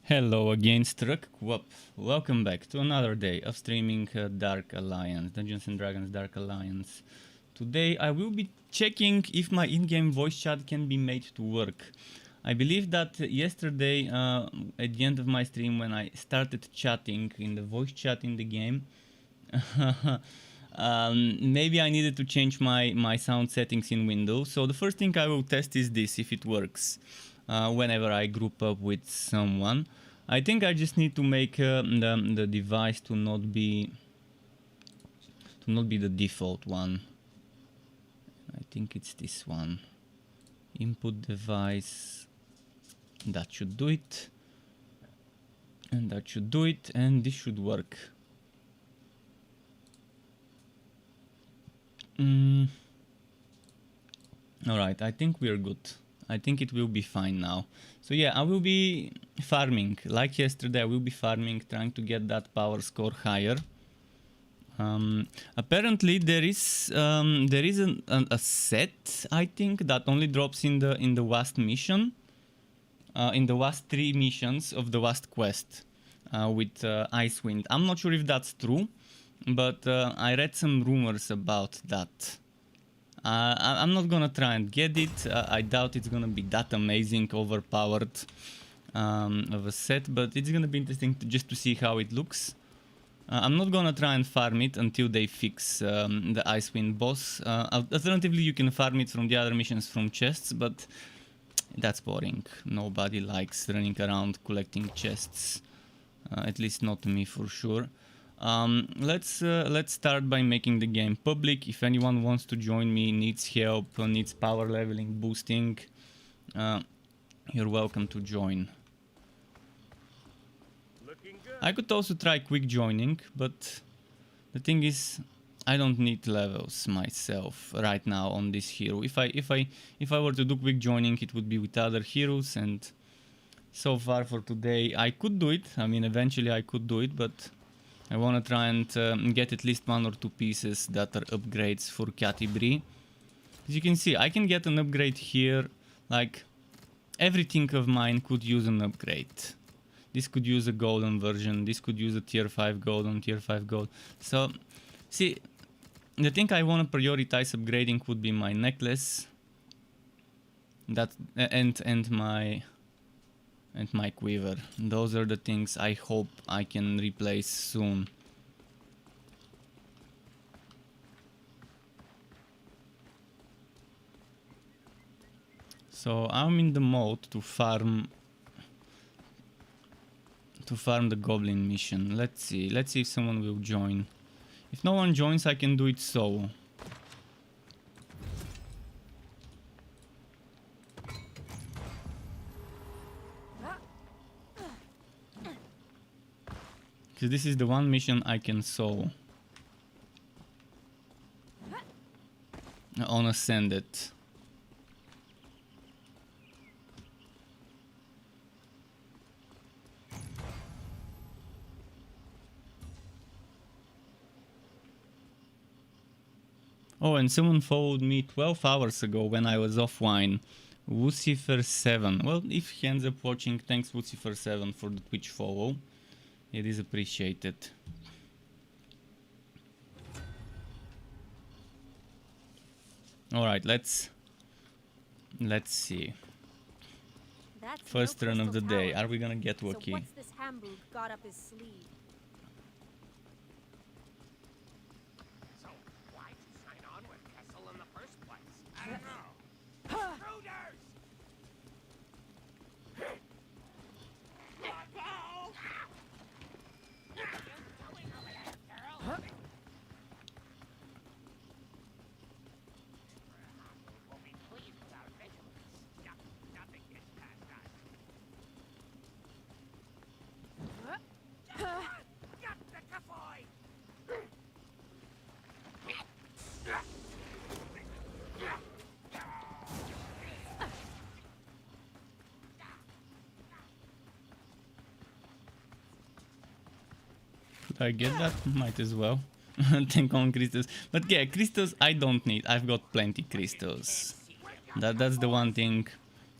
Hello again, Struck. Welcome back to another day of streaming Dark Alliance, Dungeons and Dragons Dark Alliance. Today I will be checking if my in-game voice chat can be made to work. I believe that yesterday, at the end of my stream, when I started chatting in the voice chat in the game, maybe I needed to change my sound settings in Windows. So the first thing I will test is this, if it works. Whenever I group up with someone, I think I just need to make the device to not be the default one. I think it's this one. Input device. That should do it, and that should do it, and this should work. Alright, I think we're good. I think it will be fine now. So yeah, I will be farming. Like yesterday, I will be farming, trying to get that power score higher. Apparently there is a set, I think, that only drops in the last mission. In the last 3 missions of the last quest with Icewind. I'm not sure if that's true, but I read some rumors about that. I'm not gonna try and get it. I doubt it's gonna be that amazing, overpowered of a set, but it's gonna be interesting just to see how it looks. I'm not gonna try and farm it until they fix the Icewind boss. Alternatively, you can farm it from the other missions from chests, but that's boring. Nobody likes running around collecting chests. At least not me, for sure. Let's start by making the game public. If anyone wants to join me, needs help, needs power leveling, boosting, you're welcome to join. I could also try quick joining, but the thing is, I don't need levels myself right now on this hero. If I were to do quick joining, it would be with other heroes, and so far for today I could do it. I mean, eventually I could do it, but I want to try and get at least 1 or 2 pieces that are upgrades for Catibri. As you can see, I can get an upgrade here. Like, everything of mine could use an upgrade. This could use a golden version. This could use a tier 5 golden, tier 5 gold. So, see, the thing I want to prioritize upgrading would be my necklace. That and my quiver. Those are the things I hope I can replace soon. So I'm in the mode to farm the goblin mission. Let's see if someone will join. If no one joins, I can do it solo. Because this is the one mission I can solo. On Ascended. Oh, and someone followed me 12 hours ago when I was offline. Lucifer7. Well, if he ends up watching, thanks Lucifer7 for the Twitch follow. It is appreciated. Alright, let's see. First run of the day. Are we gonna get lucky? So what's this Hamburg got up his sleeve? So why'd you sign on with Kessel in the first place? I don't know. Intruders! We'll be pleased with our vigilance. Nothing gets past us. Got the Kafoy! Could I get that? Might as well. 10 common crystals. But yeah, crystals I don't need. I've got plenty crystals. That's the one thing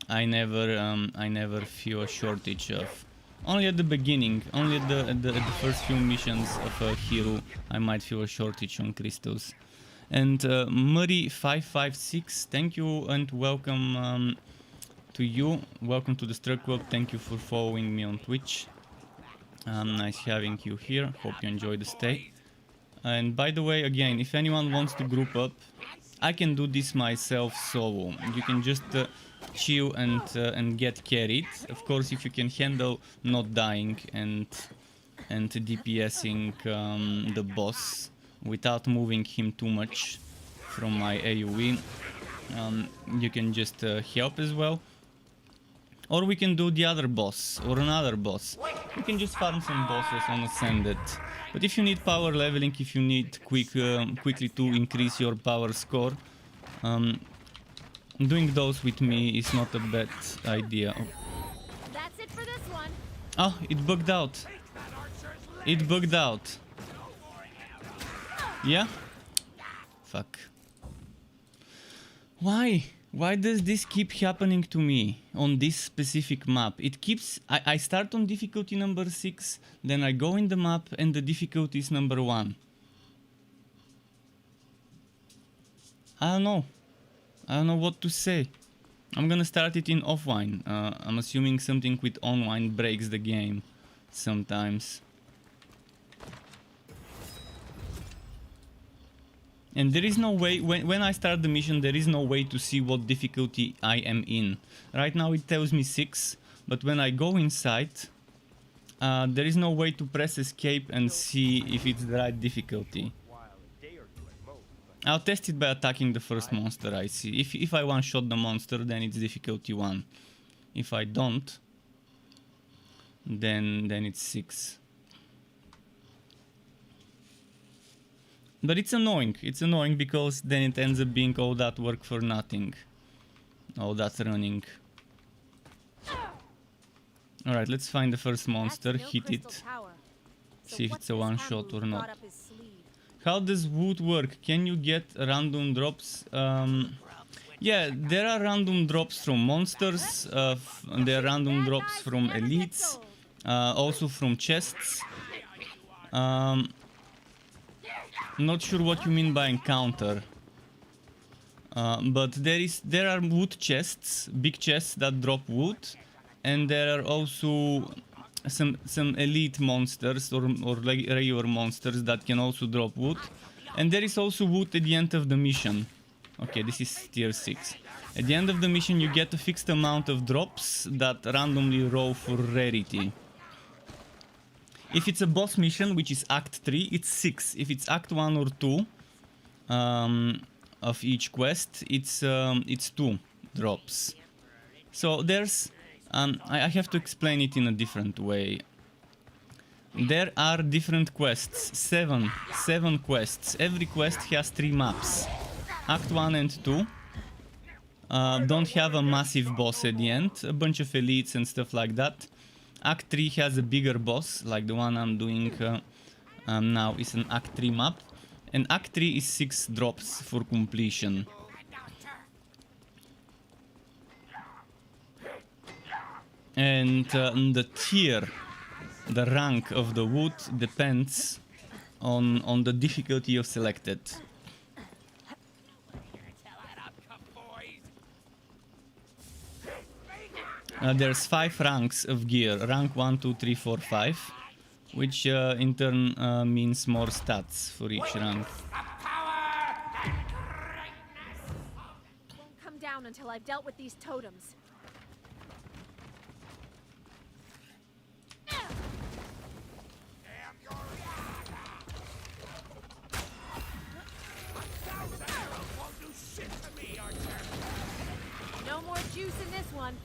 I never feel a shortage of. Only at the beginning, only at the first few missions of a hero, I might feel a shortage on crystals. And Murray556, thank you and welcome to you. Welcome to the Struck Club. Thank you for following me on Twitch. Nice having you here. Hope you enjoy the stay. And by the way, again, if anyone wants to group up, I can do this myself solo. You can just chill and get carried. Of course, if you can handle not dying and DPSing the boss without moving him too much from my AoE, you can just help as well. Or we can do the other boss or another boss. You can just farm some bosses on Ascended. But if you need power leveling, if you need quickly to increase your power score, doing those with me is not a bad idea. That's it for this one. Oh, it bugged out. It bugged out. Yeah? Fuck. Why? Why does this keep happening to me on this specific map? It keeps... I start on difficulty number 6, then I go in the map and the difficulty is number 1. I don't know. I don't know what to say. I'm gonna start it in offline. I'm assuming something with online breaks the game sometimes. And there is no way, when I start the mission, there is no way to see what difficulty I am in. Right now it tells me 6, but when I go inside, there is no way to press escape and see if it's the right difficulty. I'll test it by attacking the first monster I see. If I one-shot the monster, then it's difficulty 1. If I don't, then it's 6. But it's annoying. It's annoying because then it ends up being all that work for nothing. All that running. Alright, let's find the first monster, hit it. See if it's a one-shot or not. How does wood work? Can you get random drops? Yeah, there are random drops from monsters. There are random drops from elites. Also from chests. Not sure what you mean by encounter, but there are wood chests, big chests that drop wood, and there are also some elite monsters or regular monsters that can also drop wood, and there is also wood at the end of the mission. Okay, this is tier 6. At the end of the mission you get a fixed amount of drops that randomly roll for rarity. If it's a boss mission, which is Act 3, it's 6. If it's Act 1 or 2 of each quest, it's 2 drops. So there's... I have to explain it in a different way. There are different quests. 7 quests. Every quest has 3 maps. Act 1 and 2 don't have a massive boss at the end. A bunch of elites and stuff like that. Act 3 has a bigger boss, like the one I'm doing now is an Act 3 map. And Act 3 is 6 drops for completion. And the tier, the rank of the wood depends on the difficulty you've selected. There's 5 ranks of gear, rank 1, 2, 3, 4, 5, which in turn means more stats for each rank. Won't come down until I've dealt with these totems. No more juice in this one.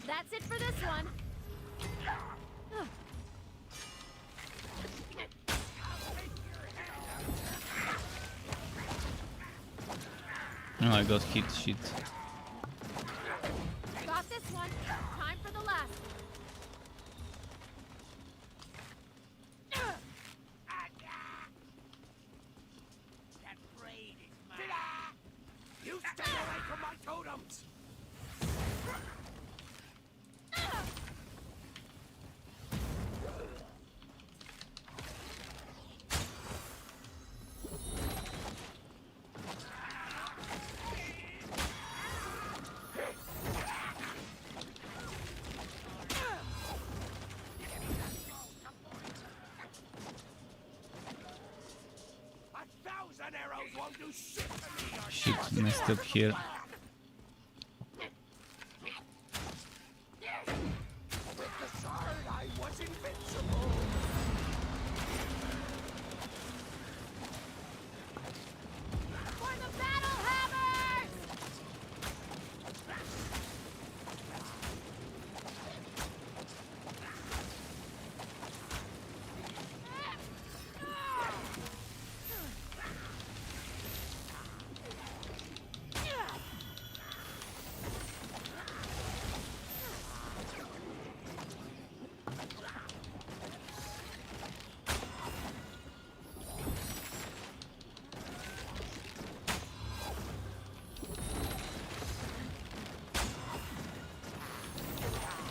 That's it for this one. Oh, I got hit. Shit. Got this one. Time for the last one. That braid is mine. You stay away from my totems. Arrows won't do shit to me, or Shit, messed up here. with the sword I was invincible. For the battle hammers!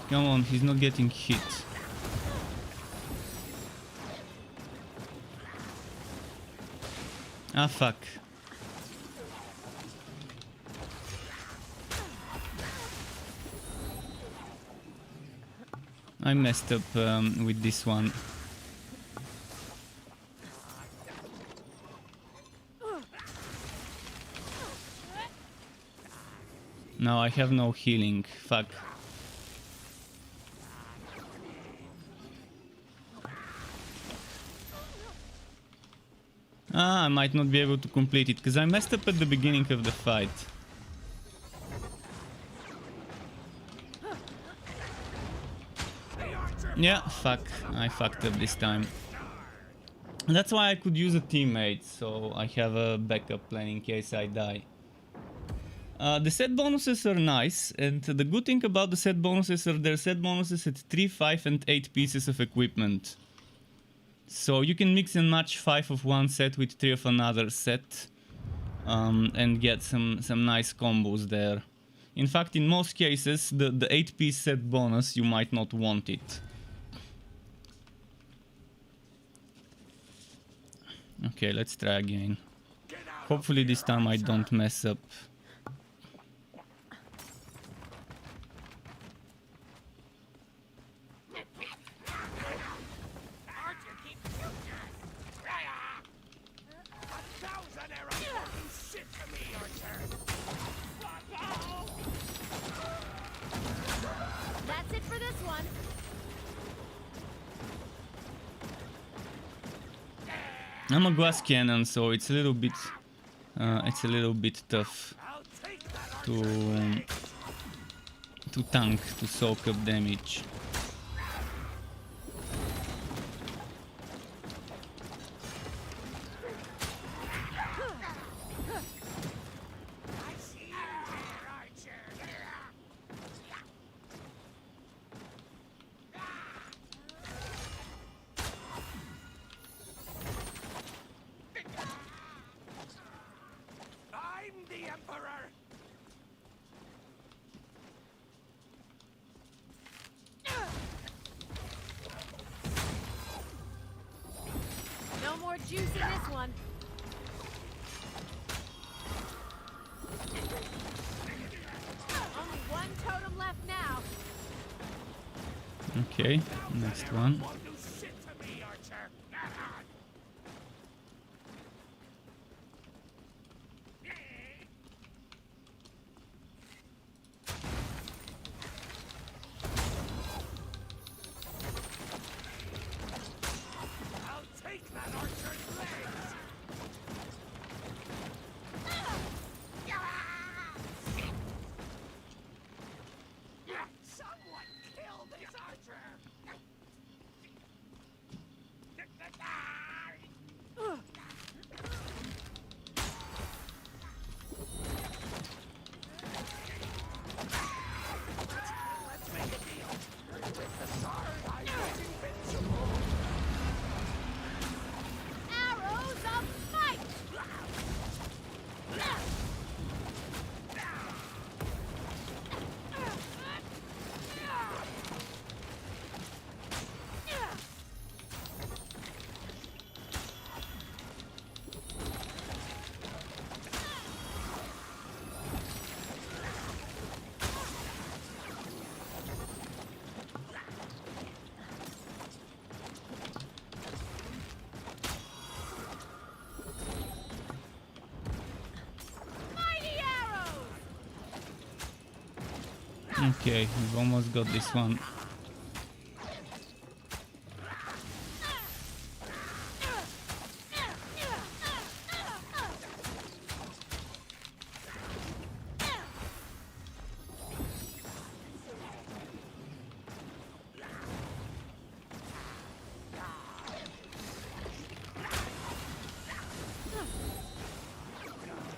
Come on, he's not getting hit. Ah, fuck. I messed up with this one. No, I have no healing. Fuck. Ah, I might not be able to complete it because I messed up at the beginning of the fight. Yeah, fuck. I fucked up this time. That's why I could use a teammate, so I have a backup plan in case I die. The set bonuses are nice, and the good thing about the set bonuses are they're set bonuses at 3, 5 and 8 pieces of equipment. So you can mix and match 5 of one set with 3 of another set, and get some nice combos there. In fact, in most cases, the 8-piece set bonus, you might not want it. Okay, let's try again. Hopefully this time I don't mess up. Archer, keep shooting us. 1,000 arrows won't do shit to me, Archer. That's it for this one. I'm a glass cannon, so it's a little bit tough I'll take that, to Archer. to tank, to soak up damage. I see you there, Archer. I'm the Emperor. No more juice in this one. Only one totem left now. Okay, next one. Won't do shit to me, Archer. I'll take that Archer's legs. Someone kill this Archer. Okay, we've almost got this one.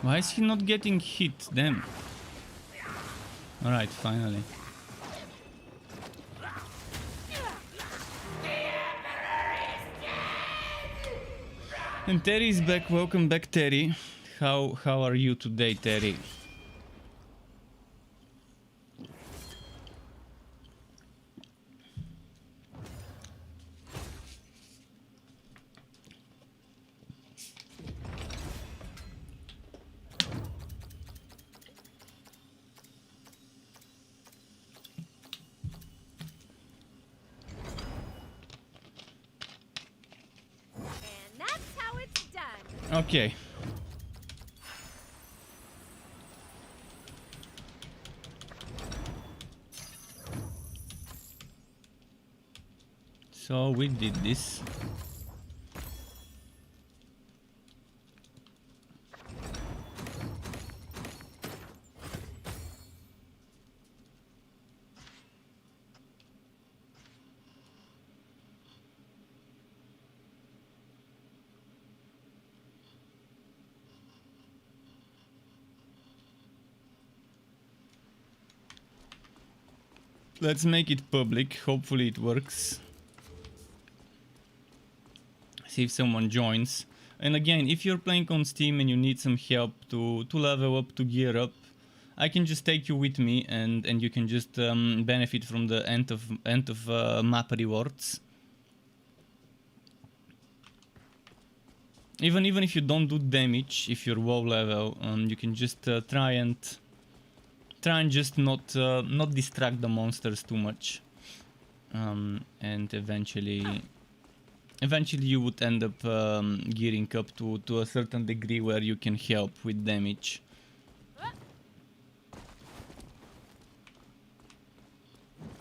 Why is he not getting hit? Damn. Alright, finally. And Terry is back. Welcome back, Terry. How are you today, Terry? And that's how it's done. Okay. So we did this. Let's make it public. Hopefully it works. See if someone joins. And again, if you're playing on Steam and you need some help to level up, to gear up, I can just take you with me, and you can just benefit from the end of map rewards. Even if you don't do damage, if you're low level, you can just try and just not distract the monsters too much, and eventually you would end up gearing up to a certain degree where you can help with damage.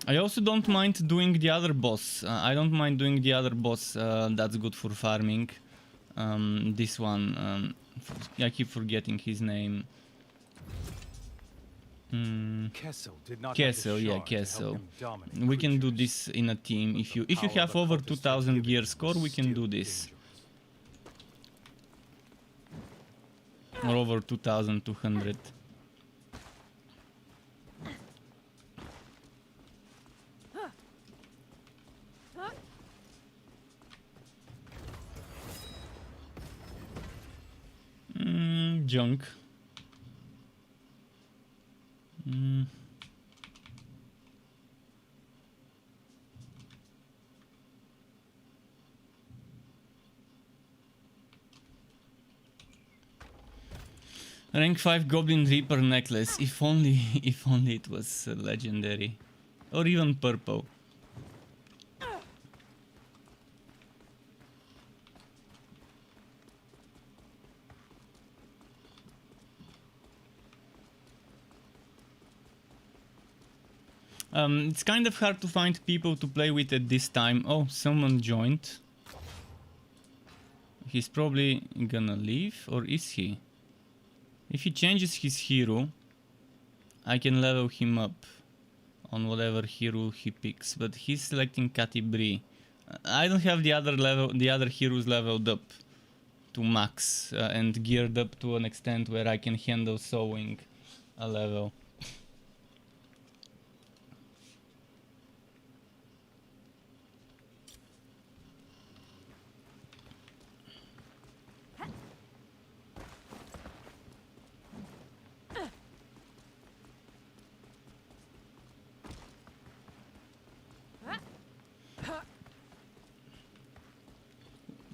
I also don't mind doing the other boss. I don't mind doing the other boss. That's good for farming. This one, I keep forgetting his name. Kessel did not Kessel, have the yeah, shard to help Kessel. him dominate We can do creatures. this in a team. If you Power have of a over cultist 2000 forgiven gear was score, we can do still this. dangerous. Or over 2200. Junk. Rank 5 Goblin Reaper necklace. If only it was legendary. Or even purple. It's kind of hard to find people to play with at this time. Oh, someone joined. He's probably gonna leave, or is he? If he changes his hero, I can level him up on whatever hero he picks, but he's selecting Katibri. I don't have the other heroes leveled up to max and geared up to an extent where I can handle sowing a level.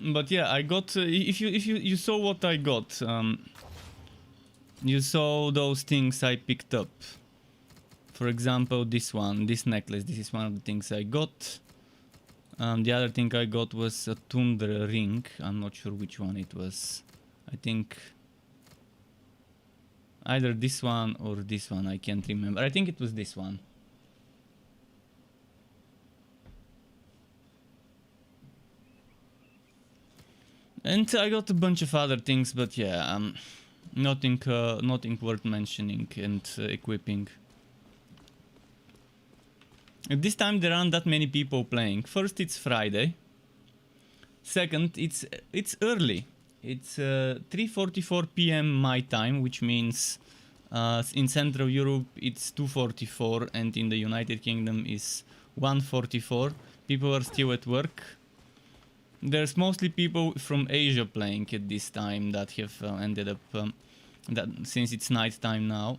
But yeah, I got. If you saw what I got, you saw those things I picked up. For example, this one, this necklace. This is one of the things I got. The other thing I got was a Tundra ring. I'm not sure which one it was. I think either this one or this one. I can't remember. I think it was this one. And I got a bunch of other things, but yeah, nothing worth mentioning and equipping. At this time there aren't that many people playing. First, it's Friday. Second, it's early. It's 3:44 p.m. my time, which means in Central Europe it's 2:44, and in the United Kingdom is 1:44. People are still at work. There's mostly people from Asia playing at this time that have ended up that since it's night time now,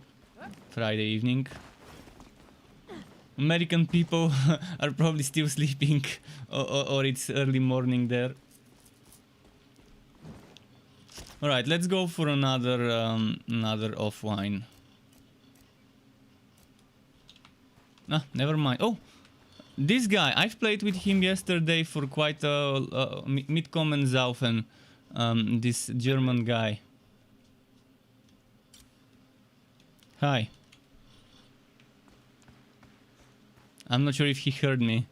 Friday evening. American people are probably still sleeping, or it's early morning there. All right, let's go for another offline. Ah, never mind. Oh, this guy, I've played with him yesterday for quite a Mitkommensaufen. This German guy. Hi. I'm not sure if he heard me.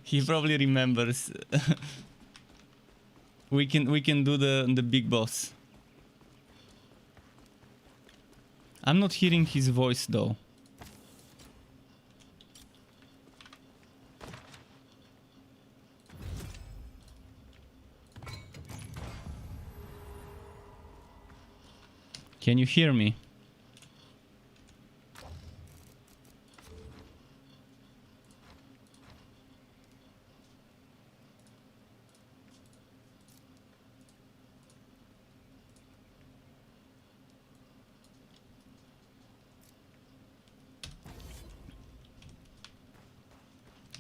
He probably remembers. we can do the big boss. I'm not hearing his voice though. Can you hear me?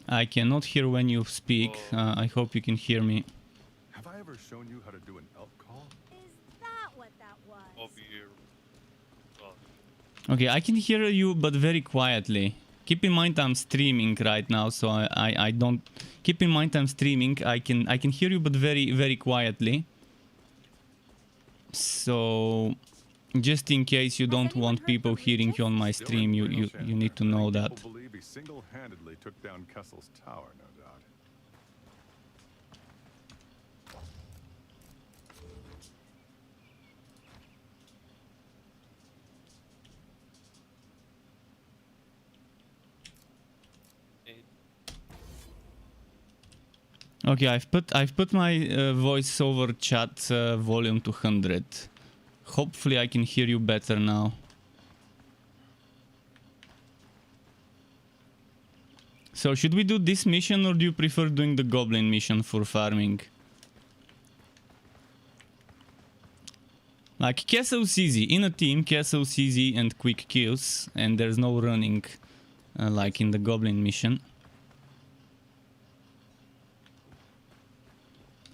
I cannot hear when you speak. I hope you can hear me. Have I ever shown you how to do an elk call? Is that what that was? Over here. Okay, I can hear you, but very quietly. Keep in mind I'm streaming right now, so I don't. Keep in mind I'm streaming. I can hear you, but very quietly. So, just in case you don't want people hearing you on my stream, you need to know that. People believe he single-handedly took down Kessel's tower, no doubt. Okay, I've put my voice over chat volume to 100. Hopefully I can hear you better now. So should we do this mission, or do you prefer doing the goblin mission for farming? Like, Kessel's easy. In a team, Kessel's easy and quick kills, and there's no running like in the goblin mission.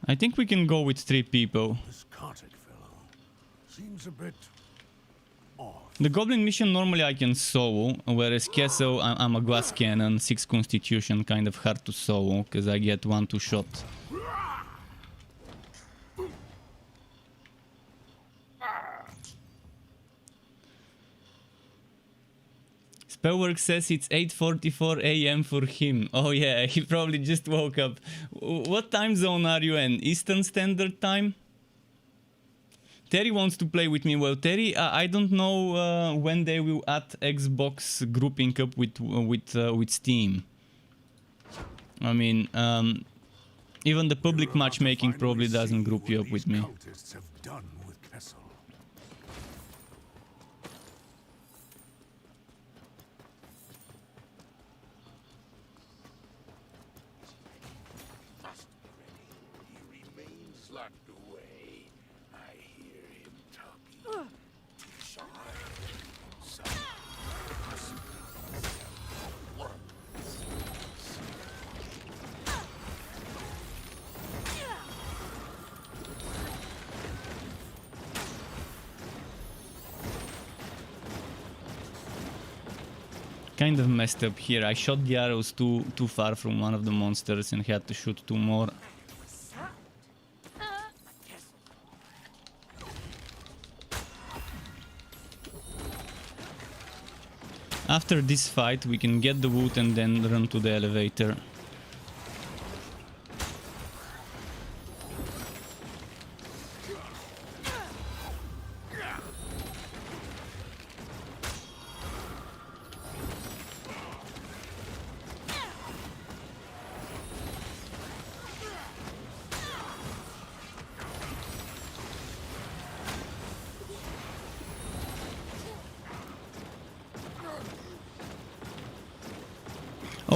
I think we can go with 3 people. This Kartik fellow seems a bit off. The goblin mission normally I can solo, whereas Kessel I'm a glass cannon, 6 constitution, kind of hard to solo, because I get 1-2 shot. Spellwork says it's 8:44 AM for him. Oh yeah, he probably just woke up. What time zone are you in? Eastern Standard Time? Terry wants to play with me. Well, Terry, I don't know when they will add Xbox grouping up with Steam. I mean, even the public matchmaking probably doesn't group you up with me. Cultists have done with Kessel. Must be ready. He remains locked away. I hear him talking. Kind of messed up here. I shot the arrows too far from one of the monsters and had to shoot 2 more. After this fight, we can get the wood and then run to the elevator.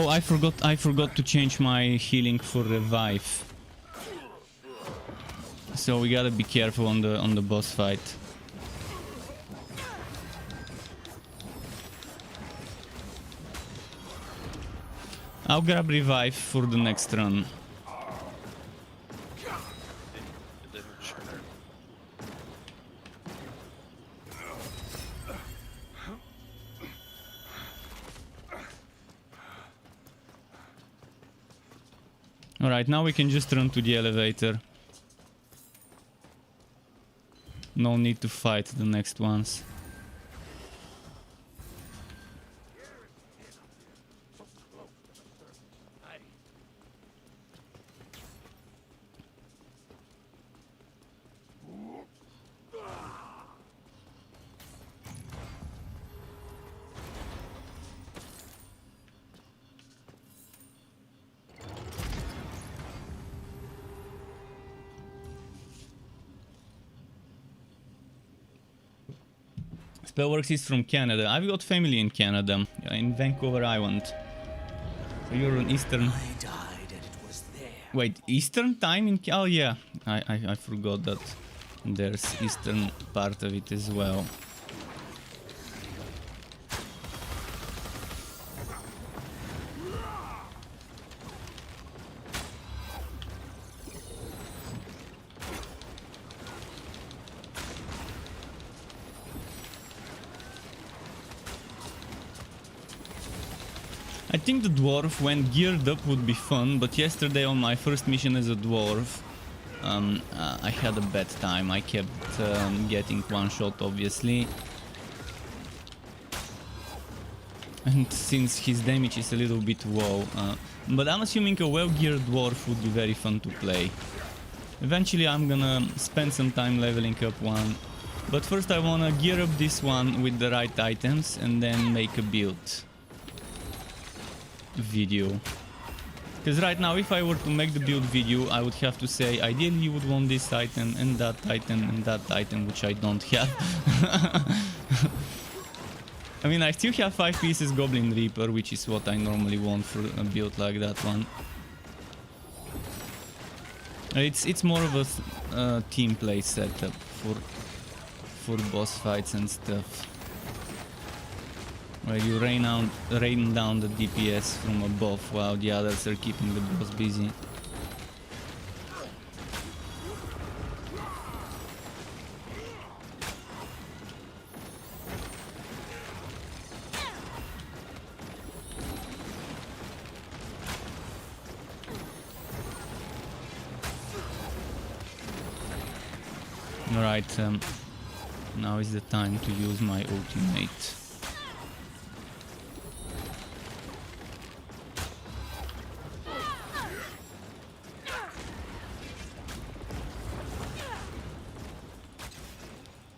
Oh, I forgot to change my healing for revive. So we gotta be careful on the boss fight. I'll grab revive for the next run. It didn't trigger. Alright, now we can just run to the elevator. No need to fight the next ones. Spellworks is from Canada. I've got family in Canada, in Vancouver Island. So you're on Eastern. I died and it was there. Wait, Eastern time in? Oh yeah, I forgot that there's Eastern part of it as well. I think the dwarf, when geared up, would be fun, but yesterday on my first mission as a dwarf, I had a bad time. I kept getting one shot, obviously. And since his damage is a little bit low, but I'm assuming a well-geared dwarf would be very fun to play. Eventually I'm gonna spend some time leveling up one, but first I wanna gear up this one with the right items and then make a build video. Because right now, if I were to make the build video, I would have to say, ideally you would want this item and that item and that item, which I don't have. I mean, I still have 5 pieces Goblin Reaper, which is what I normally want for a build like that one. It's more of a team play setup for boss fights and stuff. Where you rain down the DPS from above while the others are keeping the boss busy. Alright, now is the time to use my ultimate.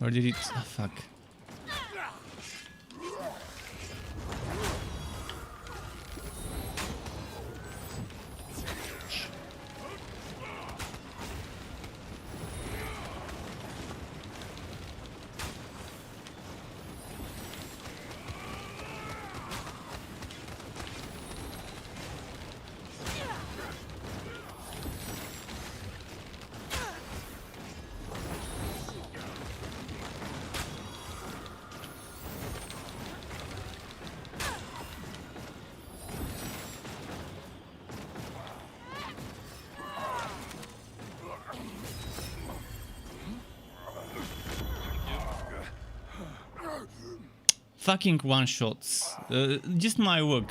Or did it? Ah, fuck. Fucking one-shots. Just my luck.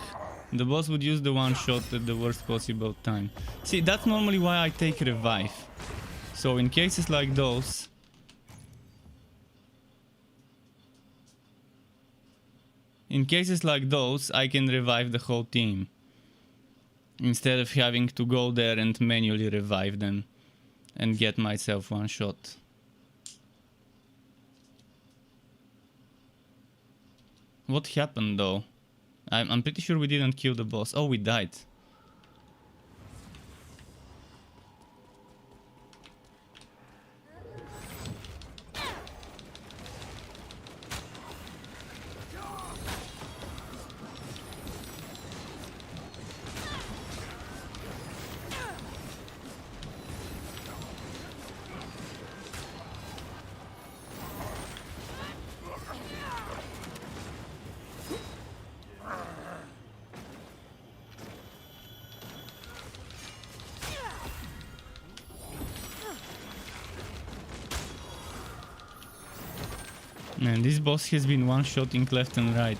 The boss would use the one-shot at the worst possible time. See, that's normally why I take revive. So in cases like those... In cases like those, I can revive the whole team. Instead of having to go there and manually revive them. And get myself one shot. What happened though? I'm pretty sure we didn't kill the boss. Oh, we died. Man, this boss has been one-shotting left and right.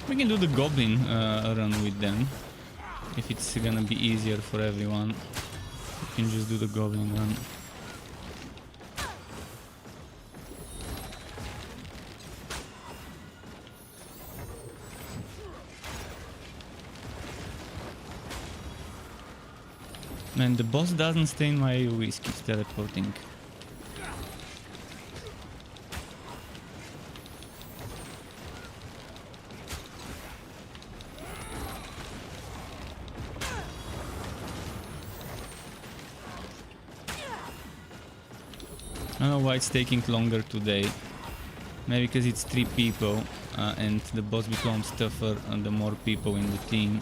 We can do the goblin run with them. If it's gonna be easier for everyone, we can just do the goblin run. Man, the boss doesn't stay in my AoE, keeps teleporting. I don't know why it's taking longer today. Maybe because it's 3 people and the boss becomes tougher the more people in the team.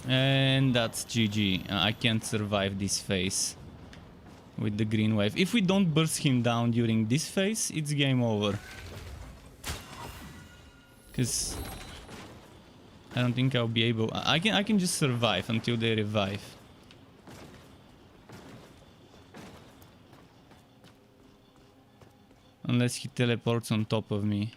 And that's GG. I can't survive this phase with the green wave. If we don't burst him down during this phase, it's game over. Because I don't think I'll be able. I can just survive until they revive. Unless he teleports on top of me.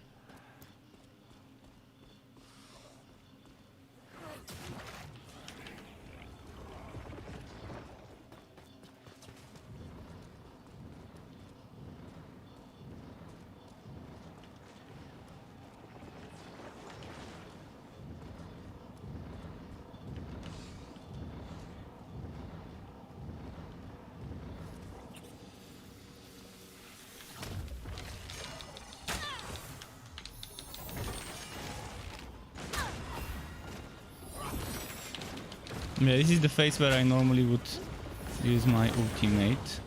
Yeah, this is the phase where I normally would use my ultimate.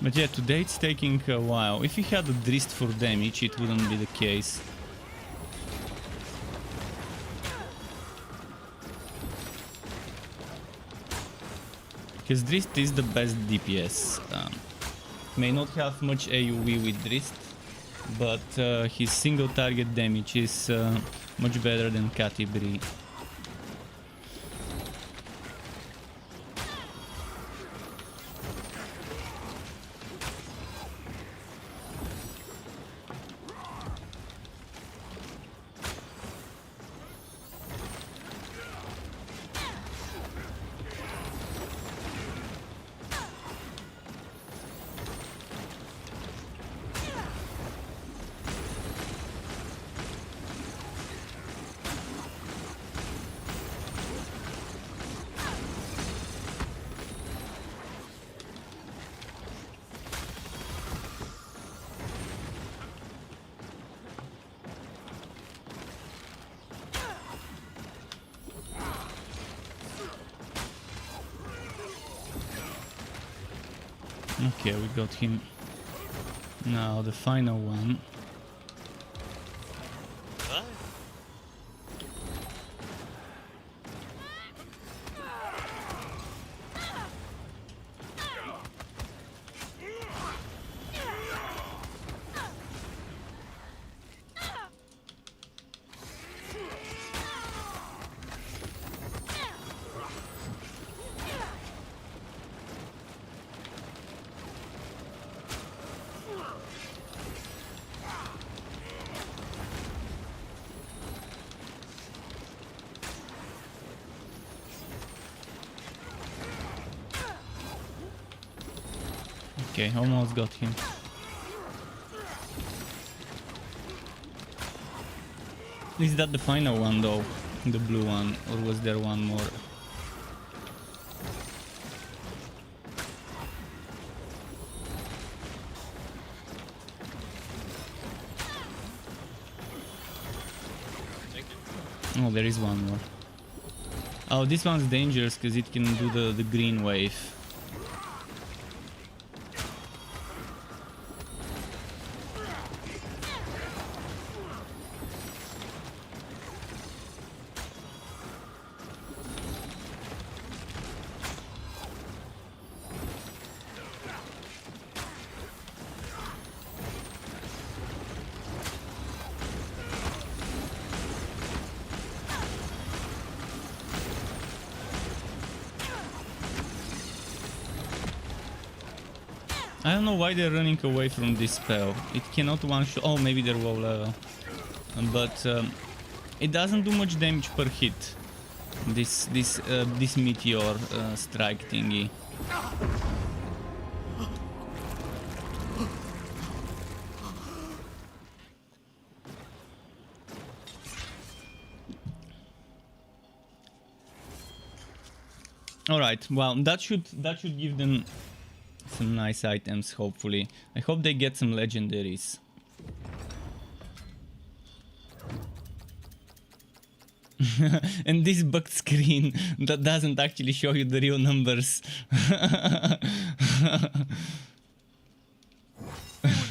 But yeah, today it's taking a while. If he had a Drist for damage, it wouldn't be the case. Because Drist is the best DPS. May not have much AoE with Drist, but his single target damage is much better than Catibri. Okay, we got him. Now the final one. What? Okay, almost got him. Is that the final one though? The blue one, or was there one more? Take it. Oh, there is one more. Oh, this one's dangerous because it can do the green wave. I don't know why they're running away from this spell. It cannot one-shot. Oh, maybe they're low level. But it doesn't do much damage per hit. This meteor strike thingy. All right. Well, that should give them some nice items, hopefully. I hope they get some legendaries. And this bugged screen that doesn't actually show you the real numbers. With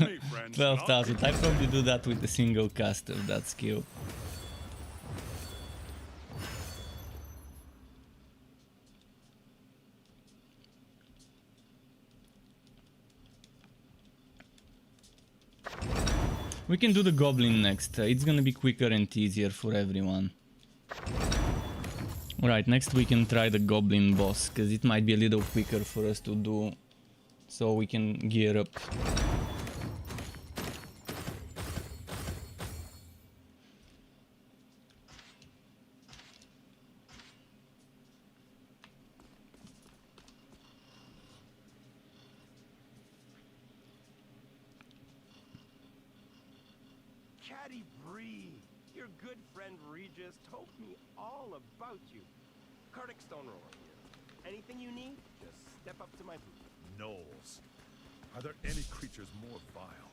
me, friends. 12,000. I probably do that with a single cast of that skill. We can do the goblin next. It's gonna be quicker and easier for everyone. Alright, next we can try the goblin boss, because it might be a little quicker for us to do, so we can gear up. Caddy Bree, your good friend Regis told me all about you. Kardic Stone Roller here. Anything you need, just step up to my booth. Gnolls. Are there any creatures more vile?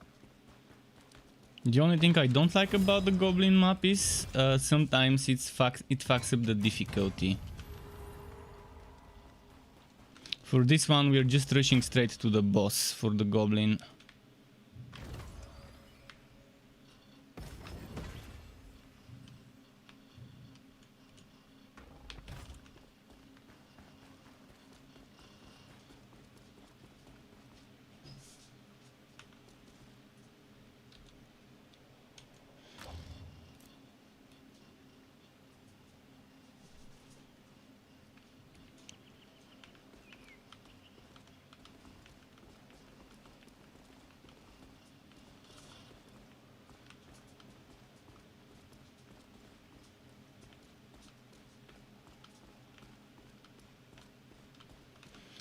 The only thing I don't like about the goblin map is sometimes it fucks up the difficulty. For this one we're just rushing straight to the boss for the goblin.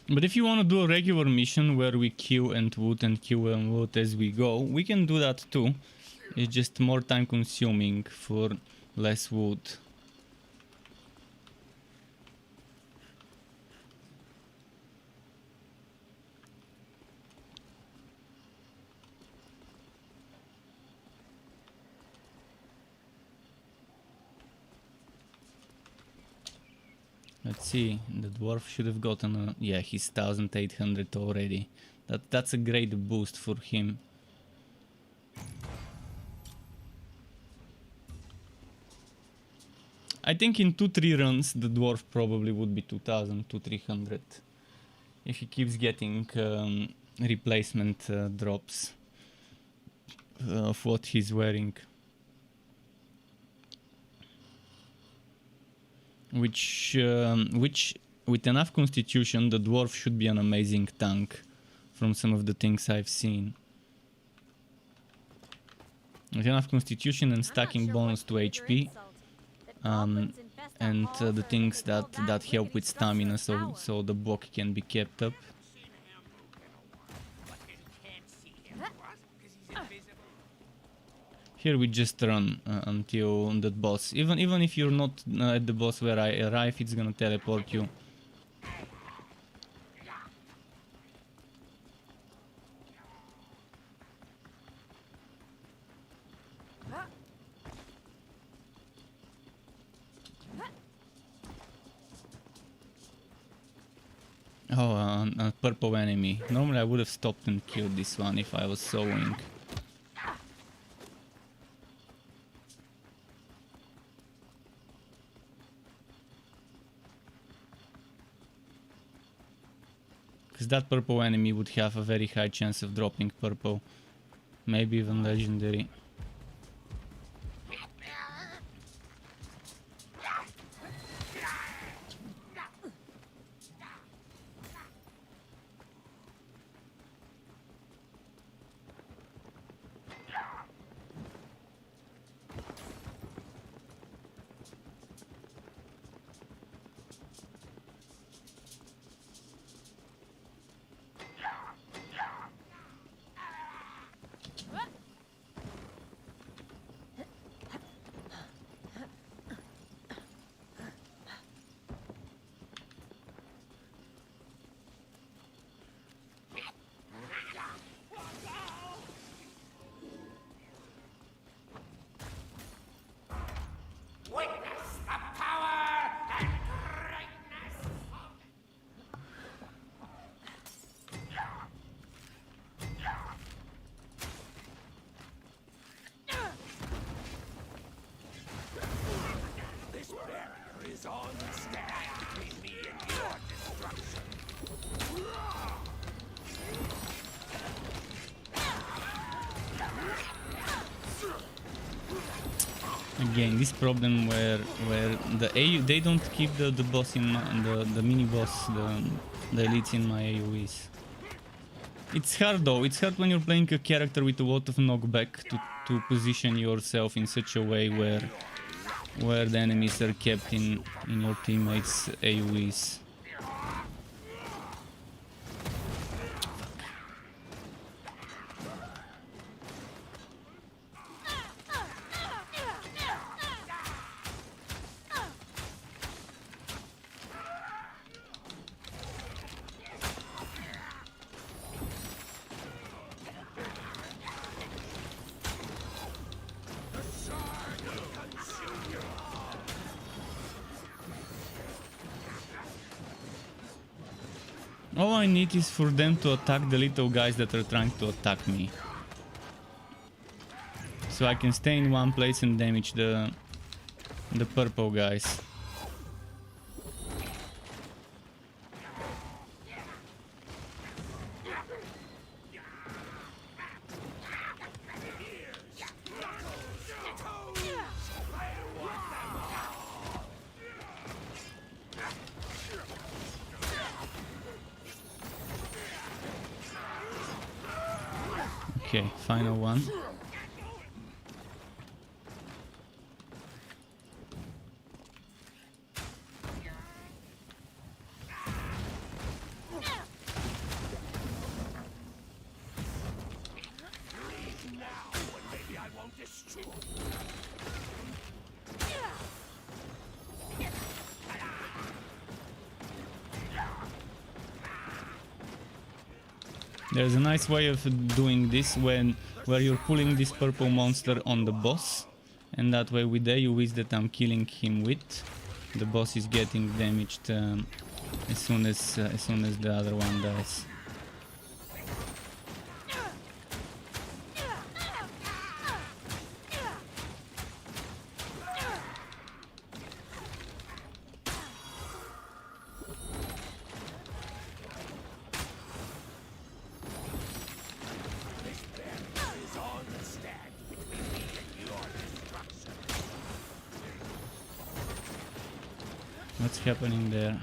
But if you want to do a regular mission where we kill and wood as we go, we can do that too. It's just more time consuming for less wood. Let's see, the dwarf should have gotten a... yeah, he's 1800 already. That's a great boost for him. I think in 2-3 runs the dwarf probably would be 2000-300 if he keeps getting replacement drops of what he's wearing. Which with enough constitution the dwarf should be an amazing tank from some of the things I've seen. With enough constitution and stacking bonus to HP, and the things that help with stamina, so the block can be kept up. Seen him move in a while, but Here we just run until that boss. Even if you're not at the boss where I arrive, it's gonna teleport you. Oh, a purple enemy. Normally I would have stopped and killed this one if I was sewing. Because that purple enemy would have a very high chance of dropping purple. Maybe even legendary. Again, this problem where the AU they don't keep the boss in the mini boss, the elites in my AoEs. It's hard though. It's hard when you're playing a character with a lot of knockback to position yourself in such a way where the enemies are kept in your teammates' AoEs. All I need is for them to attack the little guys that are trying to attack me. So I can stay in one place and damage the purple guys. Okay, final one. There's a nice way of doing this where you're pulling this purple monster on the boss, and that way with the AoEs that I'm killing him with, the boss is getting damaged as soon as the other one dies. What's happening there?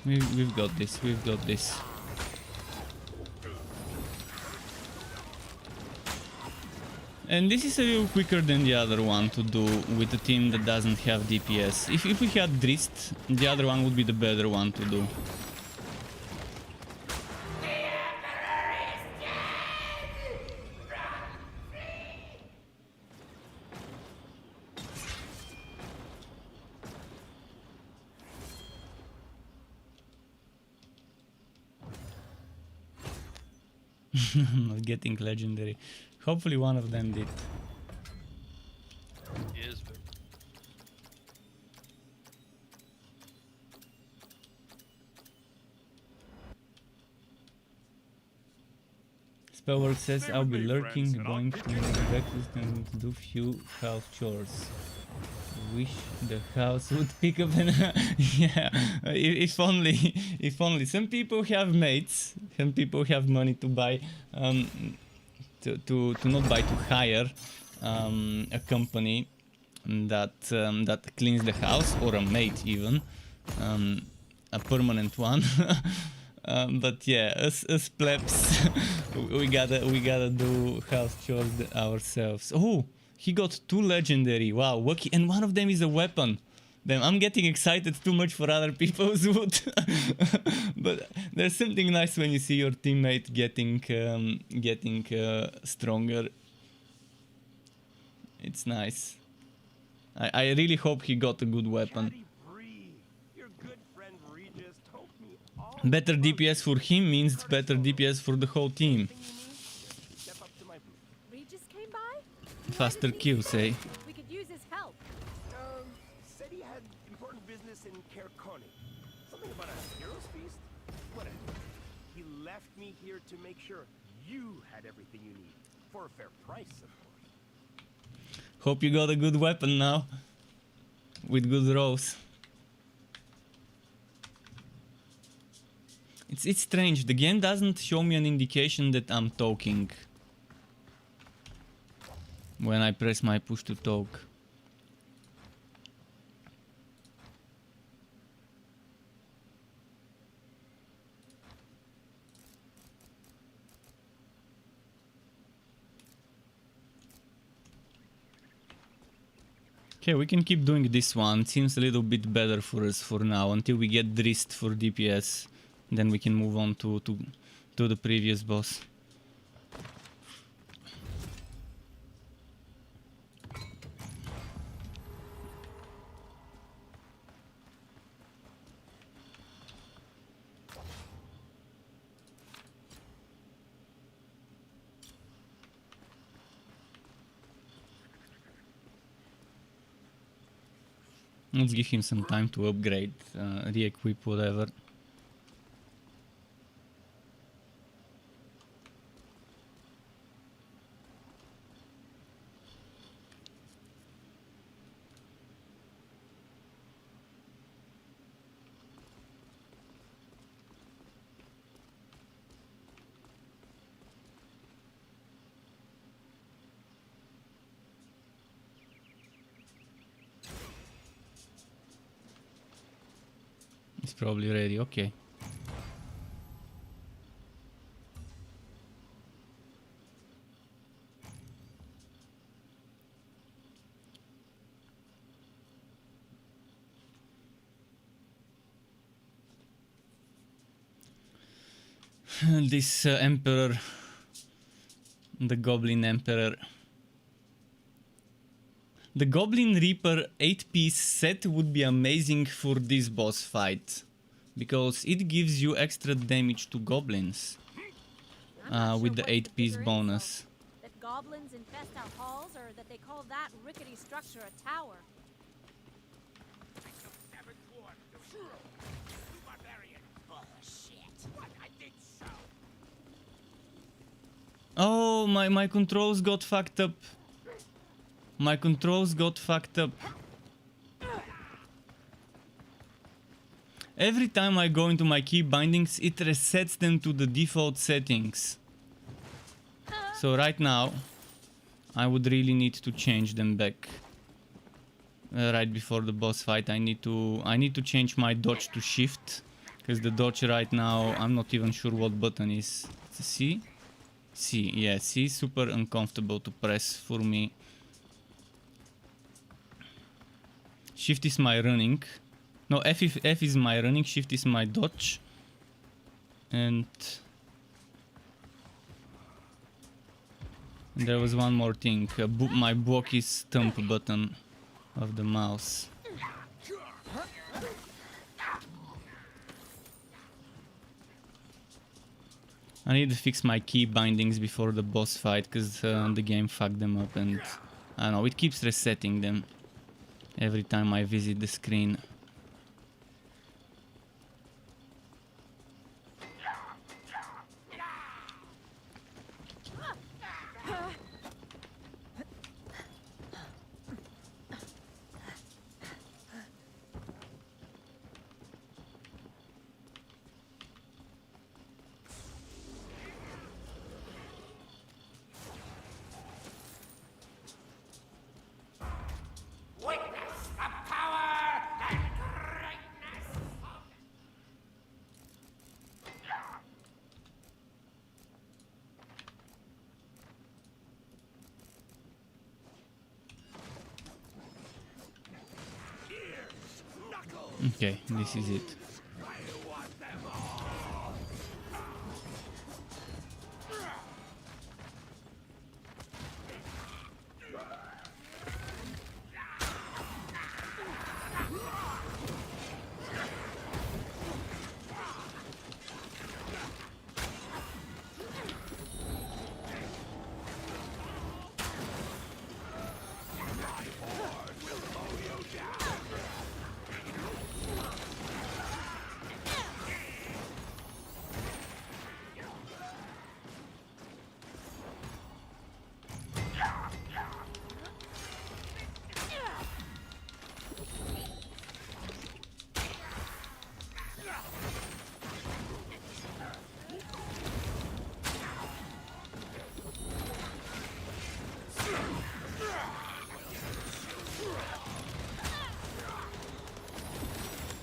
We've got this. We've got this. And this is a little quicker than the other one to do with a team that doesn't have DPS. If we had Drist, the other one would be the better one to do. Not getting legendary. Hopefully one of them did. Yes, but Spellwork says I'll be with me, lurking, friends, and I'll going keep to you make breakfast and do few house chores. Wish the house would pick up and yeah, if only, if only. Some people have mates, some people have money to buy, to not buy, to hire a company that that cleans the house, or a mate even, a permanent one. But yeah, us plebs, we gotta do house chores ourselves. Oh, he got 2 legendary. Wow, lucky, and one of them is a weapon. Damn, I'm getting excited too much for other people's loot. But there's something nice when you see your teammate getting stronger. It's nice. I really hope he got a good weapon. Chatty Bree, your good friend Regis told me all Better about DPS for him means better DPS for the whole team. Anything you need, step up to my booth. Regis came by? Faster kills, eh? We could use his help. Said he had important business in Kerkoni. Something about a hero's feast? Whatever. He left me here to make sure you had everything you need. For a fair price, of course. Hope you got a good weapon now. With good rolls. It's strange. The game doesn't show me an indication that I'm talking when I press my push to talk. Okay, we can keep doing this one. It seems a little bit better for us for now, until we get Drist for DPS. Then we can move on to the previous boss. Let's give him some time to upgrade, re-equip, whatever. It's probably ready, okay. This Emperor, the Goblin Emperor. The Goblin Reaper 8-piece set would be amazing for this boss fight, because it gives you extra damage to goblins I'm not with sure the what's 8-piece bigger bonus. insult, that goblins infest our halls, or that they call that rickety structure a tower. Oh, my controls got fucked up. My controls got fucked up. Every time I go into my key bindings, it resets them to the default settings. So right now, I would really need to change them back. Right before the boss fight, I need to change my dodge to shift, Because the dodge right now, I'm not even sure what button is. It's a C? C, yeah, C is super uncomfortable to press for me. Shift is my running. No, F is my running, shift is my dodge. And there was one more thing, my block is thumb button of the mouse. I need to fix my key bindings before the boss fight, because the game fucked them up and I don't know, it keeps resetting them every time I visit the screen. Okay, this is it.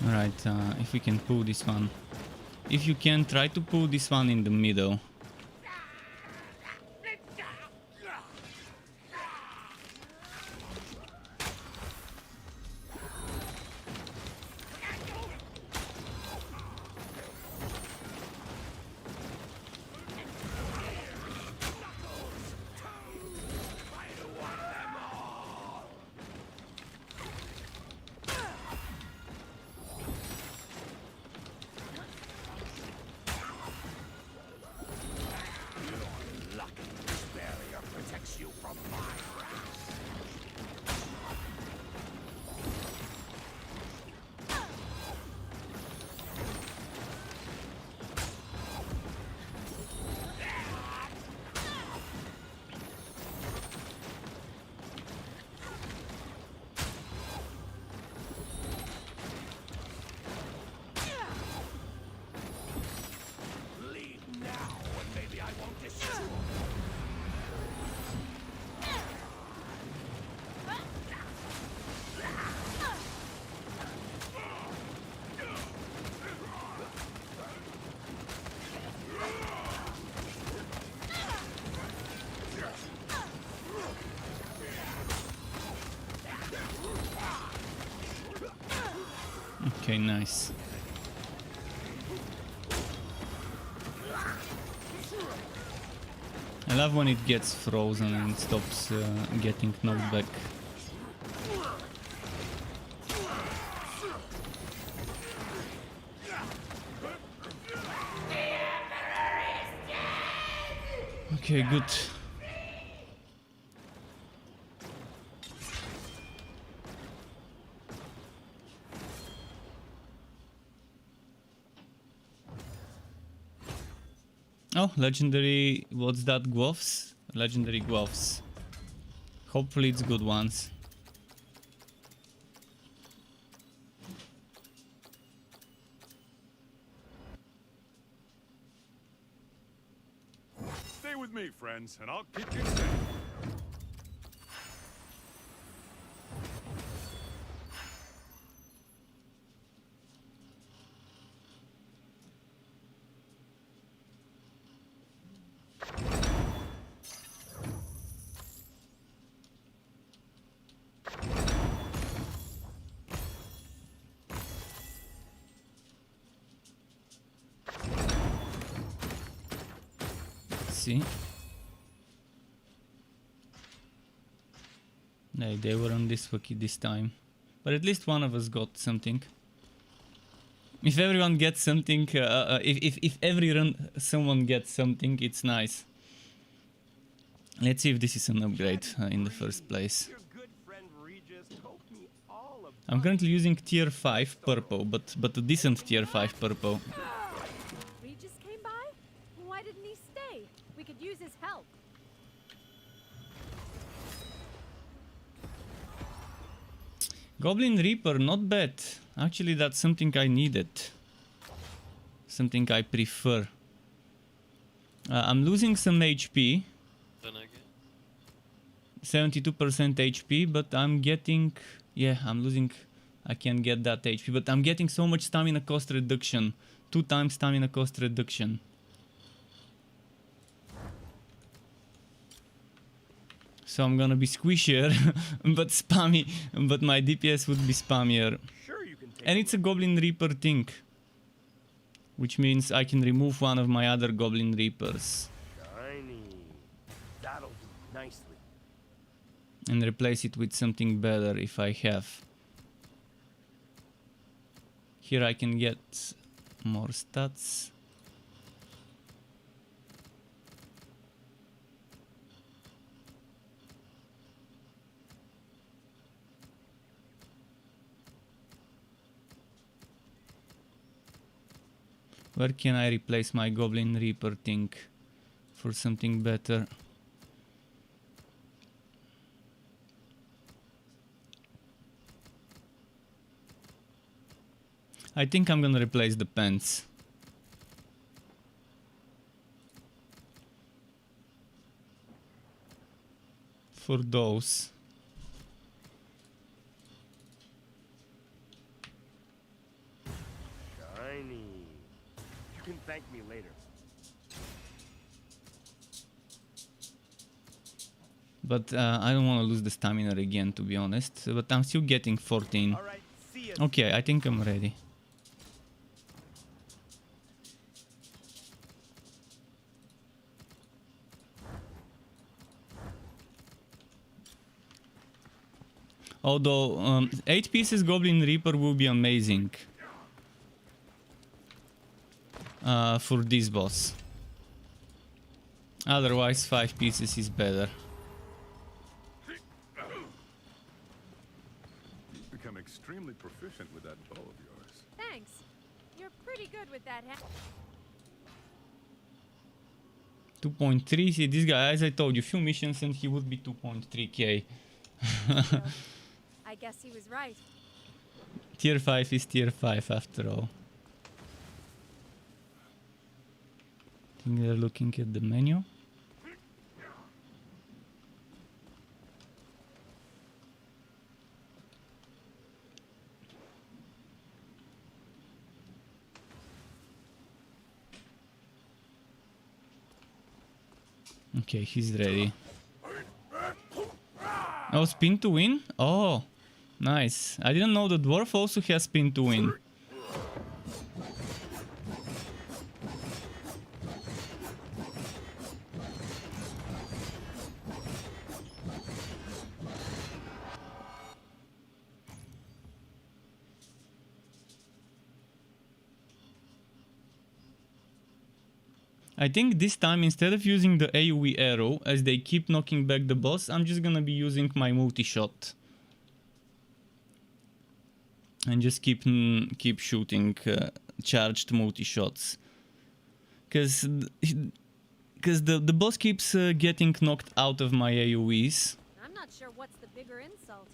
Alright, if we can pull this one. If you can, try to pull this one in the middle. Okay, nice. I love when it gets frozen and stops getting knocked back. Okay, good. Oh, legendary, what's that, gloves? Legendary gloves. Hopefully it's good ones. Stay with me, friends, and I'll keep you safe. see. No, they were on this wiki this time. But at least one of us got something. If everyone gets something, if every run someone gets something, it's nice. Let's see if this is an upgrade in the first place. Your good friend Regis told me all about I'm currently using tier 5 purple, but a decent tier 5 purple. Regis came by? Why didn't he stay? We could use his help. Goblin Reaper, not bad. Actually, that's something I needed. Something I prefer. I'm losing some HP. Then again. 72% HP, but I'm getting... Yeah, I'm losing... I can get that HP, but I'm getting so much stamina cost reduction. 2 times stamina cost reduction. So I'm gonna be squishier, but spammy, but my DPS would be spammier. Sure, you can take And it's a Goblin Reaper thing. Which means I can remove one of my other Goblin Reapers. shiny. That'll do nicely. And replace it with something better if I have. Here I can get more stats. Where can I replace my Goblin Reaper thing for something better? I think I'm gonna replace the pants. For those. Shiny. You can thank me later. But I don't want to lose the stamina again, to be honest. But I'm still getting 14. All right, see ya. Okay, I think I'm ready. Although 8 pieces Goblin Reaper will be amazing for this boss. Otherwise 5 pieces is better. You've become extremely proficient with that bow of yours. Thanks. You're pretty good with that. 2.3. See, this guy, as I told you, few missions and he would be 2.3k. I guess he was right. Tier 5 is tier 5 after all. I think they're looking at the menu. Okay, he's ready. Oh, spin to win? Oh, nice. I didn't know the dwarf also has spin to win. I think this time, instead of using the AoE arrow, as they keep knocking back the boss, I'm just gonna be using my multi-shot. And just keep shooting charged multi-shots. Because the boss keeps getting knocked out of my AoEs. I'm not sure what's the bigger insult.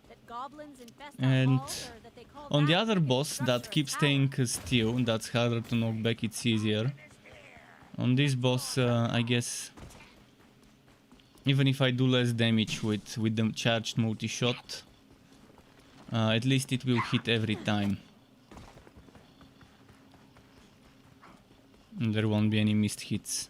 That goblins infest And our halls, or that they call on the that other rickety boss structure that a keeps tower. staying still, that's harder to knock back, it's easier. On this boss, I guess, even if I do less damage with the charged multi-shot, at least it will hit every time. And there won't be any missed hits.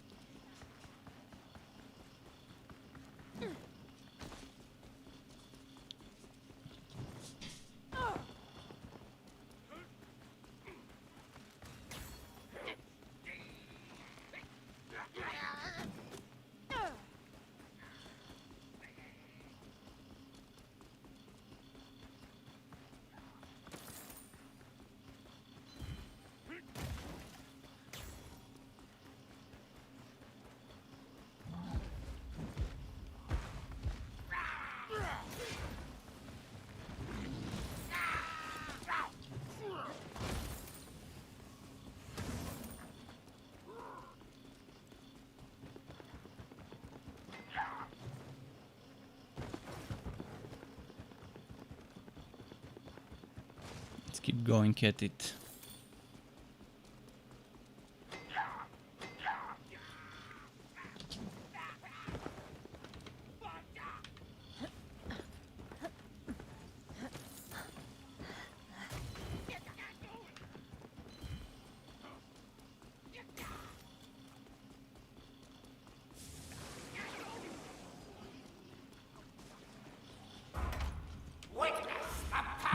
keep going at it.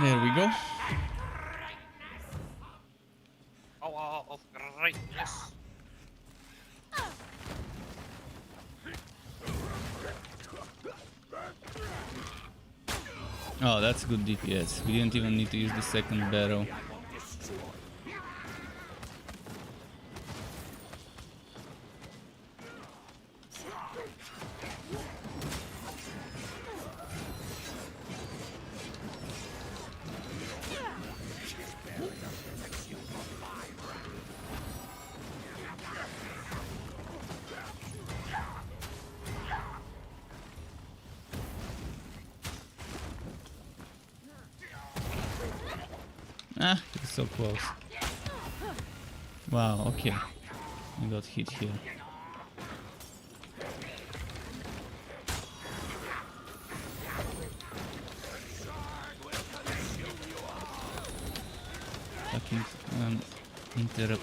There we go. Oh, greatness. Oh, that's good DPS. We didn't even need to use the second barrel. Ah, it's so close. Wow, okay. I got hit here. Fucking interrupt.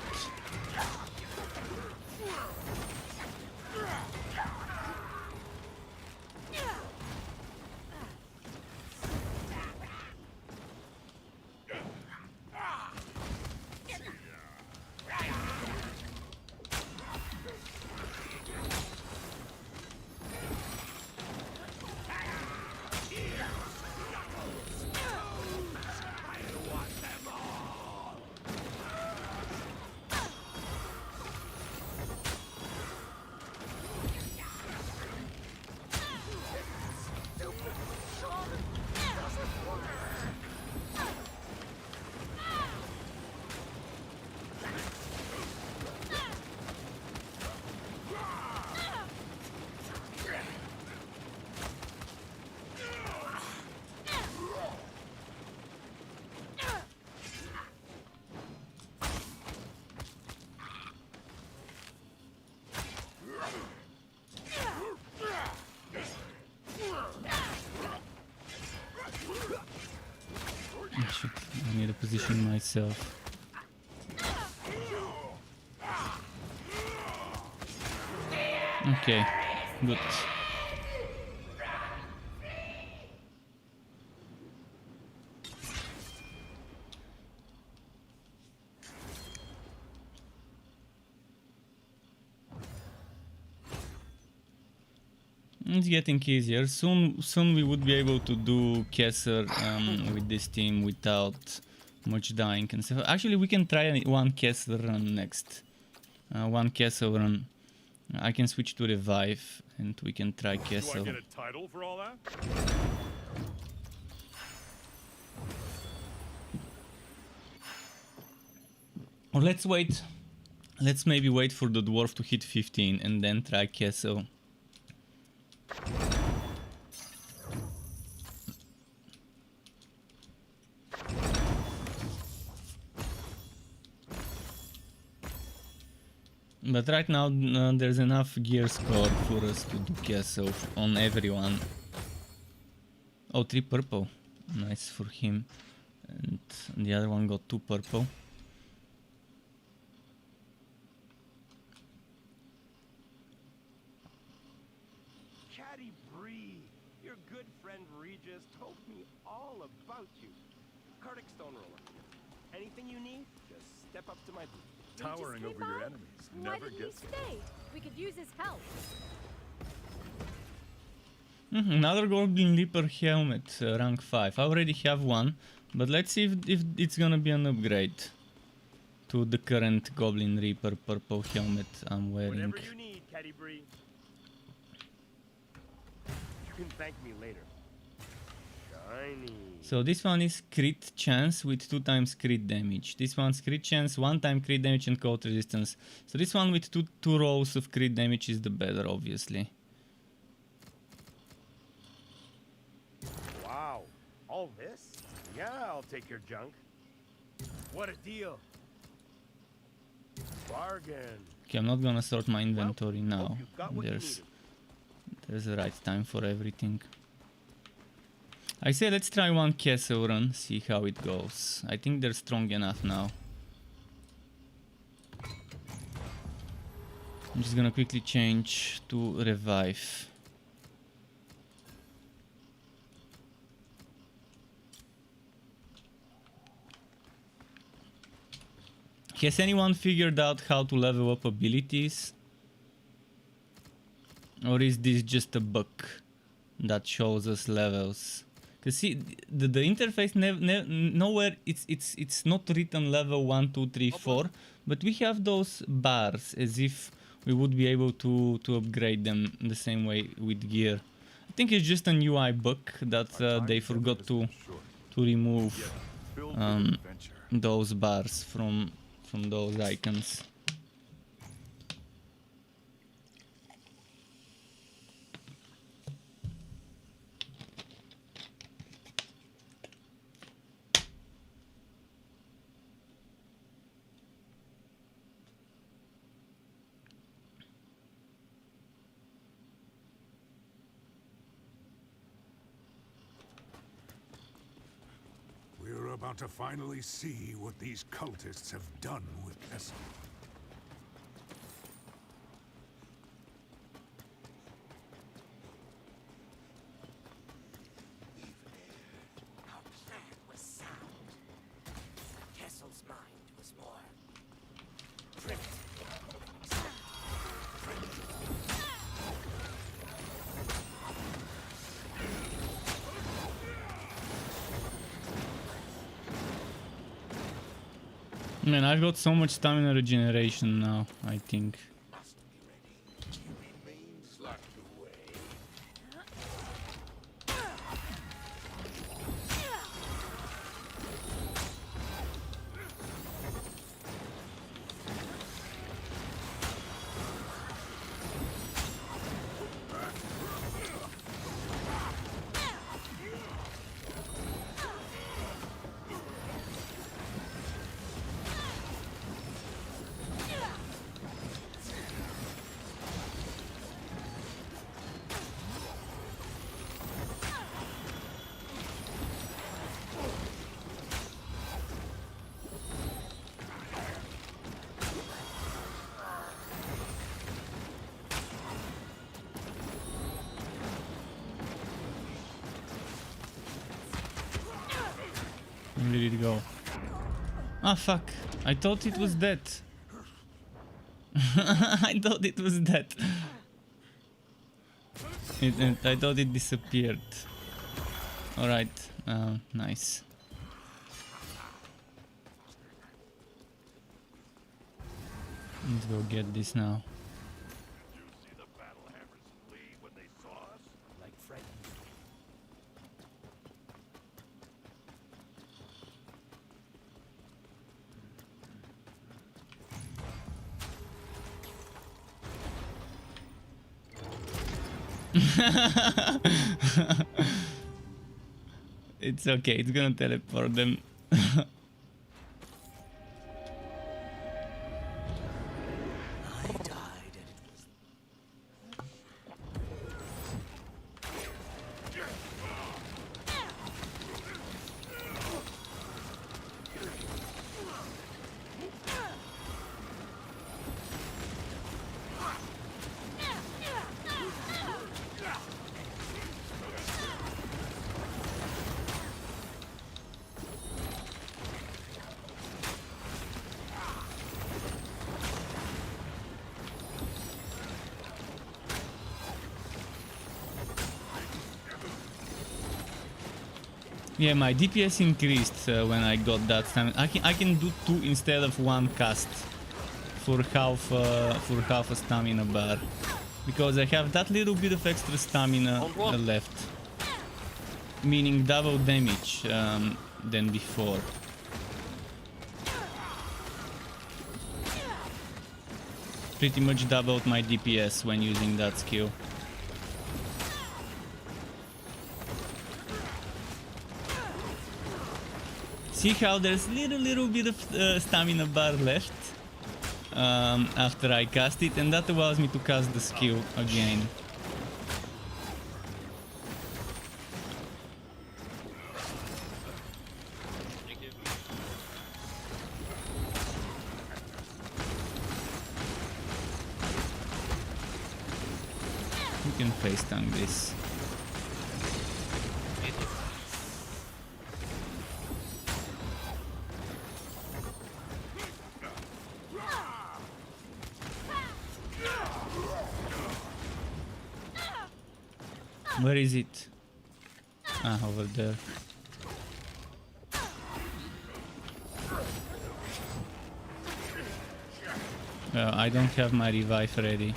I need to position myself. Okay, good. It's getting easier. Soon we would be able to do Kesser with this team without much dying and stuff. Actually, we can try one Kesser run next. One Kesser run. I can switch to Revive and we can try Do I Kesser. get a title for all that? Or let's wait. Let's maybe wait for the dwarf to hit 15 and then try Kesser. But right now there's enough gear score for us to do Kesser on everyone. Oh, 3 purple. Nice for him. And the other one got 2 purple. Chatty Bree, your good friend Regis told me all about you. Cardic Stone Roller. Anything you need, just step up to my booth. Towering over your enemies Why never didn't he gets stay? We could use his help. Another Goblin Leaper helmet, rank 5. I already have one, but let's see if it's gonna be an upgrade to the current Goblin Reaper purple helmet I'm wearing. Whatever you need, Chatty Bree. You can thank me later. Shiny. So this one is crit chance with 2 times crit damage. This one's crit chance, 1 time crit damage and cold resistance. So this one with two rolls of crit damage is the better, obviously. Wow. All this? Yeah, I'll take your junk. What a deal. Bargain. Okay, I'm not gonna sort my inventory Hope now. you got what you There's needed. a right time for everything. I say let's try one castle run, see how it goes. I think they're strong enough now. I'm just gonna quickly change to revive. Has anyone figured out how to level up abilities? Or is this just a bug that shows us levels? Cause see, the interface nowhere it's not written level 1, 2, 3, 4, but we have those bars as if we would be able to upgrade them the same way with gear. I think it's just an UI bug that they forgot to remove Filled with adventure. those bars from those icons. We're about to finally see what these cultists have done with Kessel. Our plan was sound. Kessel's mind was more primitive. Man, I've got so much stamina regeneration now, I think. Where did it go? Ah, fuck. I thought it was dead. I thought it was dead. I thought it disappeared. Alright, nice. Let's go get this now. You see the battle hammers flee when they saw us? Like frightened. It's okay, it's gonna teleport them. I died and it was Yeah, my DPS increased when I got that stamina. I can do 2 instead of 1 cast for half a stamina bar, because I have that little bit of extra stamina left, meaning double damage than before. Pretty much doubled my DPS when using that skill. See how there's little bit of stamina bar left after I cast it, and that allows me to cast the skill again. Thank you. You can face tank this. Me too. Where is it? Ah, over there. I don't have my revive ready.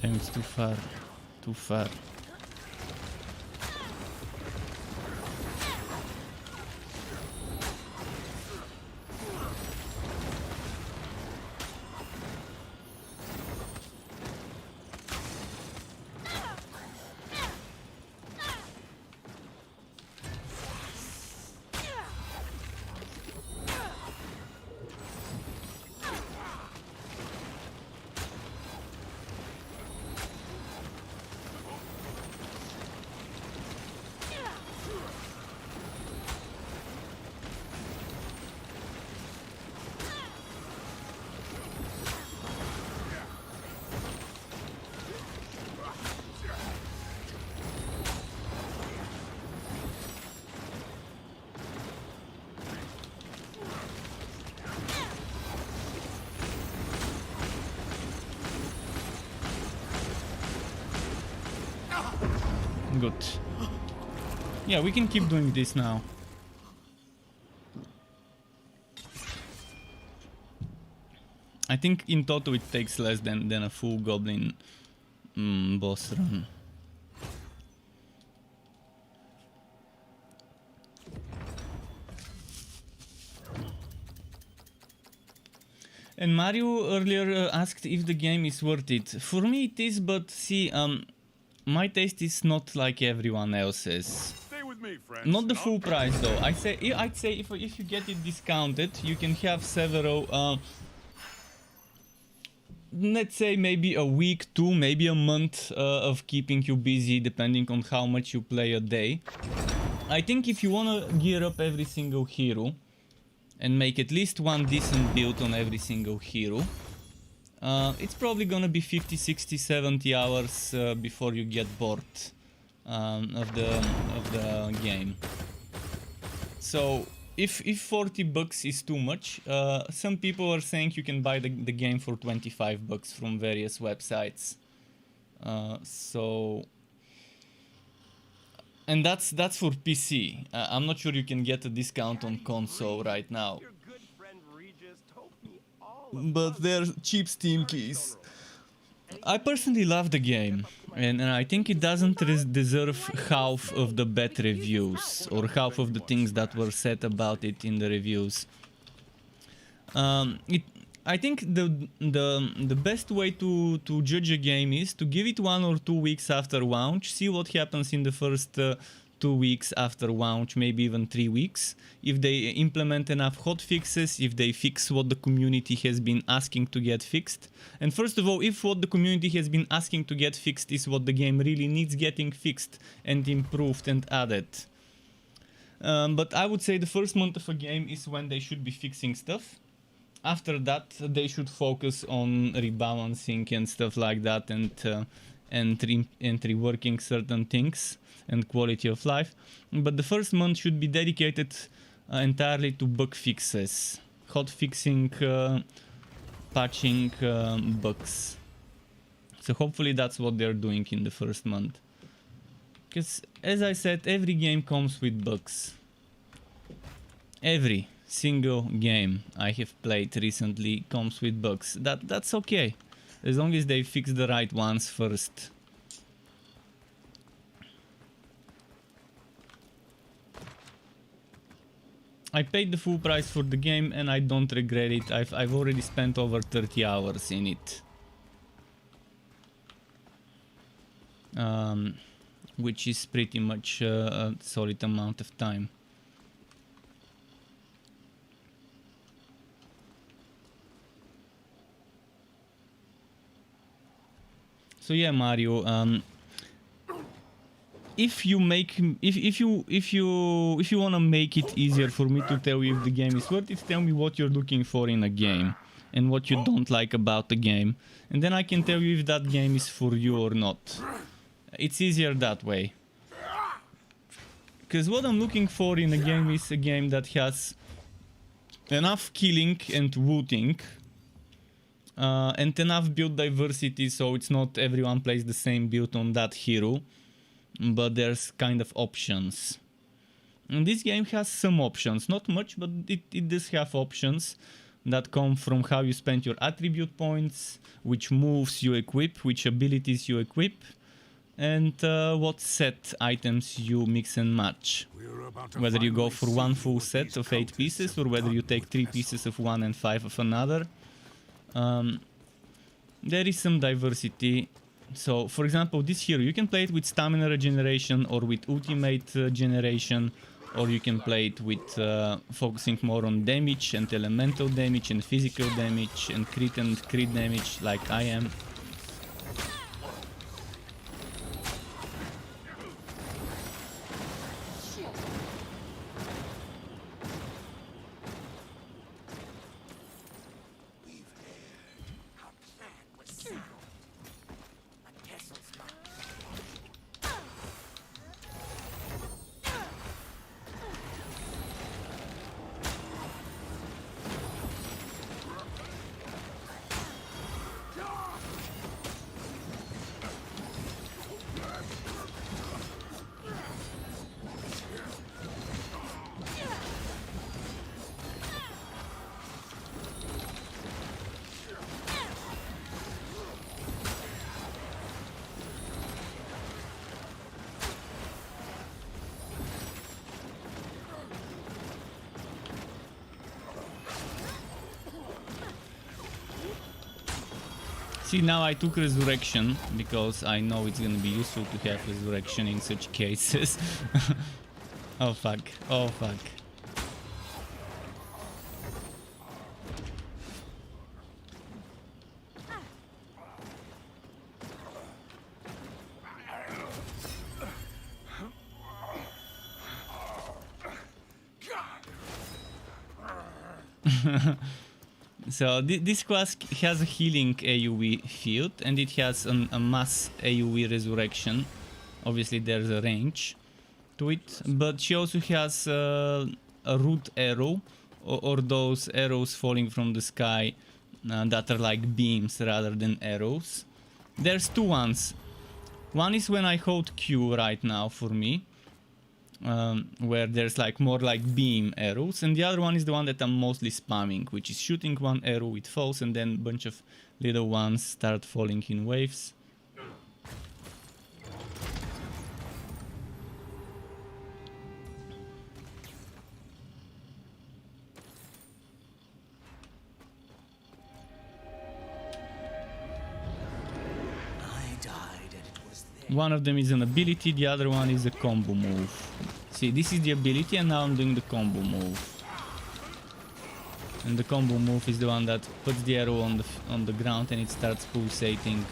Damn, it's too far. Too far. Good. Yeah, we can keep doing this now. I think in total it takes less than a full goblin boss run. And Mario earlier asked if the game is worth it. For me it is, but see, my taste is not like everyone else's. Stay with me, friends. Not the and I'll full price though. I'd say if you get it discounted, you can have several. Let's say maybe a week, two, maybe a month of keeping you busy, depending on how much you play a day. I think if you wanna gear up every single hero and make at least one decent build on every single hero, it's probably gonna be 50, 60, 70 hours before you get bored of the game. So if $40 is too much, some people are saying you can buy the game for $25 from various websites. And that's for PC. I'm not sure you can get a discount on console right now. Your good friend Regis told me all But they're cheap Steam keys. I personally love the game, and I think it doesn't deserve half of the bad reviews, or half of the things that were said about it in the reviews. I think the best way to judge a game is to give it 1 or 2 weeks after launch, see what happens in the first 2 weeks after launch, maybe even 3 weeks. If they implement enough hotfixes, if they fix what the community has been asking to get fixed. And first of all, if what the community has been asking to get fixed is what the game really needs getting fixed and improved and added, But I would say the first month of a game is when they should be fixing stuff. After that, they should focus on rebalancing and stuff like that, and reworking certain things and quality of life. But the first month should be dedicated entirely to bug fixes, hot fixing, patching bugs. So hopefully that's what they're doing in the first month. Because as I said, every game comes with bugs. Every single game I have played recently comes with bugs. That's okay, as long as they fix the right ones first. I paid the full price for the game and I don't regret it. I've already spent over 30 hours in it. Which is pretty much a solid amount of time. So yeah, Mario, if you wanna make it easier for me to tell you if the game is worth it, tell me what you're looking for in a game and what you don't like about the game, and then I can tell you if that game is for you or not. It's easier that way. Because what I'm looking for in a game is a game that has enough killing and looting, and enough build diversity, so it's not everyone plays the same build on that hero, but there's kind of options. And this game has some options, not much, but it does have options that come from how you spend your attribute points, which moves you equip, which abilities you equip, and what set items you mix and match. Whether you go for one full set of 8 pieces, or whether you take 3 pieces of one and 5 of another. There is some diversity. So, for example, this hero, you can play it with stamina regeneration or with ultimate generation, or you can play it with focusing more on damage and elemental damage and physical damage and crit damage like I am. See, now I took Resurrection because I know it's gonna be useful to have Resurrection in such cases. Oh fuck, oh fuck. So this class has a healing AoE field, and it has a mass AoE resurrection. Obviously there's a range to it, but she also has a root arrow, or those arrows falling from the sky that are like beams rather than arrows. There's two ones. One is when I hold Q right now for me, where there's like more like beam arrows, and the other one is the one that I'm mostly spamming, which is shooting one arrow, it falls, and then a bunch of little ones start falling in waves. One of them is an ability, the other one is a combo move. See, this is the ability, and now I'm doing the combo move. And the combo move is the one that puts the arrow on the ground and it starts pulsating.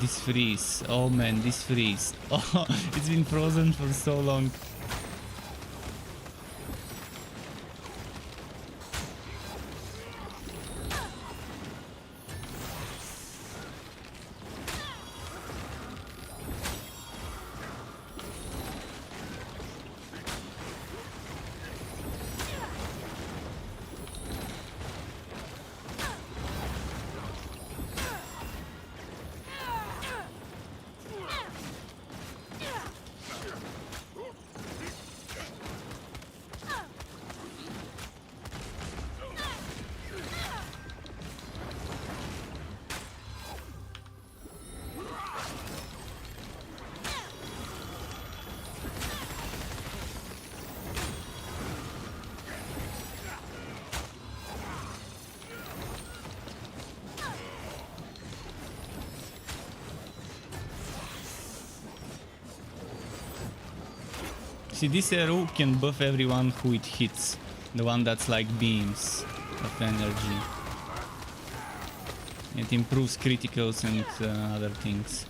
This freeze. Oh man, this freeze. Oh, it's been frozen for so long. See, this arrow can buff everyone who it hits. The one that's like beams of energy. It improves criticals and other things.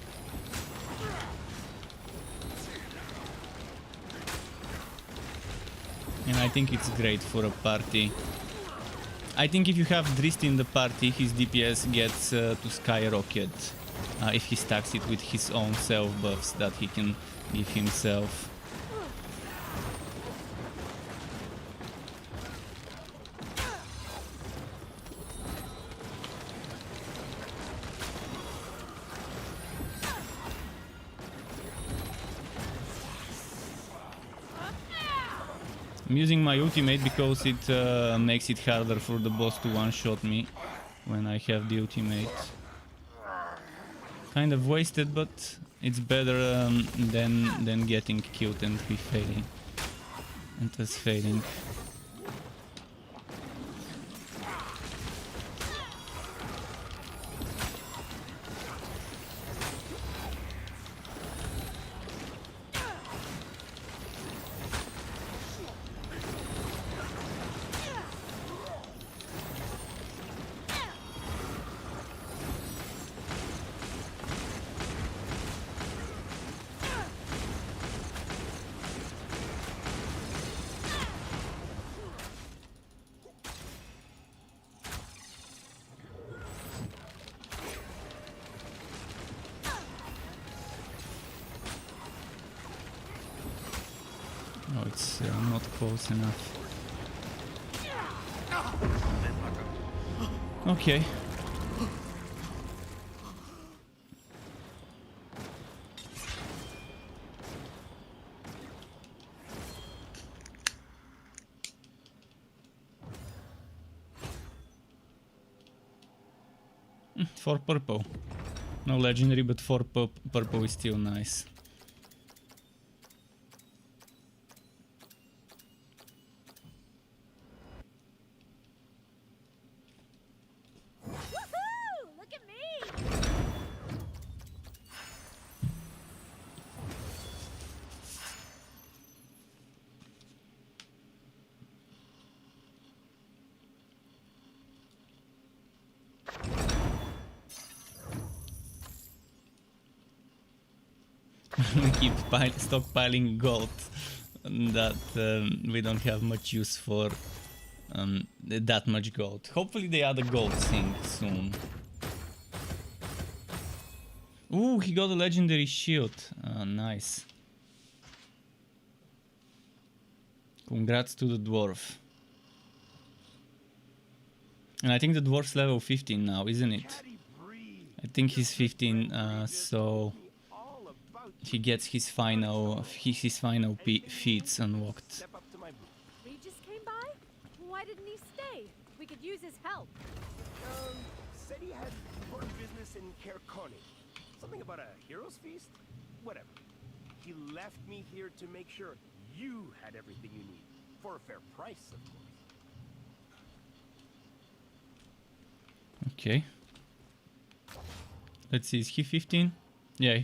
And I think it's great for a party. I think if you have Drist in the party, his DPS gets to skyrocket. If he stacks it with his own self buffs that he can give himself. I'm using my ultimate because it makes it harder for the boss to one-shot me when I have the ultimate. Kind of wasted, but it's better than getting killed and me failing. And us failing. Oh, it's not close enough. Okay. For purple. No legendary, but for purple is still nice. Look at me! We keep stockpiling gold that we don't have much use for that much gold. Hopefully they add a gold thing soon. Ooh, he got a legendary shield. Nice. Congrats to the dwarf. And I think the dwarf's level 15 now, isn't it? I think he's 15, so he gets his final feats unlocked. Regis came by? Why didn't he stay? We could use his help. Said he had important business in Cairconi. Something about a hero's feast? Whatever. He left me here to make sure you had everything you need. For a fair price, of course. Okay. Let's see, is he 15? Yeah,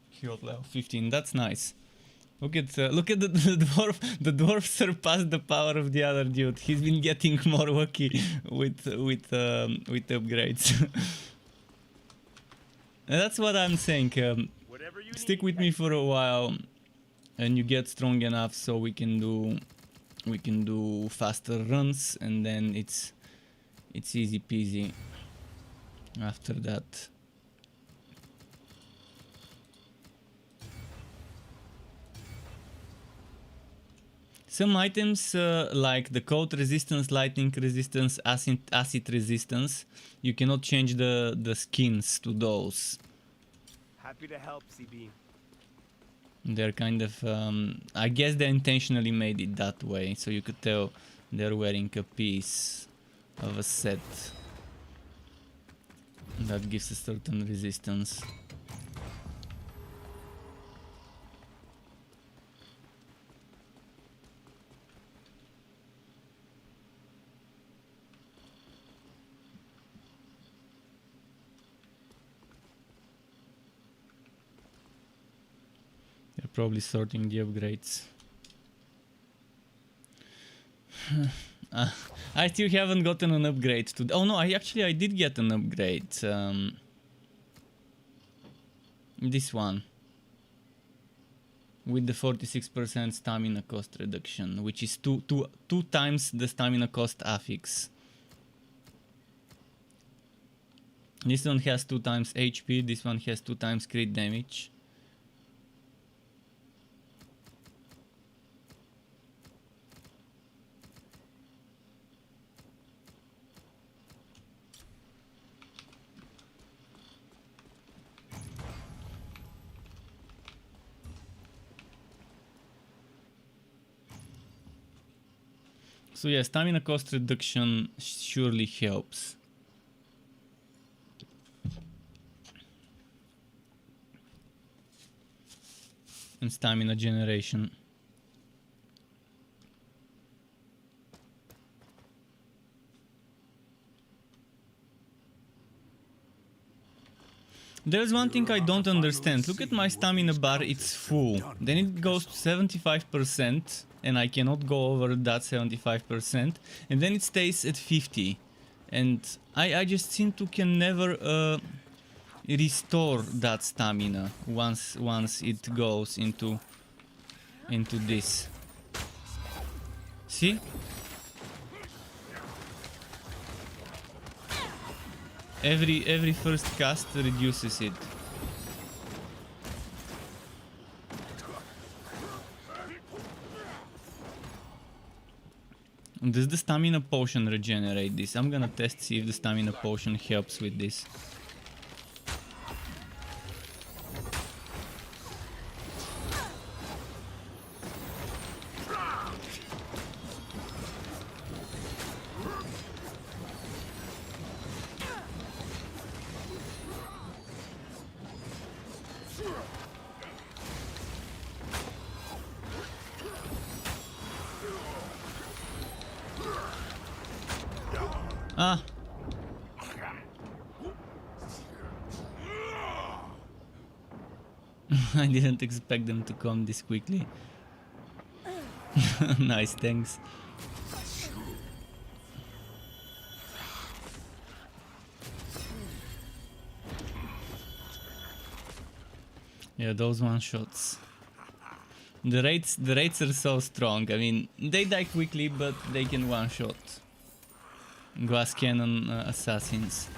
he got level 15. That's nice. Look at the dwarf. The dwarf surpassed the power of the other dude. He's been getting more lucky with upgrades. That's what I'm saying. Whatever you Stick need, with me for a while, and you get strong enough so we can do faster runs, and then it's easy peasy after that. Some items like the cold resistance, lightning resistance, acid resistance, you cannot change the skins to those. Happy to help, CB. They're kind of, I guess they intentionally made it that way, so you could tell they're wearing a piece of a set that gives a certain resistance. They're probably sorting the upgrades. I still haven't gotten an upgrade to. Oh no, I did get an upgrade. This one with the 46% stamina cost reduction, which is two times the stamina cost affix. This one has 2 times HP. This one has 2 times crit damage. So yeah, stamina cost reduction surely helps. And stamina generation. There's one thing I don't understand. Look at my stamina bar, it's full. Then it goes to 75% and I cannot go over that 75%. And then it stays at 50. And I just seem to can never restore that stamina once it goes into this. See? Every first cast reduces it. Does the stamina potion regenerate this? I'm gonna test, see if the stamina potion helps with this. Ah. I didn't expect them to come this quickly. Nice, thanks. Yeah, those one shots. The rates are so strong. I mean, they die quickly, but they can one shot. Glass cannon assassins.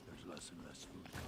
There's less and less food coming.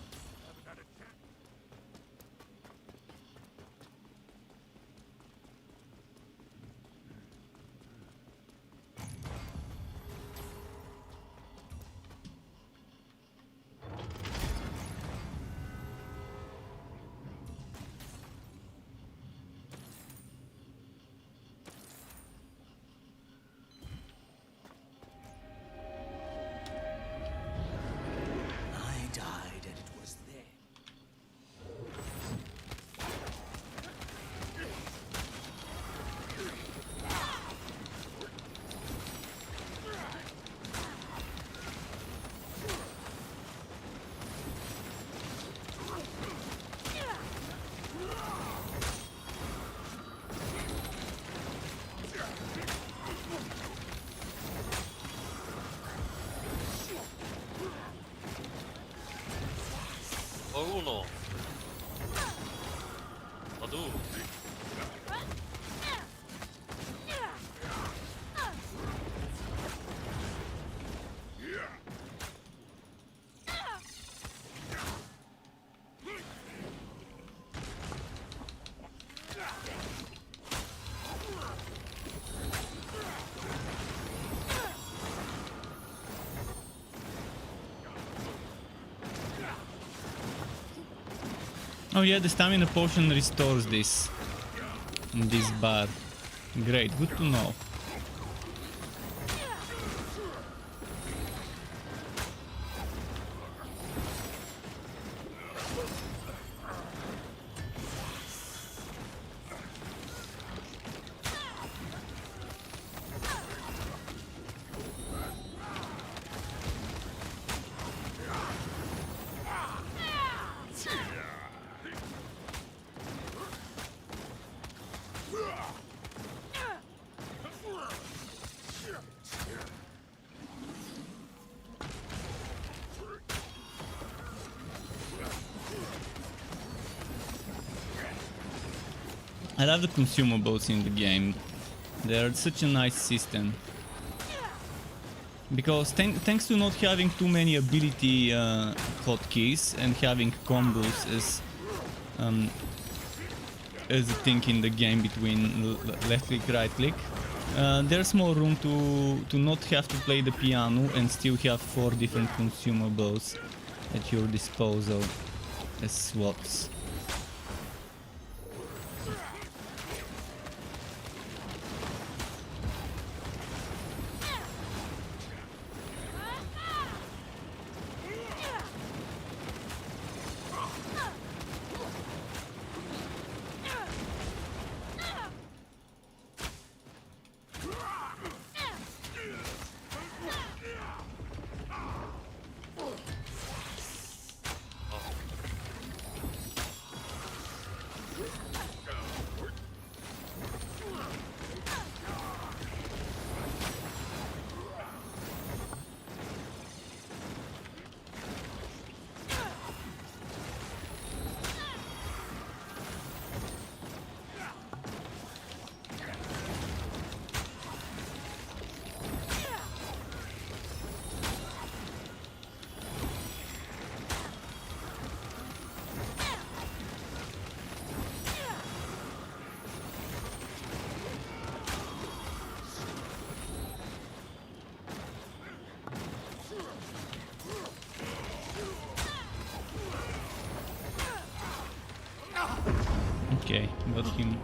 do. Oh yeah, the stamina potion restores this bar. Great, good to know. I love the consumables in the game. They're such a nice system. Because thanks to not having too many ability hotkeys and having combos as a thing in the game between left click, right click, there's more room to not have to play the piano and still have 4 different consumables at your disposal as swaps. Okay, got him.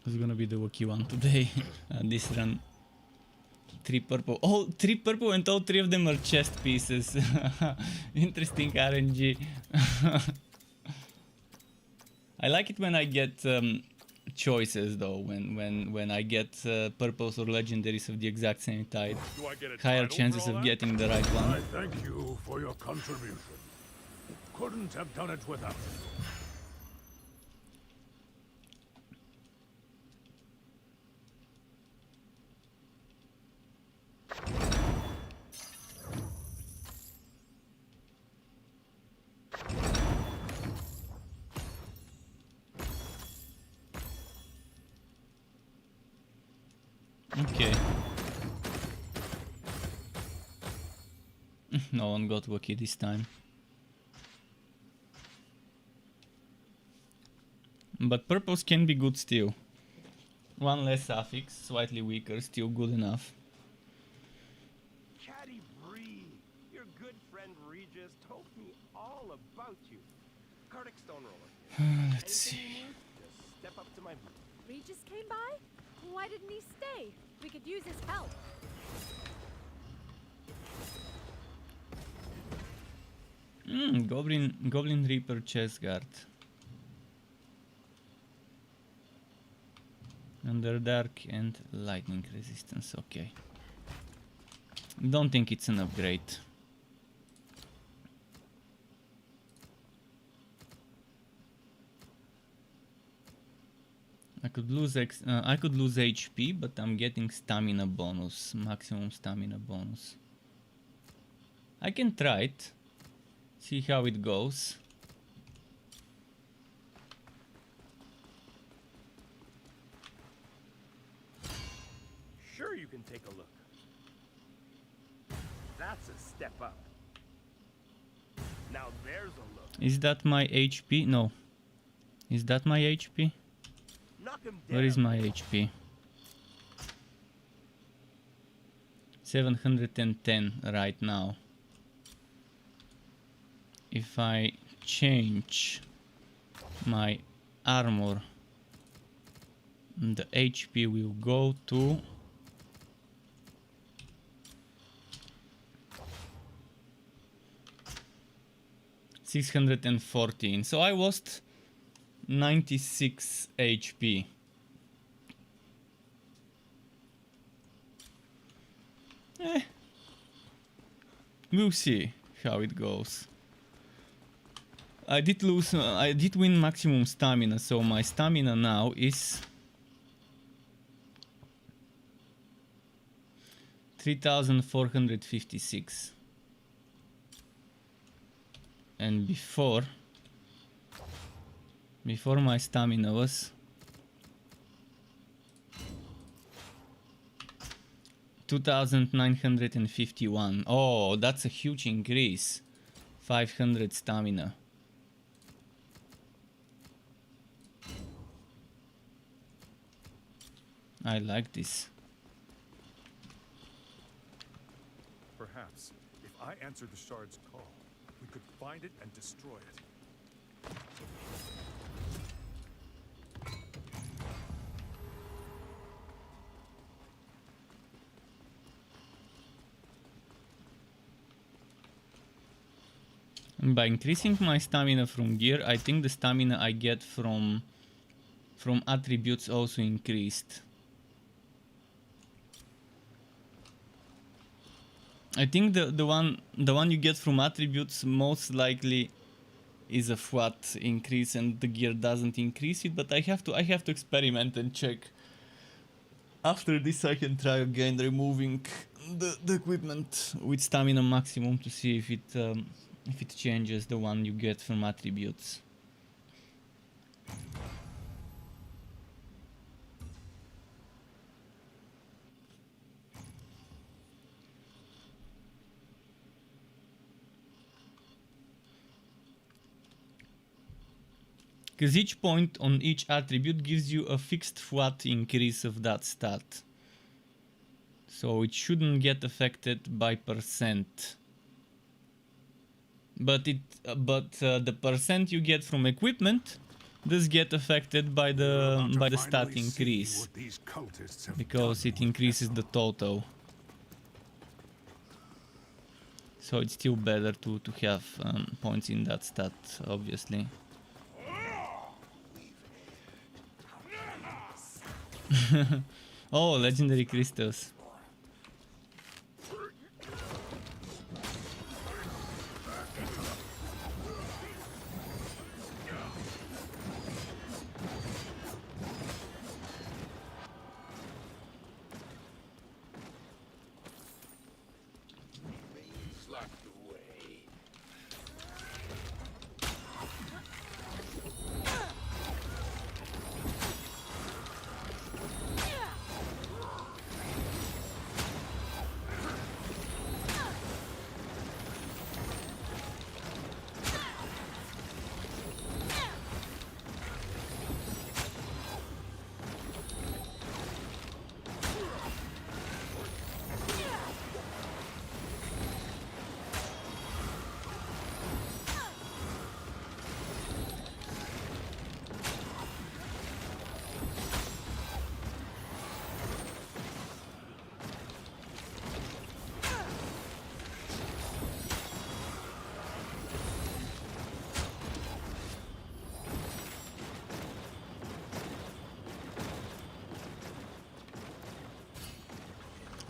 It's gonna be the lucky one today. This run. 3 purple. All 3 purple and all 3 of them are chest pieces. Interesting RNG. I like it when I get choices though, when I get purples or legendaries of the exact same type. Higher chances of getting the right one. I thank you for your contribution. Couldn't have done it without you. Okay. No one got lucky this time. But purples can be good still. 1 less suffix, slightly weaker, still good enough. Chatty Bree, your good friend Regis told me all about you. Cardic Stone Roller. Let's see. Anything you need, just step up to my booth. Regis came by? Why didn't he stay? We could use his help. Goblin Reaper chest guard. Under dark and lightning resistance, okay. Don't think it's an upgrade. I could lose HP, but I'm getting stamina bonus, maximum stamina bonus. I can try it, see how it goes. Sure, you can take a look. That's a step up. Now there's a look. Is that my HP? No. Is that my HP? Knock him down. Where is my HP? 710 right now. If I change my armor, the HP will go to 614. So I lost 96 HP. We'll see how it goes. I did win maximum stamina, so my stamina now is 3456. And before my stamina was 2951. Oh, that's a huge increase. 500 stamina. I like this. Perhaps, if I answer the shard's call, we could find it and destroy it. By increasing my stamina from gear, I think the stamina I get from attributes also increased. I think the one you get from attributes most likely is a flat increase and the gear doesn't increase it, but I have to experiment and check. After this I can try again removing the equipment with stamina maximum to see if it changes the one you get from attributes. Because each point on each attribute gives you a fixed flat increase of that stat. So it shouldn't get affected by percent. But the percent you get from equipment does get affected by the stat increase, because it increases the total. So it's still better to have points in that stat, obviously. Oh, legendary crystals.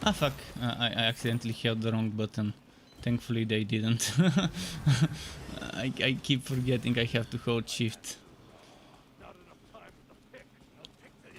Ah fuck, I accidentally held the wrong button. Thankfully they didn't. I keep forgetting I have to hold shift. Not enough time with the pick. I'll take the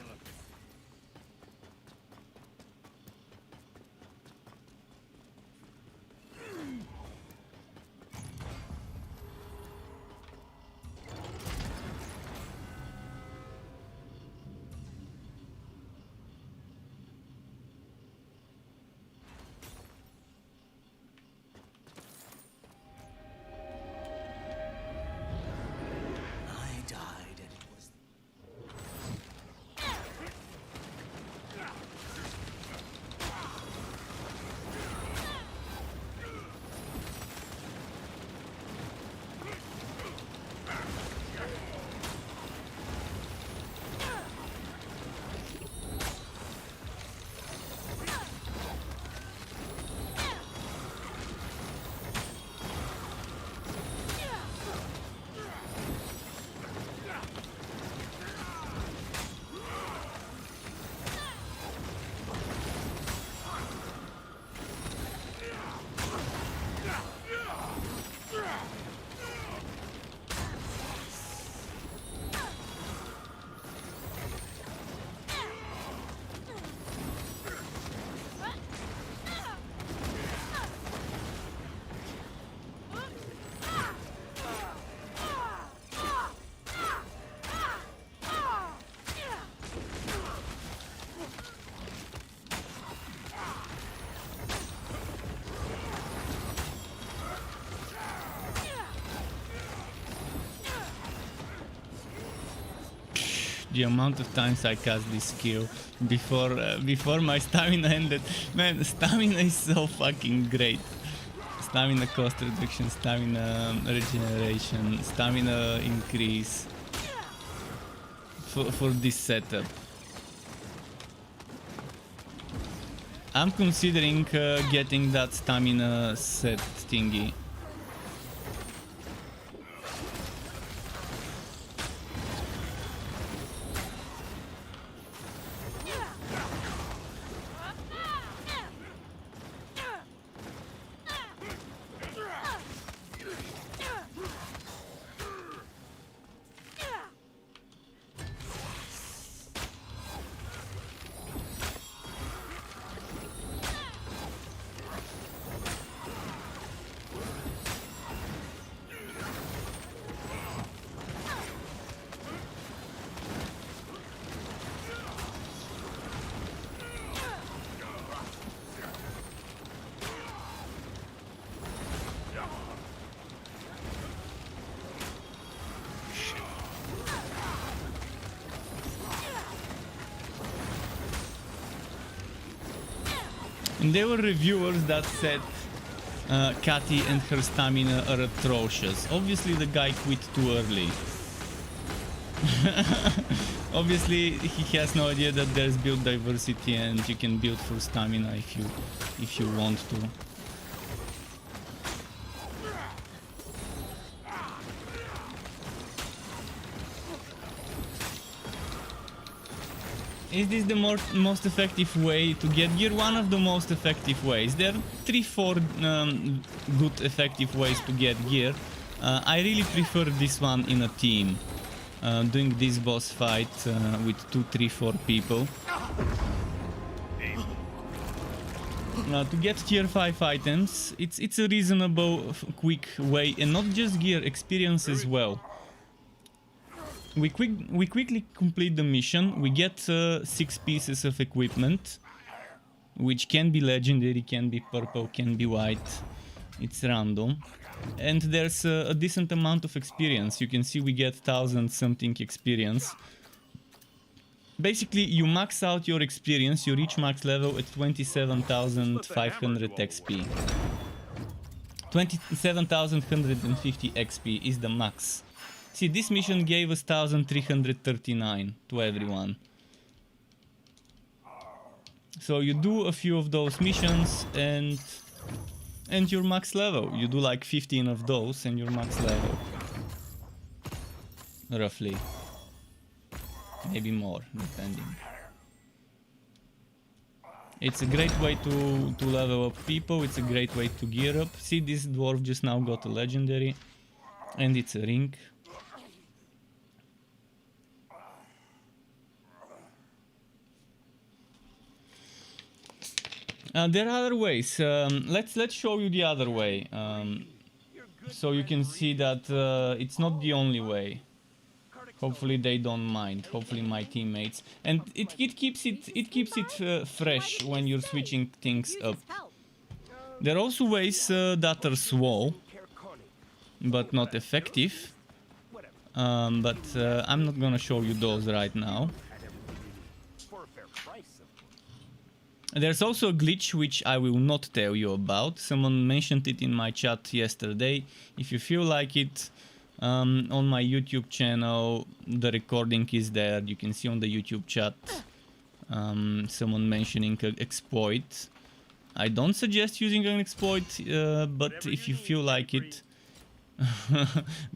the amount of times I cast this skill before my stamina ended. Man, stamina is so fucking great. Stamina cost reduction, stamina regeneration, stamina increase for this setup. I'm considering getting that stamina set thingy. And there were reviewers that said Cathy and her stamina are atrocious. Obviously the guy quit too early. Obviously he has no idea that there's build diversity and you can build for stamina if you want to. Is this the most effective way to get gear? One of the most effective ways. There are 3-4 good effective ways to get gear. I really prefer this one in a team. Doing this boss fight with 2, 3, 4 people. To get tier 5 items, it's a reasonable, quick way, and not just gear, experience as well. We quickly complete the mission. We get 6 pieces of equipment, which can be legendary, can be purple, can be white. It's random. And there's a decent amount of experience. You can see we get 1000 something experience. Basically, you max out your experience, you reach max level at 27,500 XP. 27,150 XP is the max. See, this mission gave us 1339 to everyone. So you do a few of those missions and you're max level. You do like 15 of those and you're max level. Roughly. Maybe more, depending. It's a great way to level up people, it's a great way to gear up. See, this dwarf just now got a legendary. And it's a ring. There are other ways. Let's show you the other way, so you can see that it's not the only way. Hopefully they don't mind. Hopefully my teammates, and it keeps it fresh when you're switching things up. There are also ways that are slow, but not effective. But I'm not gonna show you those right now. There's also a glitch which I will not tell you about. Someone mentioned it in my chat yesterday. If you feel like it, on my YouTube channel, the recording is there. You can see on the YouTube chat someone mentioning an exploit. I don't suggest using an exploit, but if you feel like it,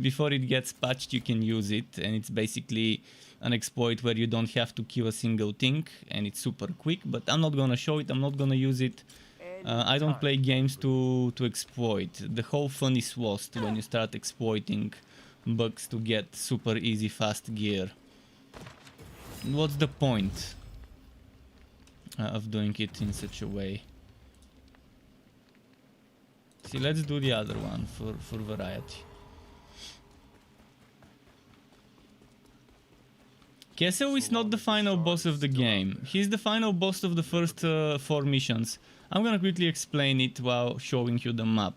before it gets patched, you can use it. And it's basically an exploit where you don't have to kill a single thing, and it's super quick, but I'm not gonna show it, I'm not gonna use it. I don't play games to exploit. The whole fun is lost when you start exploiting bugs to get super easy fast gear. What's the point of doing it in such a way? See, let's do the other one for variety. Kessel is not the final boss of the game. He's the final boss of the first 4 missions. I'm gonna quickly explain it while showing you the map.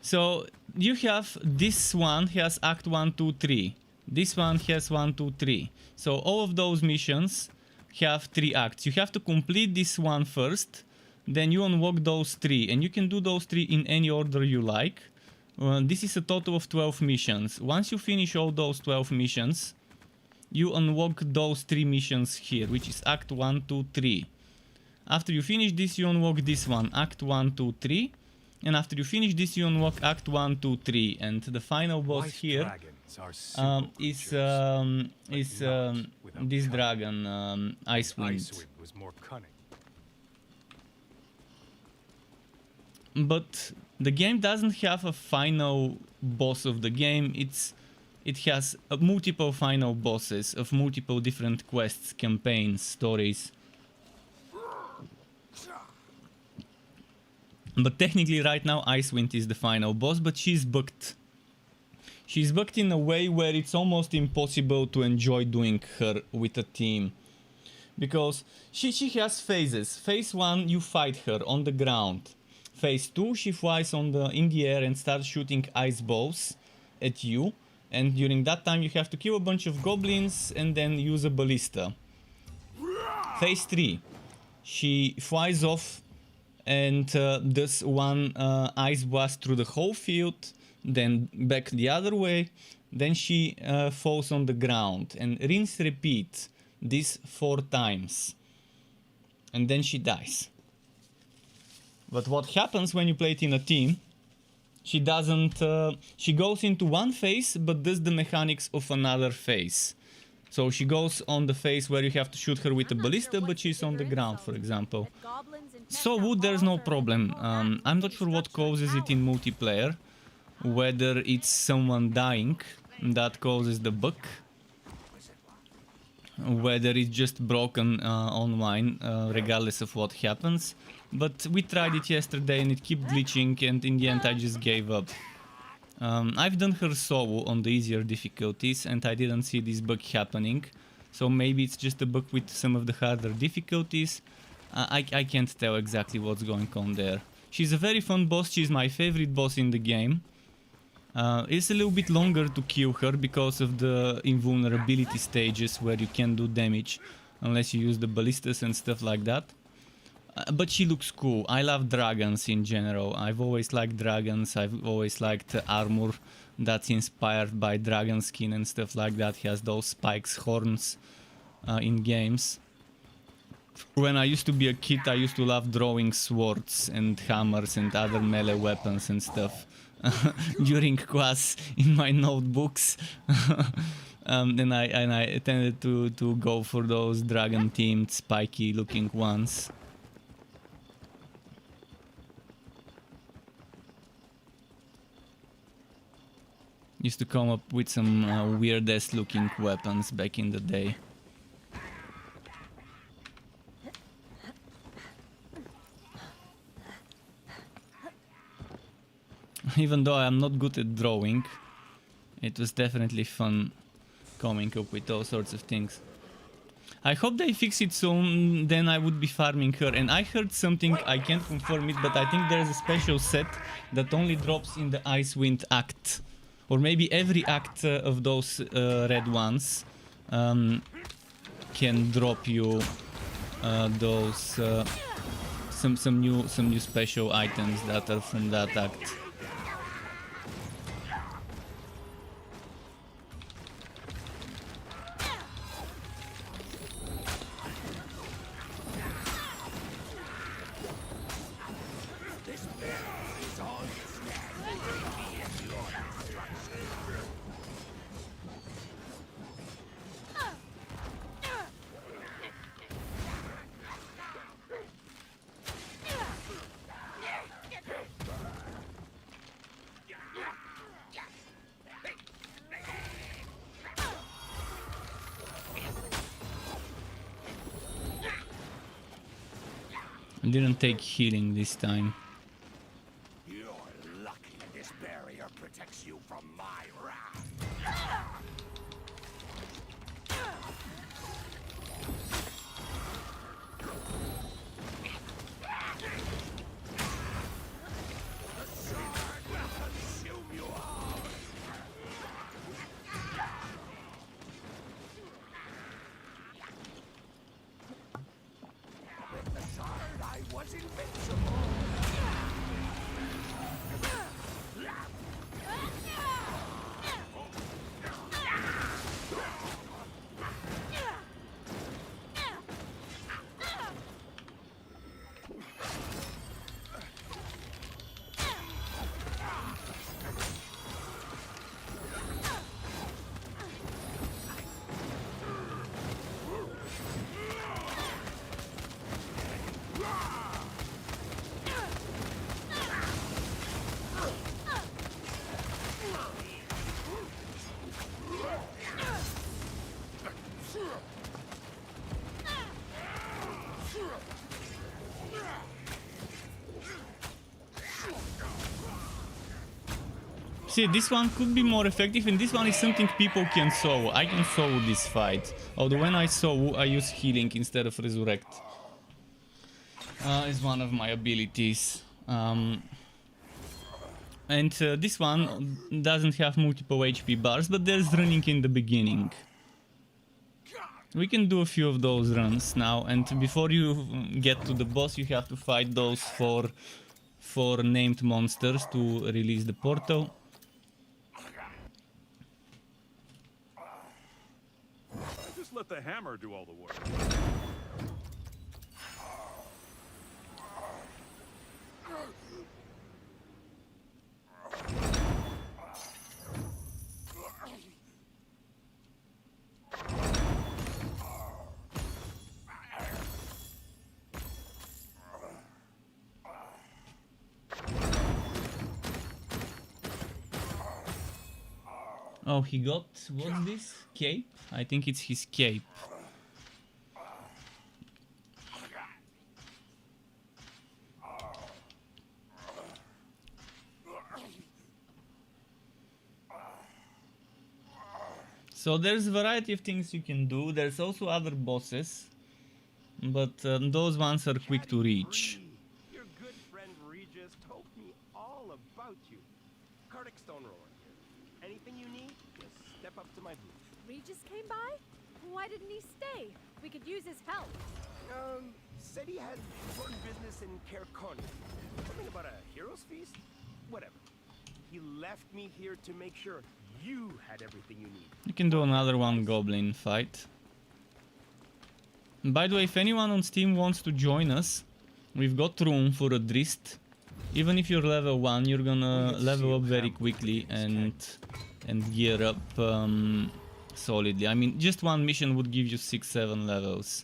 So you have this one has Act 1, 2, 3. This one has 1, 2, 3. So all of those missions have 3 acts. You have to complete this one first, then you unlock those 3, and you can do those 3 in any order you like. This is a total of 12 missions. Once you finish all those 12 missions, you unlock those 3 missions here, which is Act 1, 2, 3. After you finish this, you unlock this one, Act 1, 2, 3. And after you finish this, you unlock Act 1, 2, 3. And the final boss here is this dragon, Icewind. Icewind was more cunning. But the game doesn't have a final boss of the game. It has multiple final bosses of multiple different quests, campaigns, stories. But technically right now Icewind is the final boss, but she's bugged. She's bugged in a way where it's almost impossible to enjoy doing her with a team. Because she has phases. Phase 1, you fight her on the ground. Phase 2, she flies in the air and starts shooting ice balls at you. And during that time you have to kill a bunch of goblins and then use a ballista. Phase 3, she flies off and does one ice blast through the whole field, then back the other way, then she falls on the ground, and rinse repeat this 4 times, and then she dies. But what happens when you play it in a team, she doesn't, she goes into one phase but does the mechanics of another phase. So she goes on the phase where you have to shoot her with a ballista, but she's on the ground, for example. So wood, there's no problem. I'm not sure what causes it in multiplayer, whether it's someone dying that causes the bug, whether it's just broken online, regardless of what happens. But we tried it yesterday and it kept glitching, and in the end I just gave up. I've done her solo on the easier difficulties and I didn't see this bug happening. So maybe it's just a bug with some of the harder difficulties. I can't tell exactly what's going on there. She's a very fun boss, she's my favorite boss in the game. It's a little bit longer to kill her because of the invulnerability stages where you can't do damage unless you use the ballistas and stuff like that. But she looks cool. I love dragons in general. I've always liked dragons. I've always liked armor that's inspired by dragon skin and stuff like that. He has those spikes, horns in games. When I used to be a kid, I used to love drawing swords and hammers and other melee weapons and stuff during class in my notebooks. And I tended to go for those dragon-themed, spiky-looking ones. Used to come up with some weird-ass looking weapons back in the day. Even though I'm not good at drawing, it was definitely fun coming up with all sorts of things. I hope they fix it soon, then I would be farming her. And I heard something, I can't confirm it, but I think there's a special set that only drops in the Icewind Act. Or maybe every act of those red ones can drop you those some new special items that are from that act. I didn't take healing this time. You're lucky this barrier protects you from my wrath. was invincible. See, this one could be more effective, and this one is something people can sow. I can sow this fight. Although when I sow, I use healing instead of resurrect. It's one of my abilities. And this one doesn't have multiple HP bars, but there's running in the beginning. We can do a few of those runs now, and before you get to the boss, you have to fight those four named monsters to release the portal. Just let the hammer do all the work. Oh, he got, what's this? Cape? I think it's his cape. So there's a variety of things you can do. There's also other bosses, but those ones are quick to reach. Your good friend Regis told me all about you. Cardic Stone Roller here. Anything you need, just step up to my booth. Regis came by? Why didn't he stay? We could use his help. Said he had important business in Cairconi. Something about a hero's feast? Whatever. He left me here to make sure you had everything you need. You can do another one goblin fight. And by the way, if anyone on Steam wants to join us, we've got room for a Drist. Even if you're level 1, you're gonna level up very quickly and gear up solidly. I mean, just one mission would give you 6-7 levels.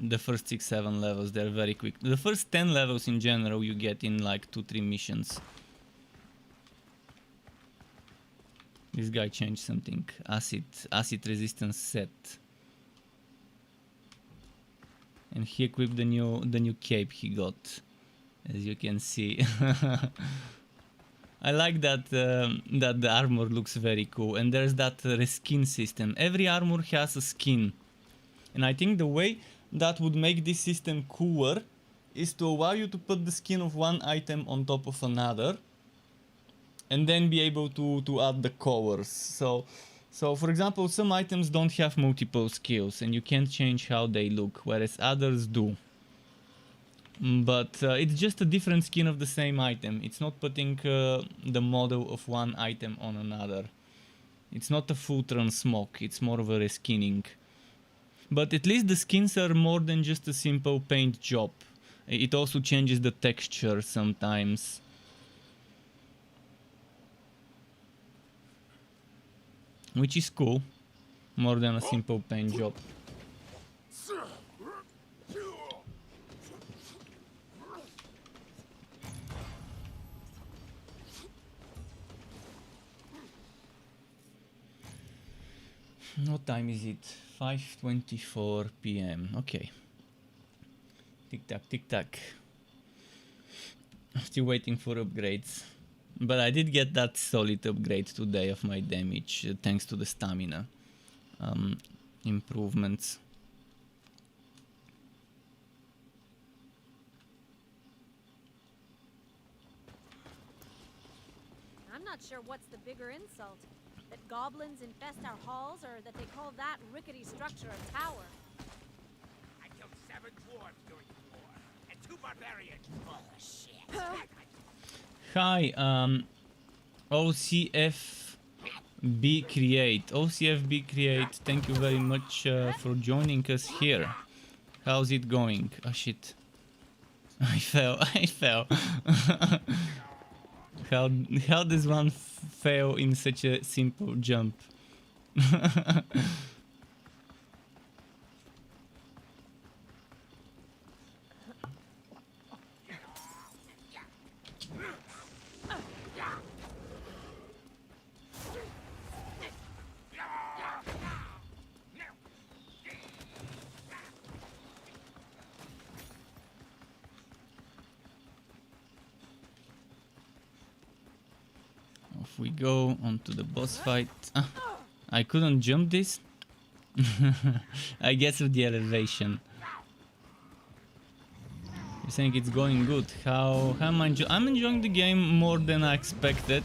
The first 6-7 levels, they're very quick. The first 10 levels in general you get in like 2-3 missions. This guy changed something. Acid resistance set. And he equipped the new cape he got, as you can see. I like that that the armor looks very cool, and there's that reskin system. Every armor has a skin, and I think the way that would make this system cooler is to allow you to put the skin of one item on top of another, and then be able to add the colors. So for example, some items don't have multiple skills and you can't change how they look, whereas others do. But it's just a different skin of the same item. It's not putting the model of one item on another. It's not a full transmog, it's more of a reskinning. But at least the skins are more than just a simple paint job. It also changes the texture sometimes. Which is cool, more than a simple paint job. What time is it? 5:24 p.m. Okay. Tick tack, tick tack. Still waiting for upgrades. But I did get that solid upgrade today of my damage, thanks to the stamina improvements. I'm not sure what's the bigger insult. That goblins infest our halls, or that they call that rickety structure a tower? I killed 7 dwarves during the war, and 2 barbarians. Oh, shit. Hi, OCFB Create. OCFB Create, thank you very much for joining us here. How's it going? Oh shit. I fell. How does one fail in such a simple jump? Off we go onto the boss fight. Ah, I couldn't jump this. I guess with the elevation. You're saying it's going good. How am I I'm enjoying the game more than I expected.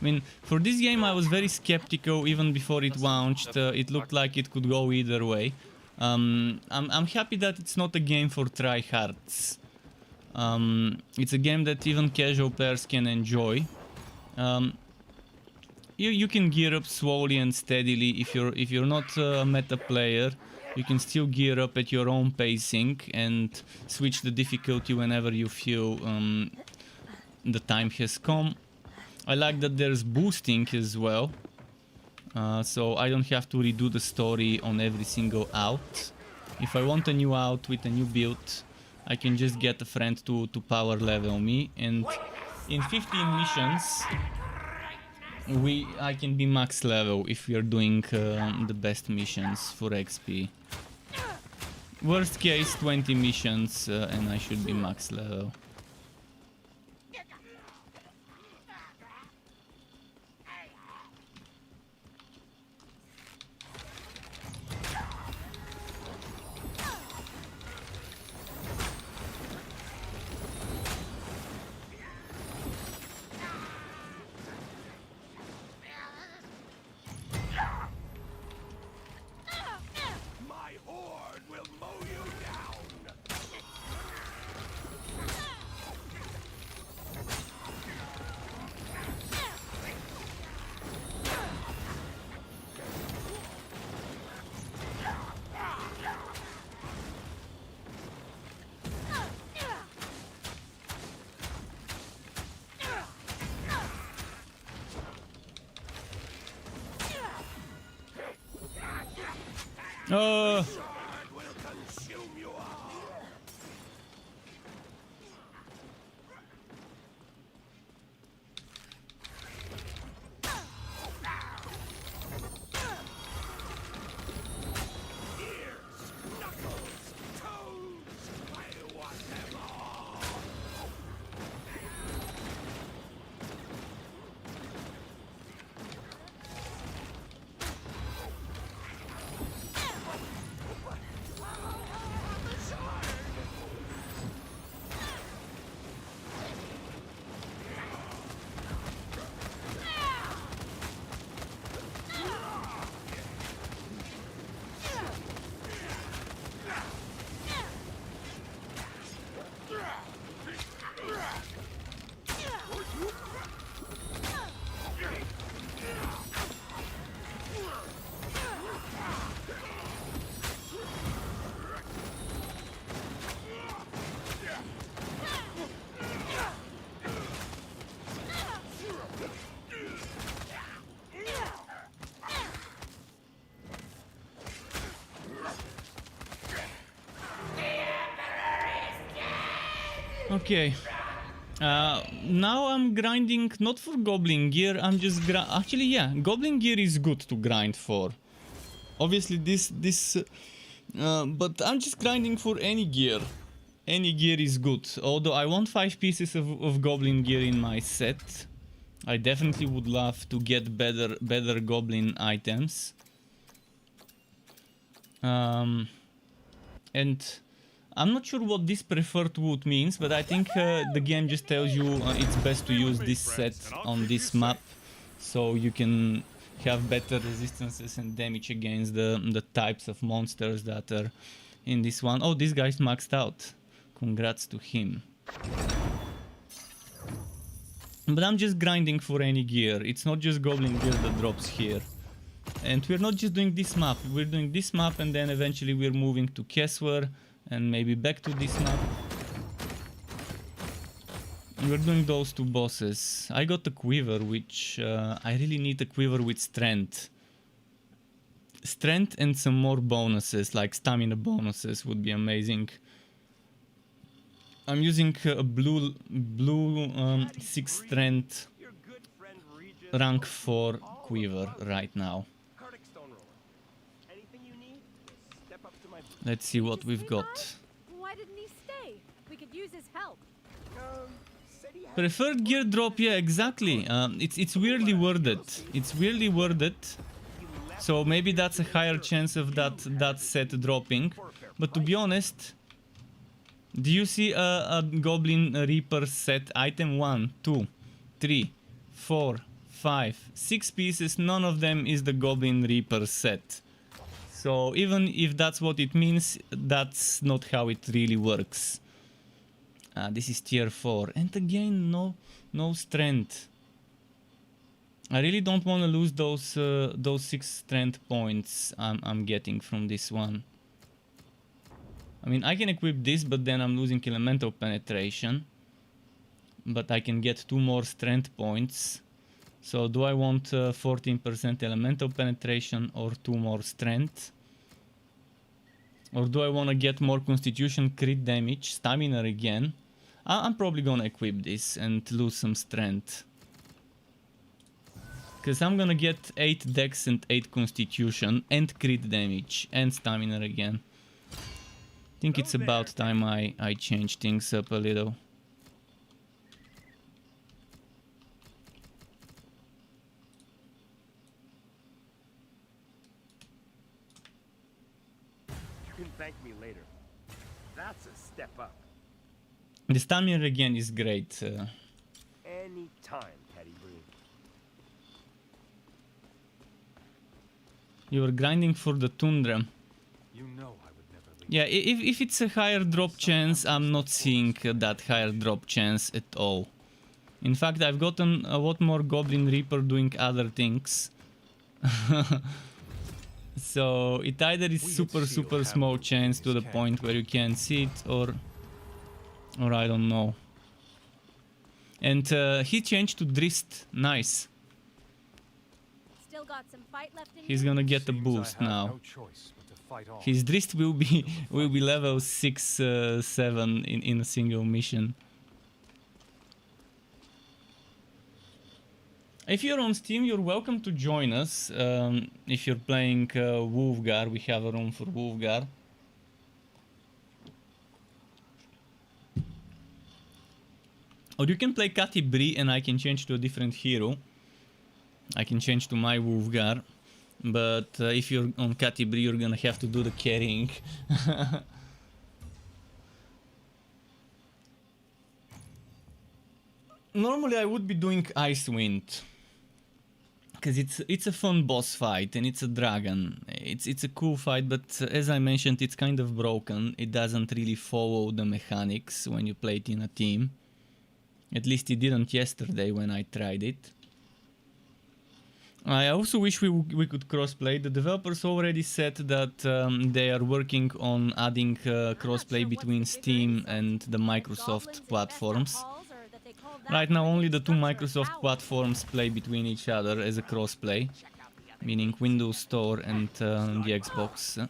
I mean, for this game I was very skeptical even before it launched. It looked like it could go either way. I'm happy that it's not a game for tryhards. It's a game that even casual players can enjoy. You can gear up slowly and steadily. If you're not a meta player, you can still gear up at your own pacing and switch the difficulty whenever you feel the time has come. I like that there's boosting as well, so I don't have to redo the story on every single out. If I want a new out with a new build, I can just get a friend to power level me, and in 15 missions I can be max level if we are doing the best missions for XP. Worst case 20 missions and I should be max level. My horde will mow you down. Oh. Sword will consume you all. Ears, knuckles, toes. I want them all. Okay. Now I'm grinding not for Goblin Gear, I'm just actually yeah, Goblin Gear is good to grind for. Obviously but I'm just grinding for any gear. Any gear is good. Although I want 5 pieces of Goblin Gear in my set. I definitely would love to get better Goblin items. And I'm not sure what this preferred wood means, but I think the game just tells you it's best to use this set on this map, so you can have better resistances and damage against the types of monsters that are in this one. Oh, this guy's maxed out. Congrats to him. But I'm just grinding for any gear. It's not just goblin gear that drops here. And we're not just doing this map. We're doing this map and then eventually we're moving to Keswer and maybe back to this map. We're doing those two bosses. I got a quiver, which I really need a quiver with strength. Strength and some more bonuses, like stamina bonuses would be amazing. I'm using a blue 6 strength Your good friend Regis rank knows 4 all quiver about right now. Cardic Stone Roller. Anything you need, step up to my booth. Let's see what Just we've stay got. by? Why didn't he stay? We could use his help. Said he had Preferred gear drop, yeah, exactly. It's weirdly worded. It's weirdly worded. So maybe that's a higher chance of that set dropping. But to be honest, do you see a Goblin Reaper set item? 1, 2, 3, 4, 5, 6 pieces. None of them is the Goblin Reaper set. So even if that's what it means, that's not how it really works. This is tier 4, and again no strength. I really don't want to lose those 6 strength points I'm getting from this one. I mean, I can equip this, but then I'm losing elemental penetration. But I can get 2 more strength points. So do I want 14% elemental penetration or 2 more strength? Or do I want to get more constitution, crit damage, stamina again? I'm probably gonna equip this and lose some strength. Because I'm gonna get 8 dex and 8 constitution and crit damage and stamina again. I think it's about time I change things up a little. You can thank me later. That's a step up. The stamina again is great. Anytime, Teddy Bree. You were grinding for the tundra. You know I would never leave. Yeah, if it's a higher drop chance, I'm not seeing that higher drop chance at all. In fact, I've gotten a lot more Goblin Reaper doing other things. So it either is super small chance to the point where you can't see it, or I don't know. And he changed to Drist. Nice. Still got some fight left in He's you? gonna get a Seems boost I have now. no choice but to fight on. His Drist will be level 6, 7 in a single mission. If you're on Steam, you're welcome to join us. If you're playing Wolfgar, we have a room for Wolfgar. Or you can play Kati Bree and I can change to a different hero. I can change to my Wolfgar. But if you're on Kati Bree, you're gonna have to do the carrying. Normally I would be doing Icewind. Because it's a fun boss fight and it's a dragon. It's a cool fight, but as I mentioned, it's kind of broken. It doesn't really follow the mechanics when you play it in a team. At least it didn't yesterday when I tried it. I also wish we could crossplay. The developers already said that they are working on adding crossplay between Steam and the Microsoft platforms. Right now only the two Microsoft platforms play between each other as a crossplay, meaning Windows Store and the Xbox.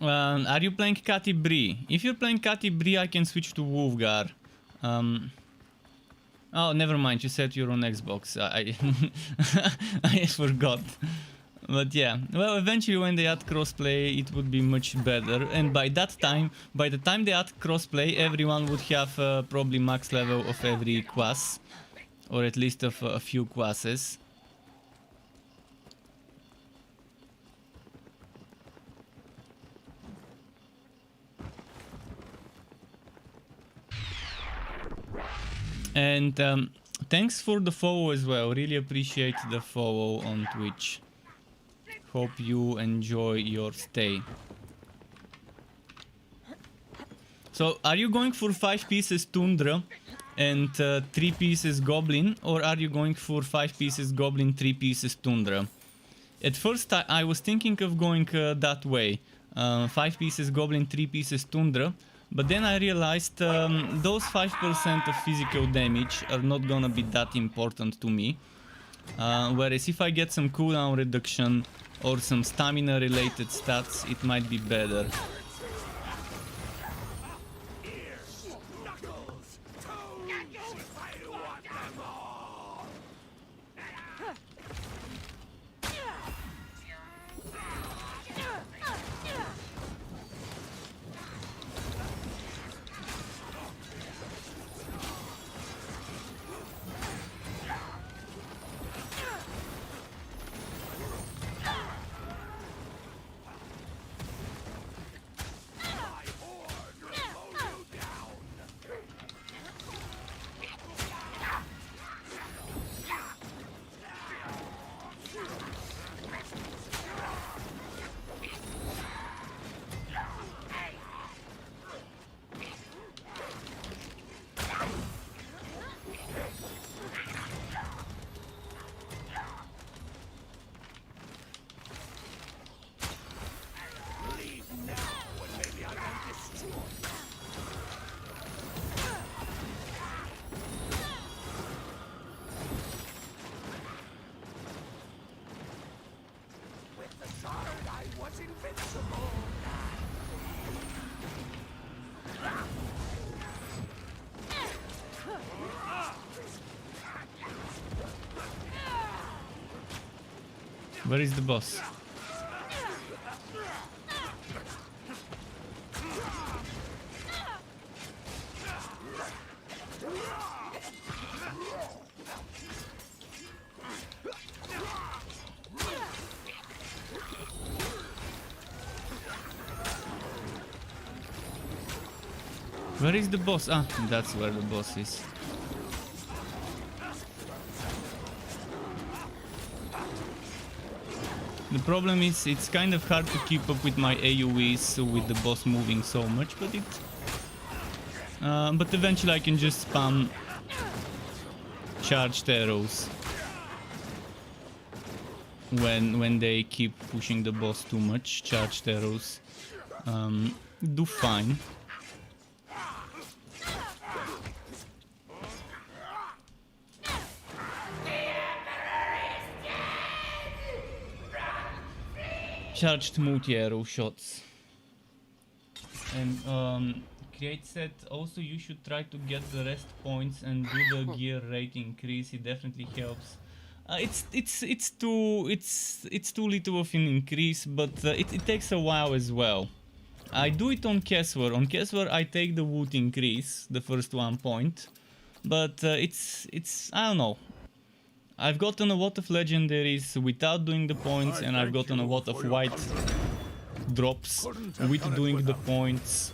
Are you playing Kati Bree? If you're playing Kati Bree, I can switch to Wolfgar. Oh, never mind. You said you're on Xbox. I forgot. But yeah, well, eventually when they add crossplay, it would be much better. And by that time, by the time they add crossplay, everyone would have probably max level of every class, or at least of a few classes. And thanks for the follow as well. Really appreciate the follow on Twitch. Hope you enjoy your stay. So, are you going for 5 pieces Tundra and 3 pieces Goblin, or are you going for 5 pieces Goblin, 3 pieces Tundra? At first, I was thinking of going that way. 5 pieces Goblin, 3 pieces Tundra. But then I realized those 5% of physical damage are not gonna be that important to me. Whereas if I get some cooldown reduction or some stamina related stats, it might be better. Where is the boss? Where is the boss? Ah, that's where the boss is. The problem is, it's kind of hard to keep up with my AoEs with the boss moving so much, but but eventually I can just spam charged arrows when they keep pushing the boss too much. Charged arrows do fine. Charged multi-arrow shots. And Create said also you should try to get the rest points and do the gear rate increase. It definitely helps. It's too little of an increase, but it takes a while as well. I do it on Keswer. On Keswer I take the wood increase, the first 1 point, but it's I don't know. I've gotten a lot of legendaries without doing the points, and I've gotten a lot of white drops with doing the points.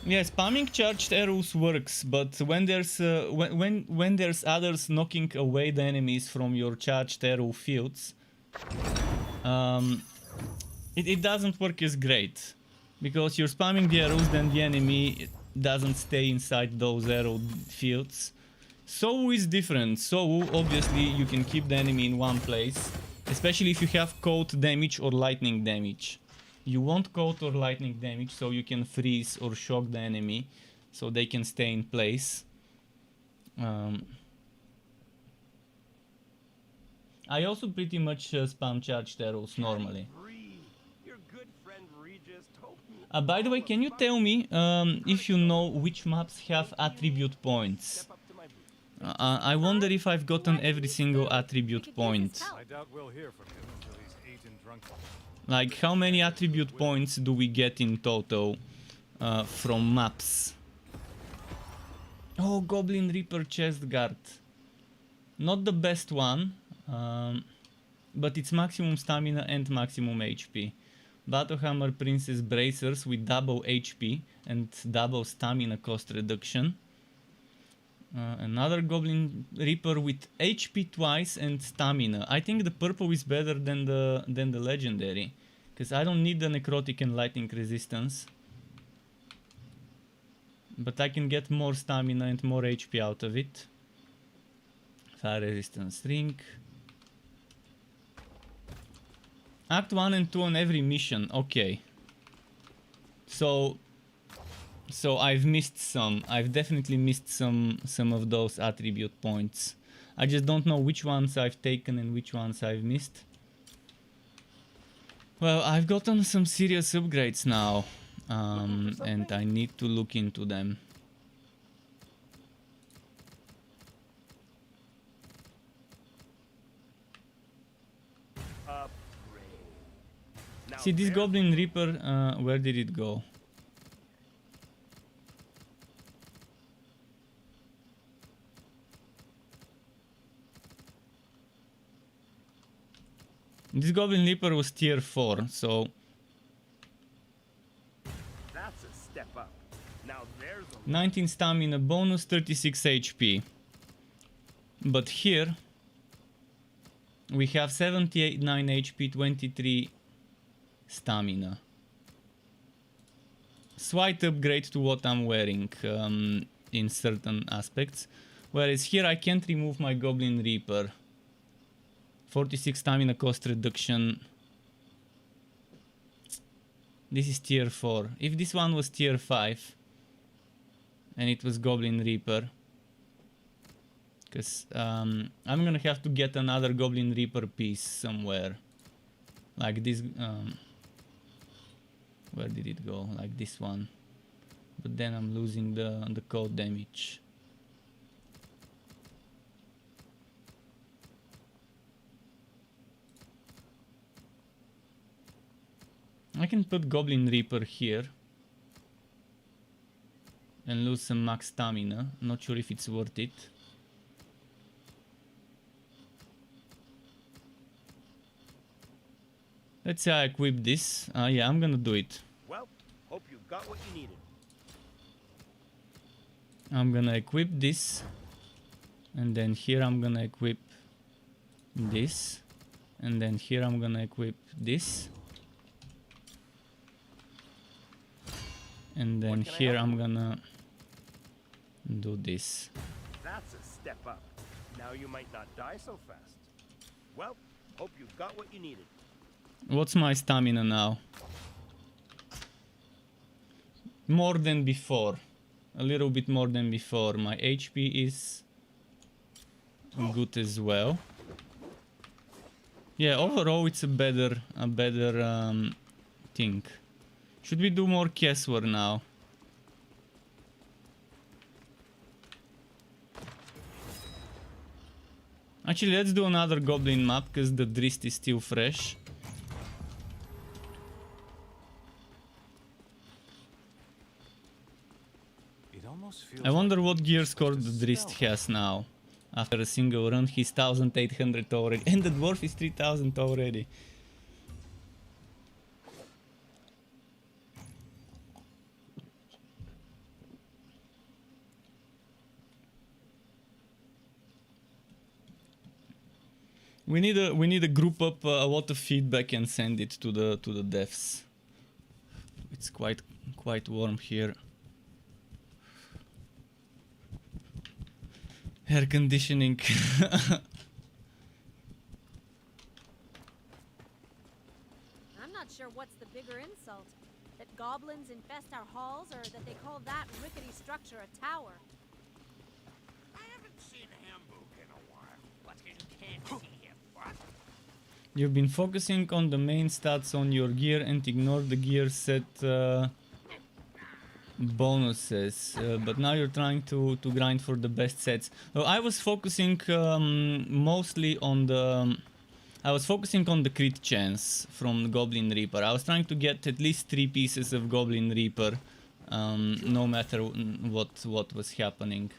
Yeah, spamming charged arrows works, but when there's when there's others knocking away the enemies from your charged arrow fields, it doesn't work as great, because you're spamming the arrows, then the enemy doesn't stay inside those arrow fields. So is different. So obviously you can keep the enemy in one place, especially if you have cold damage or lightning damage. You want cold or lightning damage so you can freeze or shock the enemy so they can stay in place. I also pretty much spam charged arrows normally. Your good friend Regis told me By the way, can you tell me if you know which maps have attribute points? I wonder if I've gotten every single attribute point. I doubt we'll hear from him until he's ate and drunk. Like, how many attribute points do we get in total from maps? Oh, Goblin Reaper chest guard. Not the best one, but it's maximum stamina and maximum HP. Battlehammer Princess Bracers with double HP and double stamina cost reduction. Another Goblin Reaper with HP twice and stamina. I think the purple is better than the legendary, because I don't need the necrotic and lightning resistance. But I can get more stamina and more HP out of it. Fire resistance ring. Act 1 and 2 on every mission. Okay. So I've missed some. I've definitely missed some of those attribute points. I just don't know which ones I've taken and which ones I've missed. Well, I've gotten some serious upgrades now, and I need to look into them. See, this Goblin Reaper, where did it go? This Goblin Reaper was tier 4, so... That's a step up. Now there's a 19 stamina bonus, 36 HP. But here... we have 78, 9 HP, 23 stamina. Slight upgrade to what I'm wearing in certain aspects. Whereas here I can't remove my Goblin Reaper. 46 stamina cost reduction. This is tier 4. If this one was tier 5 and it was Goblin Reaper, because I'm gonna have to get another Goblin Reaper piece somewhere, like this. Where did it go? Like this one. But then I'm losing the cold damage. I can put Goblin Reaper here and lose some max stamina. Not sure if it's worth it. Let's say I equip this. Yeah, I'm gonna do it. well. Hope you got what you needed. I'm gonna equip this, and then here I'm gonna equip this, and then here I'm gonna equip this, and then here I'm gonna do this. That's a step up. Now you might not die so fast. Well, hope you got what you needed. What's my stamina now? More than before. A little bit more than before. My HP is good as well. Yeah, overall it's a better thing. Should we do more Keswer now? Actually, let's do another Goblin map because the Drist is still fresh. I wonder what gear score the Drist has now. After a single run, he's 1800 already. And the Dwarf is 3000 already. We need a group up a lot of feedback and send it to the devs. It's quite warm here. Air conditioning. I'm not sure what's the bigger insult. That goblins infest our halls, or that they call that rickety structure a tower. I haven't seen Hamburg in a while. What's his can't see him? What? You've been focusing on the main stats on your gear and ignore the gear set bonuses, but now you're trying to grind for the best sets. Well, I was focusing mostly on the crit chance from Goblin Reaper. I was trying to get at least 3 pieces of Goblin Reaper, no matter what was happening.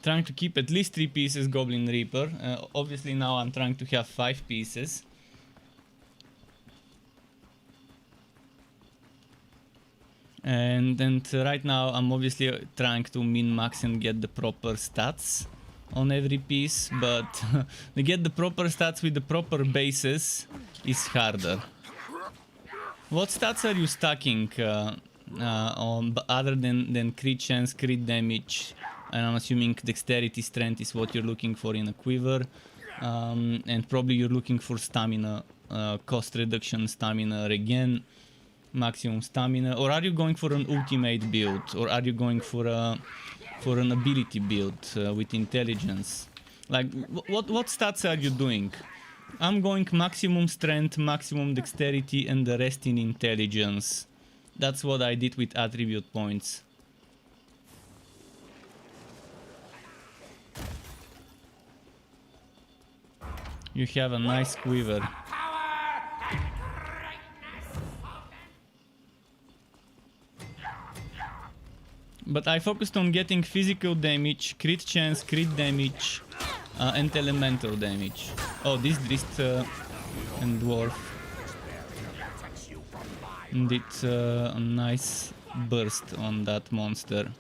Trying to keep at least 3 pieces Goblin Reaper. Obviously now I'm trying to have 5 pieces. And right now I'm obviously trying to min-max and get the proper stats on every piece, but to get the proper stats with the proper bases is harder. What stats are you stacking on other than crit chance, crit damage? And I'm assuming dexterity, strength is what you're looking for in a quiver, and probably you're looking for stamina, cost reduction, stamina regen, maximum stamina. Or are you going for an ultimate build, or are you going for an ability build with intelligence? Like what stats are you doing? I'm going maximum strength, maximum dexterity, and the rest in intelligence. That's what I did with attribute points. You have a nice quiver. But I focused on getting physical damage, crit chance, crit damage, and elemental damage. Oh, this Drist and Dwarf did a nice burst on that monster.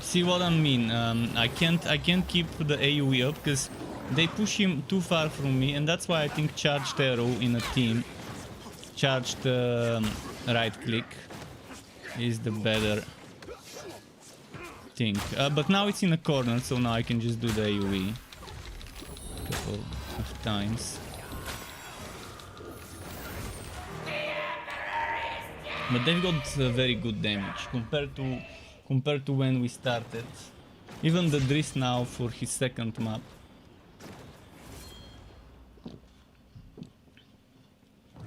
See what I mean? I can't keep the AoE up because they push him too far from me, and that's why I think charged arrow in a team, charged right click is the better thing. But now it's in a corner, so now I can just do the AoE a couple of times. But they've got very good damage compared to when we started. Even the Drist now for his second map.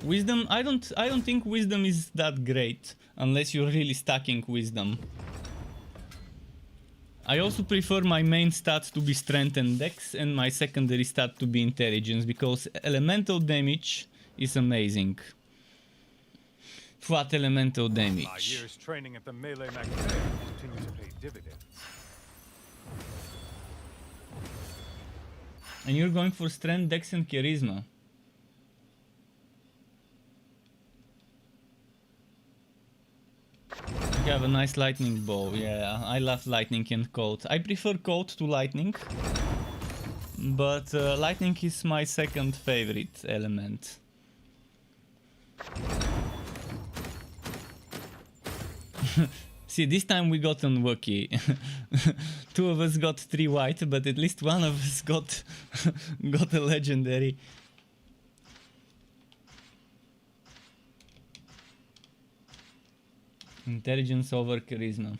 Wisdom, I don't think wisdom is that great unless you're really stacking wisdom. I also prefer my main stats to be strength and dex and my secondary stat to be intelligence, because elemental damage is amazing. What elemental damage? My years training at the melee magazine continue to pay dividends. And you're going for strength, dex, and charisma. You have a nice lightning bow. Yeah, I love lightning and cold. I prefer cold to lightning, but lightning is my second favorite element. See, this time we got unlucky. Two of us got 3 white, but at least one of us got got a legendary. Intelligence over charisma.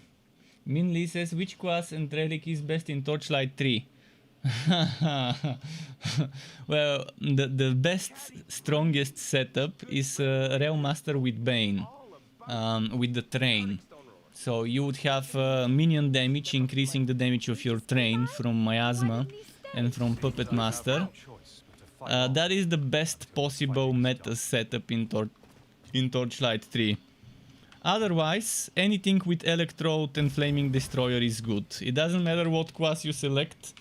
Min Lee says, which class and relic is best in Torchlight 3? Well, the best, strongest setup is Realm Master with Bane, with the train. So you would have minion damage, increasing the damage of your train from Miasma and from Puppet Master. That is the best possible meta setup in Torchlight 3. Otherwise, anything with Electrode and Flaming Destroyer is good. It doesn't matter what class you select.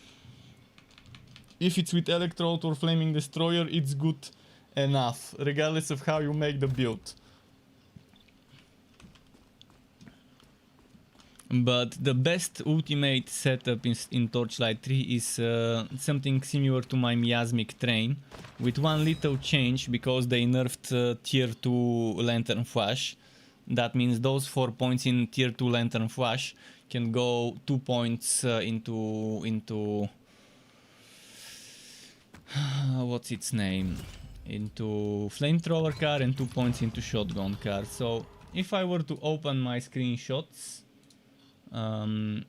If it's with Electrode or Flaming Destroyer, it's good enough, regardless of how you make the build. But the best ultimate setup in Torchlight 3 is something similar to my Miasmic Train, with one little change because they nerfed Tier 2 Lantern Flash. That means those 4 points in Tier 2 Lantern Flash can go 2 points into what's its name? Into Flamethrower car and 2 points into Shotgun car. So if I were to open my screenshots, Realm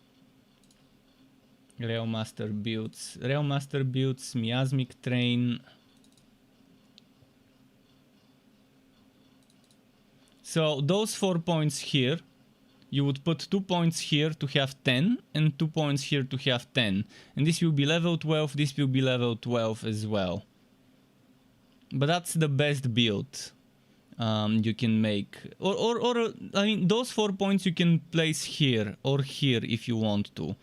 Master builds, Miasmic Train. So those 4 points here, you would put 2 points here to have 10 and 2 points here to have 10. And this will be level 12, this will be level 12 as well. But that's the best build you can make. Or I mean, those 4 points you can place here or here if you want to.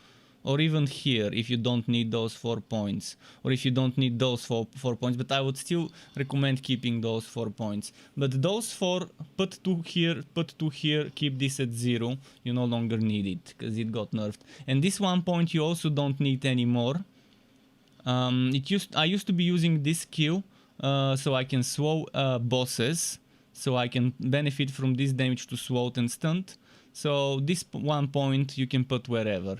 Or even here if you don't need those 4 points. Or if you don't need those 4 points. But I would still recommend keeping those 4 points. But those 4, put 2 here, put 2 here, keep this at 0. You no longer need it because it got nerfed. And this 1 point you also don't need anymore. I used to be using this skill so I can slow bosses. So I can benefit from this damage to sword and stunt. So this 1 point you can put wherever.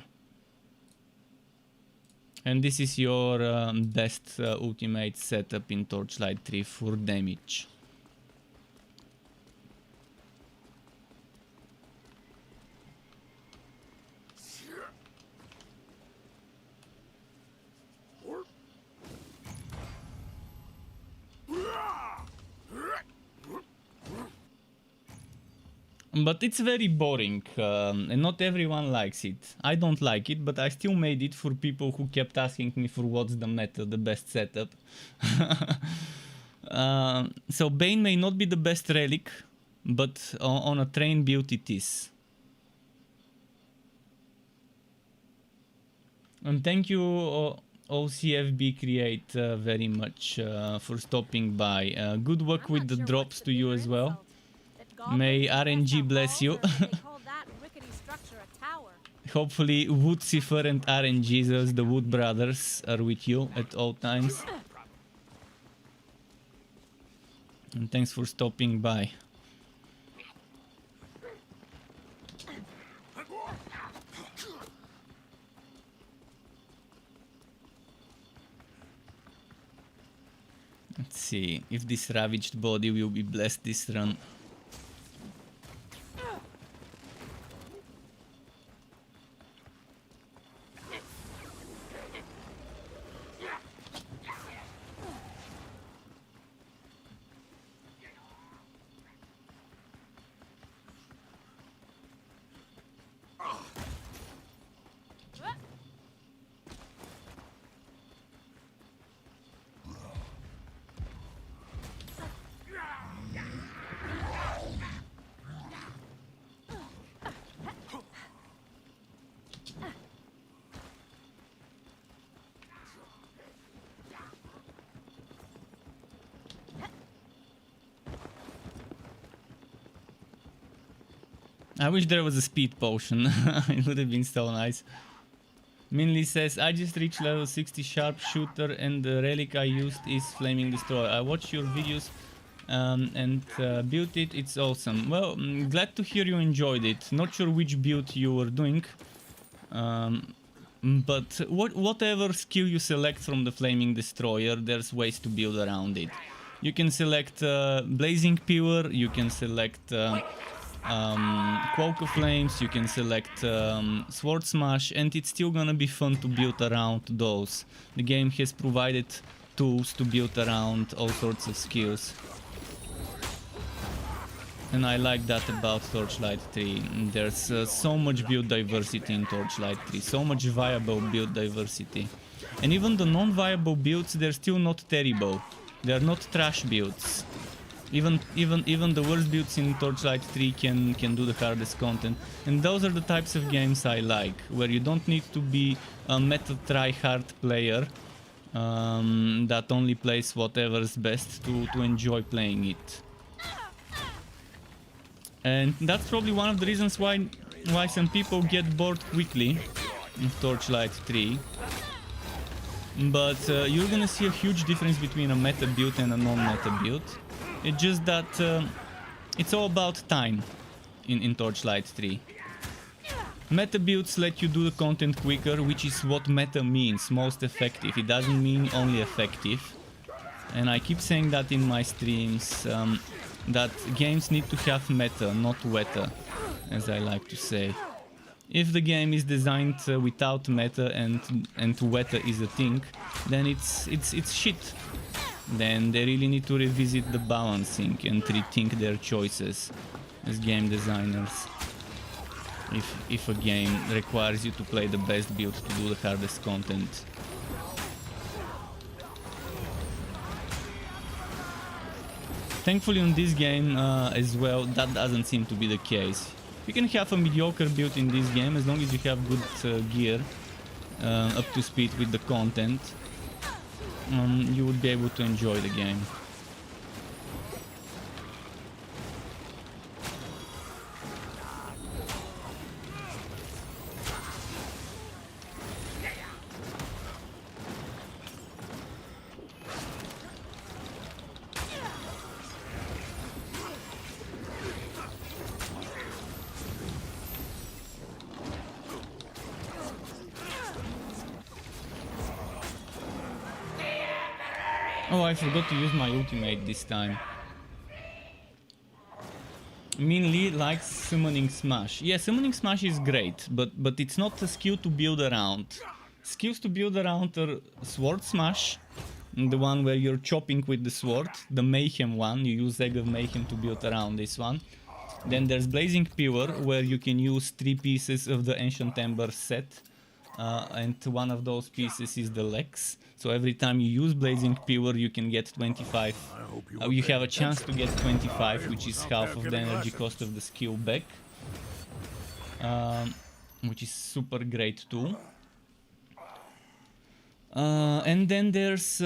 And this is your best ultimate setup in Torchlight 3 for damage. But it's very boring, and not everyone likes it. I don't like it, but I still made it for people who kept asking me for what's the meta, the best setup. So Bane may not be the best relic, but on a train build it is. And thank you OCFB Create very much for stopping by. Good luck with the drops to you as well. May RNG bless you. Hopefully Woodcipher and RNG, the Wood Brothers, are with you at all times. And thanks for stopping by. Let's see if this ravaged body will be blessed this run. I wish there was a speed potion. It would have been so nice. Minley says, I just reached level 60 sharpshooter and the relic I used is Flaming Destroyer. I watched your videos and built it. It's awesome. Well, glad to hear you enjoyed it. Not sure which build you were doing. But whatever skill you select from the Flaming Destroyer, there's ways to build around it. You can select Blazing Pure, you can select Cloak of Flames, you can select Sword Smash, and it's still gonna be fun to build around those. The game has provided tools to build around all sorts of skills. And I like that about Torchlight 3. There's so much build diversity in Torchlight 3, so much viable build diversity. And even the non-viable builds, they're still not terrible. They're not trash builds. Even the worst builds in Torchlight 3 can do the hardest content. And those are the types of games I like, where you don't need to be a meta try-hard player that only plays whatever's best to enjoy playing it. And that's probably one of the reasons why some people get bored quickly in Torchlight 3. But you're gonna see a huge difference between a meta build and a non-meta build. It's just that it's all about time in Torchlight 3. Meta builds let you do the content quicker, which is what meta means, most effective. It doesn't mean only effective. And I keep saying that in my streams, that games need to have meta, not weta, as I like to say. If the game is designed without meta and weta is a thing, then it's shit. Then they really need to revisit the balancing and rethink their choices as game designers. If a game requires you to play the best build to do the hardest content. Thankfully on this game as well, that doesn't seem to be the case. You can have a mediocre build in this game as long as you have good gear up to speed with the content. You would be able to enjoy the game. Oh, I forgot to use my ultimate this time. Min Lee likes Summoning Smash. Yeah, Summoning Smash is great, but it's not a skill to build around. Skills to build around are Sword Smash, the one where you're chopping with the sword, the Mayhem one, you use Egg of Mayhem to build around this one. Then there's Blazing Pure, where you can use 3 pieces of the Ancient Ember set, and one of those pieces is the Lex. So every time you use Blazing Pure, you can get 25. You have a chance to get 25, which is half of the energy cost of the skill back, which is super great too. And then there's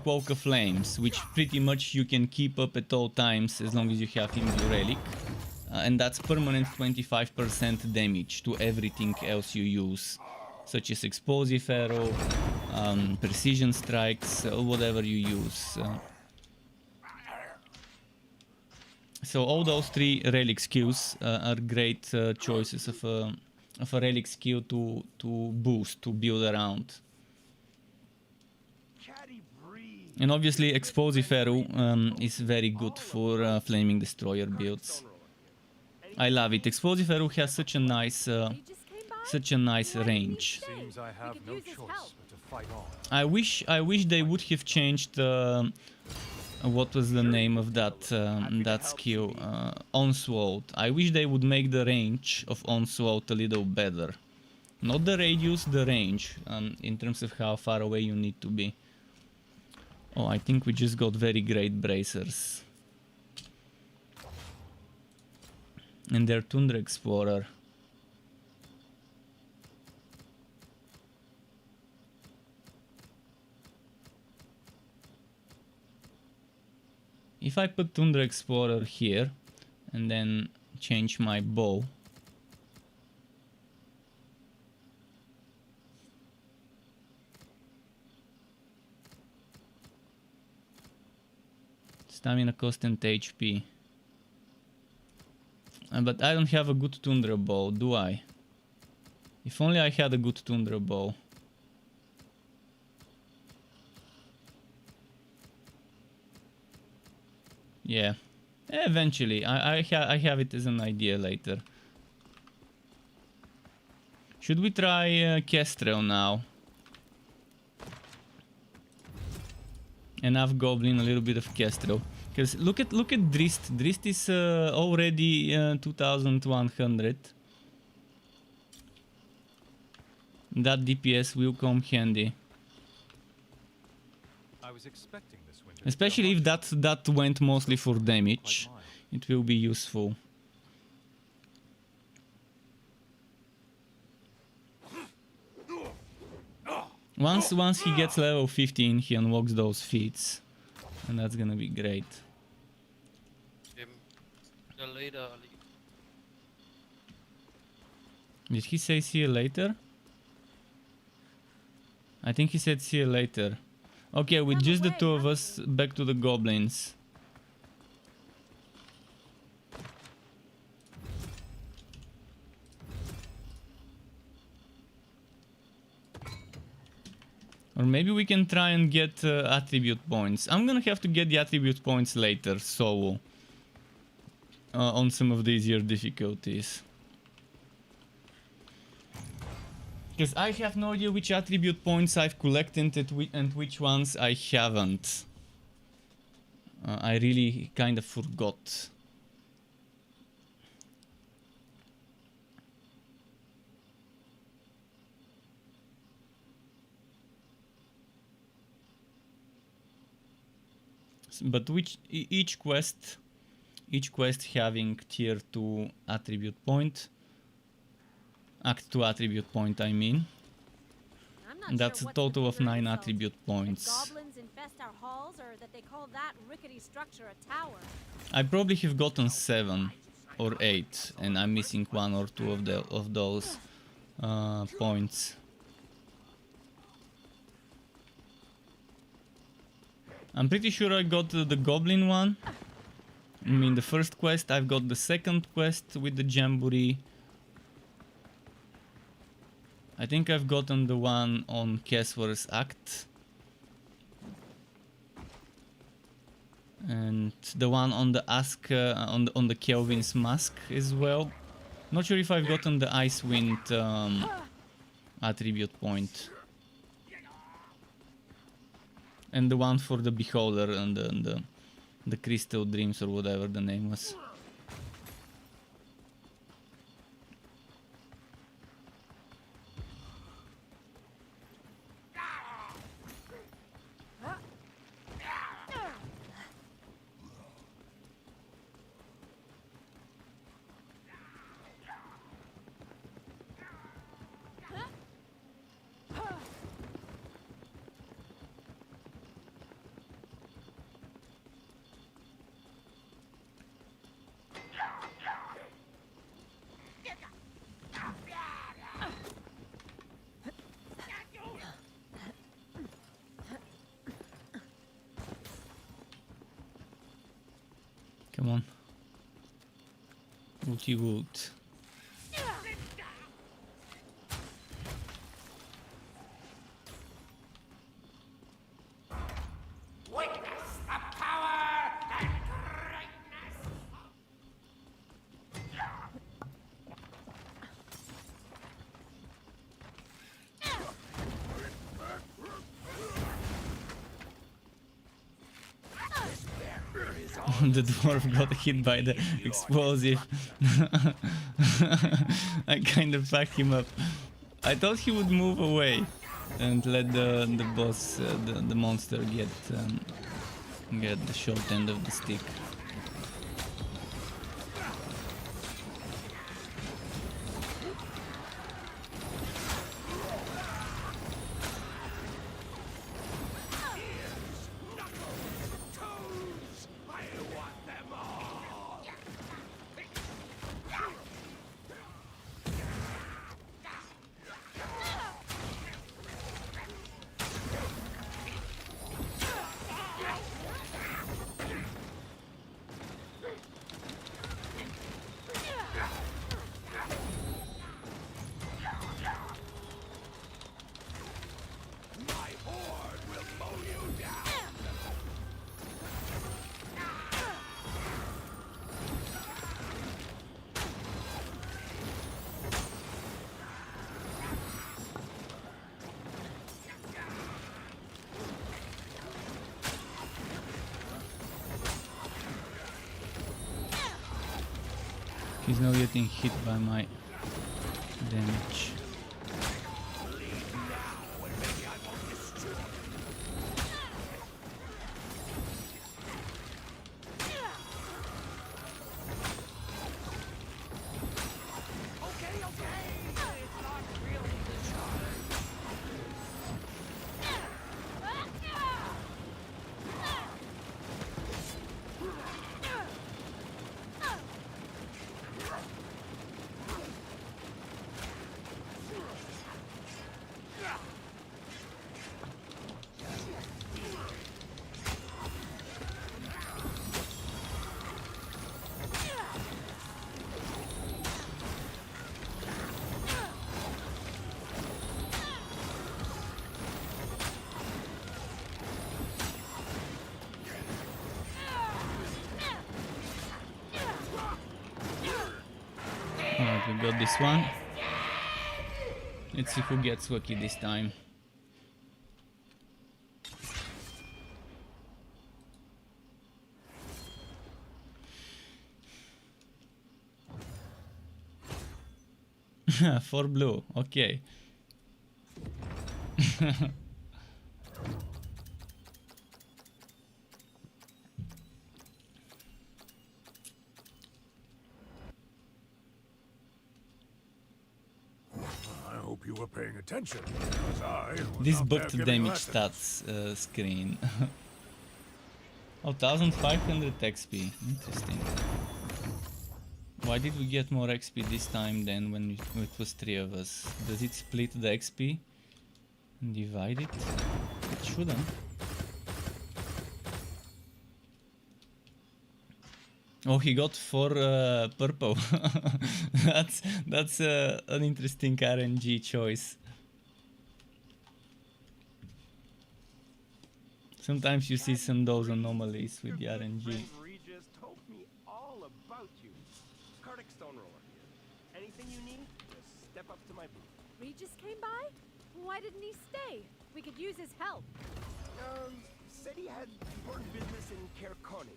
Cloak of Flames, which pretty much you can keep up at all times as long as you have Imbue Relic. And that's permanent 25% damage to everything else you use, such as Explosive Arrow, Precision Strikes, whatever you use. So all those 3 relic skills are great choices of a relic skill to boost, to build around. And obviously Explosive Arrow is very good for Flaming Destroyer builds. I love it. Explosive Arrow has such a nice range. Seems I have no choice but to fight on. I wish they would have changed what was the name of that skill, Onslaught. I wish they would make the range of Onslaught a little better. Not the radius, the range, in terms of how far away you need to be. Oh, I think we just got very great bracers. And their Tundra Explorer. If I put Tundra Explorer here and then change my bow, Stamina cost and HP. But I don't have a good Tundra bow, do I? If only I had a good Tundra bow. Yeah. Eventually. I have it as an idea later. Should we try Kestrel now? Enough Goblin, a little bit of Kestrel. Because look at Drist. Drist is already 2100. That DPS will come handy. I was expecting this winter. Especially if that went mostly for damage. It will be useful. Once he gets level 15, he unlocks those feats. And that's gonna be great. Later. Did he say see you later? I think he said see you later. Okay, with just the two of us, back to the goblins. Or maybe we can try and get attribute points. I'm gonna have to get the attribute points later, so on some of the easier difficulties. Because I have no idea which attribute points I've collected and which ones I haven't. I really kind of forgot. But each quest having tier 2 attribute point. Act 2 attribute point, I mean. And that's a total of 9 attribute points. Goblins infest our halls, or that they call that rickety structure a tower. I probably have gotten 7 or 8, and I'm missing 1 or 2 of those points. I'm pretty sure I got the goblin one. I mean the first quest. I've got the second quest with the jamboree. I think I've gotten the one on Keswar's Act. And the one on the Ask on the Kelvin's Mask as well. Not sure if I've gotten the Icewind attribute point. And the one for the Beholder and the Crystal Dreams or whatever the name was. Come on. Wooty woot. The dwarf got hit by the explosive. I kind of backed him up. I thought he would move away and let the boss, the monster, get the short end of the stick. He's not getting hit by my damage. Alright, we got this one. Let's see who gets lucky this time. For blue, okay. I hope you were paying attention, because I was This out there booked giving damage lessons. stats screen. Oh, 1500 XP. Interesting. Why did we get more XP this time than when it was 3 of us? Does it split the XP and divide it? It shouldn't. Oh, he got 4 purple. that's an interesting RNG choice. Sometimes you see some those anomalies with the Your good RNG. friend Regis told me all about you. Kardic Stone Roller here. Anything you need, just step up to my booth. Regis came by? Why didn't he stay? We could use his help. Said he had important business in Cairconi.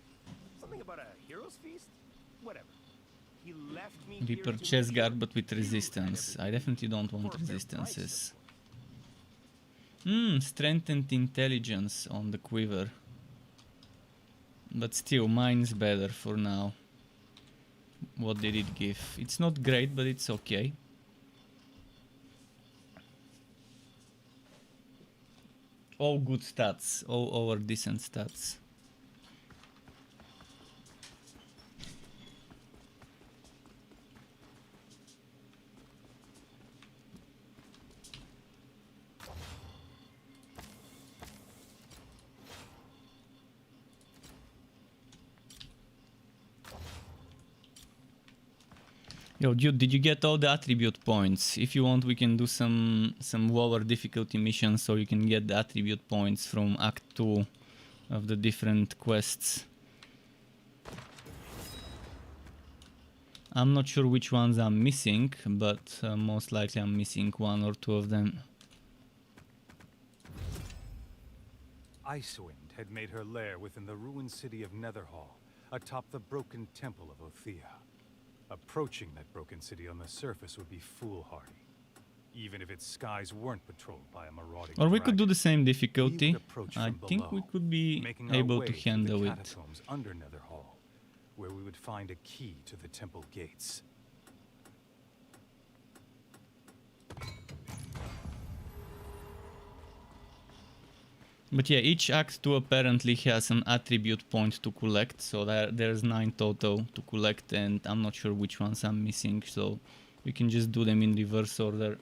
Something about a hero's feast? Whatever. He left me We here to purchase make guard sure but with you had resistance. I everything definitely don't for want a fair price, resistances. of course. Strengthened intelligence on the quiver. But still, mine's better for now. What did it give? It's not great, but it's okay. All good stats, all are decent stats. Yo, dude, did you get all the attribute points? If you want, we can do some lower difficulty missions so you can get the attribute points from Act 2 of the different quests. I'm not sure which ones I'm missing, but most likely I'm missing 1 or 2 of them. Icewind had made her lair within the ruined city of Netherhall, atop the broken temple of Othea. Approaching that broken city on the surface would be foolhardy, even if its skies weren't patrolled by a marauding Or we could do dragon. the same We difficulty. would approach I from think we below, could be making our able way to through handle the it. catacombs under Netherhall, where we would find a key to the temple gates. But yeah, each Act 2 apparently has an attribute point to collect, so there's 9 total to collect, and I'm not sure which ones I'm missing, so we can just do them in reverse order.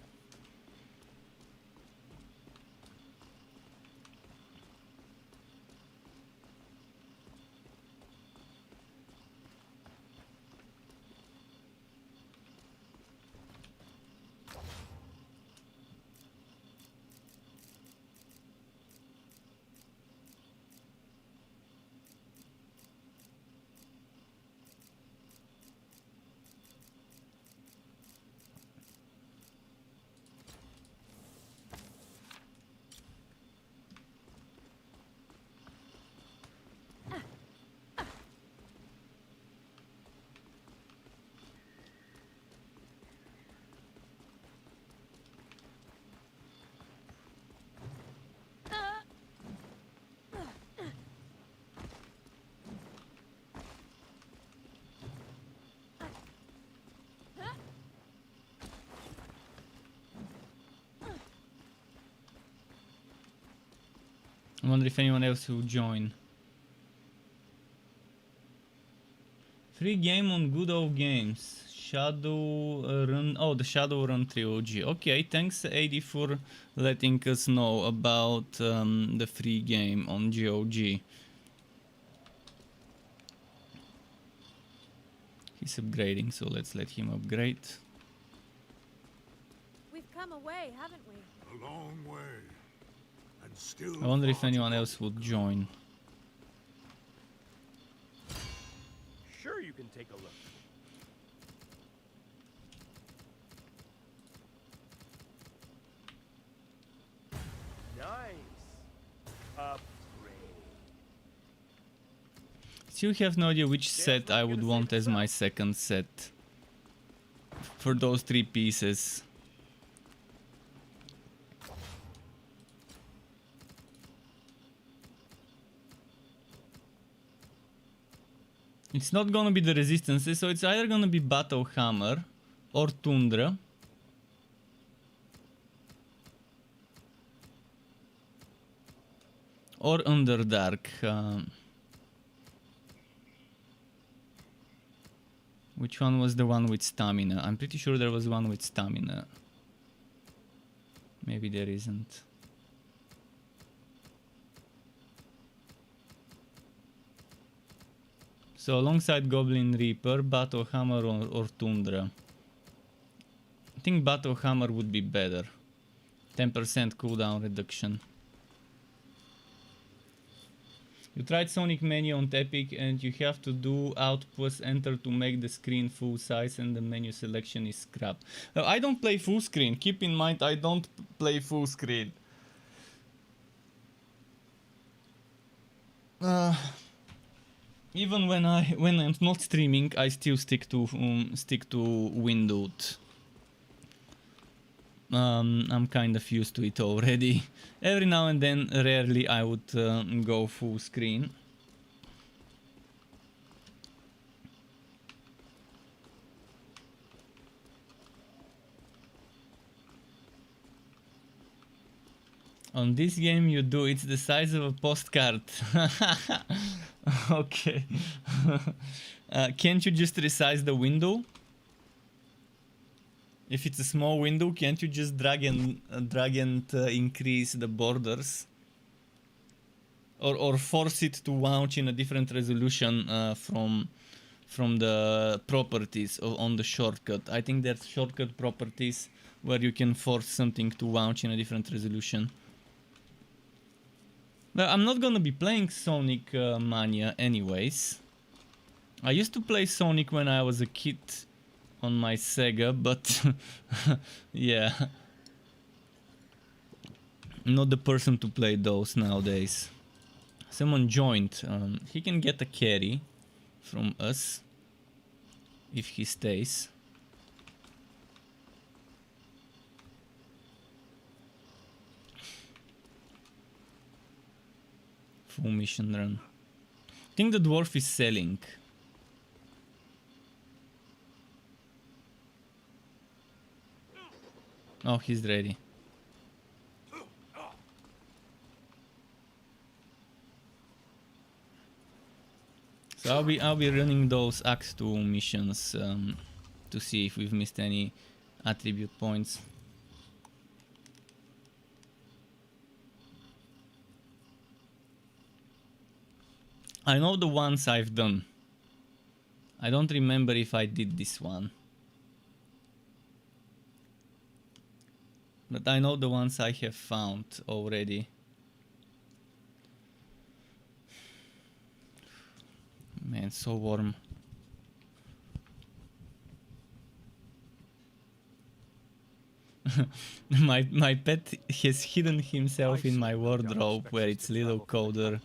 I wonder if anyone else will join. Free game on Good Old Games. Shadowrun. Oh, the Shadowrun trilogy. Okay, thanks AD for letting us know about the free game on GOG. He's upgrading, so let's let him upgrade. We've come a way, haven't we? A long way. And still I wonder if far to anyone go. else would join. Sure, you can take a look. Nice. Upgrade. Still have no idea which set I would want as my second set. For those 3 pieces. It's not gonna be the resistances, so it's either gonna be Battle Hammer or Tundra. Or Underdark. Which one was the one with stamina? I'm pretty sure there was one with stamina. Maybe there isn't. So alongside Goblin Reaper, Battle Hammer or Tundra. I think Battle Hammer would be better. 10% cooldown reduction. You tried Sonic menu on Epic and you have to do Alt plus Enter to make the screen full size and the menu selection is crap. I don't play full screen. Keep in mind I don't play full screen. Even when I'm not streaming, I still stick to windowed. I'm kind of used to it already. Every now and then, rarely I would go full screen. On this game you do, it's the size of a postcard. Okay. Can't you just resize the window? If it's a small window, can't you just drag and increase the borders? Or force it to launch in a different resolution from the properties on the shortcut. I think there's shortcut properties where you can force something to launch in a different resolution. Well, I'm not gonna be playing Sonic Mania anyways. I used to play Sonic when I was a kid on my Sega, but yeah. Not the person to play those nowadays. Someone joined. He can get a carry from us if he stays. Full mission run. I think the dwarf is selling. Oh, he's ready. So I'll be running those Act 2 missions to see if we've missed any attribute points. I know the ones I've done. I don't remember if I did this one. But I know the ones I have found already. Man, so warm. my pet has hidden himself in my wardrobe where it's a little colder.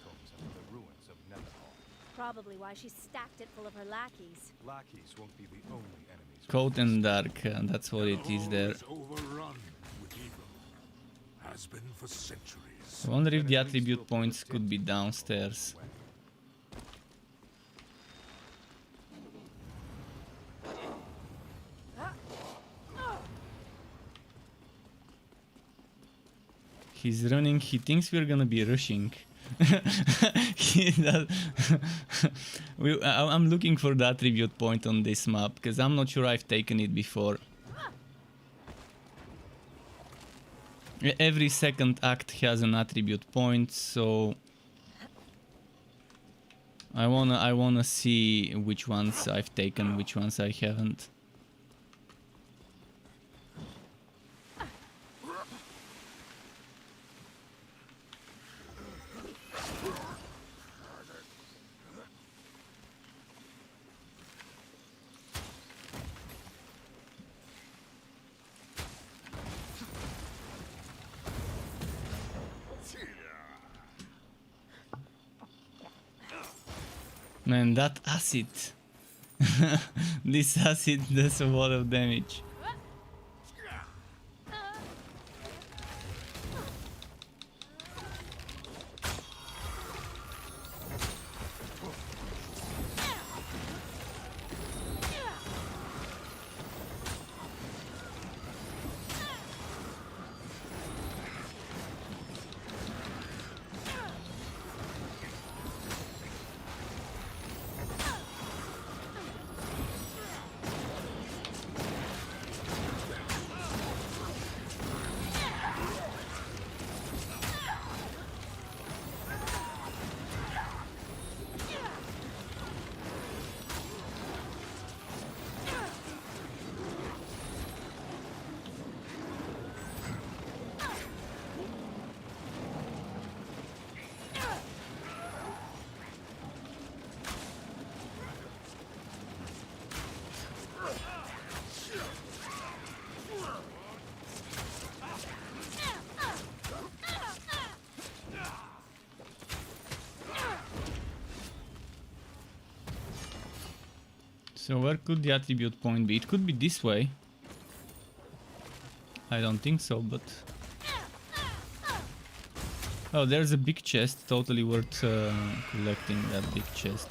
Probably why she stacked it full of her lackeys. Lackeys won't be the only enemies. Cold and dark, that's what it is there. Overrun with evil. Has been for centuries. I wonder if the attribute points could be downstairs. He's running, he thinks we're gonna be rushing. He does. I'm looking for the attribute point on this map because I'm not sure I've taken it before. Every second act has an attribute point, so I wanna see which ones I've taken, which ones I haven't. Man, that acid. This acid does a lot of damage. So where could the attribute point be? It could be this way. I don't think so, but... Oh, there's a big chest. Totally worth collecting that big chest.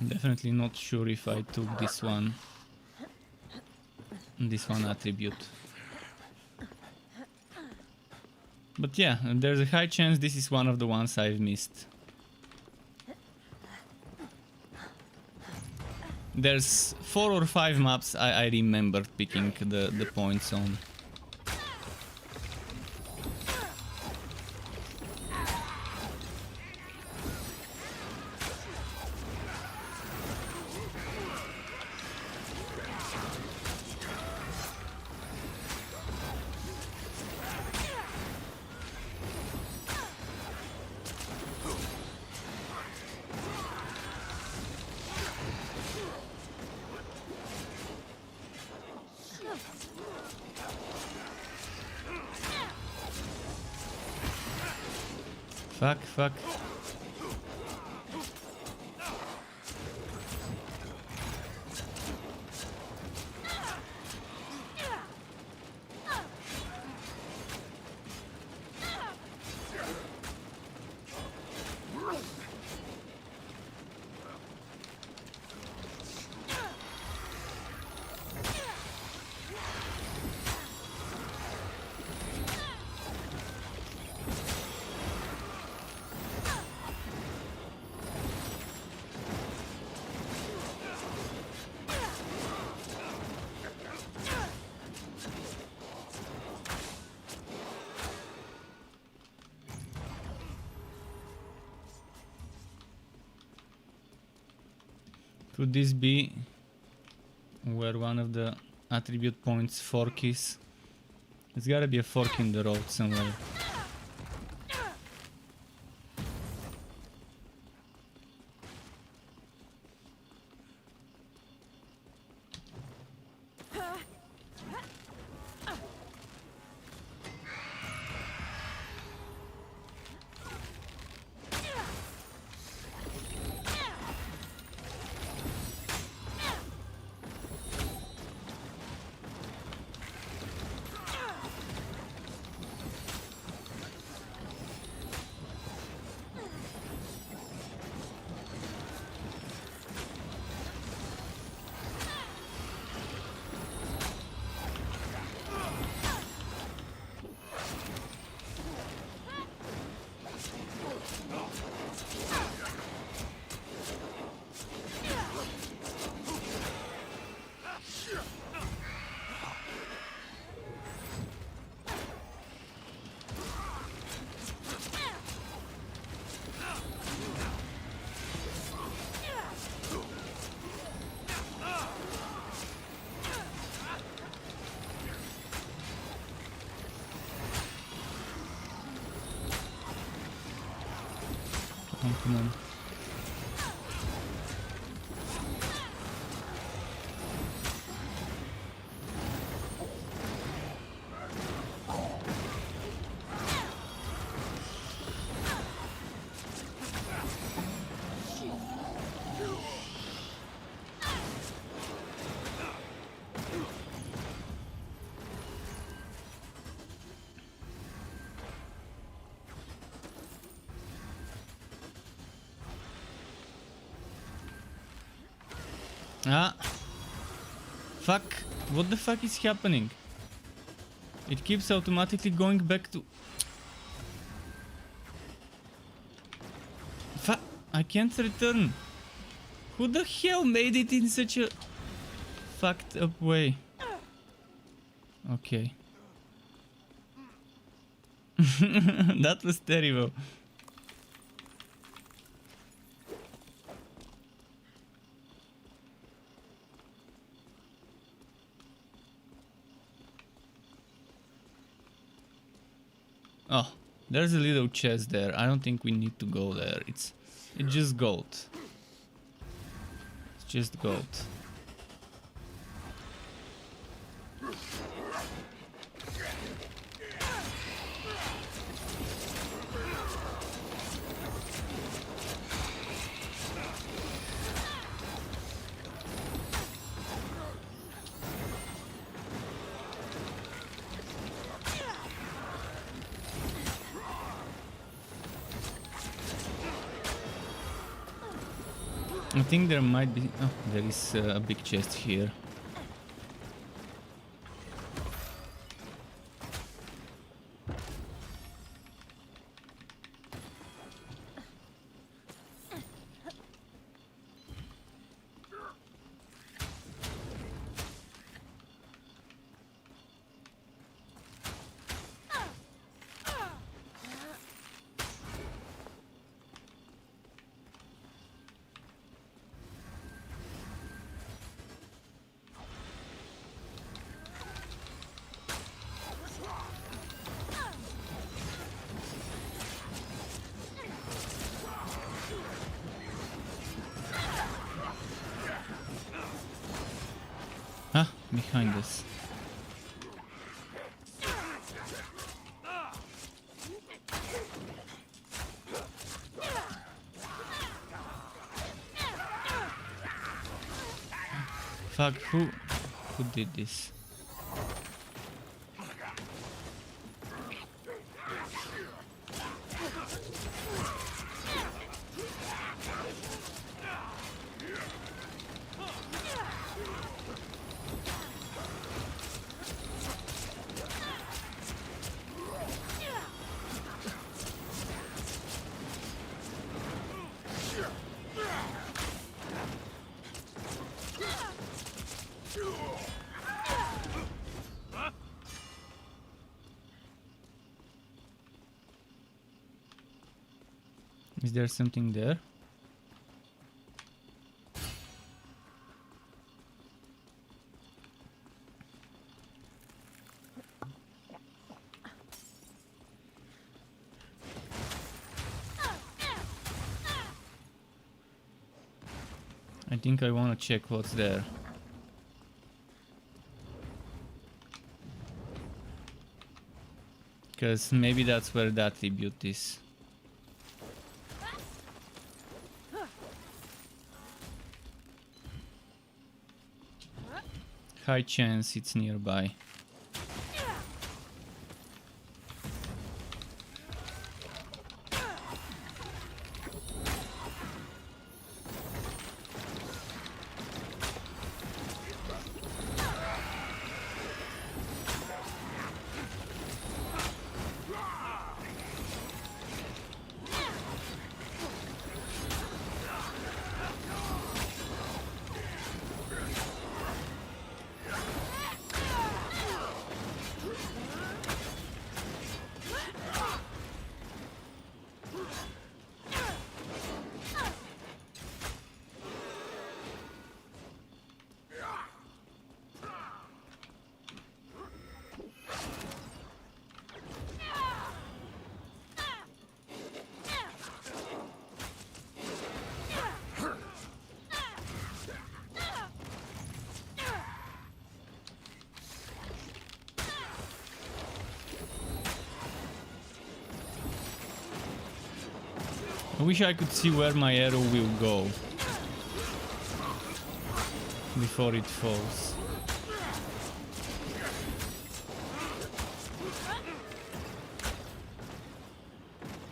Definitely not sure if I took this one attribute. But yeah, there's a high chance this is one of the ones I've missed. There's 4 or 5 maps I remembered picking the points on. Fuck. Could this be where one of the attribute points fork is? There's gotta be a fork in the road somewhere. come on. Ah. Fuck. What the fuck is happening? It keeps automatically going back to... Fuck. I can't return. Who the hell made it in such a fucked up way? Okay. That was terrible. Oh, there's a little chest there. I don't think we need to go there. It's just gold. It's just gold. I think there might be... Oh, there is a big chest here. Huh? Behind us. Fuck, who did this? Is there something there? I think I want to check what's there. Because maybe that's where that tribute is. High chance it's nearby. wish I could see where my arrow will go before it falls.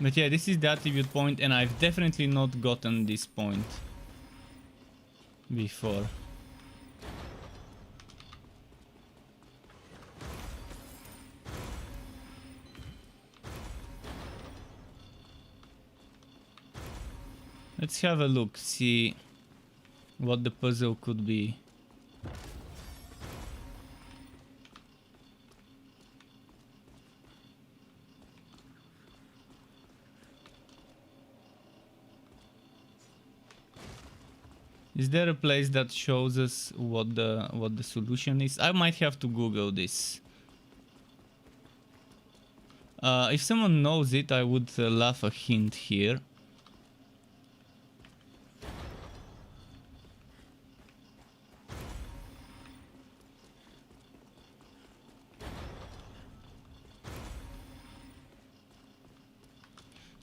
But yeah, this is the attribute point, and I've definitely not gotten this point before. Let's have a look, see what the puzzle could be. Is there a place that shows us what the solution is? I might have to Google this. If someone knows it, I would love a hint here.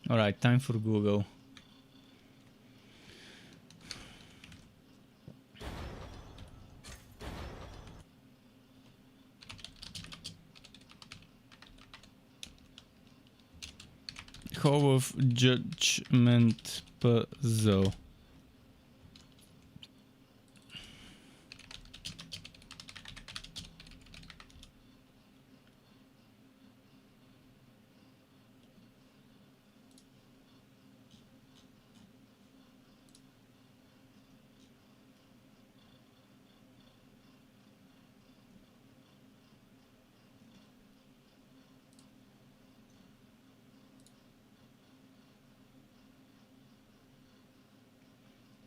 Alright, time for Google. Hall of Judgment puzzle.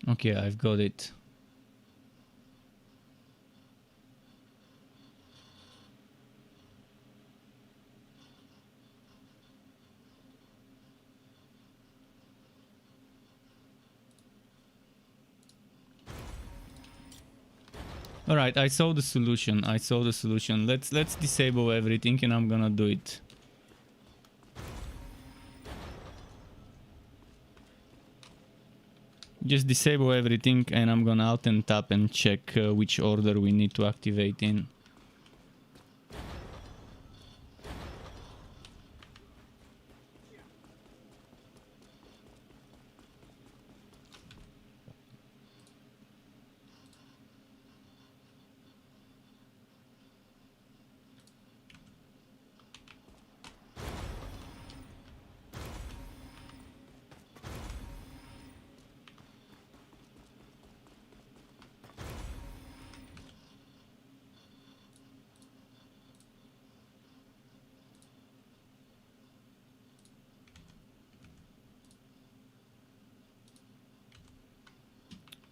Okay, I've got it. All right, I saw the solution. I saw the solution. Let's disable everything, and I'm gonna do it. Just disable everything, and I'm gonna alt and tap and check which order we need to activate in.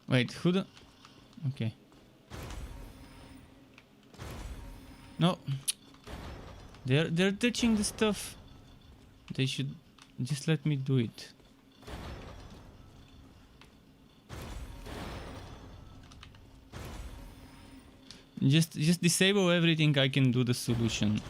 Wait, who the... Okay. No. They're touching the stuff. They should just let me do it. Just disable everything, I can do the solution.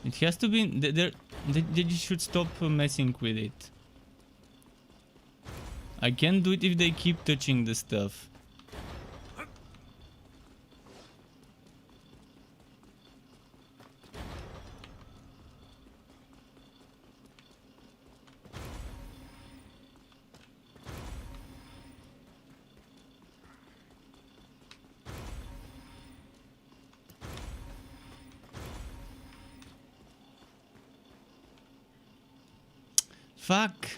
It has to be... They should stop messing with it. I can't do it if they keep touching the stuff. Fuck!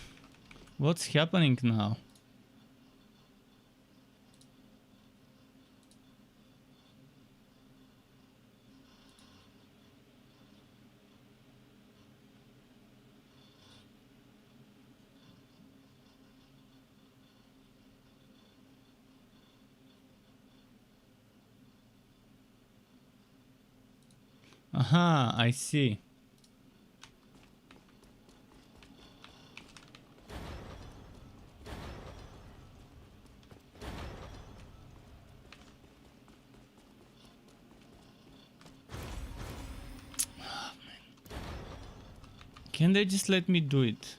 What's happening now? Aha, I see. Can they just let me do it?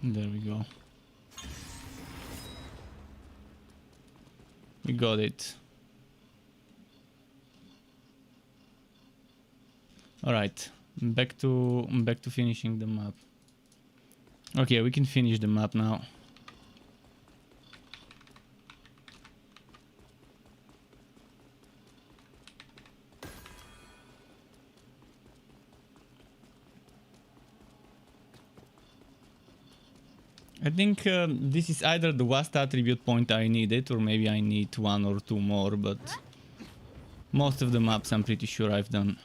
There we go. We got it. All right, back to finishing the map. Okay, we can finish the map now. I think this is either the last attribute point I needed, or maybe I need 1 or 2 more, but most of the maps I'm pretty sure I've done.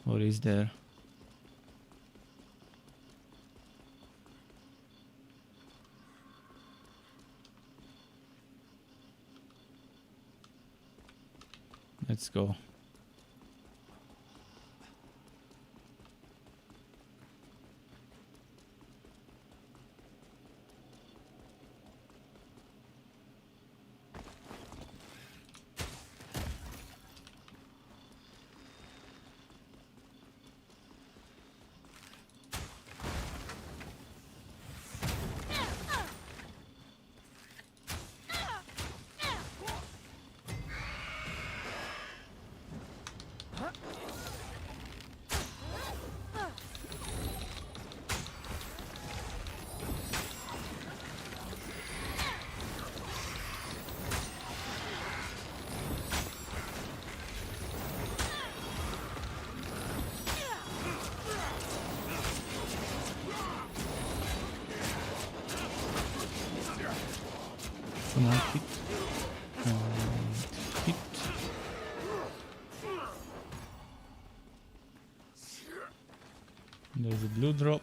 What is there? Let's go. Come on, hit. Hit. There's a blue drop.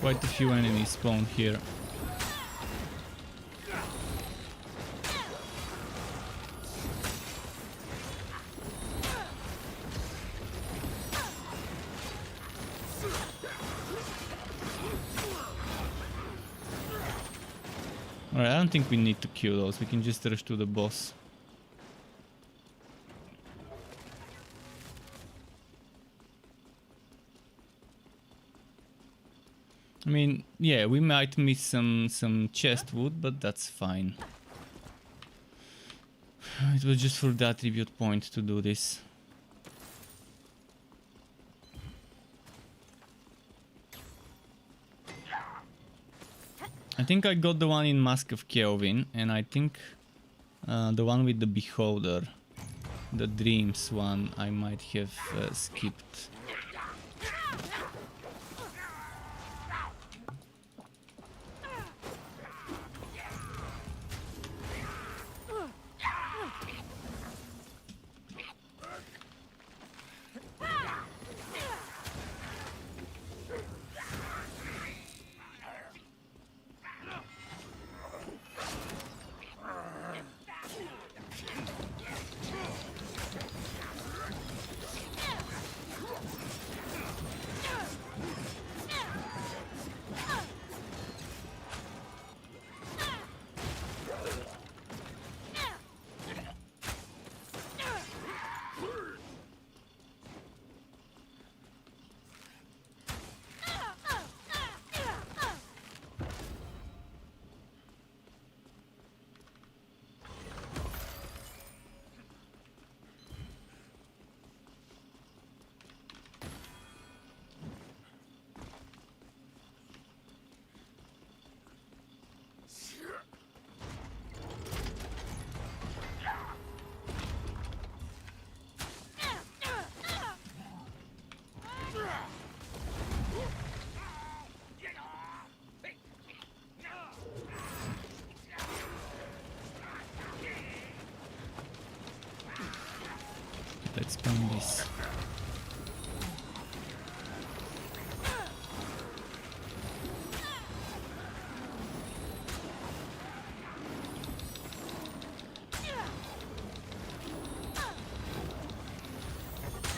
Quite a few enemies spawned here. Alright, I don't think we need to kill those, we can just rush to the boss. I mean, yeah, we might miss some chest wood, but that's fine. It was just for the attribute point to do this. I think I got the one in Mask of Kelvin, and I think the one with the Beholder, the Dreams one, I might have skipped.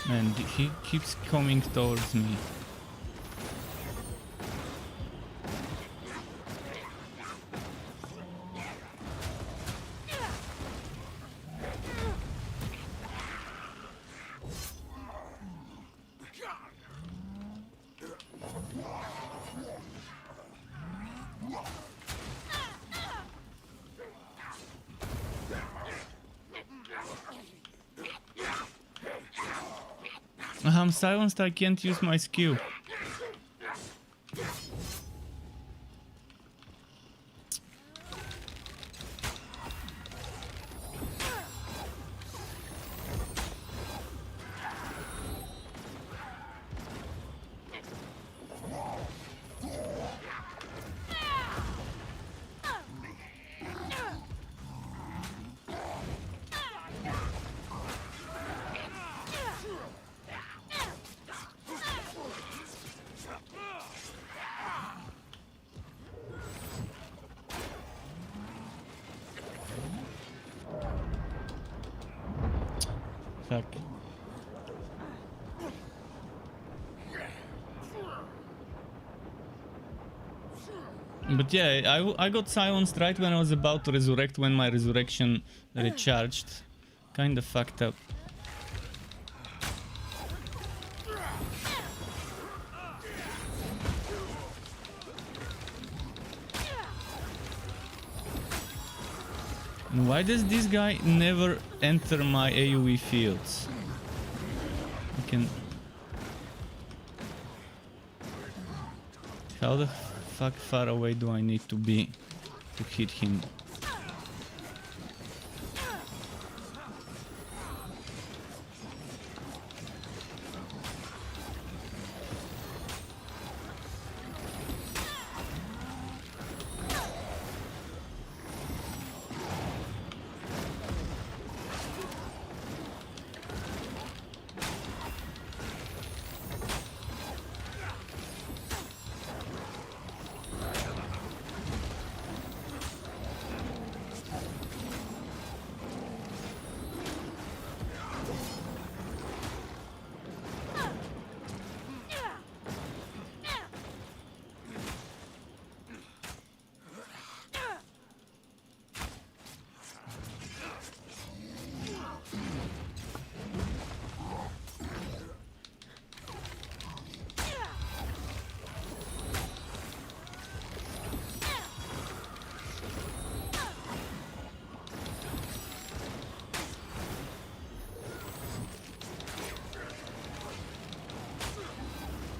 And he keeps coming towards me. I'm silenced, I can't use my skill. Fuck. But yeah, I got silenced right when I was about to resurrect, when my resurrection recharged. Kinda fucked up. Why does this guy never enter my AoE fields? I can... How the fuck far away do I need to be to hit him?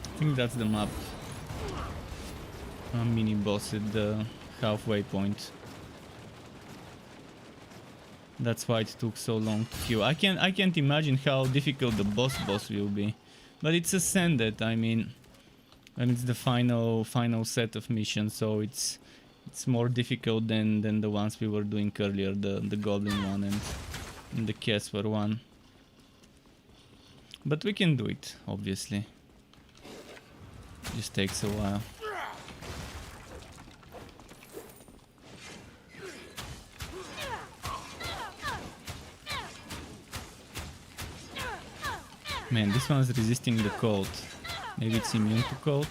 I think that's the map. A mini boss at the halfway point. That's why it took so long to kill. I can't imagine how difficult the boss will be. But it's ascended, I mean, and it's the final set of missions, so it's more difficult than the ones we were doing earlier, the goblin one and the Casper one. But we can do it, obviously. Just takes a while. Man, this one's resisting the cold. Maybe it's immune to cold.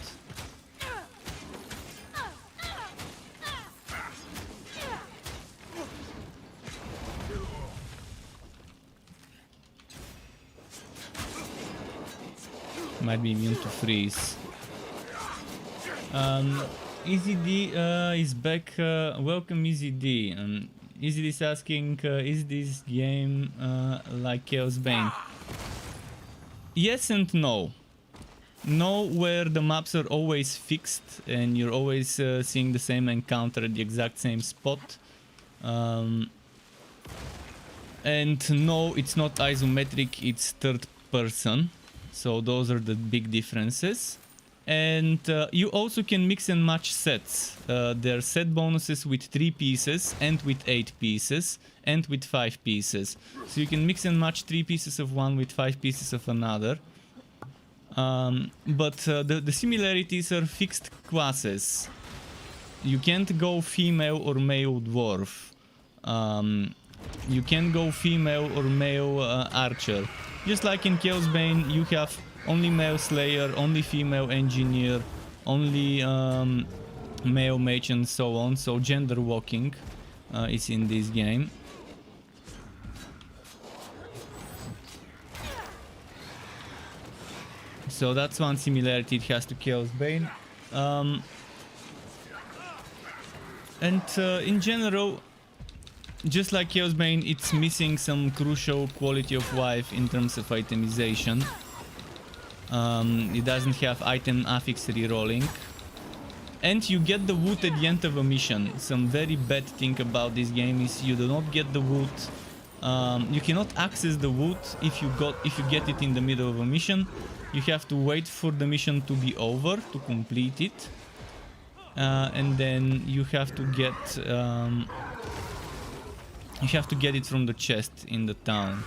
Might be immune to freeze. EasyD is back. Welcome, EasyD. EasyD is asking, is this game like Chaos Bane? Yes and no. No, where the maps are always fixed and you're always seeing the same encounter at the exact same spot. And no, it's not isometric, it's third person. So those are the big differences. And you also can mix and match sets. There are set bonuses with 3 pieces and with 8 pieces and with 5 pieces. So you can mix and match 3 pieces of one with 5 pieces of another. But the similarities are fixed classes. You can't go female or male dwarf. You can go female or male archer. just like in Chaos Bane, you have only male Slayer, only female Engineer, only male Mage and so on. So gender walking is in this game. So that's one similarity it has to Chaos Bane. And in general, just like Chaos Bane, it's missing some crucial quality of life in terms of itemization. It doesn't have item affix rerolling. And you get the wood at the end of a mission. Some very bad thing about this game is you do not get the wood. You cannot access the wood if you get it in the middle of a mission. You have to wait for the mission to be over to complete it. And then you have to get it from the chest in the town.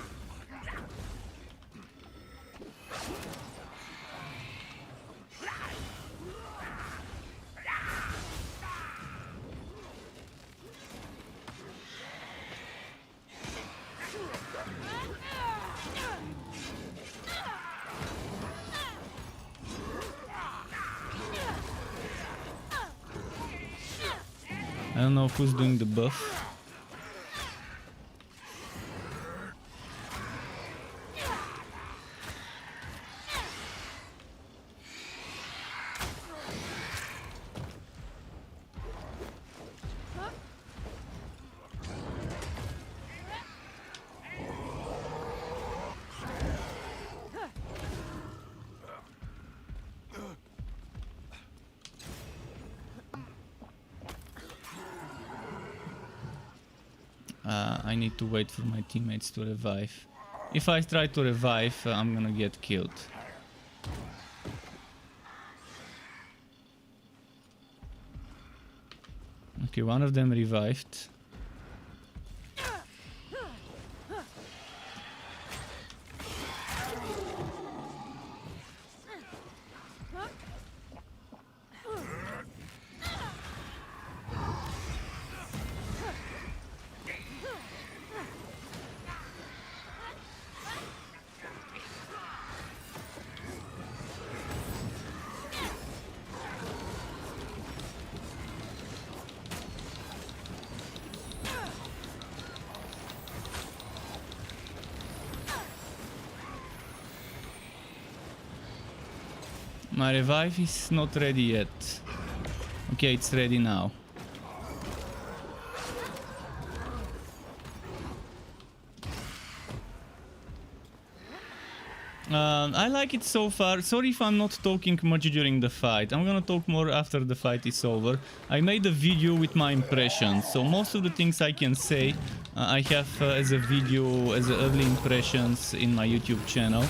I don't know who's doing the buff. I need to wait for my teammates to revive. If I try to revive, I'm gonna get killed. Okay, one of them revived. My revive is not ready yet. Okay, it's ready now. I like it so far. Sorry if I'm not talking much during the fight. I'm gonna talk more after the fight is over. I made a video with my impressions, so most of the things I can say I have as a video, as early impressions in my YouTube channel.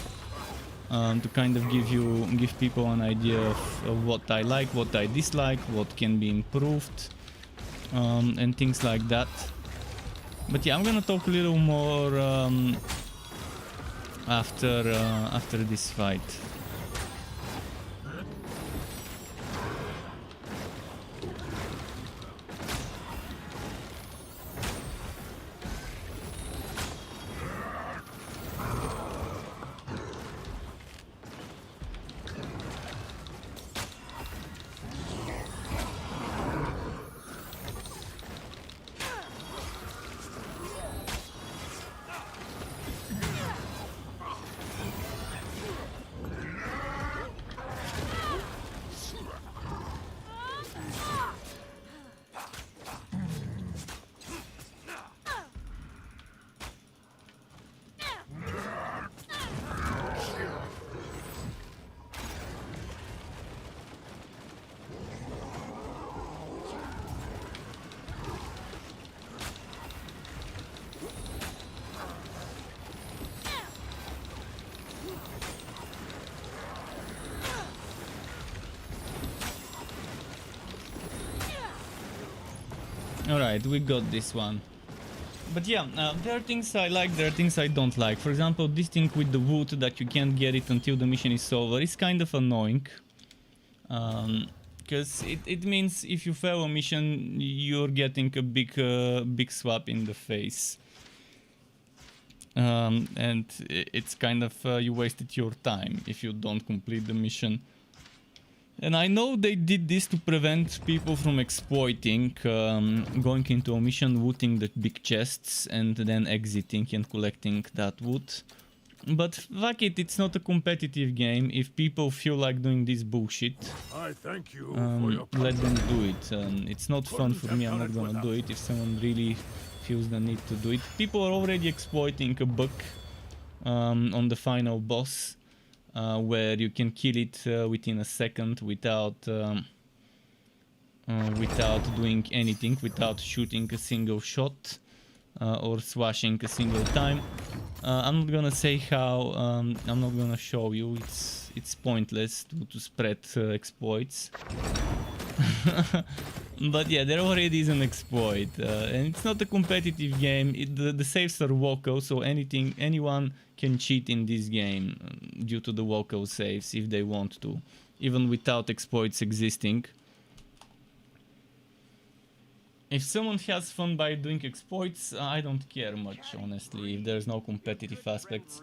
To kind of give people an idea of what I like, what I dislike, what can be improved, and things like that. But yeah, I'm gonna talk a little more after this fight. Alright, we got this one. But yeah, there are things I like, there are things I don't like. For example, this thing with the wood that you can't get it until the mission is over is kind of annoying. Because it means if you fail a mission, you're getting a big swap in the face. and it's kind of you wasted your time if you don't complete the mission. And I know they did this to prevent people from exploiting, going into a mission, looting the big chests and then exiting and collecting that wood. But fuck it, it's not a competitive game. If people feel like doing this bullshit, I thank you for your let them do it. It's not fun for me, I'm not gonna do it if someone really feels the need to do it. People are already exploiting a bug on the final boss, where you can kill it within a second without doing anything, without shooting a single shot or swashing a single time. I'm not gonna say how. I'm not gonna show you. It's pointless to spread exploits. But yeah, there already is an exploit, and it's not a competitive game. The saves are local, so anyone can cheat in this game due to the local saves if they want to, even without exploits existing. If someone has fun by doing exploits, I don't care much, honestly, if there's no competitive aspects.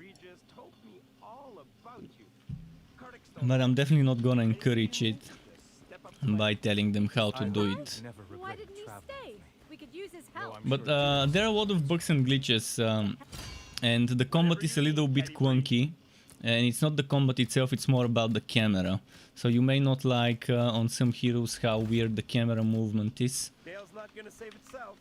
But I'm definitely not gonna encourage it by telling them how to do it. Why didn't he stay? We could use his help. But there are a lot of bugs and glitches, and the combat is a little bit clunky. And it's not the combat itself, it's more about the camera. So you may not like on some heroes how weird the camera movement is. Dale's not gonna save itself.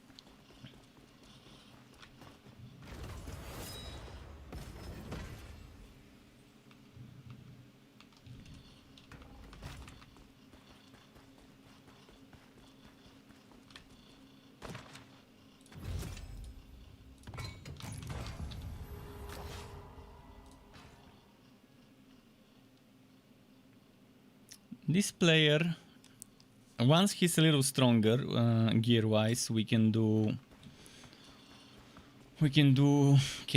This player, once he's a little stronger gear-wise, we can do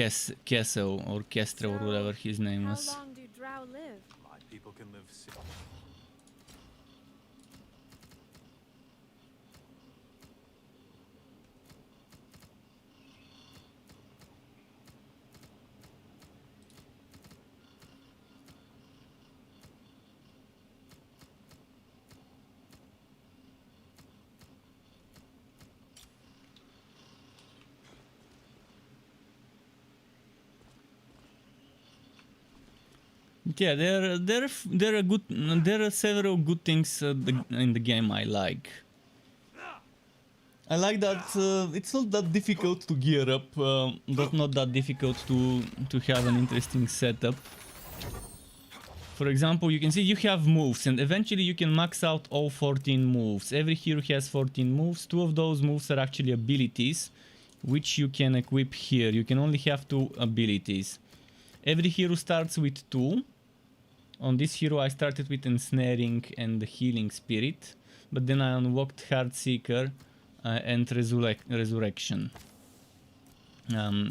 Castle or Kestra or whatever his name How was. long do drow live? My people can live. Yeah, there are several good things in the game I like. I like that it's not that difficult to gear up, not that difficult to have an interesting setup. For example, you can see you have moves, and eventually you can max out all 14 moves. Every hero has 14 moves. 2 of those moves are actually abilities, which you can equip here. You can only have 2 abilities. Every hero starts with 2. On this hero I started with Ensnaring and the Healing Spirit, but then I unlocked Heartseeker and Resurrection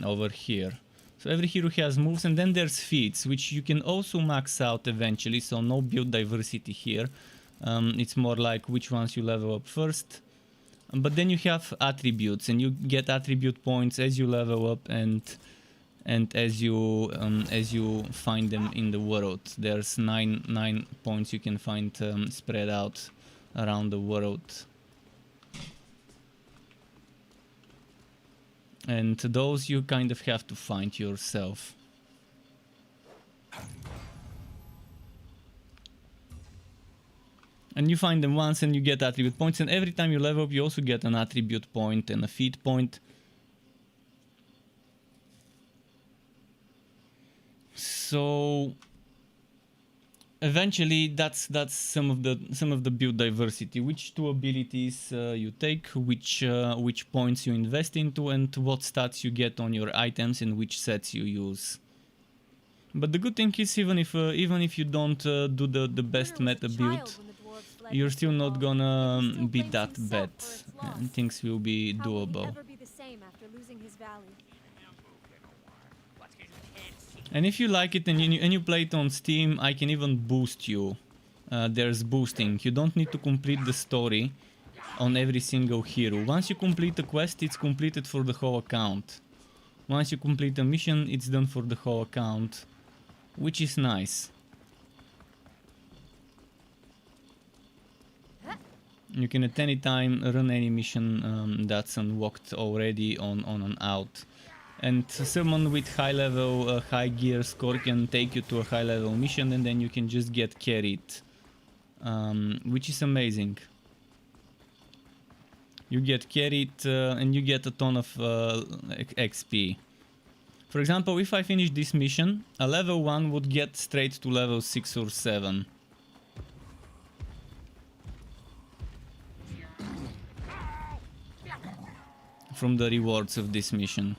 over here. So every hero has moves, and then there's feats, which you can also max out eventually, so no build diversity here. It's more like which ones you level up first. But then you have attributes, and you get attribute points as you level up and as you find them in the world. There's nine points you can find spread out around the world. And those you kind of have to find yourself. And you find them once and you get attribute points, and every time you level up you also get an attribute point and a feat point. So eventually that's some of the build diversity. Which 2 abilities you take, which points you invest into, and what stats you get on your items and which sets you use. But the good thing is, even if you don't do the best meta build, you're still not gonna be that bad, and things will be doable. And if you like it and you play it on Steam, I can even boost you. There's boosting. You don't need to complete the story on every single hero. Once you complete the quest, it's completed for the whole account. Once you complete a mission, it's done for the whole account, which is nice. You can at any time run any mission that's unlocked already on and out. And someone with high level, high gear score can take you to a high level mission, and then you can just get carried, which is amazing. You get carried and you get a ton of XP. For example, if I finish this mission, a level 1 would get straight to level 6 or 7. From the rewards of this mission.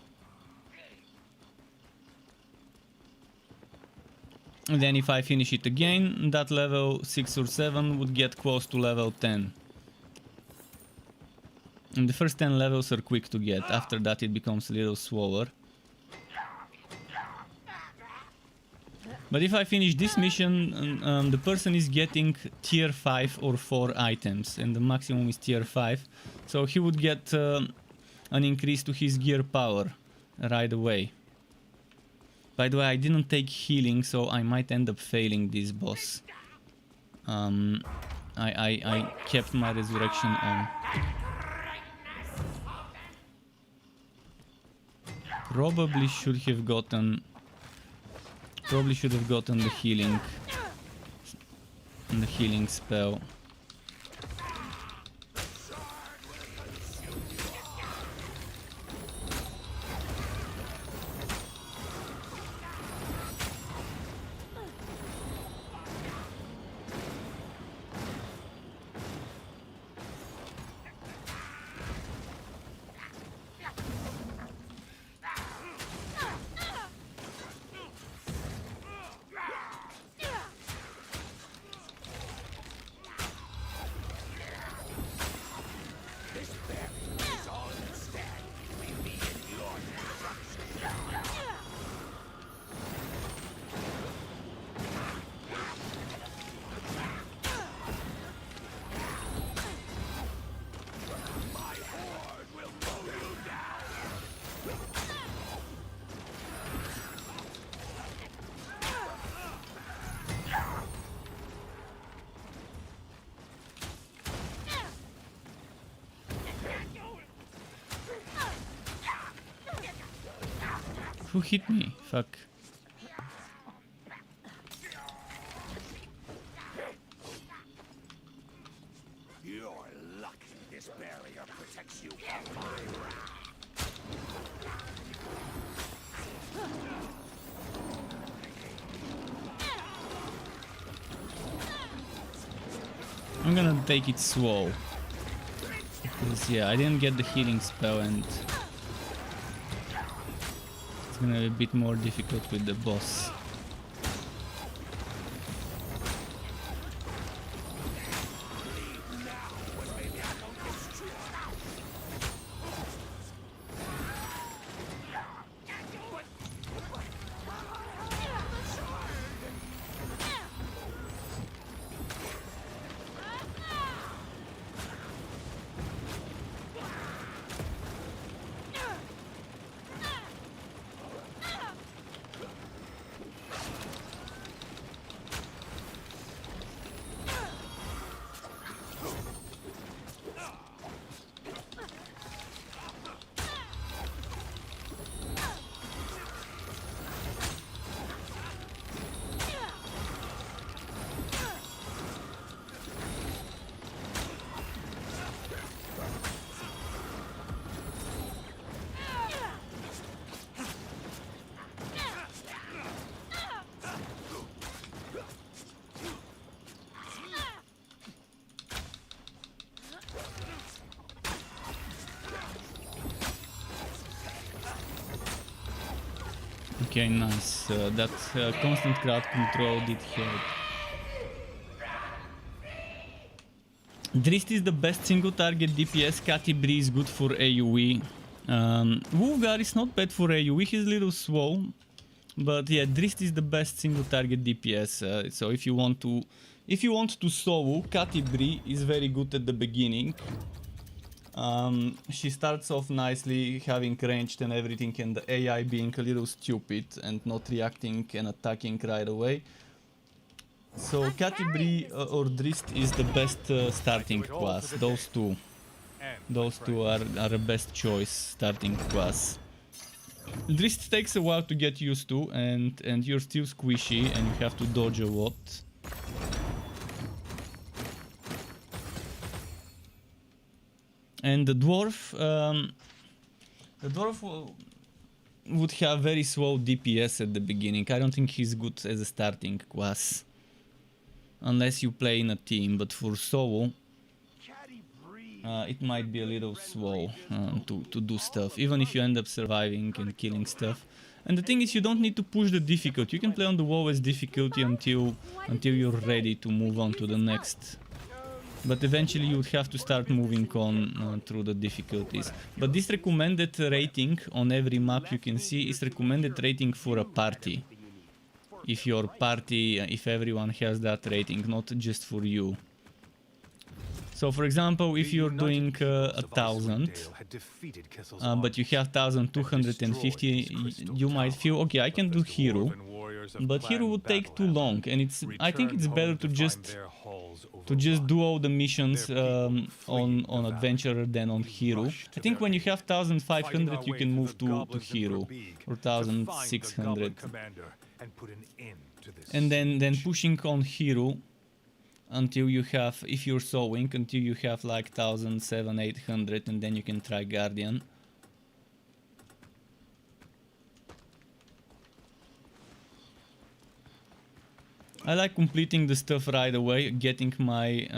And then if I finish it again, that level 6 or 7 would get close to level 10. And the first 10 levels are quick to get, after that it becomes a little slower. But if I finish this mission, the person is getting tier 5 or 4 items, and the maximum is tier 5. So he would get an increase to his gear power right away. By the way, I didn't take healing, so I might end up failing this boss. I kept my resurrection on. Probably should have gotten the healing spell. Who hit me? Fuck. You're lucky this barrier protects you from my wrath. I'm gonna take it slow. Because yeah, I didn't get the healing spell and it's gonna be a bit more difficult with the boss. Okay, nice. That constant crowd control did help. Drist is the best single target DPS. Catibri is good for AoE. Wulgar is not bad for AoE, he's a little slow. But yeah, Drist is the best single target DPS. So if you want to solo, Catibri is very good at the beginning. She starts off nicely, having ranged and everything, and the AI being a little stupid and not reacting and attacking right away. So Catibri or Drist is the best starting class. Those two are the best choice starting class. Drist takes a while to get used to, and you're still squishy and you have to dodge a lot. And the dwarf would have very slow DPS at the beginning. I don't think he's good as a starting class. Unless you play in a team, but for solo, it might be a little slow to do stuff, even if you end up surviving and killing stuff. And the thing is, you don't need to push the difficulty. You can play on the lowest difficulty until you're ready to move on to the next. But eventually you would have to start moving on through the difficulties. But this recommended rating on every map you can see is recommended rating for a party. If your party, if everyone has that rating, not just for you. So for example, if you're doing 1000, but you have 1250, you might feel, okay, I can do hero, but hero would take too long, and I think it's better to just do all the missions on adventurer than on hero. I think when you have 1500 you can move to hero, or 1600. And then pushing on hero until you have, if you're sewing, until you have like 1700-800, and then you can try guardian. I like completing the stuff right away, getting my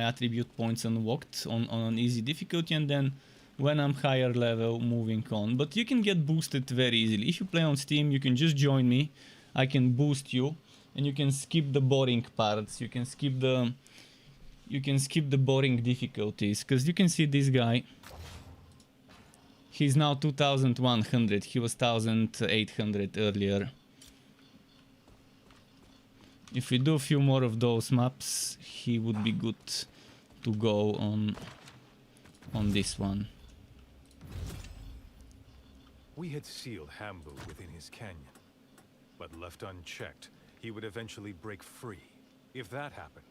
attribute points unlocked on an easy difficulty, and then when I'm higher level, moving on. But you can get boosted very easily. If you play on Steam, you can just join me. I can boost you, and you can skip the boring parts. You can skip the boring difficulties, because you can see this guy. He's now 2100. He was 1800 earlier. If we do a few more of those maps, he would be good to go on this one. We had sealed Hambu within his canyon, but left unchecked, he would eventually break free. If that happened,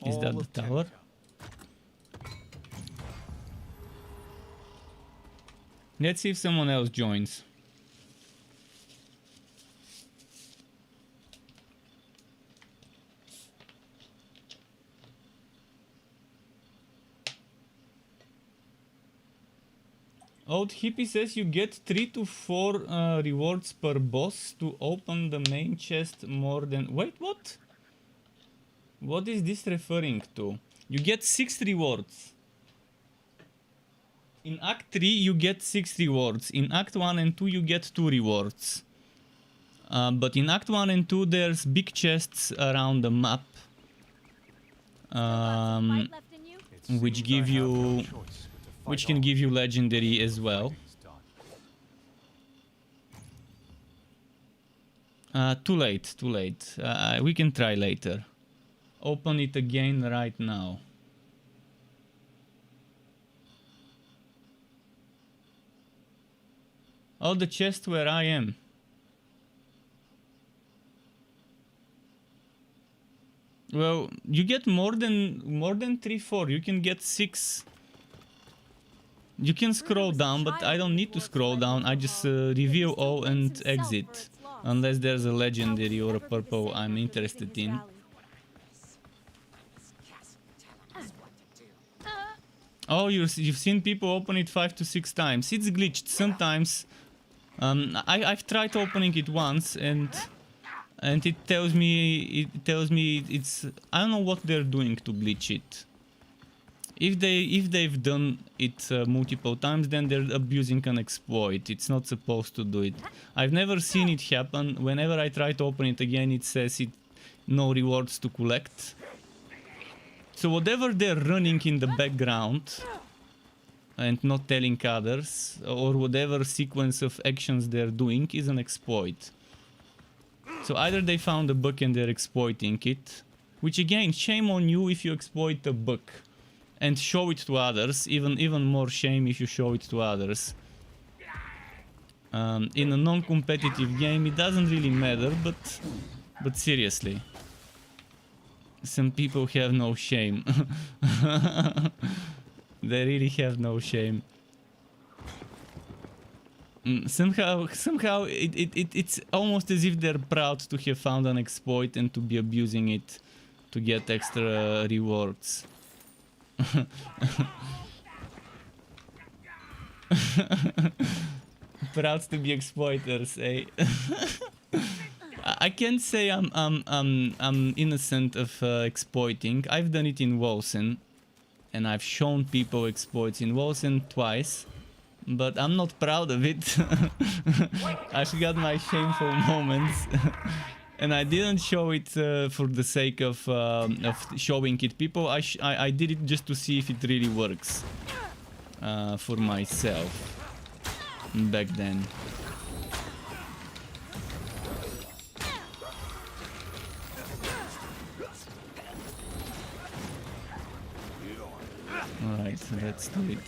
is that the tower? Let's see if someone else joins. Old Hippie says you get 3 to 4 rewards per boss to open the main chest more than... Wait, what? What is this referring to? You get 6 rewards. In Act 3 you get 6 rewards. In Act 1 and 2 you get 2 rewards. But in Act 1 and 2 there's big chests around the map. Which give you... which can give you legendary as well. Too late. We can try later. Open it again right now. Oh, the chest where I am. Well, you get more than 3-4. You can get 6. You can scroll down, but I don't need to scroll down. I just reveal all and exit. Unless there's a legendary or a purple I'm interested in. Oh, you've seen people open it 5 to 6 times. It's glitched. Sometimes I've tried opening it once, and it tells me it's, I don't know what they're doing to glitch it. If they've done it multiple times, then they're abusing an exploit. It's not supposed to do it. I've never seen it happen. Whenever I try to open it again, it says no rewards to collect. So whatever they're running in the background and not telling others, or whatever sequence of actions they're doing, is an exploit. So either they found a bug and they're exploiting it, which again, shame on you if you exploit a bug. and show it to others. Even more shame if you show it to others. In a non-competitive game, it doesn't really matter, but seriously, some people have no shame. They really have no shame. Somehow it's almost as if they're proud to have found an exploit and to be abusing it to get extra rewards. Proud to be exploiters, eh? I can't say I'm innocent of exploiting. I've done it in Wolsen, and I've shown people exploits in Wolsen twice, but I'm not proud of it. I've got my shameful moments, and I didn't show it for the sake of showing it people. I did it just to see if it really works for myself back then. Alright, so let's do it.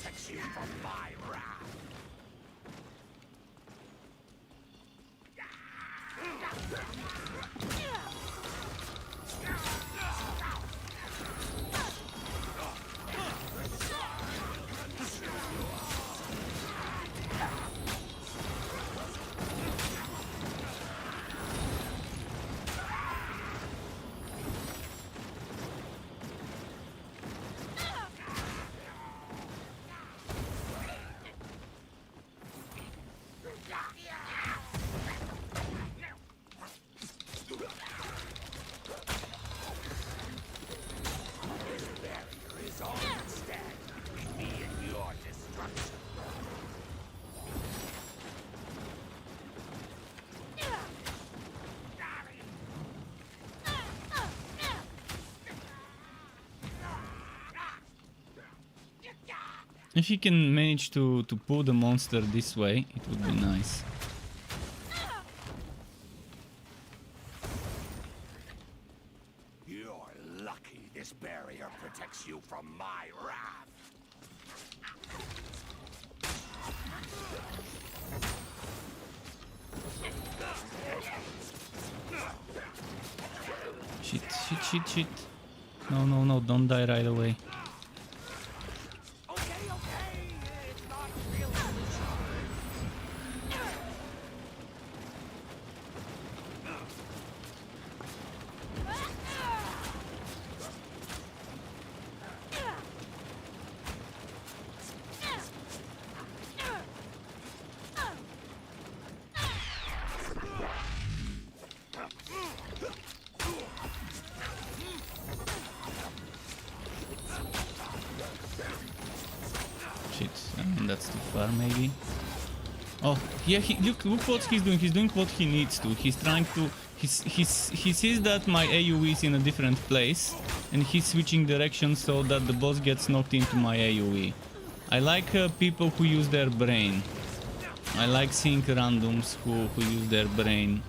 If you can manage to pull the monster this way, it would be nice. You're lucky this barrier protects you from my wrath. Shit. No, don't die right away. That's too far, maybe. Oh, yeah. Look what he's doing. He's doing what he needs to. He's trying to. He sees that my AoE is in a different place, and he's switching directions so that the boss gets knocked into my AoE. I like people who use their brain. I like seeing randoms who use their brain.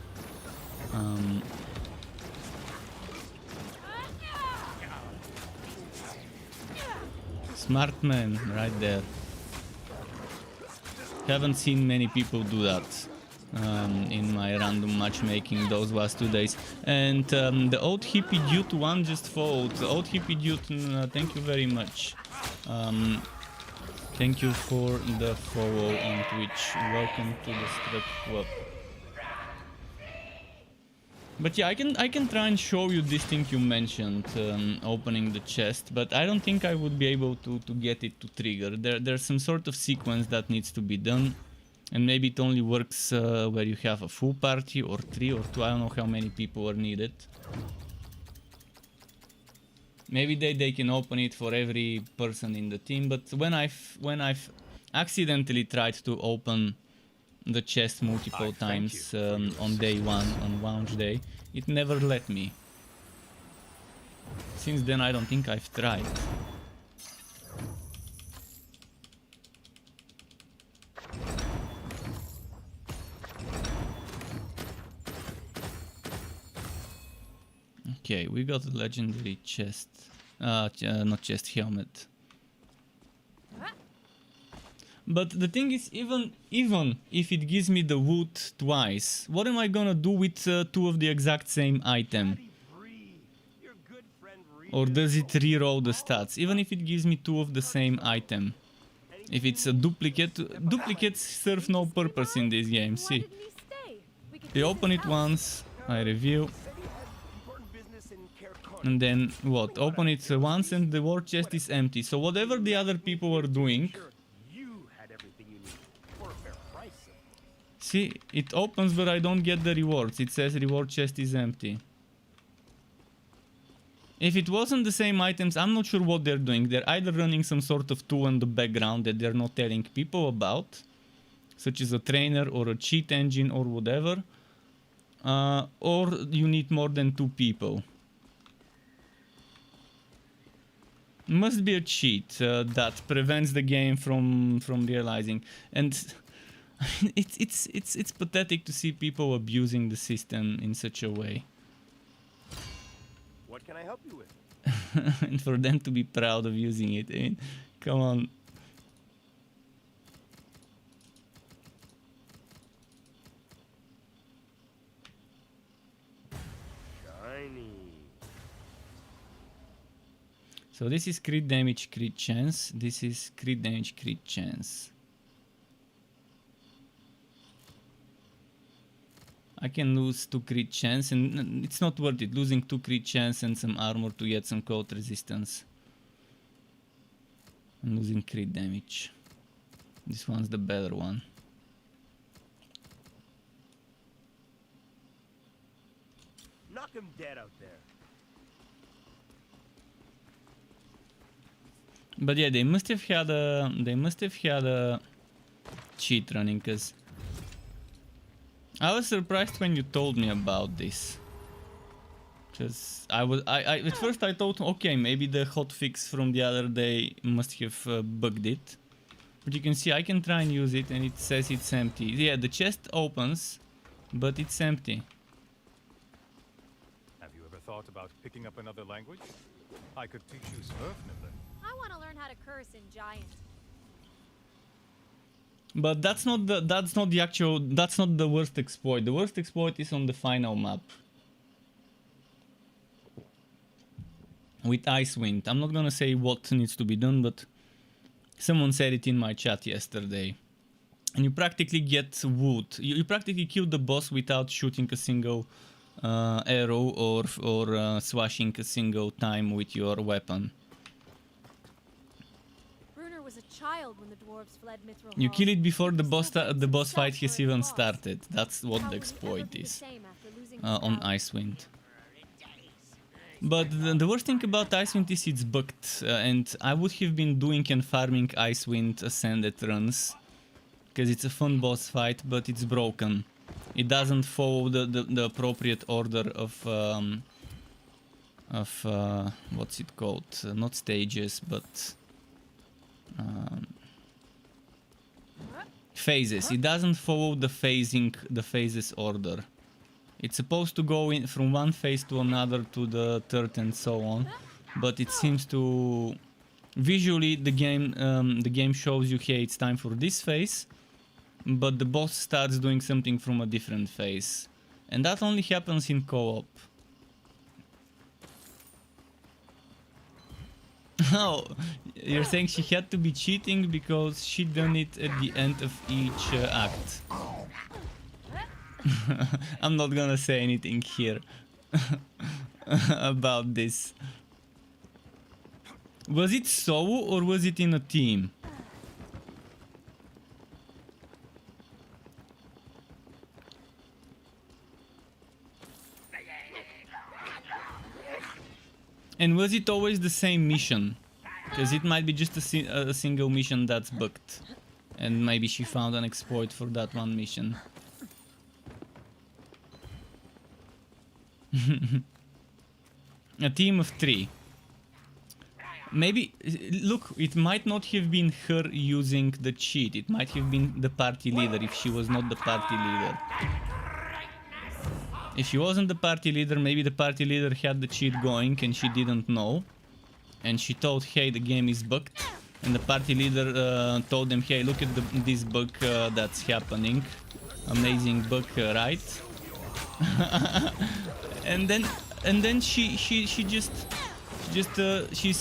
Smart man, right there. Haven't seen many people do that in my random matchmaking those last 2 days. And the old hippie dude one just followed. The old hippie dude, thank you very much. Thank you for the follow on Twitch. Welcome to the Struck Club. But yeah, I can try and show you this thing you mentioned, opening the chest, but I don't think I would be able to get it to trigger. There's some sort of sequence that needs to be done, and maybe it only works where you have a full party, or 3 or 2, I don't know how many people are needed. Maybe they can open it for every person in the team, but when I've accidentally tried to open the chest multiple times on day 1, on launch day, it never let me. Since then I don't think I've tried. Okay, we got a legendary chest, not chest, helmet. But the thing is, even if it gives me the wood twice, what am I gonna do with two of the exact same item? Your good friend Reed Or is does it so- reroll the stats? Even if it gives me two of the same item. If it's a duplicate, duplicates serve no purpose in this game, Why see. didn't he stay? We could I use open his it house. once, I review, Said he had important business in Caer Coney. and then what? Open it once and the war chest is empty. So whatever the other people were doing, Sure, you had everything you need for a fair price. see, it opens but I don't get the rewards. It says reward chest is empty. If it wasn't the same items, I'm not sure what they're doing. They're either running some sort of tool in the background that they're not telling people about, such as a trainer or a cheat engine or whatever, or you need more than 2 people. Must be a cheat that prevents the game from realizing, and it's pathetic to see people abusing the system in such a way. What can I help you with? And for them to be proud of using it. I mean, come on. Shiny. So this is crit damage, crit chance. This is crit damage, crit chance. I can lose 2 crit chance and it's not worth it. Losing 2 crit chance and some armor to get some cold resistance. I'm losing crit damage. This one's the better one. Knock him dead out there. But yeah, they must have had a cheat running, cause I was surprised when you told me about this. Cause I at first I thought, okay, maybe the hotfix from the other day must have bugged it. But you can see I can try and use it and it says it's empty. Yeah, the chest opens, but it's empty. Have you ever thought about picking up another language? I could teach you Sverfnibler. I want to learn how to curse in Giant. But that's not the worst exploit. The worst exploit is on the final map. With Icewind. I'm not gonna say what needs to be done, but someone said it in my chat yesterday. And you practically get wood. You practically kill the boss without shooting a single arrow or swashing a single time with your weapon. Bruner was a child when the dwarves fled Mithril You Hall. kill it before the He boss still blames boss fight himself has for even his loss. started. That's what How the will he ever exploit be the is same after losing on his power? Icewind. But the worst thing about Icewind is it's bugged, and I would have been doing and farming Icewind Ascended runs, because it's a fun boss fight, but it's broken. It doesn't follow the appropriate order of what's it called? Not stages, but phases. It doesn't follow the phases order. It's supposed to go in from one phase to another to the third and so on, but it seems to visually the game shows you, hey, it's time for this phase, but the boss starts doing something from a different phase, and that only happens in co-op. Oh, you're saying she had to be cheating because she done it at the end of each act. I'm not gonna say anything here about this. Was it solo or was it in a team? And was it always the same mission? Because it might be just a single mission that's bugged. And maybe she found an exploit for that one mission. A team of 3. Maybe, look, it might not have been her using the cheat. It might have been the party leader if she was not the party leader. If she wasn't the party leader, maybe the party leader had the cheat going and she didn't know. And she thought, hey, the game is bugged. and the party leader told them, hey, look at this bug that's happening. Amazing bug, right? and then she's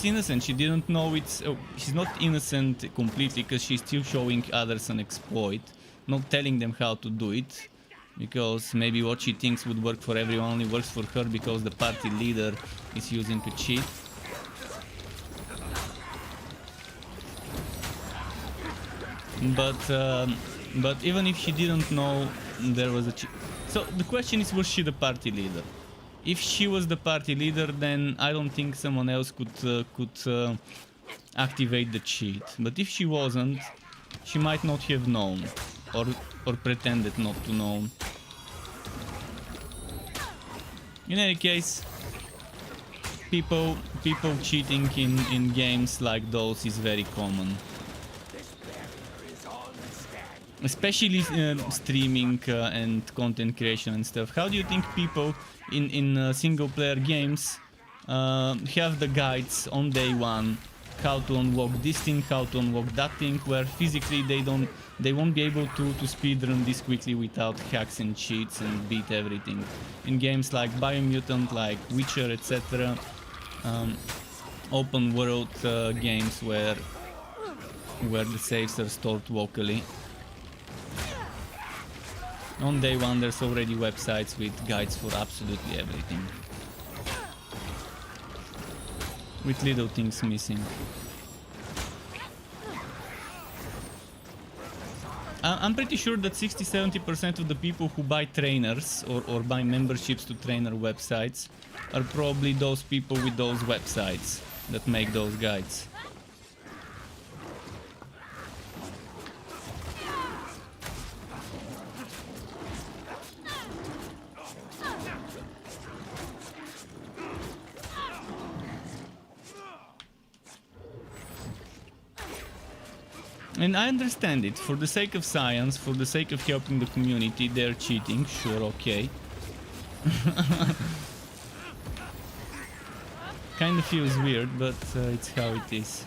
innocent. She didn't know it's she's not innocent completely, because she's still showing others an exploit, not telling them how to do it, because maybe what she thinks would work for everyone only works for her because the party leader is using a cheat. But even if she didn't know there was a cheat, so the question is, was she the party leader? If she was the party leader, then I don't think someone else could activate the cheat. But if she wasn't, she might not have known, or pretended not to know. In any case, people cheating in games like those is very common. Especially streaming and content creation and stuff. How do you think people in single player games have the guides on day one, how to unlock this thing, how to unlock that thing, where physically they won't be able to speedrun this quickly without hacks and cheats and beat everything. In games like Biomutant, like Witcher, etc., open world games where the saves are stored locally. On day one, there's already websites with guides for absolutely everything, with little things missing. I'm pretty sure that 60-70% of the people who buy trainers or buy memberships to trainer websites are probably those people with those websites that make those guides. And I understand it. For the sake of science, for the sake of helping the community, they're cheating. Sure, okay. Kinda feels weird, but it's how it is.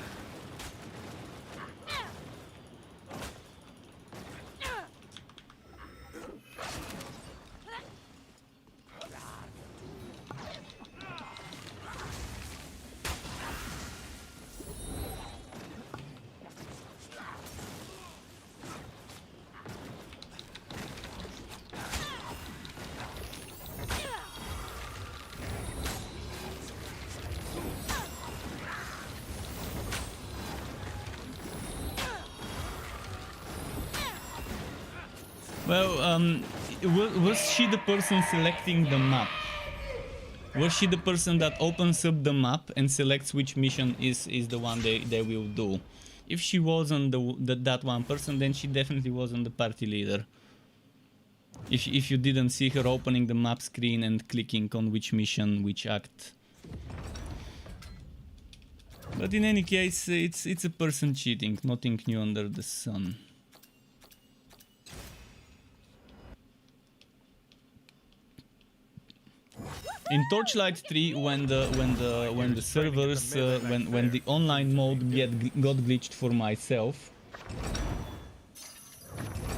Well, was she the person selecting the map? Was she the person that opens up the map and selects which mission is the one they will do? If she wasn't that one person, then she definitely wasn't the party leader. If you didn't see her opening the map screen and clicking on which mission, which act. But in any case, it's a person cheating, nothing new under the sun. In Torchlight 3, when the servers when the online mode got glitched for myself,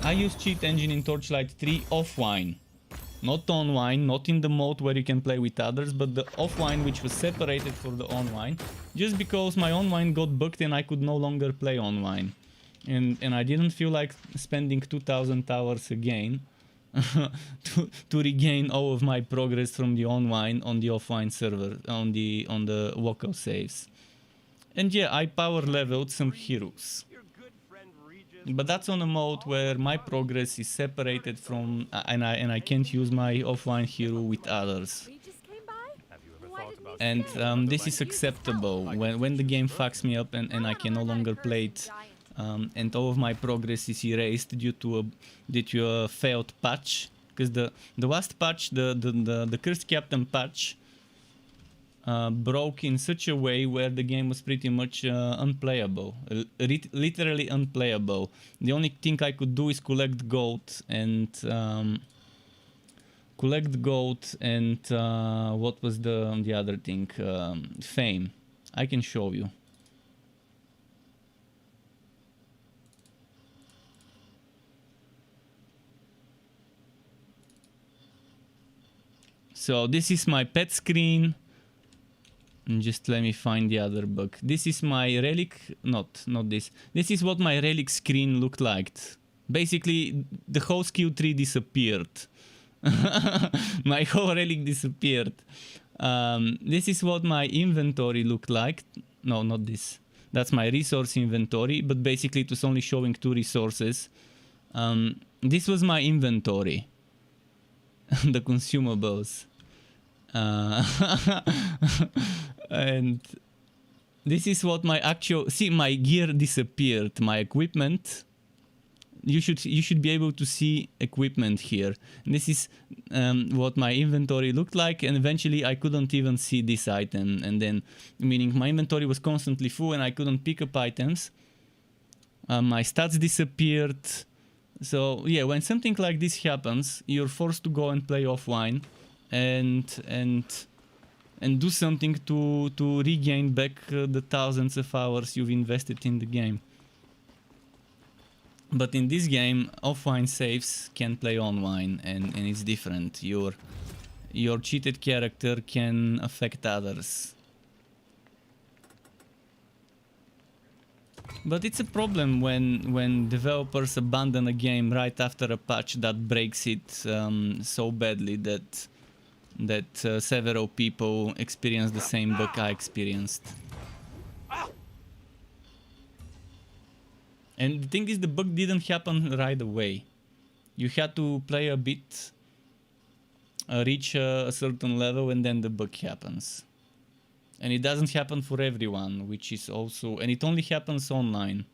I used cheat engine in Torchlight 3 offline, not online, not in the mode where you can play with others, but the offline, which was separated for the online, just because my online got bugged and I could no longer play online, and I didn't feel like spending 2,000 hours again. to regain all of my progress from the online on the offline server, on the local saves. And yeah, I power leveled some heroes, but that's on a mode where my progress is separated from and I can't use my offline hero with others. And this is acceptable when the game fucks me up and I can no longer play it. And all of my progress is erased due to a failed patch, because the last patch, the Cursed Captain patch, broke in such a way where the game was pretty much unplayable, literally unplayable. The only thing I could do is collect gold and what was the other thing? Fame. I can show you. So this is my pet screen. And just let me find the other bug. This is my relic, not this. This is what my relic screen looked like. Basically, the whole skill tree disappeared. My whole relic disappeared. This is what my inventory looked like. No, not this. That's my resource inventory, but basically it was only showing 2 resources. This was my inventory. The consumables. And this is what my actual... See, my gear disappeared. My equipment... You should be able to see equipment here. And this is what my inventory looked like, and eventually I couldn't even see this item. And then, meaning my inventory was constantly full and I couldn't pick up items. My stats disappeared. So yeah, when something like this happens, you're forced to go and play offline and do something to regain back the thousands of hours you've invested in the game. But in this game, offline saves can play online, and it's different. Your cheated character can affect others. But it's a problem when developers abandon a game right after a patch that breaks it so badly that several people experience the same bug I experienced. And the thing is, the bug didn't happen right away. You had to play a bit, reach a certain level, and then the bug happens. And it doesn't happen for everyone, which is also... And it only happens online.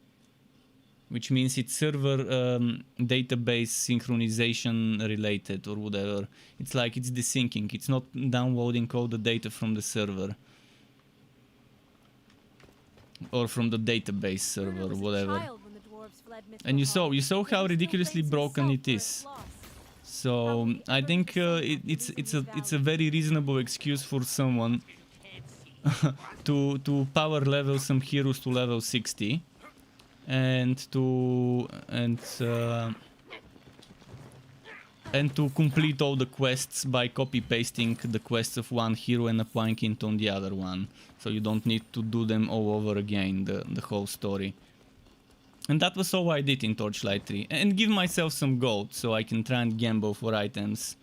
Which means it's server database synchronization related or whatever. It's like it's desyncing. It's not downloading all the data from the server. Or from the database server, whatever. And you saw how ridiculously broken it is. So I think it's a very reasonable excuse for someone to power level some heroes to level 60 and to complete all the quests by copy pasting the quests of one hero and applying it on the other one. So you don't need to do them all over again, the whole story. And that was all I did in Torchlight 3. And give myself some gold so I can try and gamble for items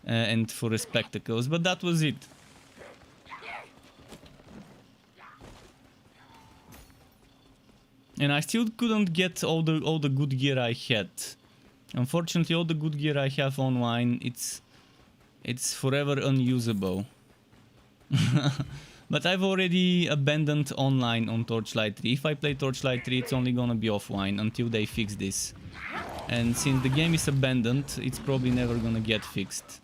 and for spectacles. But that was it. And I still couldn't get all the good gear I had. Unfortunately, all the good gear I have online, it's forever unusable. But I've already abandoned online on Torchlight 3. If I play Torchlight 3, it's only gonna be offline until they fix this. And since the game is abandoned, it's probably never gonna get fixed.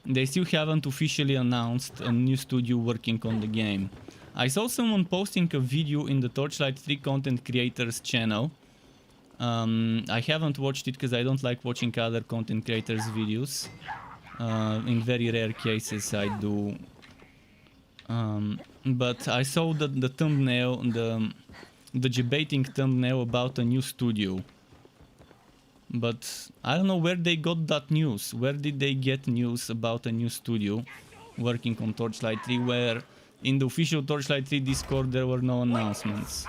They still haven't officially announced a new studio working on the game. I saw someone posting a video in the Torchlight 3 content creators channel. I haven't watched it because I don't like watching other content creators' videos. In very rare cases I do. But I saw the thumbnail, the debating thumbnail about a new studio. But I don't know where they got that news. Where did they get news about a new studio working on Torchlight 3, where in the official Torchlight 3 Discord there were no announcements.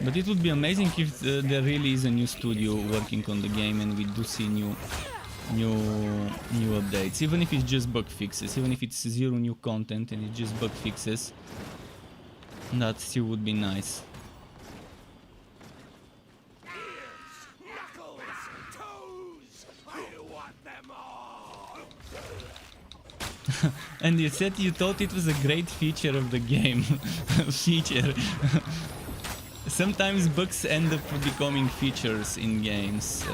But it would be amazing if there really is a new studio working on the game and we do see new updates, even if it's just bug fixes, even if it's zero new content and it's just bug fixes. That still would be nice. And you said you thought it was a great feature of the game. Feature. Sometimes bugs end up becoming features in games.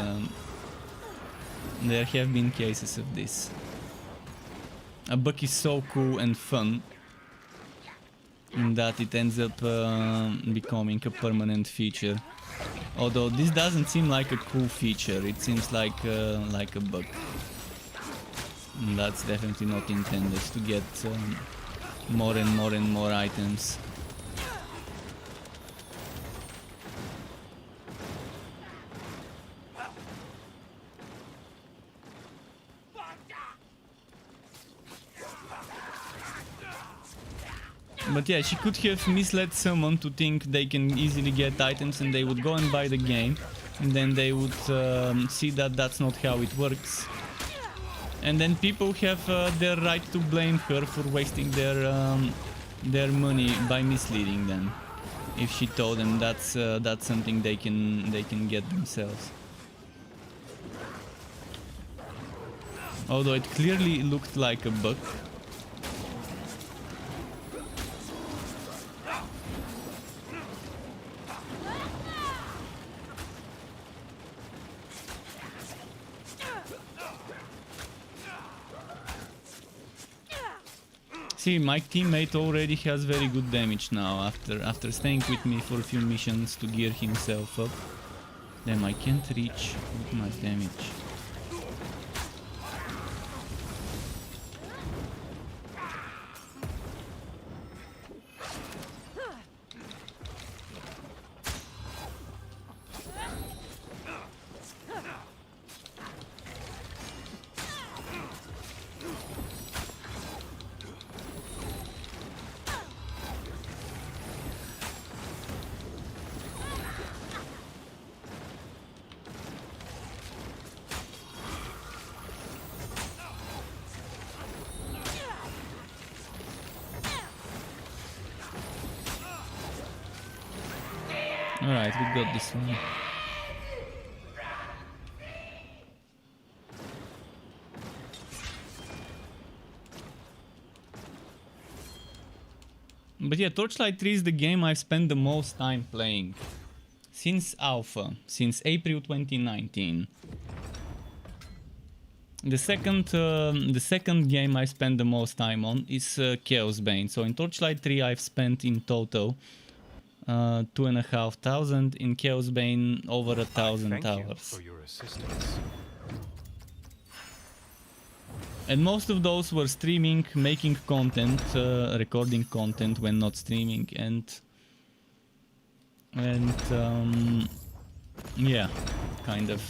There have been cases of this. A bug is so cool and fun that it ends up becoming a permanent feature. Although this doesn't seem like a cool feature, it seems like a bug. That's definitely not intended to get more and more and more items. But yeah, she could have misled someone to think they can easily get items and they would go and buy the game. And then they would see that that's not how it works. And then people have their right to blame her for wasting their money by misleading them. If she told them that's something they can get themselves. Although it clearly looked like a bug. See, my teammate already has very good damage now after staying with me for a few missions to gear himself up. Damn, I can't reach with my damage. Alright, we got this one. But yeah, Torchlight 3 is the game I've spent the most time playing. Since Alpha, since April 2019. The second game I spent the most time on is Chaos Bane. So in Torchlight 3 I've spent in total 2,500, in Chaos Bane over 1,000 hours. For your assistance. And most of those were streaming, making content, recording content when not streaming, and yeah, kind of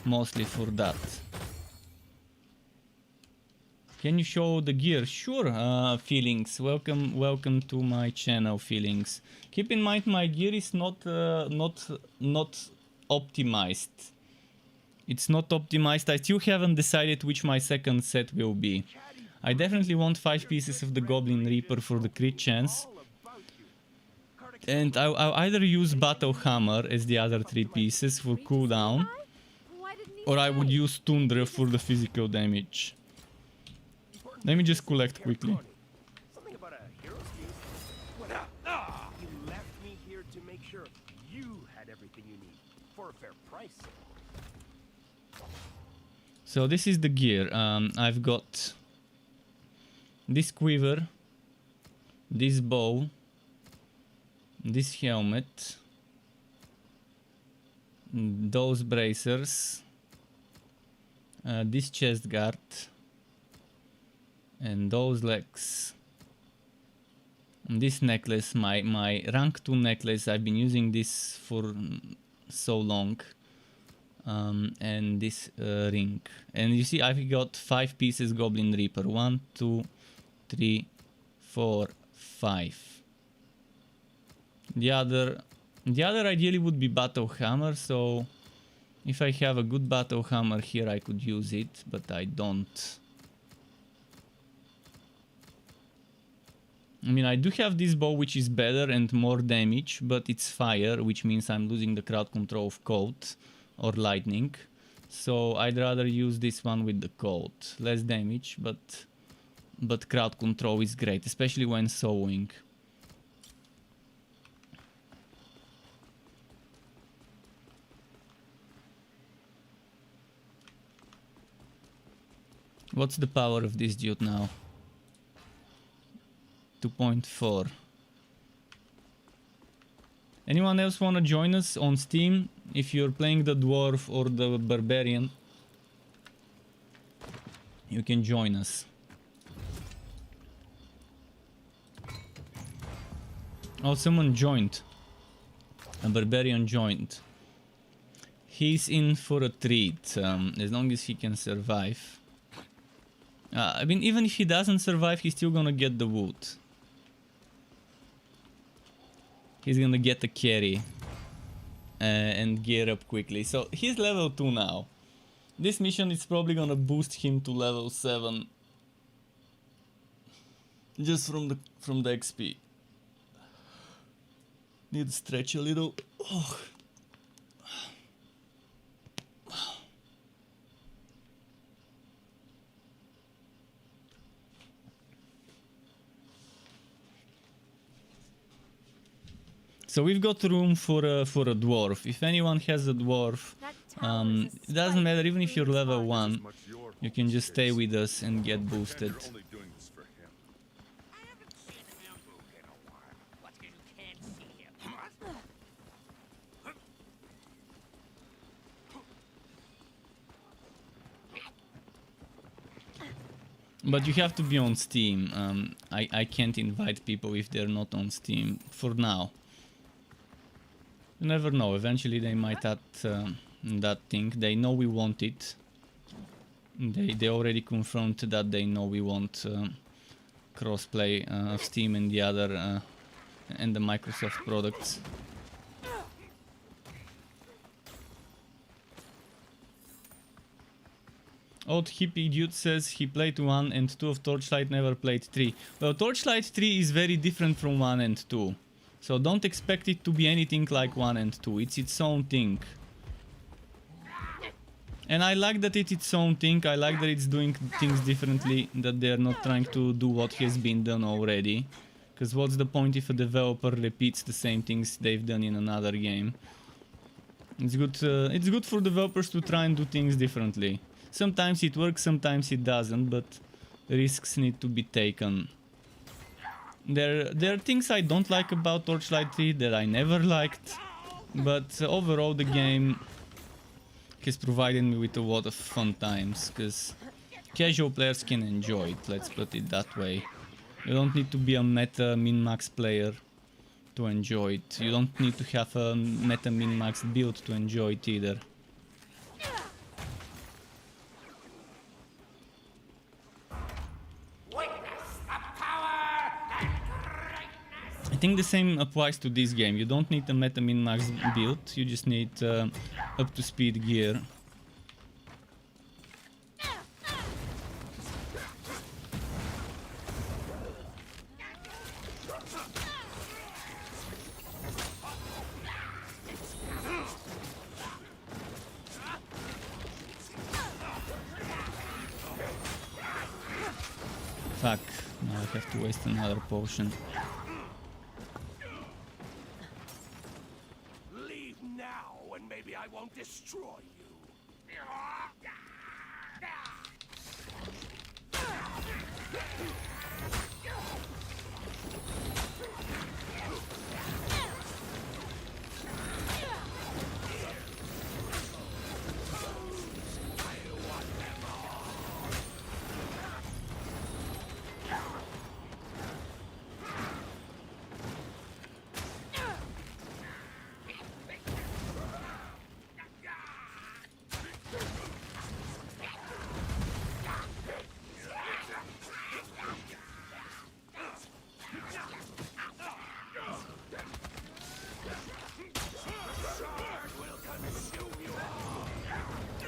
mostly for that. Can you show the gear? Sure, Feelings. Welcome to my channel, Feelings. Keep in mind, my gear is not optimized. It's not optimized. I still haven't decided which my second set will be. I definitely want 5 pieces of the Goblin Reaper for the crit chance. And I'll either use Battle Hammer as the other 3 pieces for cooldown, or I would use Tundra for the physical damage. Let me just collect quickly. Something about a hero's feast? He left me here to make sure you had everything you need for a fair price. So this is the gear. I've got this quiver, this bow, this helmet, those bracers, this chest guard, and those legs. And this necklace, my rank 2 necklace, I've been using this for so long. And this ring. And you see I've got 5 pieces Goblin Reaper. 1, 2, 3, 4, 5. The other ideally would be Battle Hammer, so if I have a good Battle Hammer here I could use it, but I don't. I mean, I do have this bow which is better and more damage, but it's fire, which means I'm losing the crowd control of cold or lightning. So I'd rather use this one with the cold. Less damage, but crowd control is great, especially when sowing. What's the power of this dude now? 2.4. Anyone else wanna join us on Steam if you're playing the dwarf or the barbarian? you can join us. Oh, someone joined. A barbarian joined. He's in for a treat, as long as he can survive. I mean, even if he doesn't survive, he's still gonna get the wood. He's gonna get the carry and gear up quickly. So he's level 2 now. This mission is probably gonna boost him to level 7 just from the XP. Need to stretch a little. Oh. So we've got room for a dwarf. If anyone has a dwarf, it doesn't matter. Even if you're level 1, you can just stay with us and get boosted. But you have to be on Steam. I can't invite people if they're not on Steam for now. You never know, eventually they might add that thing. They know we want it. They already confirmed that they know we want crossplay of Steam and the other and the Microsoft products. Old hippie dude says he played 1 and 2 of Torchlight, never played 3. Well, Torchlight 3 is very different from 1 and 2. So don't expect it to be anything like 1 and 2. It's its own thing. And I like that it's its own thing. I like that it's doing things differently. That they're not trying to do what has been done already. Because what's the point if a developer repeats the same things they've done in another game? It's good for developers to try and do things differently. Sometimes it works, sometimes it doesn't, but risks need to be taken. There are things I don't like about Torchlight 3 that I never liked, but overall the game has provided me with a lot of fun times, because casual players can enjoy it, let's put it that way. You don't need to be a meta min-max player to enjoy it. You don't need to have a meta min-max build to enjoy it either. I think the same applies to this game. You don't need a meta min-max build, you just need up to speed gear. Fuck, now I have to waste another potion. Leave now, and maybe I won't destroy you.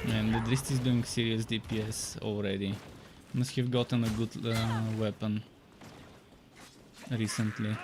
And the Drist is doing serious DPS already. Must have gotten a good weapon recently.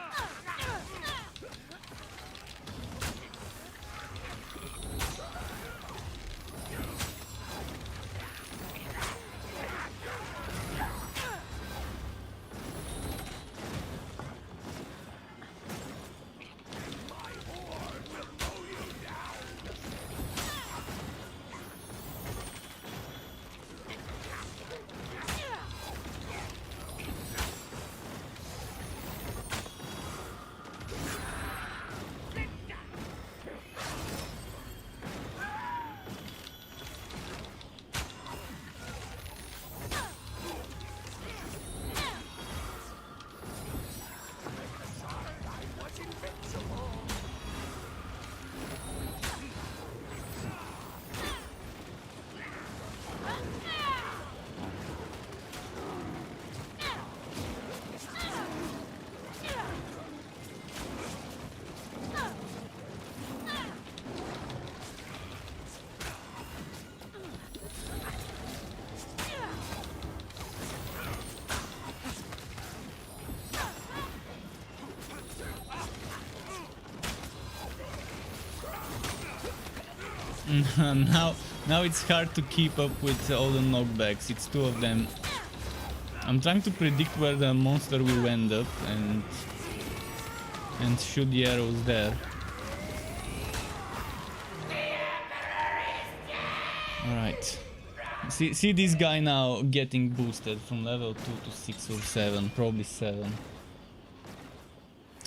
Now it's hard to keep up with all the knockbacks. It's two of them. I'm trying to predict where the monster will end up and shoot the arrows there. Alright. See this guy now getting boosted from level 2 to 6 or 7, probably 7.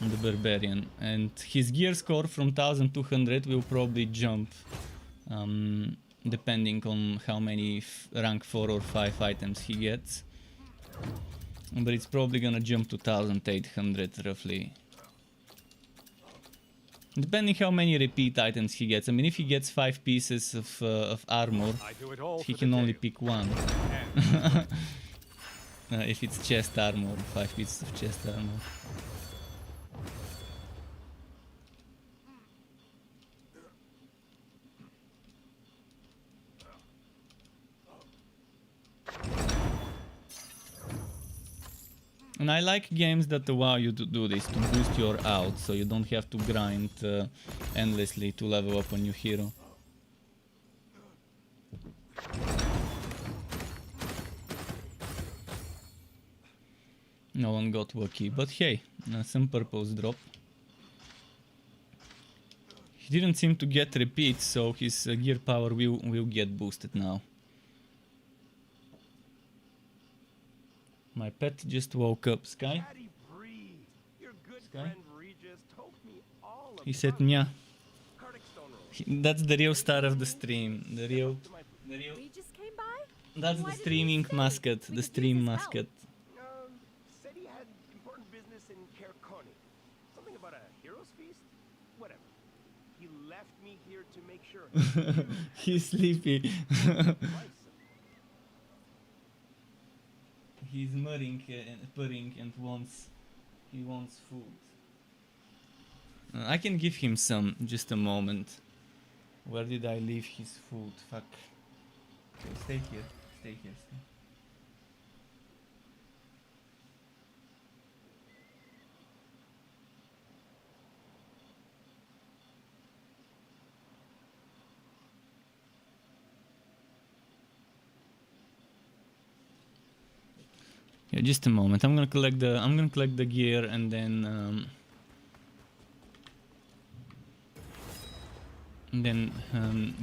The barbarian, and his gear score from 1200 will probably jump depending on how many rank 4 or 5 items he gets, but it's probably gonna jump to 1800 roughly, depending how many repeat items he gets. I mean, if he gets 5 pieces of armor, he can only pick one. If it's chest armor, 5 pieces of chest armor. And I like games that allow you to do this, to boost your out, so you don't have to grind endlessly to level up a new hero. No one got lucky, but hey, some purples drop. He didn't seem to get repeats, so his gear power will get boosted now. My pet just woke up. Sky? Sky? He said Nya. That's the real star of the stream. The real Regis came by? that's the streaming mascot, the stream mascot. Said he had important business in Cairconi. Something about a hero's feast? Whatever. He left me here to make sure. He's sleepy. He's murring and purring and he wants food. I can give him some, just a moment. Where did I leave his food? Fuck. Okay, stay here. Stay. Yeah, just a moment. I'm gonna collect the gear and then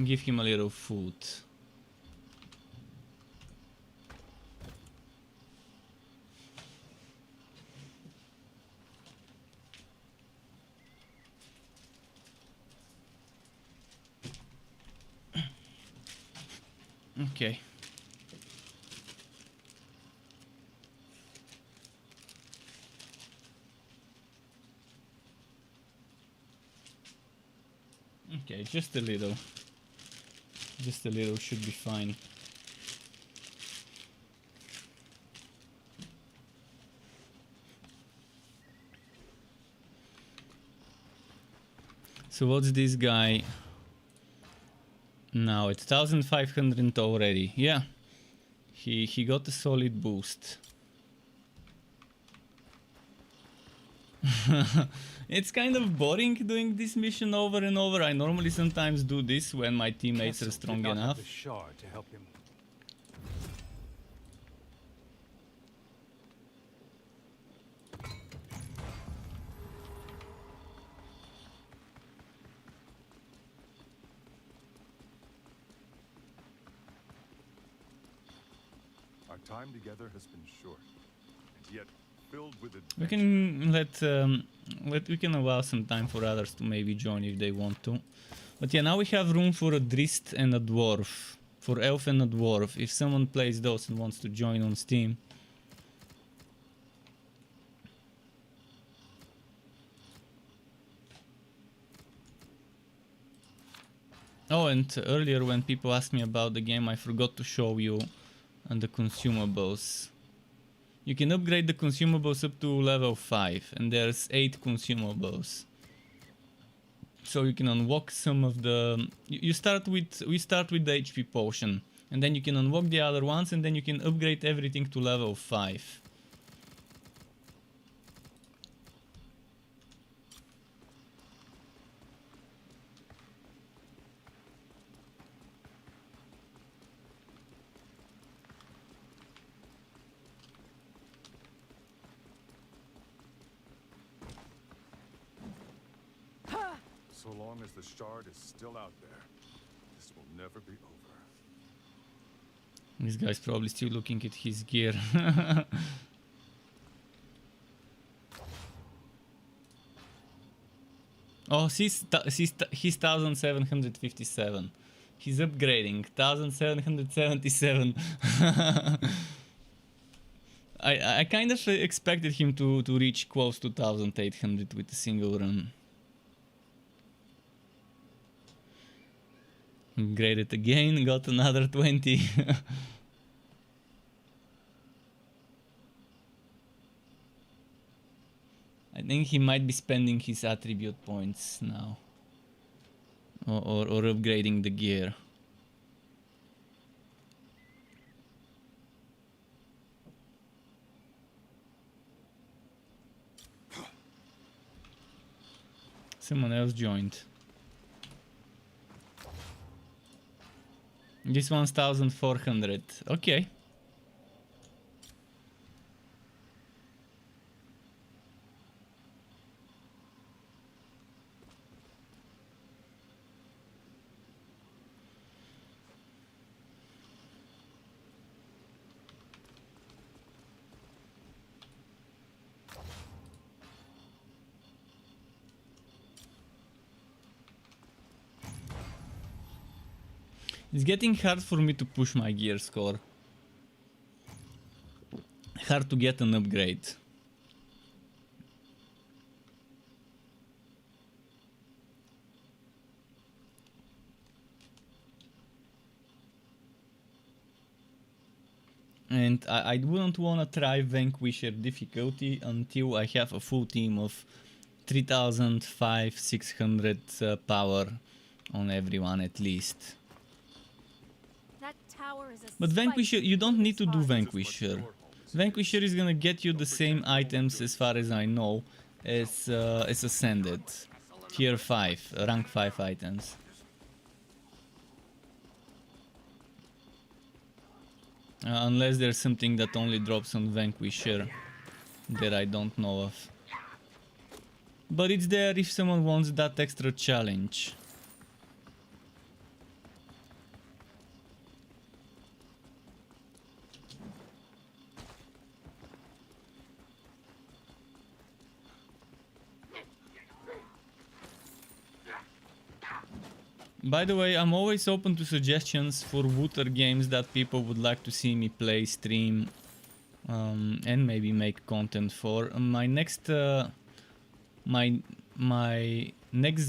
give him a little food. Okay. Okay, just a little. Just a little should be fine. So what's this guy now? It's 1500 already. Yeah. He got a solid boost. It's kind of boring doing this mission over and over. I normally sometimes do this when my teammates are strong enough. Our time together has been short, and yet filled with We adventure. can we can allow some time for others to maybe join if they want to. But yeah, now we have room for a Drist and a Dwarf. For Elf and a Dwarf. If someone plays those and wants to join on Steam. Oh, and earlier when people asked me about the game, I forgot to show you the consumables. You can upgrade the consumables up to level 5, and there's 8 consumables. So you can unlock some of the... we start with the HP potion, and then you can unlock the other ones, and then you can upgrade everything to level 5. So long as the shard is still out there, this will never be over. This guy's probably still looking at his gear. Oh, he's 1757. He's upgrading. 1777. I kind of expected him to reach close to 1800 with a single run. Upgraded again, got another 20. I think he might be spending his attribute points now. Or upgrading the gear. Someone else joined. This one's 1400. Okay. It's getting hard for me to push my gear score. Hard to get an upgrade. And I wouldn't want to try Vanquisher difficulty until I have a full team of 3500-600 power on everyone at least. That tower is a But Vanquisher, you don't need to do spot. Vanquisher. Vanquisher is gonna get you the same items, as far as I know, as Ascended. Tier 5, rank 5 items. Unless there's something that only drops on Vanquisher that I don't know of. But it's there if someone wants that extra challenge. By the way, I'm always open to suggestions for Wooter games that people would like to see me play, stream, and maybe make content for. My next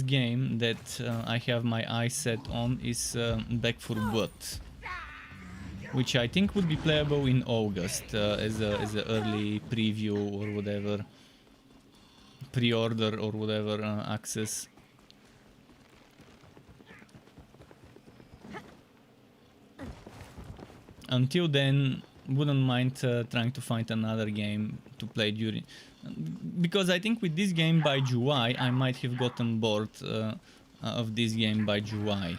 game that I have my eyes set on is Back for Blood, which I think would be playable in August as a early preview or whatever, pre-order or whatever access. Until then, wouldn't mind trying to find another game to play during, because I think with this game by July I might have gotten bored of this game by July,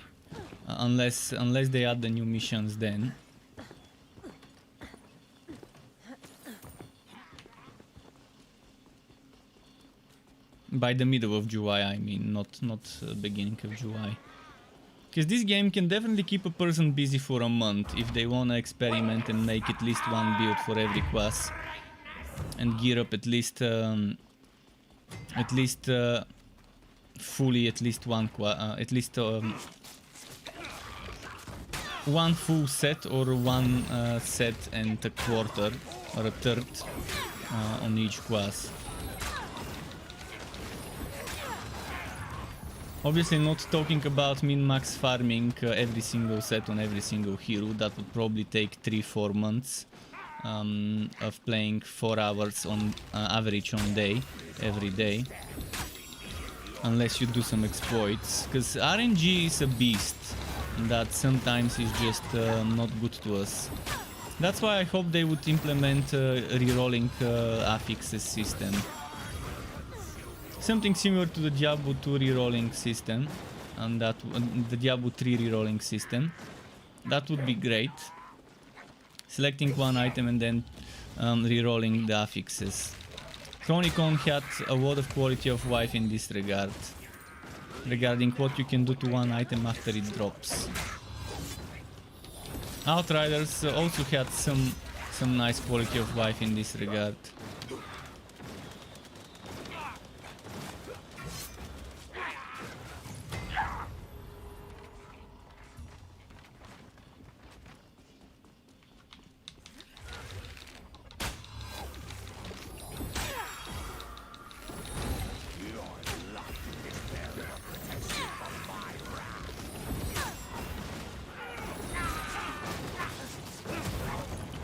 unless they add the new missions then. By the middle of July, I mean, not beginning of July. Because this game can definitely keep a person busy for a month if they wanna experiment and make at least one build for every class, and gear up at least fully one full set or one set and a quarter or a third on each class. Obviously not talking about min-max farming every single set on every single hero. That would probably take 3-4 months of playing 4 hours on average on day, every day. Unless you do some exploits. Because RNG is a beast that sometimes is just not good to us. That's why I hope they would implement rerolling affixes system. Something similar to the Diablo 2 rerolling system, and that the Diablo 3 rerolling system. That would be great. Selecting one item and then rerolling the affixes. Chronicon had a lot of quality of life in this regard. regarding what you can do to one item after it drops. Outriders also had some nice quality of life in this regard.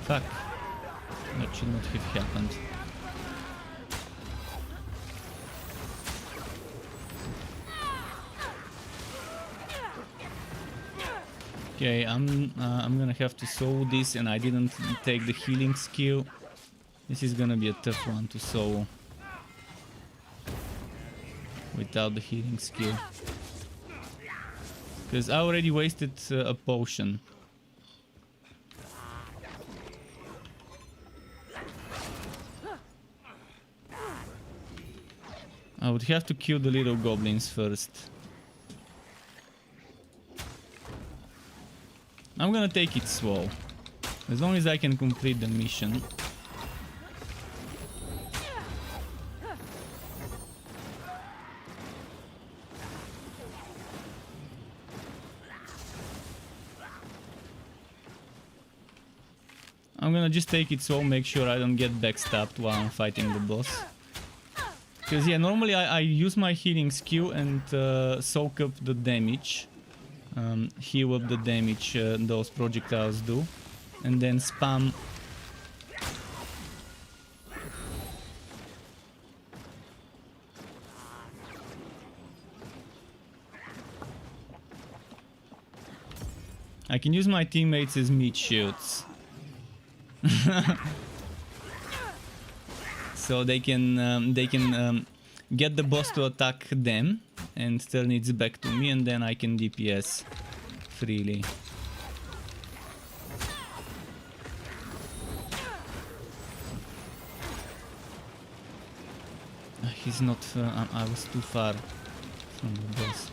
Fuck. That should not have happened. Okay, I'm gonna have to sew this, and I didn't take the healing skill. This is gonna be a tough one to sew without the healing skill, because I already wasted a potion. I would have to kill the little goblins first. I'm gonna take it slow, as long as I can complete the mission. I'm gonna just take it slow, make sure I don't get backstabbed while I'm fighting the boss. Because yeah, normally I use my healing skill and soak up the damage, heal up the damage those projectiles do, and then spam. I can use my teammates as meat shields. So they can get the boss to attack them and turn its back to me, and then I can DPS freely. He's not. I was too far from the boss.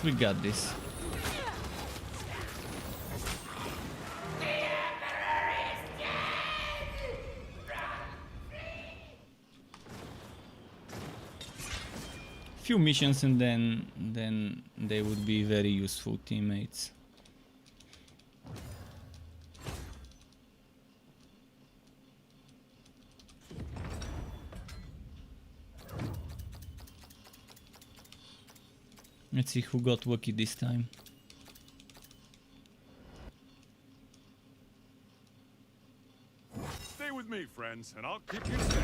We got this. Few missions and then they would be very useful teammates. Let's see who got lucky this time. Stay with me, friends, and I'll keep you safe.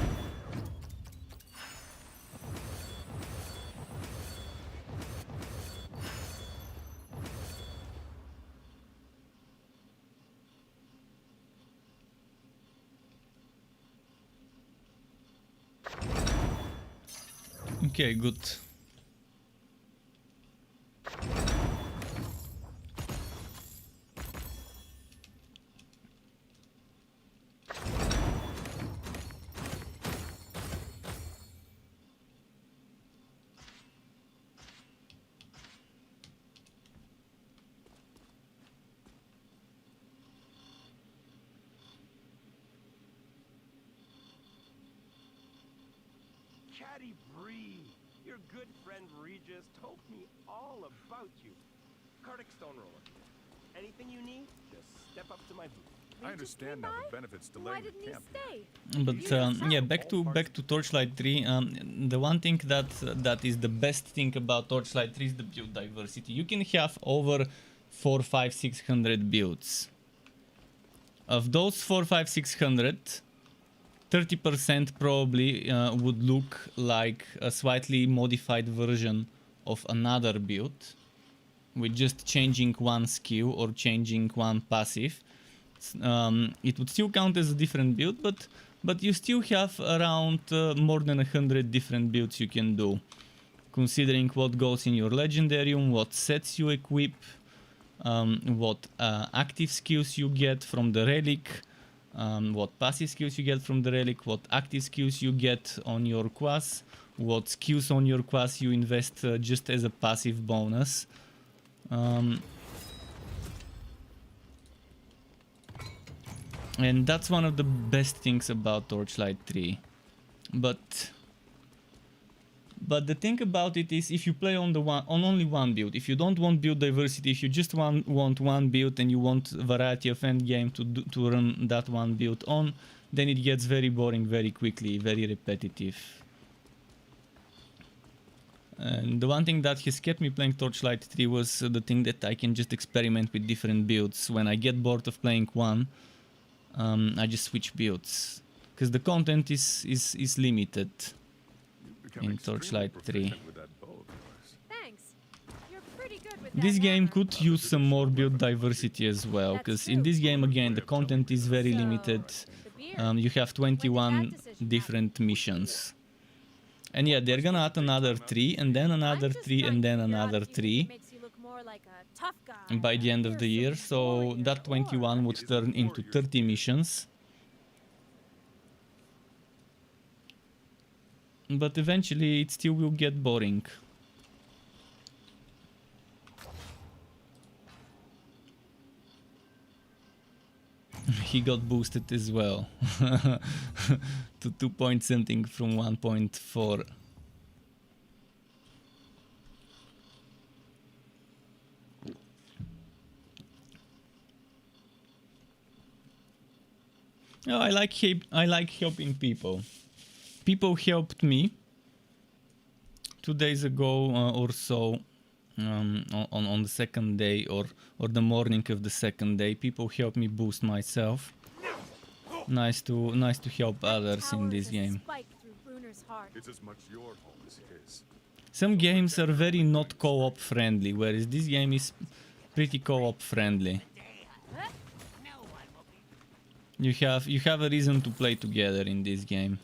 Okay, good. Chatty Bree, your good friend Regis told me all about you. Cardic Stoneroller. Anything you need, just step up to my booth. I understand now the benefits Why delaying didn't the he camp. stay? But yeah, back to Torchlight 3. The one thing that is the best thing about Torchlight 3 is the build diversity. You can have over 4, 5, 600 builds. Of those 4, 5, 600, 30% probably would look like a slightly modified version of another build, with just changing one skill or changing one passive. It would still count as a different build, but you still have around more than 100 different builds you can do. considering what goes in your legendarium, what sets you equip, what active skills you get from the relic, what passive skills you get from the relic, what active skills you get on your quas, what skills on your quas you invest just as a passive bonus. And that's one of the best things about Torchlight 3. But the thing about it is, if you play on only one build, if you don't want build diversity, if you just want one build and you want variety of endgame to run that one build on, then it gets very boring very quickly, very repetitive. And the one thing that has kept me playing Torchlight 3 was the thing that I can just experiment with different builds. When I get bored of playing one, I just switch builds, because the content is limited in Torchlight 3. Thanks. You're pretty good with This that game hammer. could use some more build diversity as well, because in this game again the content is very limited. The beer. You have 21 different missions. And yeah, they're gonna add another 3, and then another I'm just 3, trying and to then figure out another if you think 3 it makes you look more like a tough guy by the end of the year. versus So warrior, that 21 would turn into 30 missions. But eventually it still will get boring. He got boosted as well to 2 point something from 1.4. Oh, I like helping people. People helped me 2 days ago or so, on the second day or the morning of the second day. People helped me boost myself. Nice to help others in this game. It's as much your home as his. Some games are very not co-op friendly, whereas this game is pretty co-op friendly. You have a reason to play together in this game.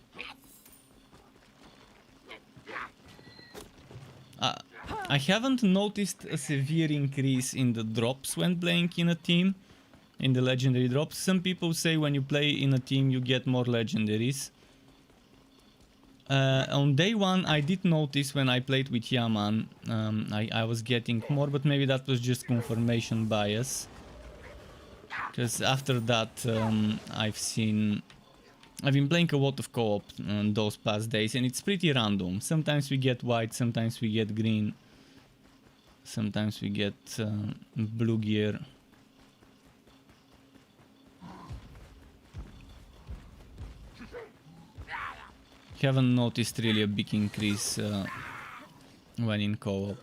I haven't noticed a severe increase in the drops when playing in a team, in the legendary drops. Some people say when you play in a team you get more legendaries. On day 1 I did notice when I played with Yaman, I was getting more, but maybe that was just confirmation bias. Because after that I've been playing a lot of co-op those past days, and it's pretty random. Sometimes we get white, sometimes we get green, sometimes we get blue gear. Haven't noticed really a big increase when in co-op.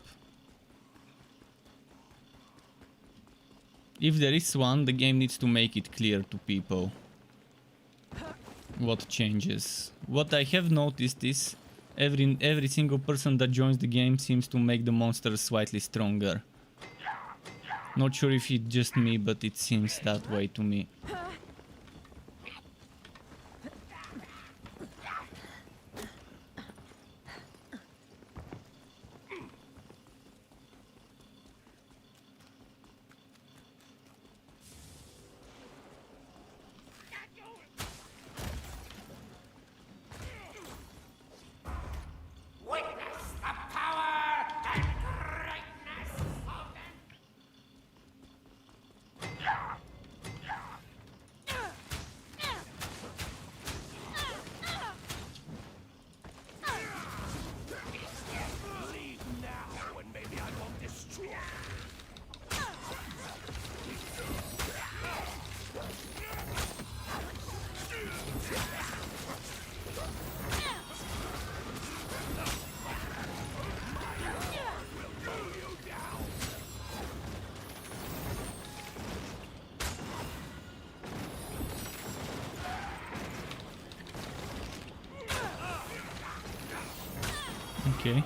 If there is one, the game needs to make it clear to people what changes. What I have noticed is every single person that joins the game seems to make the monsters slightly stronger. Not sure if it's just me, but it seems that way to me. Okay.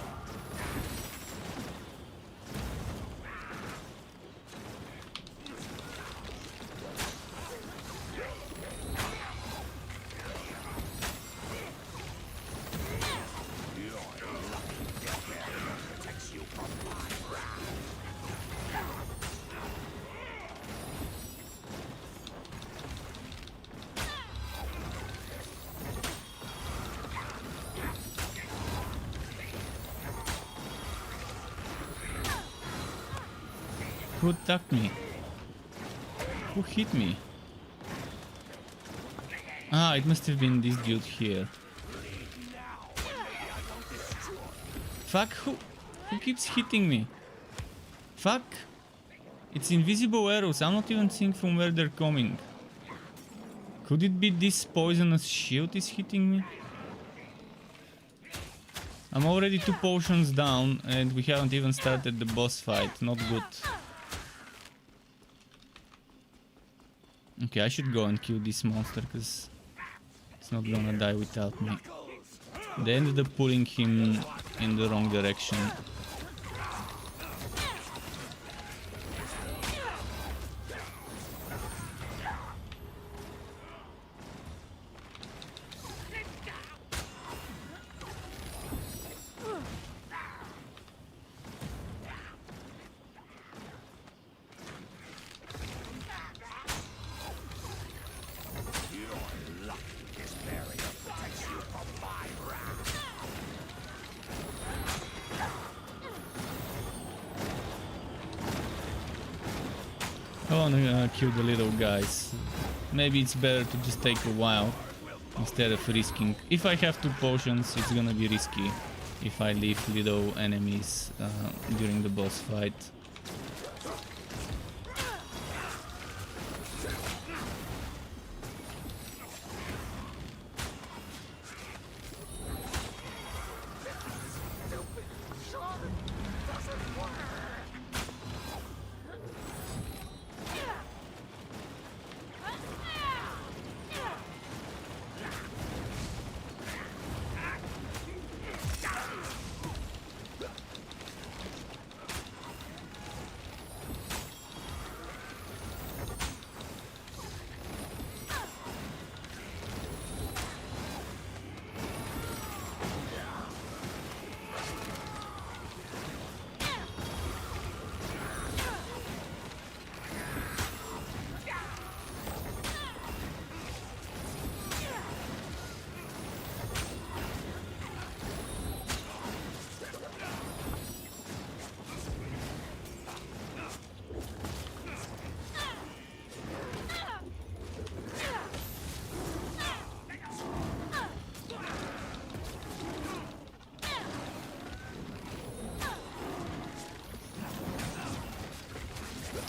Who attacked me? Who hit me? Ah, it must have been this dude here. Fuck, who keeps hitting me? Fuck! It's invisible arrows, I'm not even seeing from where they're coming. Could it be this poisonous shield is hitting me? I'm already 2 potions down and we haven't even started the boss fight, not good. Okay, I should go and kill this monster because it's not gonna die without me. They ended up pulling him in the wrong direction. I wanna kill the little guys. Maybe it's better to just take a while instead of risking. If I have 2 potions, it's gonna be risky if I leave little enemies during the boss fight.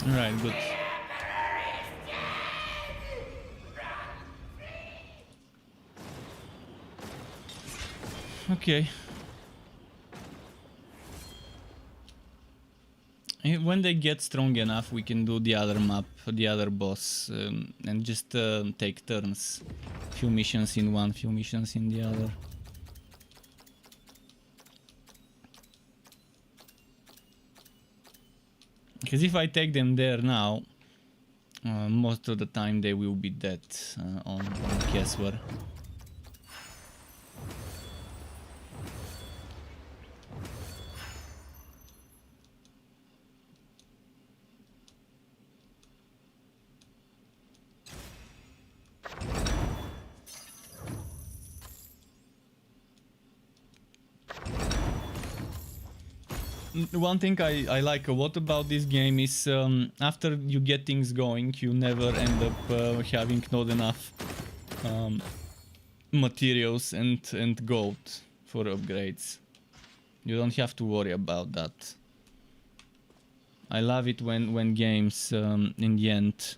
Alright, good. Okay. When they get strong enough, we can do the other map, the other boss, and just take turns. Few missions in one, few missions in the other. Because if I take them there now, most of the time they will be dead on Keswer. One thing I like a lot about this game is after you get things going, you never end up having not enough materials and gold for upgrades. You don't have to worry about that. I love it when games in the end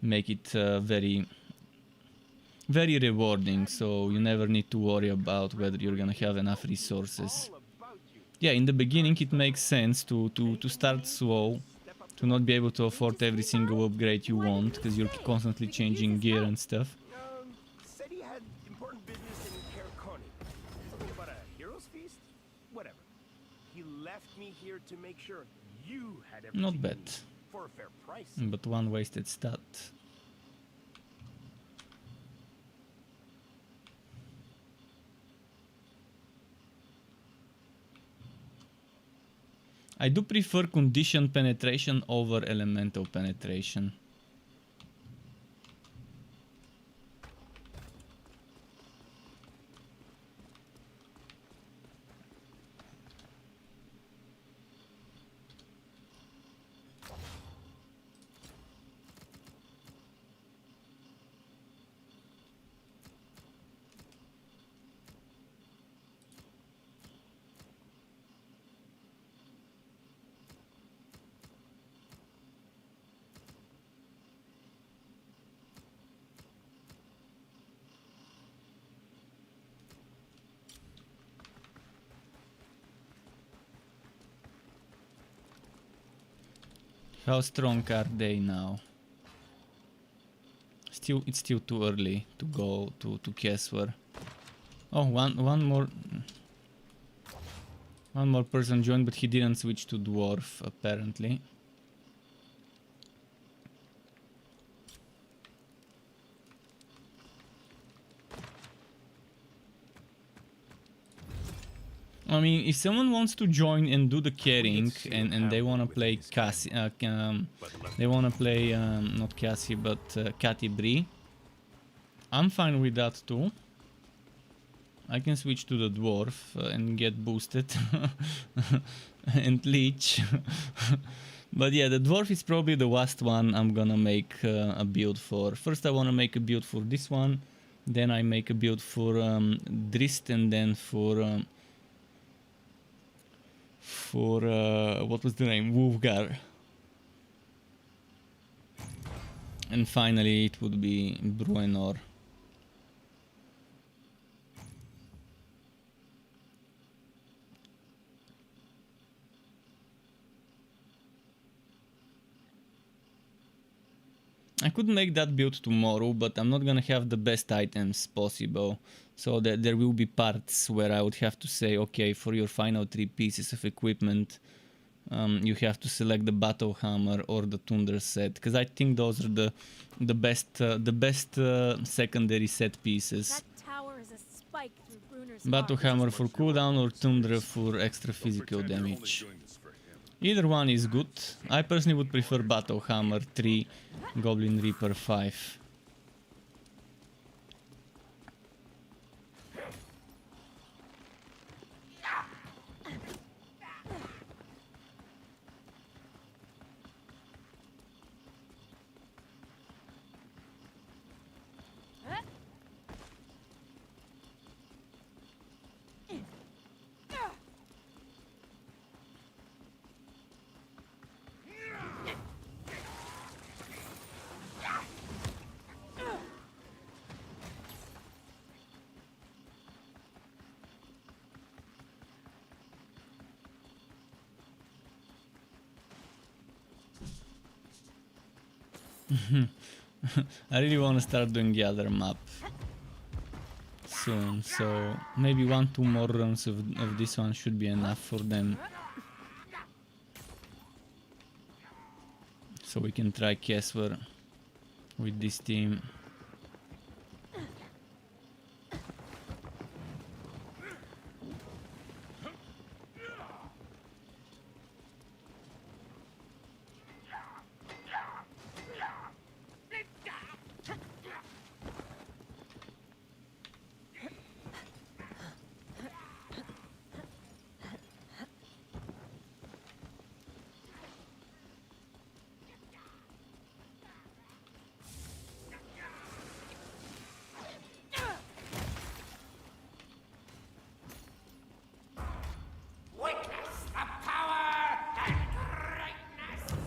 make it very rewarding, so you never need to worry about whether you're gonna have enough resources. Yeah, in the beginning it makes sense to start slow, to not be able to afford every single upgrade you want, because you're constantly changing gear and stuff. Said he had important business in Carconi. Something about a hero's feast? Whatever. He left me here to make sure you had everything Not you bad. need for a fair price. But one wasted stat. I do prefer condition penetration over elemental penetration. How strong are they now? It's still too early to go to Keswer. Oh, one more person joined, but he didn't switch to dwarf apparently. I mean, if someone wants to join and do the carrying and they want to play Cassie, they want to play not Cassie but Cathy Bree, I'm fine with that too. I can switch to the dwarf and get boosted and leech. But yeah, the dwarf is probably the last one I'm gonna make a build for. First I want to make a build for this one, then I make a build for Drist, and then for what was the name? Wolfgar. And finally it would be Bruenor. I could make that build tomorrow, but I'm not gonna have the best items possible. So that there will be parts where I would have to say, okay, for your final 3 pieces of equipment, you have to select the battle hammer or the Thunder set, because I think those are the best secondary set pieces. That tower is a spike through Bruner's Battle heart. hammer for cooldown or Thunder for extra physical damage. Either one is good. I personally would prefer Battle Hammer 3, Goblin Reaper 5. I really want to start doing the other map soon, so maybe 1-2 more runs of this one should be enough for them. So we can try Keswer with this team.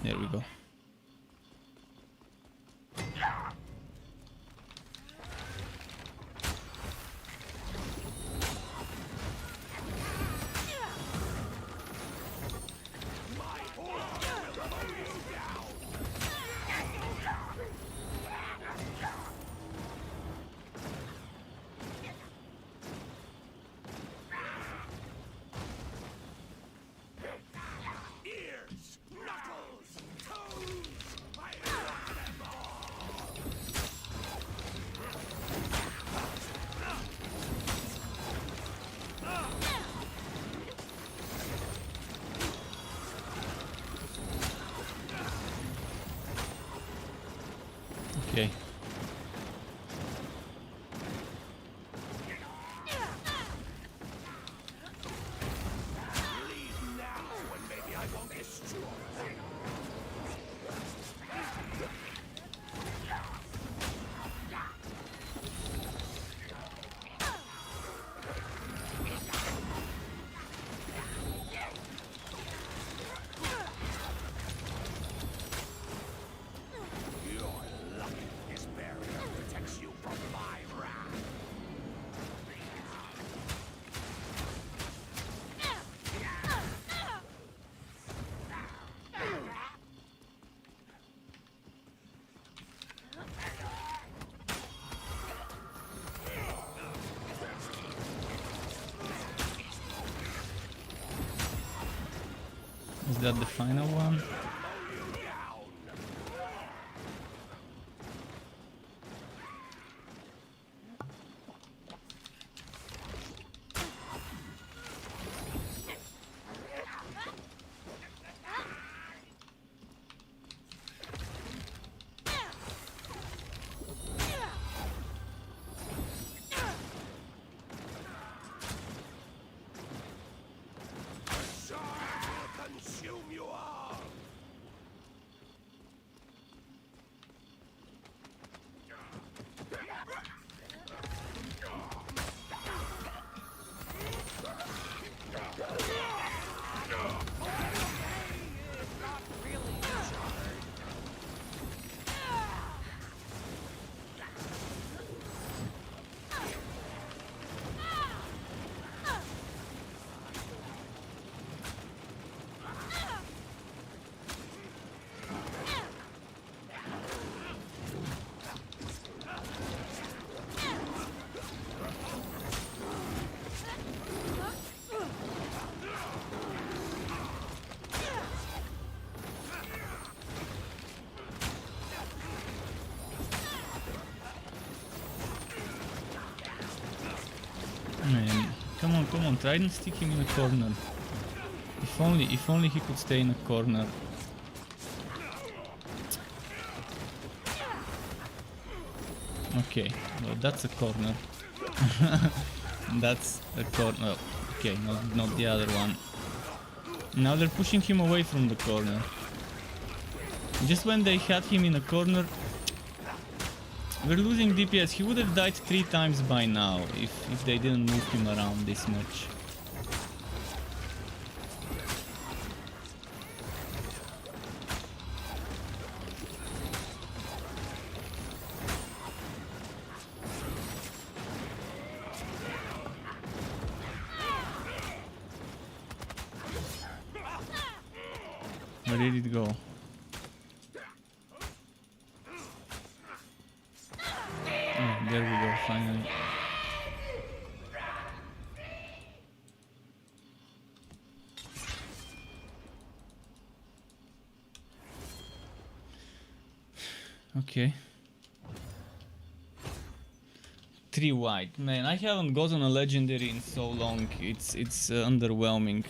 There we go. Okay. Is that the final one? Consume you all! Man, come on, try and stick him in a corner. If only he could stay in a corner. Okay, well that's a corner. That's a corner. Okay, not the other one. Now they're pushing him away from the corner. Just when they had him in a corner, we're losing DPS. He would have died 3 times by now if they didn't move him around this much. Where did it go? Oh, there we go, finally. Okay. 3 white. Man, I haven't gotten a legendary in so long. It's underwhelming.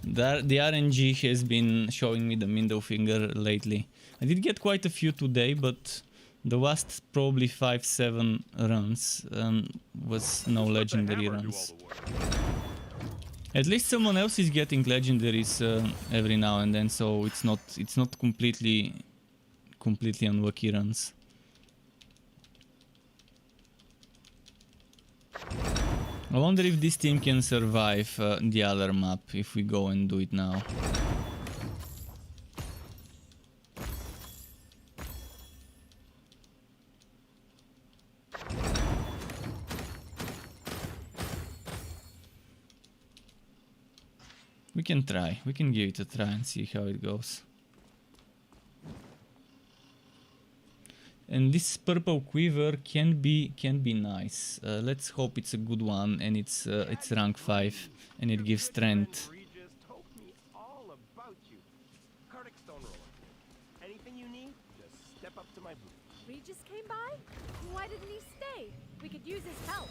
The RNG has been showing me the middle finger lately. I did get quite a few today, but the last probably 5-7 runs was no legendary runs. At least someone else is getting legendaries every now and then, so it's not completely unlucky runs. I wonder if this team can survive the other map if we go and do it now. We can try. We can give it a try and see how it goes. And this purple quiver can be nice. Let's hope it's a good one and it's rank 5 and it gives strength. Regis told me all about you. Cardiac stone roller. Anything you need, just step up to my booth. Regis came by? Why didn't he stay? We could use his help.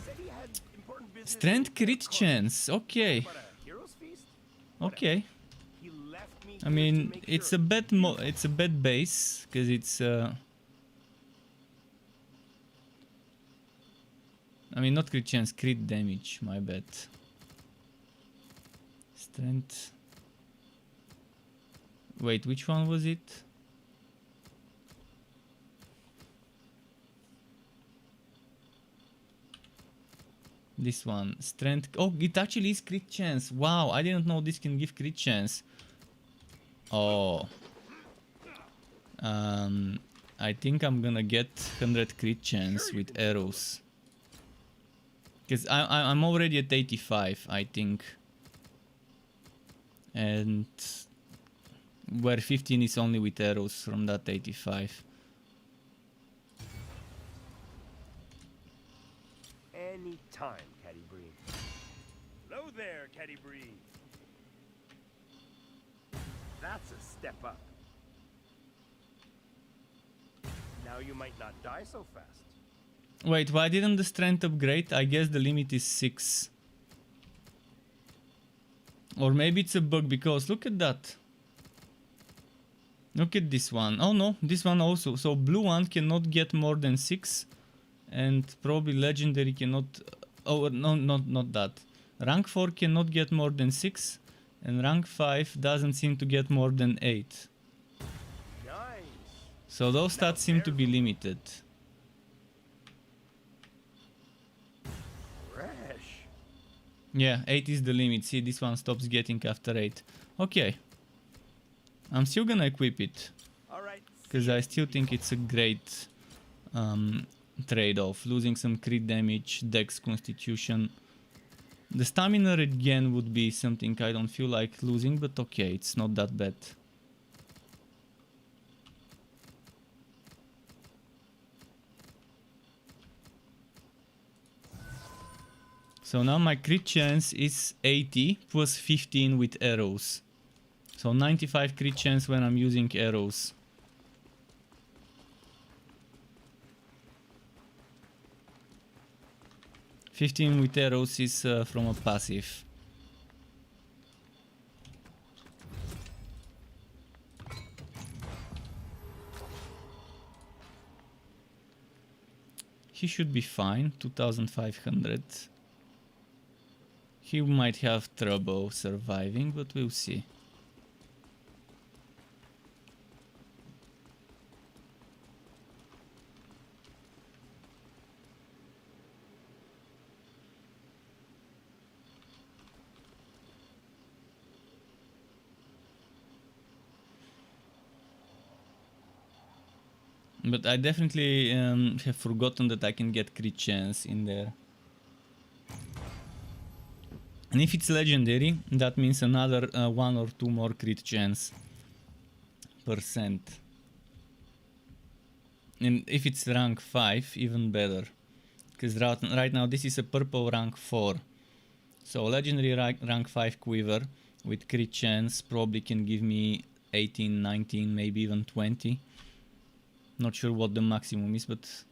Said he had important business. Strength crit chance. Okay. But a hero's feast? Okay. He left me I here to mean, make it's sure. a bad base because it's I mean, not crit chance, crit damage, my bad. Strength. Wait, which one was it? This one, strength. Oh, it actually is crit chance. Wow, I didn't know this can give crit chance. Oh. I think I'm gonna get 100 crit chance with arrows. Because I'm already at 85, I think. And where 15 is only with arrows from that 85. Anytime, Caddy Bree. Hello there, Caddy Bree. That's a step up. Now you might not die so fast. Wait, why didn't the strength upgrade? I guess the limit is 6. Or maybe it's a bug, because look at that. Look at this one. Oh no, this one also. So blue one cannot get more than 6. And probably legendary cannot... Oh, no, not that. Rank 4 cannot get more than 6. And rank 5 doesn't seem to get more than 8. Nice. So those stats seem to be limited. Fresh. Yeah, 8 is the limit. See, this one stops getting after 8. Okay. I'm still gonna equip it. All right. Because I still think it's a great trade-off. Losing some crit damage, dex, constitution. The stamina again would be something I don't feel like losing, but okay, it's not that bad. So now my crit chance is 80 plus 15 with arrows. So 95 crit chance when I'm using arrows. "15 with arrows" is from a passive. He should be fine, 2500. He might have trouble surviving, but we'll see. But I definitely have forgotten that I can get crit chance in there. And if it's legendary, that means another 1 or 2 more crit chance %. And if it's rank 5, even better. Because right now this is a purple rank 4. So legendary rank 5 quiver with crit chance probably can give me 18, 19, maybe even 20. Not sure what the maximum is, but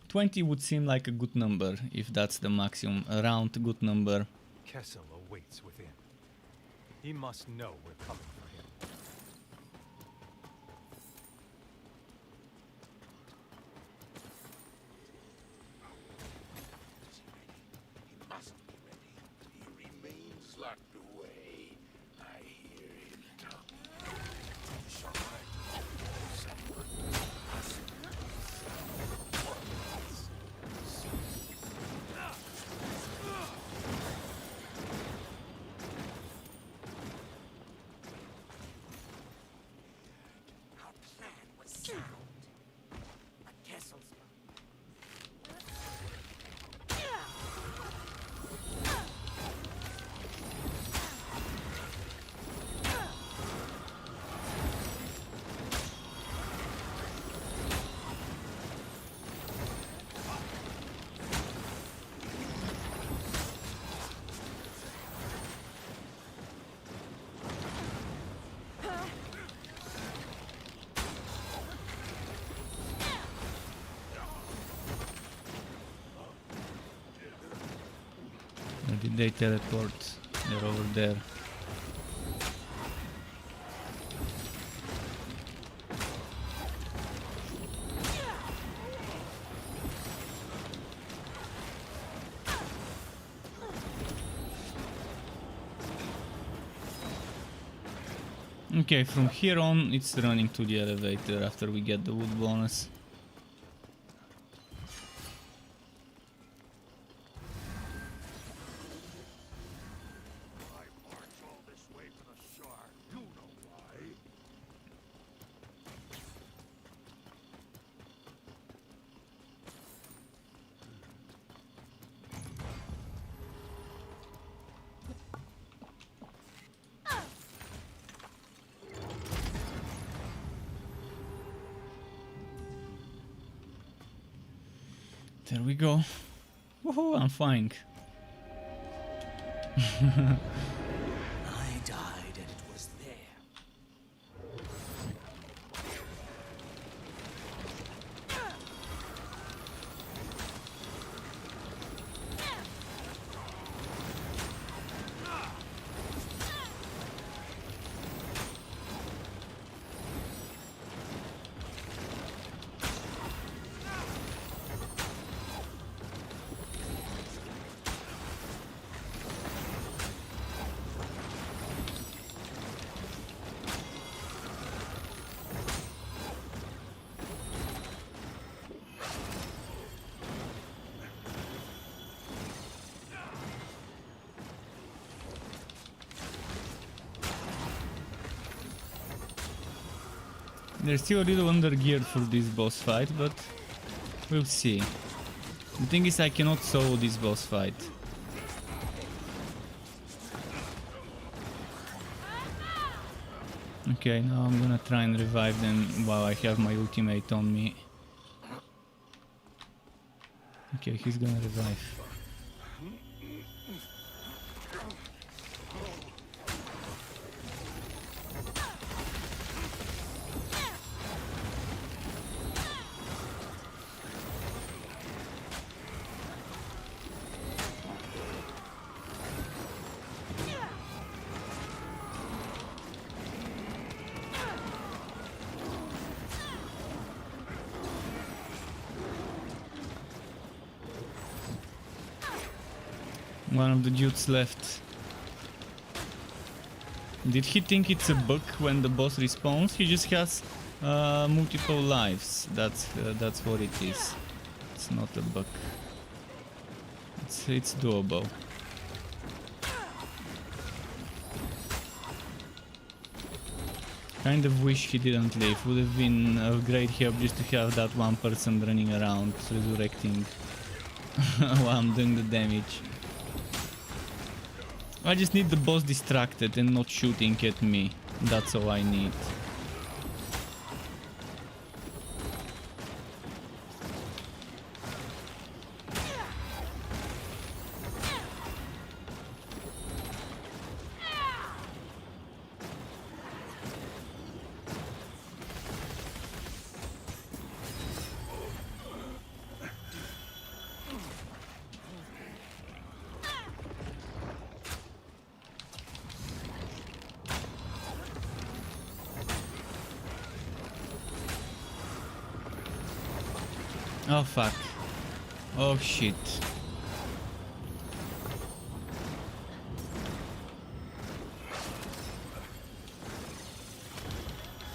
20 would seem like a good number if that's the maximum. A round good number. Kessel awaits within. He must know we're coming for him. He must be ready. He remains locked away. I hear him talking. Our plan was sound. But Kessel's Or did they teleport? They're over there. Okay, from here on it's running to the elevator after we get the wood bonus. I march all this way to the shard. You know why. There we go. Woohoo, I'm flying. I died and it was there. They're still a little under-geared for this boss fight, but we'll see. The thing is, I cannot solo this boss fight. Okay, now I'm gonna try and revive them while I have my ultimate on me. Okay, he's gonna revive. One of the dudes left. Did he think it's a bug when the boss respawns? He just has multiple lives. That's what it is. It's not a bug. It's doable. Kind of wish he didn't leave. Would have been a great help just to have that one person running around resurrecting while I'm doing the damage. I just need the boss distracted and not shooting at me. That's all I need. Oh fuck. Oh shit.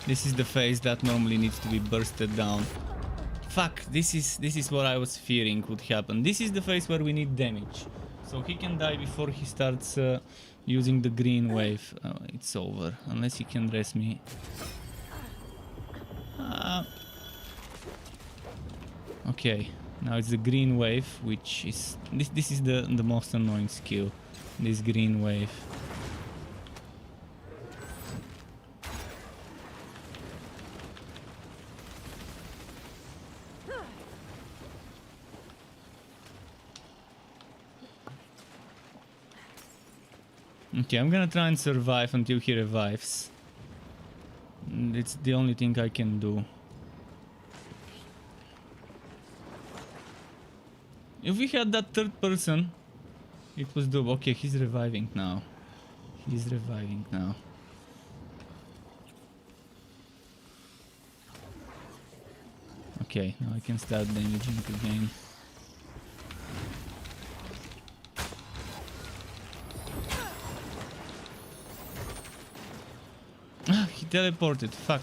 This is the phase that normally needs to be bursted down. Fuck, this is what I was fearing would happen. This is the phase where we need damage. So he can die before he starts using the green wave. It's over, unless he can dress me. Okay, now it's the green wave, which is this is the most annoying skill. This green wave. Okay, I'm gonna try and survive until he revives. It's the only thing I can do. If we had that third person, it was doable. Okay, he's reviving now. He's reviving now. Okay, now I can start damaging again. Ah, he teleported. Fuck.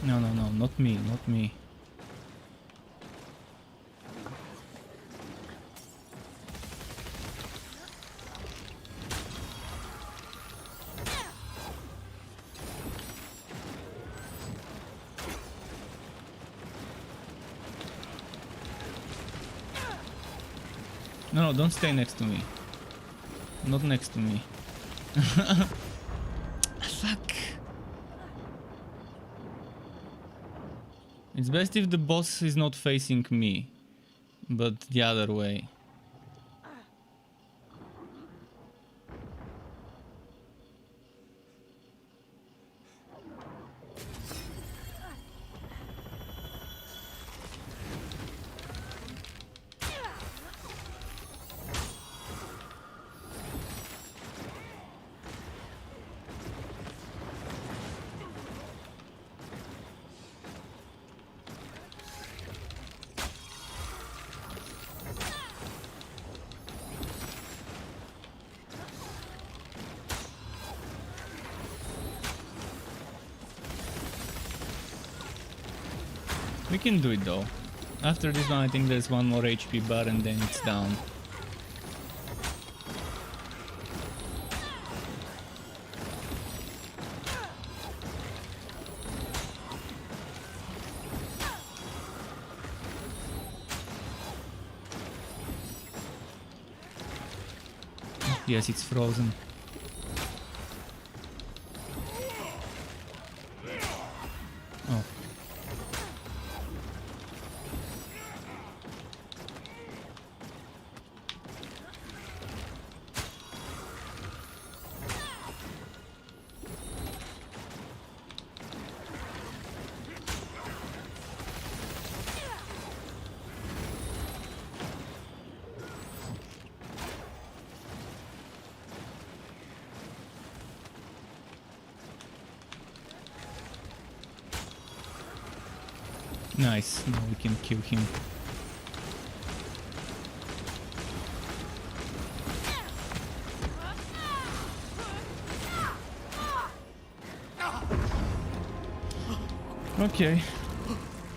No, no, no, not me, not me. No, no, don't stay next to me. Not next to me. Fuck. It's best if the boss is not facing me, but the other way. We can do it though. After this one I think there's one more HP bar and then it's down. Yes, it's frozen. Oh. Nice, now we can kill him. Okay.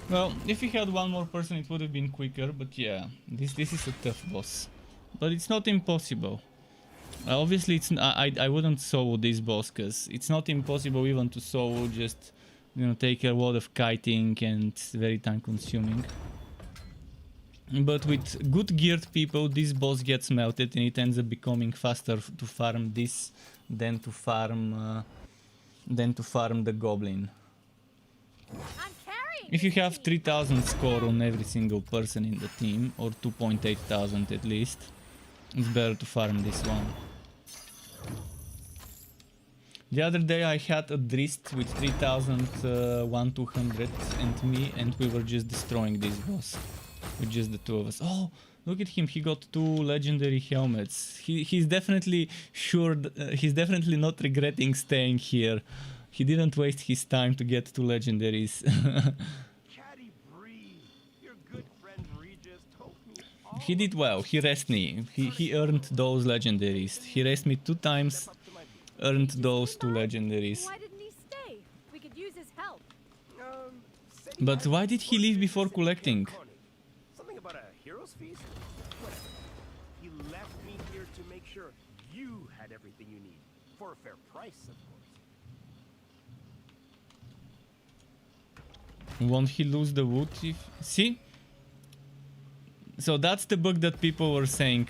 Well, if we had one more person it would have been quicker, but yeah, this is a tough boss. But it's not impossible. Obviously it's I wouldn't solo this boss because it's not impossible even to solo, just you know, take a lot of kiting and it's very time consuming. But with good geared people this boss gets melted and it ends up becoming faster to farm this than to farm the goblin. I'm carrying If you this have team. 3000 score on every single person in the team, or 2,800 at least, it's better to farm this one. The other day I had a Drist with 3,200 and me, and we were just destroying this boss with just the two of us. Oh, look at him, he got 2 legendary helmets. He's definitely sure, he's definitely not regretting staying here. He didn't waste his time to get 2 legendaries. Caddy Bree, your good friend Regis told me all He did well, he rested me. He earned those legendaries. He rested me 2 times, up to my earned those 2 legendaries. Why didn't he stay? We could use his help. said he But had why did he leave important before business in collecting? Cairnconney. Something about a hero's feast? Whatever. He left me here to make sure you had everything you need. For a fair price, of course. Won't he lose the wood if... See? So that's the bug that people were saying.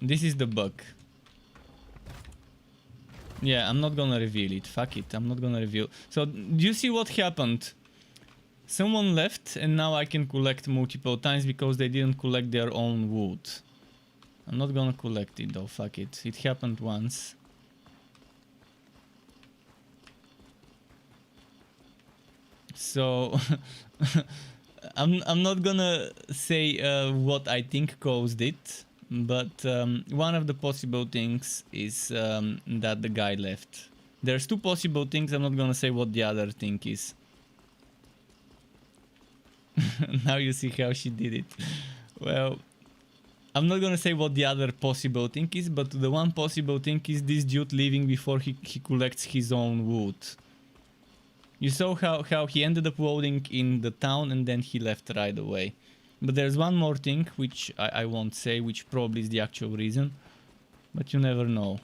This is the bug. Yeah, I'm not gonna reveal it. Fuck it, I'm not gonna reveal. So, do you see what happened? Someone left and now I can collect multiple times because they didn't collect their own wood. I'm not gonna collect it though, fuck it. It happened once. So, I'm not gonna say what I think caused it, but one of the possible things is that the guy left. There's 2 possible things, I'm not gonna say what the other thing is. Now you see how she did it. Well, I'm not gonna say what the other possible thing is, but the one possible thing is this dude leaving before he collects his own wood. You saw how he ended up loading in the town and then he left right away. But there's one more thing, which I won't say, which probably is the actual reason. But you never know.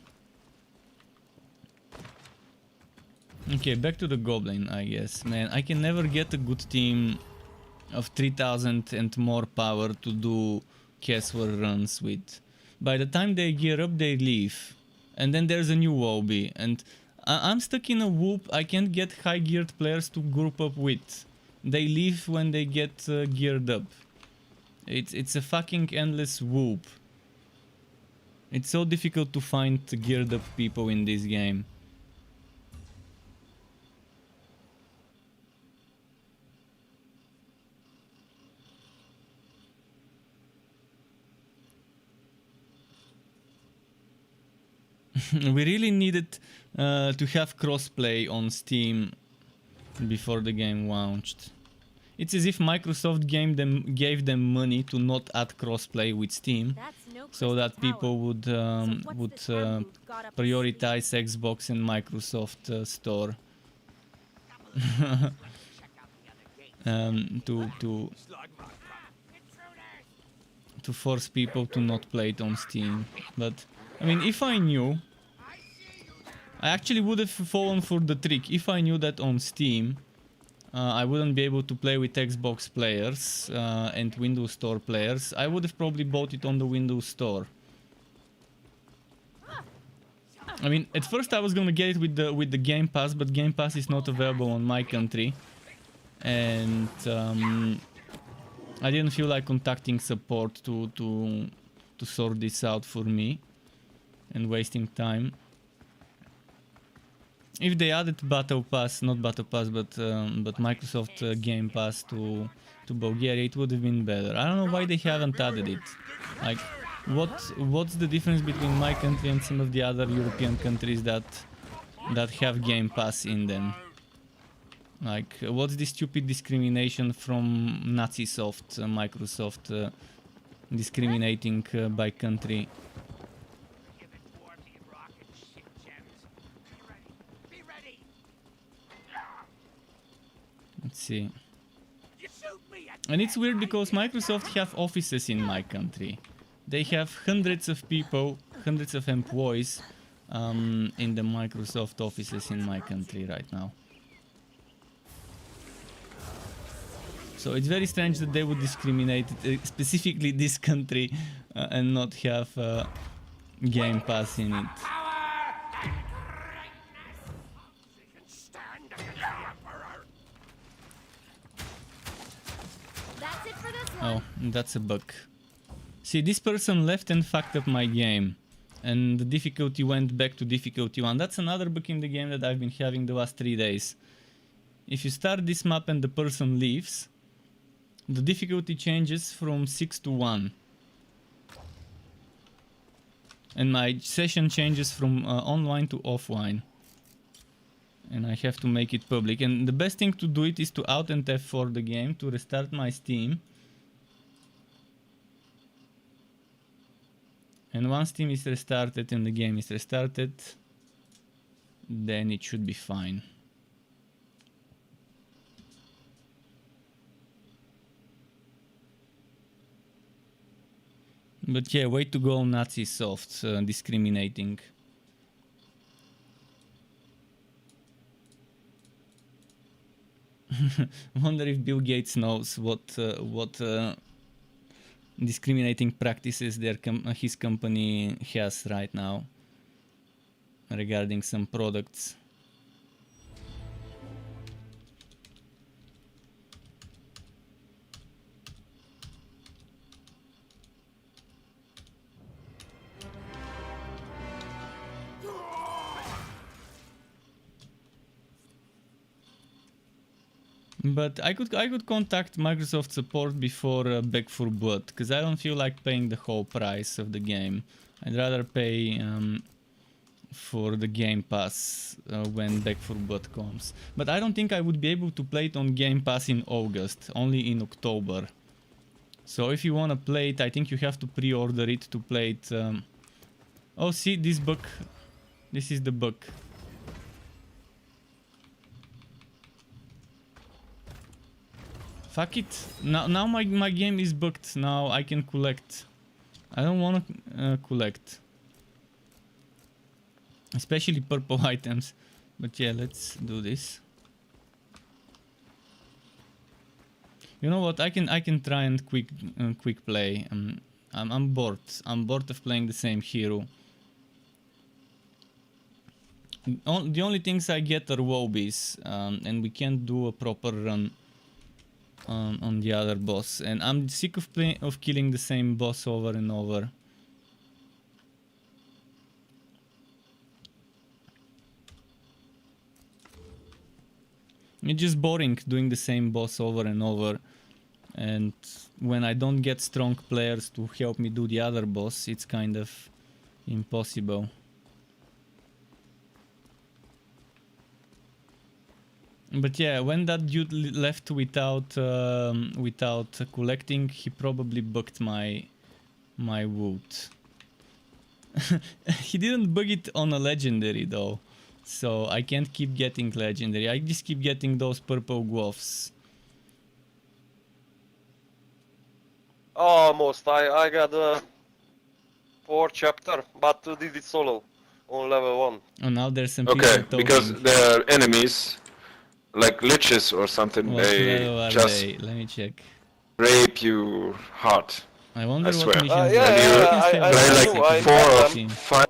Okay, back to the goblin, I guess. Man, I can never get a good team of 3000 and more power to do casual runs with. By the time they gear up, they leave. And then there's a new lobby. And I'm stuck in a whoop. I can't get high geared players to group up with. They leave when they get geared up. It's a fucking endless whoop. It's so difficult to find geared up people in this game. We really needed to have crossplay on Steam before the game launched. It's as if Microsoft gave them money to not add crossplay with Steam, That's no so that Crystal people Tower. would So what's this town booth got up his sleeve? prioritize Xbox and Microsoft Store. to force people to not play it on Steam. But I mean, if I knew, I actually would have fallen for the trick. If I knew that on Steam I wouldn't be able to play with Xbox players and Windows Store players, I would have probably bought it on the Windows Store. I mean, at first I was gonna get it with the Game Pass, but Game Pass is not available on my country, and I didn't feel like contacting support to sort this out for me and wasting time. If they added Battle Pass, not Battle Pass, but Microsoft Game Pass to Bulgaria, it would have been better. I don't know why they haven't added it. Like, what's the difference between my country and some of the other European countries that have Game Pass in them? Like, what's this stupid discrimination from Nazisoft, Microsoft discriminating by country? Let's see. And it's weird because Microsoft have offices in my country. They have hundreds of people, hundreds of employees in the Microsoft offices in my country right now. So it's very strange that they would discriminate specifically this country and not have Game Pass in it. Oh, that's a bug. See, this person left and fucked up my game. And the difficulty went back to difficulty 1. That's another bug in the game that I've been having the last 3 days. If you start this map and the person leaves, the difficulty changes from 6 to 1. And my session changes from online to offline. And I have to make it public. And the best thing to do it is to Alt and F4 the game to restart my Steam. And once Steam is restarted and the game is restarted, then it should be fine. But yeah, way to go, Nazisoft, discriminating. Wonder if Bill Gates knows what discriminating practices his company has right now regarding some products. But I could contact Microsoft support before Back 4 Blood, because I don't feel like paying the whole price of the game. I'd rather pay for the Game Pass when Back 4 Blood comes. But I don't think I would be able to play it on Game Pass in August, only in October. So if you want to play it, I think you have to pre-order it to play it. Oh, see this bug. This is the bug. Fuck it. Now my game is bugged. Now I can collect. I don't want to collect. Especially purple items. But yeah, let's do this. You know what? I can try and quick play. I'm bored. I'm bored of playing the same hero. The only things I get are wobbies, and we can't do a proper run on the other boss, and I'm sick of killing the same boss over and over. It's just boring doing the same boss over and over, and when I don't get strong players to help me do the other boss, it's kind of impossible. But yeah, when that dude left without collecting, he probably bugged my wood. He didn't bug it on a legendary though, so I can't keep getting legendary. I just keep getting those purple gloves. Almost. I got a 4 chapter, but did it solo on level 1. Oh, now there's some people Okay, talking. because there are enemies, like liches or something. What They level are just they? Let me check. rape you hard. I wonder what swear. missions Yeah, they yeah, You can stay I with Play us knew, if like you I can 4 or met them. 5.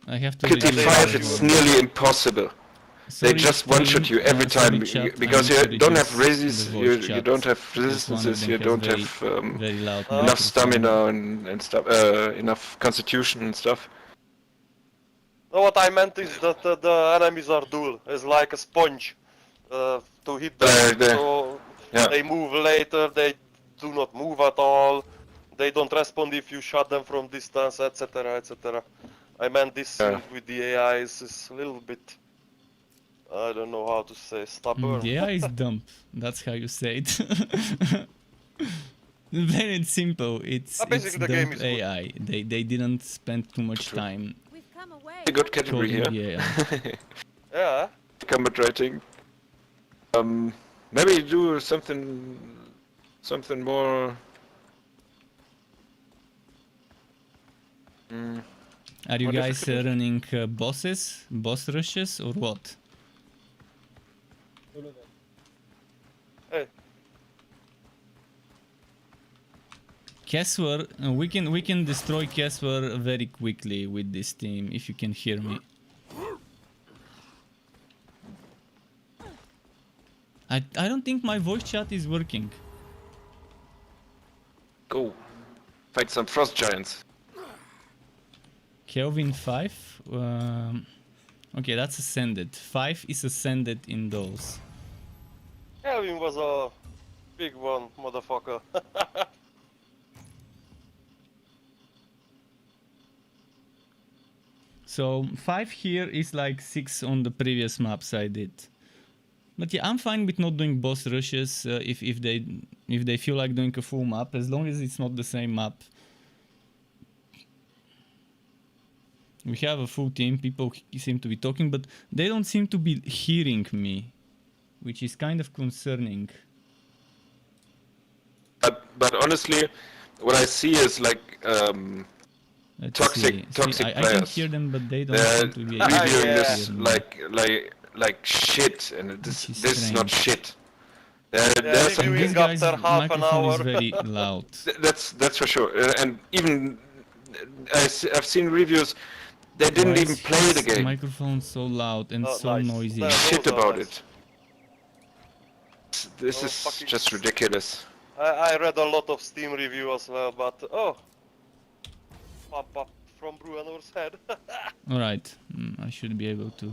I have to Difficulty read 5, the- it's nearly impossible. Sorry, They just one-shot stream, you every sorry, time chat, because I you need to don't have reduce resis, the you voice you chat, don't have because one of resistances, them you has don't very, have very loud enough microphone. stamina and stuff, enough constitution and stuff. No, what I meant is that the enemies are dual. It's like a sponge to hit them. So yeah. they move later, they do not move at all. They don't respond if you shot them from distance, etc. etc. I meant this with the AI is a little bit, I don't know how to say, stubborn. The AI is dumb. That's how you say it. Very simple. It's basically the game dumb is good. AI. They didn't spend too much time We've come away. A good category coding here. the AI. Yeah. Combat rating. Maybe do something more. Are you More guys difficult? running boss rushes, or what? Hey. Casper, we can destroy Casper very quickly with this team if you can hear me. I don't think my voice chat is working. Go fight some frost giants. Kelvin 5. Okay, that's ascended. 5 is ascended in those. Kelvin was a big one, motherfucker. So 5 here is like 6 on the previous maps I did. But yeah, I'm fine with not doing boss rushes if they feel like doing a full map, as long as it's not the same map. We have a full team, people seem to be talking, but they don't seem to be hearing me, which is kind of concerning. But honestly, what I see is like Let's toxic see. I can players. hear them, but they don't They're seem to be able reviewing to this hear me. like shit, and this Which is is not strange. shit. There's some, reviewing This guy's after half an microphone is hour. very loud. that's for sure. And even I've seen reviews. They didn't Why even is play the his game. microphone so loud and Oh, so nice. noisy. Those Shit are about nice. it. This Oh, is fucking just ridiculous. I read a lot of Steam review as well, but oh, pop up from Bruanor's head. Alright, I should be able to.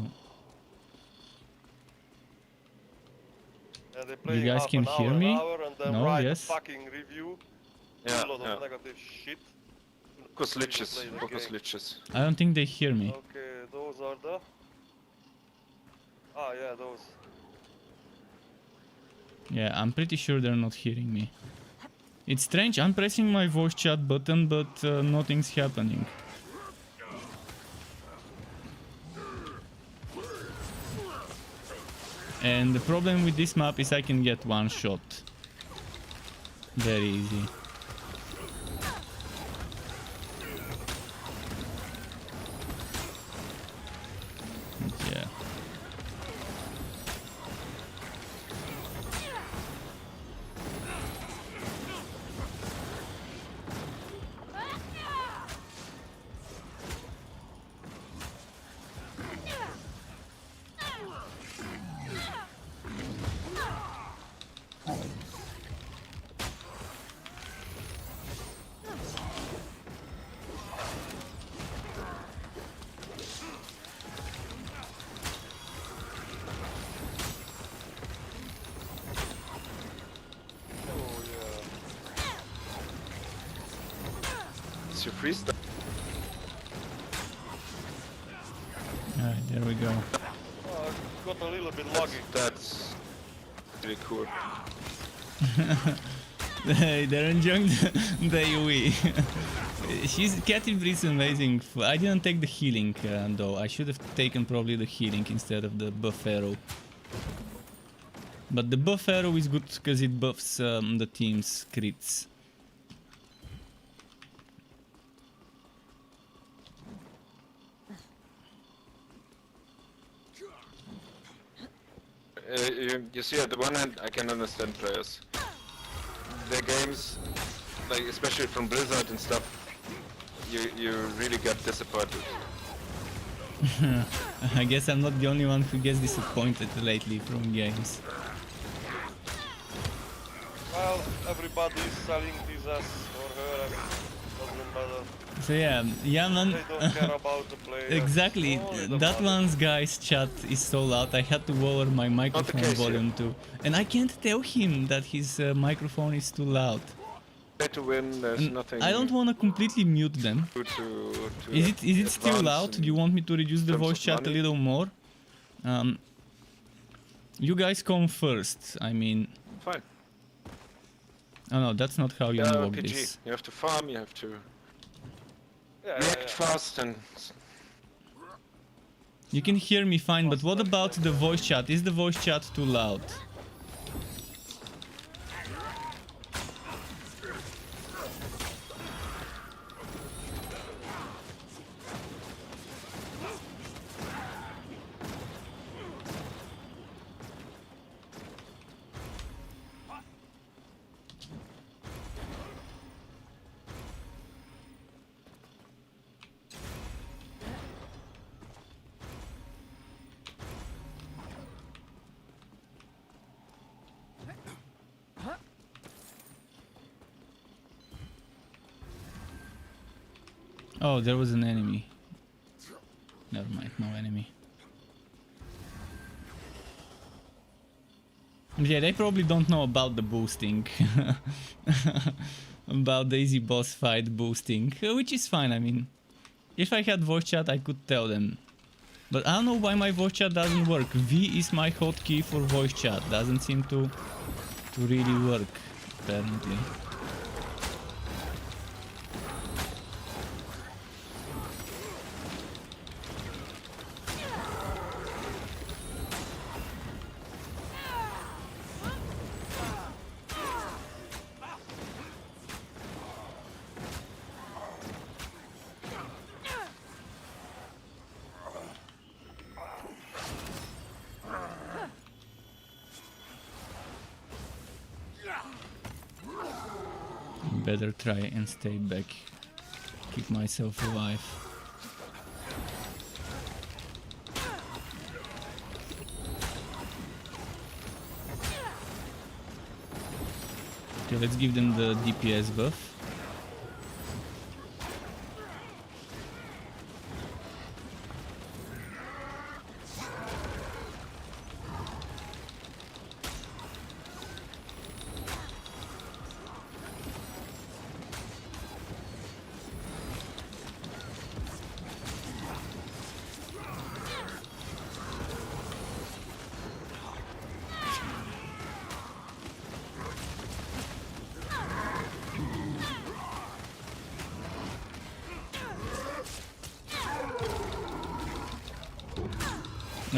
Yeah, they play guys half can an hear hour, me? an hour, and then No? write Yes? a fucking review. Yeah, A lot yeah. of negative shit. Focus Really liches. play the Focus game. liches. I don't think they hear me. Okay, those are the. Ah, yeah, those. Yeah, I'm pretty sure they're not hearing me. It's strange, I'm pressing my voice chat button, but nothing's happening. And the problem with this map is I can get one shot. Very easy. Yeah. Oh, yeah. It's your freestyle. Alright, there we go. Oh, got a little bit laggy. That's really cool. They're enjoying the AoE. Catibri is amazing. I didn't take the healing though. I should have taken probably the healing instead of the buff arrow. But the buff arrow is good because it buffs the team's crits. You see, at the one hand, I can understand players. Their games, like especially from Blizzard and stuff, you really get disappointed. I guess I'm not the only one who gets disappointed lately from games. Well, everybody is selling his ass or her ass. Doesn't matter. So yeah man. They don't care about the player. Exactly, Only the that money. one's guy's chat is so loud I had to lower my microphone case here. volume too. And I can't tell him that his microphone is too loud. Play to win, there's And nothing I don't want to completely mute them. to Is it still advance loud? Do in you want me to reduce the terms voice of chat a money. little more? You guys come first. I mean, Fine. oh no, that's not how you Yeah, unlock RPG. this. You have to farm, you have to Yeah, react fast, and You can hear me fine, but what about the voice chat? Is the voice chat too loud? Oh, there was an enemy. Never mind, no enemy. Yeah, they probably don't know about the boosting. About the easy boss fight boosting, which is fine, I mean. If I had voice chat, I could tell them. But I don't know why my voice chat doesn't work. V is my hotkey for voice chat. Doesn't seem to really work, apparently. Better try and stay back. Keep myself alive. Okay, let's give them the DPS buff.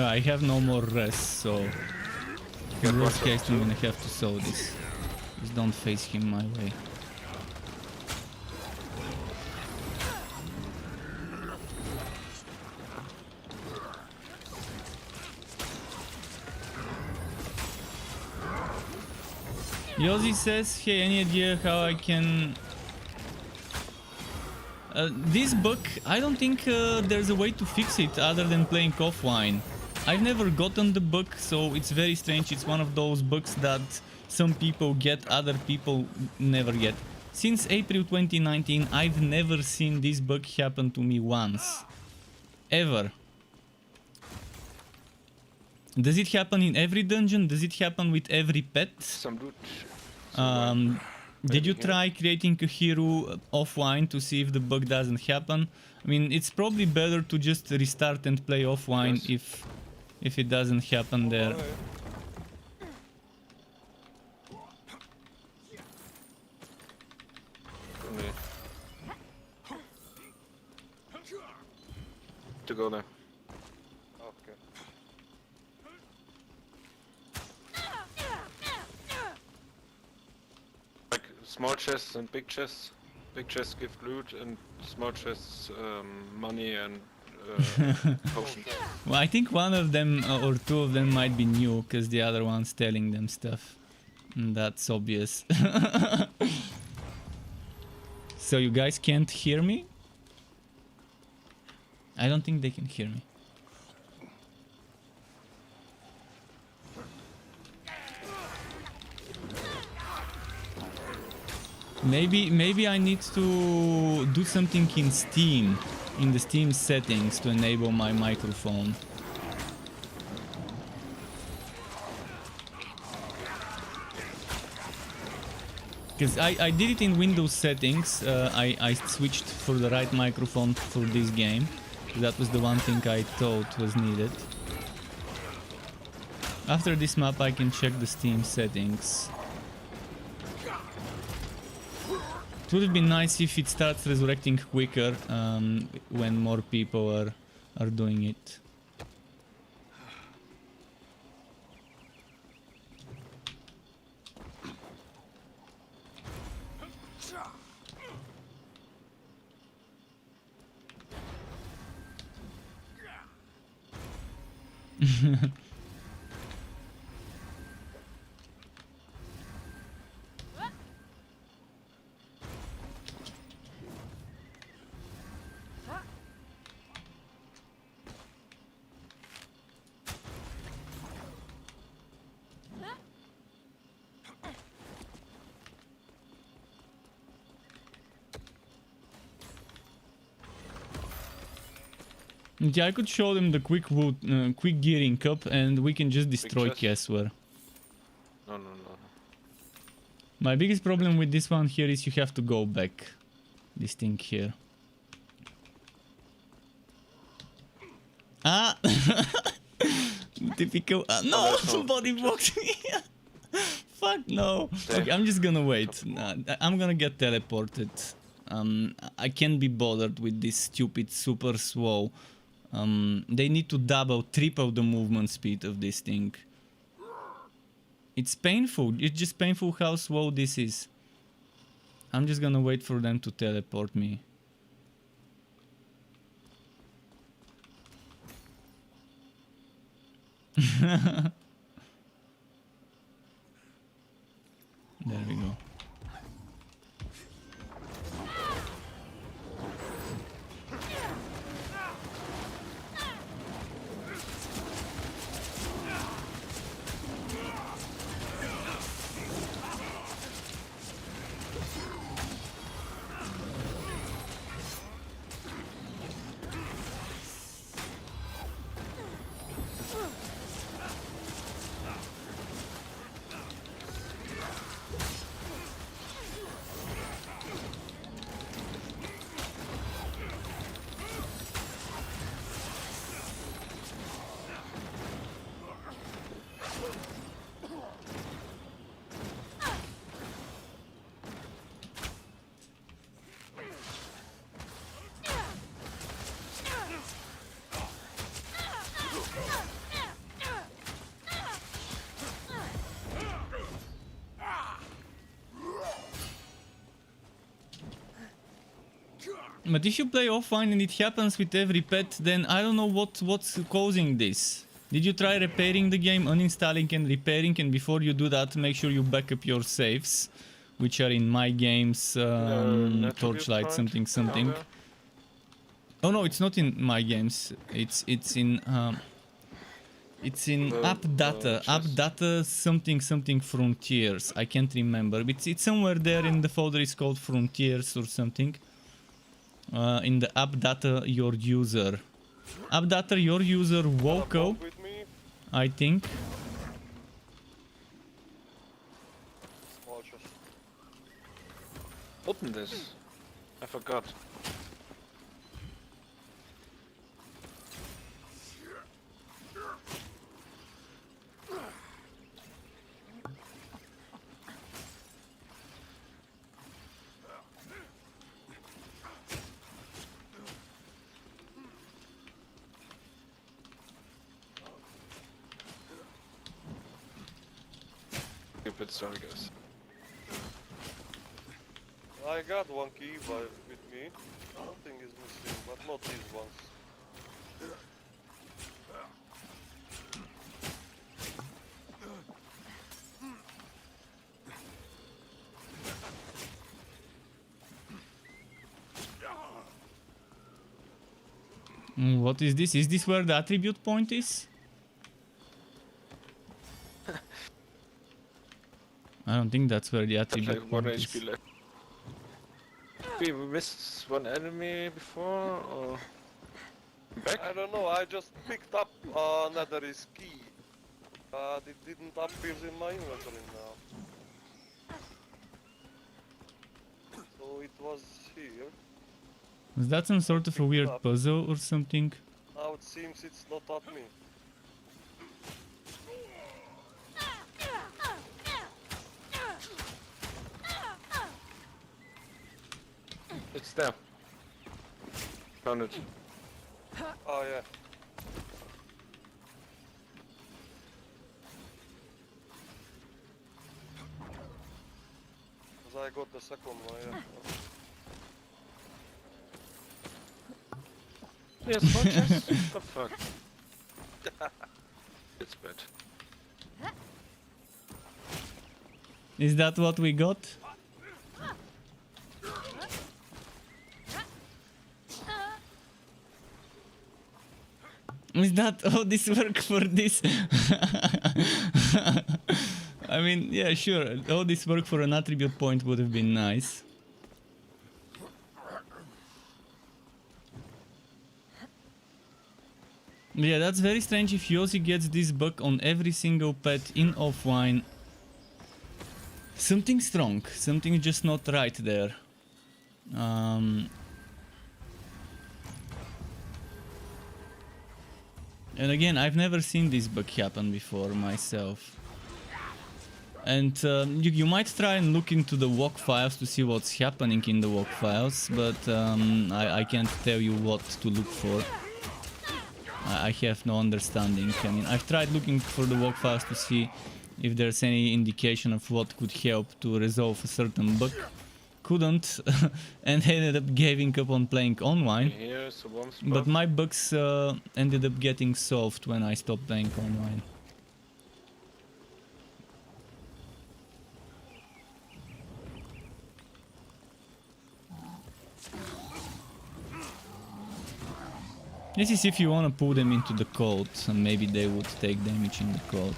I have no more rest, so in worst case I'm gonna have to sow this. Just don't face him my way. Yosi says, hey, any idea how I can... this bug, I don't think there's a way to fix it other than playing offline. I've never gotten the bug, so it's very strange. It's one of those bugs that some people get, other people never get. Since April 2019, I've never seen this bug happen to me once. Ever. Does it happen in every dungeon? Does it happen with every pet? some loot. Did you try creating a hero offline to see if the bug doesn't happen? I mean, it's probably better to just restart and play offline if it doesn't happen there. To go there. Okay. small chests and big chests. Big chests give loot, and small chests money and potions. Well, I think one of them or two of them might be new, because the other one's telling them stuff. And that's obvious. So you guys can't hear me? I don't think they can hear me. Maybe I need to do something in Steam, in the Steam settings, to enable my microphone. Because I did it in Windows settings. I switched for the right microphone for this game. That was the one thing I thought was needed. After this map I can check the Steam settings. It would be nice if it starts resurrecting quicker when more people are doing it. Yeah, I could show them the quick gearing cup, and we can just destroy Kessler. No. My biggest problem with this one here is you have to go back. This thing here. Ah! Typical. No! Somebody blocked me! Fuck no! Okay, I'm just gonna wait. I'm gonna get teleported. I can't be bothered with this stupid super slow. They need to double, triple the movement speed of this thing. It's painful. It's just painful how slow this is. I'm just gonna wait for them to teleport me. There we go. But if you play offline and it happens with every pet, then I don't know what's causing this. Did you try repairing the game, uninstalling and repairing, and before you do that, make sure you back up your saves, which are in my games, Torchlight something. Oh no, it's not in my games. It's in App Data something Frontiers. I can't remember. It's somewhere there in the folder. It's called Frontiers or something. In the App Data Your User. App Data Your User Woko, I think. Open this. I forgot. Stupid story goes. I got one key with me. Something is missing, but not these ones. What is this? Is this where the attribute point is? I don't think that's where the attribute Like 1 point is. HP left. We missed one enemy before, or back? I don't know, I just picked up another key. It didn't appear in my inventory now. So it was here. Was that some sort of a weird puzzle or something? Now it seems it's not at me. It's there. Found it. Oh yeah. Cause I got the second one, yeah. Yes, what chest? The fuck? It's bad. Is that what we got? Is that all this work for this? I mean, yeah, sure. All this work for an attribute point would have been nice. Yeah, that's very strange if Yossi gets this bug on every single pet in offline. Something strong, something just not right there. And again, I've never seen this bug happen before myself. And you might try and look into the walk files to see what's happening in the walk files, but I can't tell you what to look for. I have no understanding. I mean, I've tried looking for the walk files to see if there's any indication of what could help to resolve a certain bug. Couldn't, and ended up giving up on playing online. Here's a warm spot. But my bugs ended up getting solved when I stopped playing online. This is if you want to pull them into the cold, and maybe they would take damage in the cold.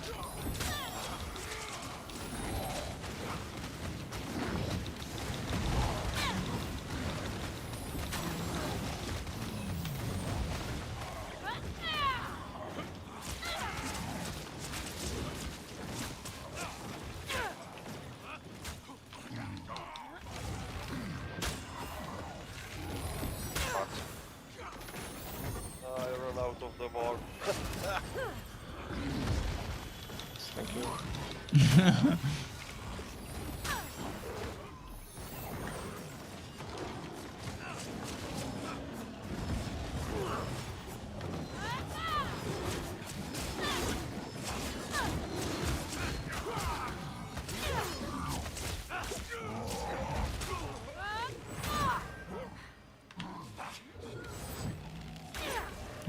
I run out of the bar. Thank you.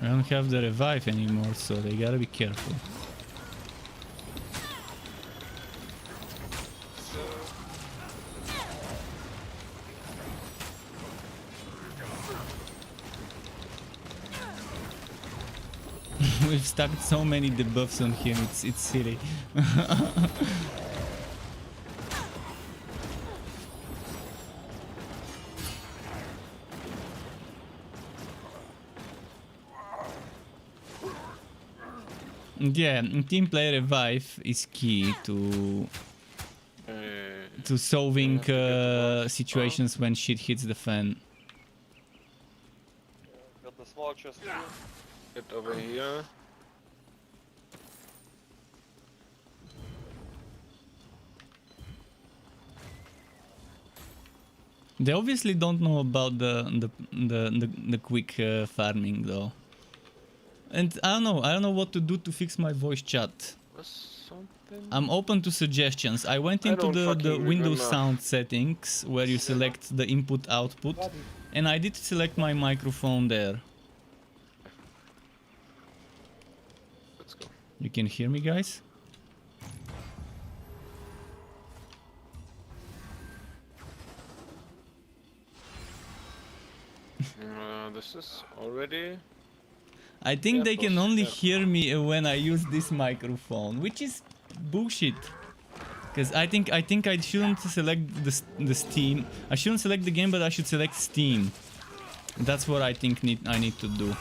I don't have the revive anymore, so they gotta be careful. We've stacked so many debuffs on him, it's silly. Yeah, team player revive is key to solving situations when shit hits the fan. Got the small chest here. Get over here. They obviously don't know about the quick farming though. And I don't know what to do to fix my voice chat. Was something I'm open to suggestions. I went I into don't the fucking Windows remember. sound settings where you select the input output, and I did select my microphone there. Let's go. You can hear me, guys? This is already... I think Yeah, they can boss, only yeah. hear me when I use this microphone, which is bullshit. Because I think I shouldn't select the Steam. I shouldn't select the game, but I should select Steam. That's what I think I need to do.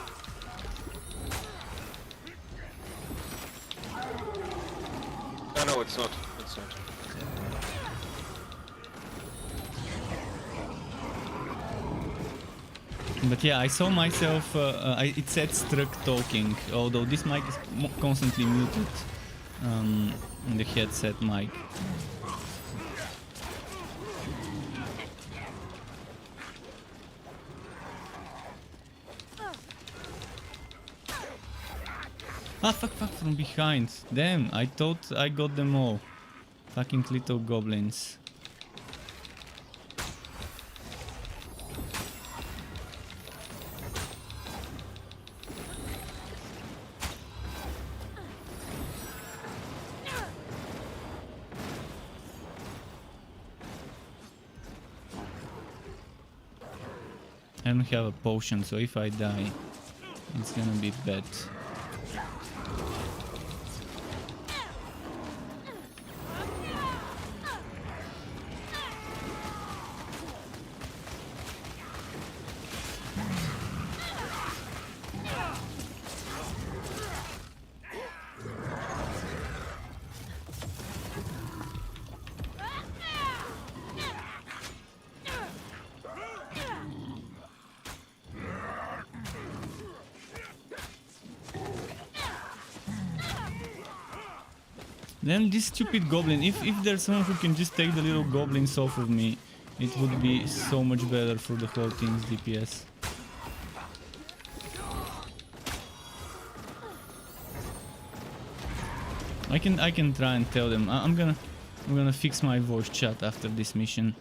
No, it's not. It's not. But yeah, I saw myself. It said struck talking, although this mic is constantly muted. In the headset mic. Ah, fuck, from behind. Damn, I thought I got them all. Fucking little goblins. I don't have a potion, so if I die, it's gonna be bad. Then this stupid goblin, if there's someone who can just take the little goblins off of me, it would be so much better for the whole team's DPS. I can try and tell them. I'm gonna fix my voice chat after this mission.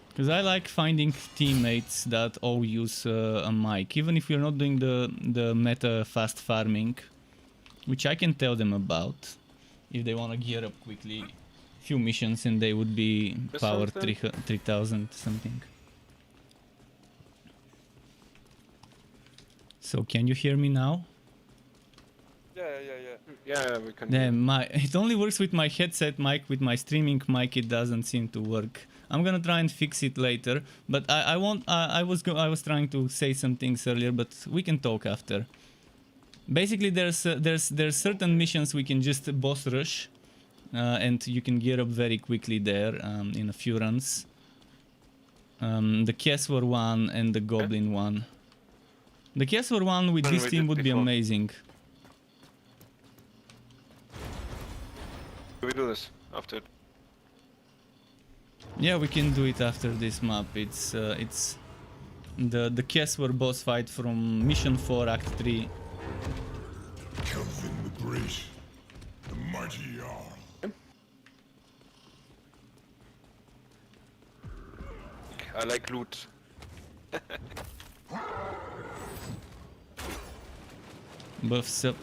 Because I like finding teammates that all use a mic, even if we're not doing the meta fast farming, which I can tell them about. If they want to gear up quickly, few missions and they would be power 3000 something. So can you hear me now? Yeah, we can. Damn, it only works with my headset mic. With my streaming mic, it doesn't seem to work. I'm gonna try and fix it later. But I won't. I was trying to say some things earlier, but we can talk after. Basically, there's certain missions we can just boss rush, and you can gear up very quickly there in a few runs. The Keswer one and the Goblin one. The Keswer one with this team would be amazing. We do this after it. Yeah, we can do it after this map. It's the Keswer boss fight from Mission 4 Act 3. Kelvin the Great, the mighty Jarl. I like loot. Buffs up.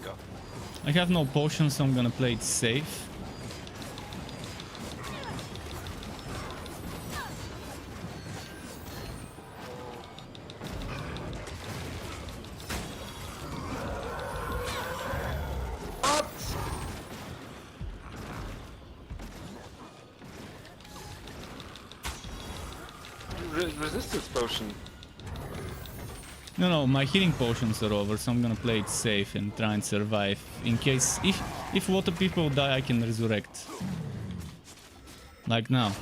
Go. I have no potions, so I'm gonna play it safe. Resistance potion. No, my healing potions are over, so I'm gonna play it safe and try and survive. In case, if water people die, I can resurrect. Like now.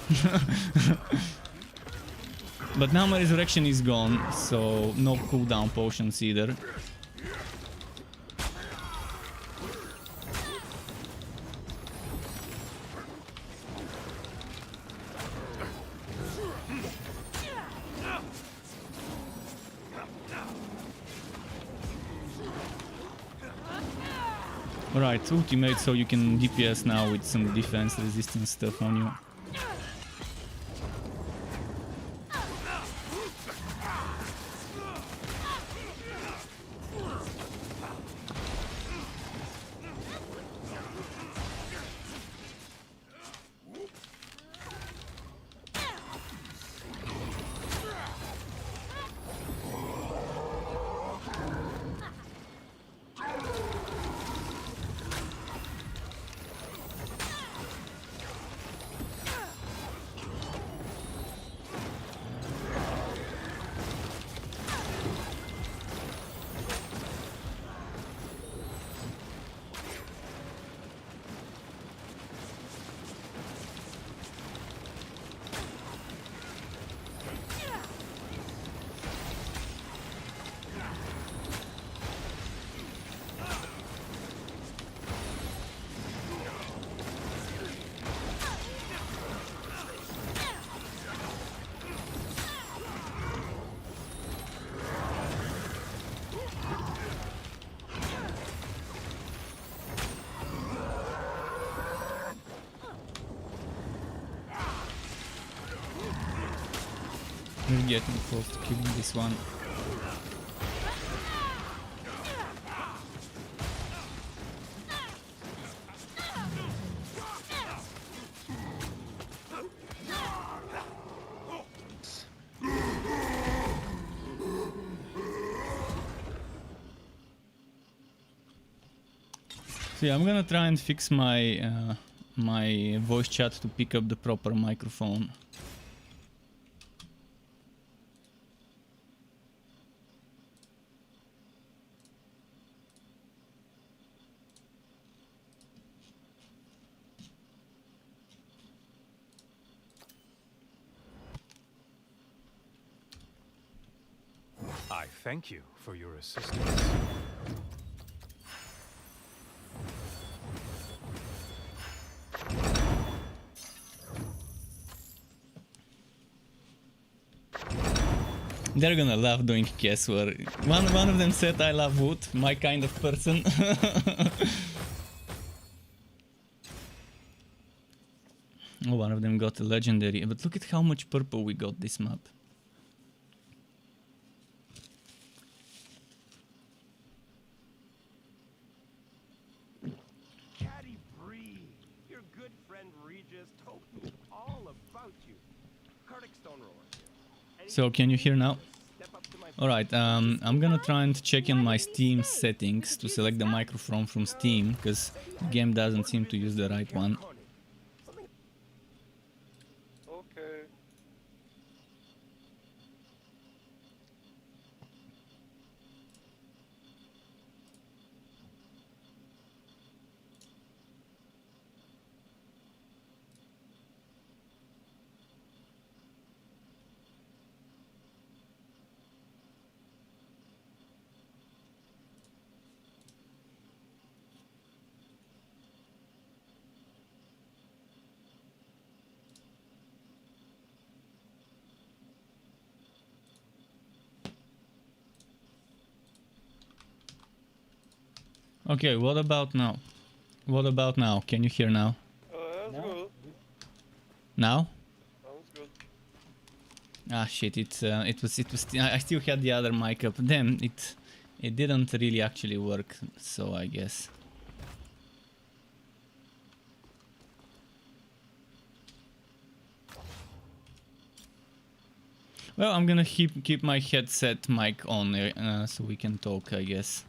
But now my resurrection is gone, so no cooldown potions either. Alright, ultimate, so you can DPS now with some defense resistance stuff on you. We're getting close to killing this one. So yeah, I'm gonna try and fix my my voice chat to pick up the proper microphone. I thank you for your assistance. They're gonna love doing guesswork. One of them said I love wood, my kind of person. Oh, one of them got a legendary, but look at how much purple we got this map. Caddy Bree, your good friend Regis told me all about you. Cardic Stone Roller. So can you hear now? Step up to my Alright, I'm gonna try and check in my Steam settings to select the microphone from Steam, because the game doesn't seem to use the right one. Okay. Okay, what about now? What about now? Can you hear now? That's good. Now? Sounds good. Ah shit, it was I still had the other mic up. Damn, it didn't really actually work, so I guess. Well, I'm gonna keep my headset mic on so we can talk, I guess.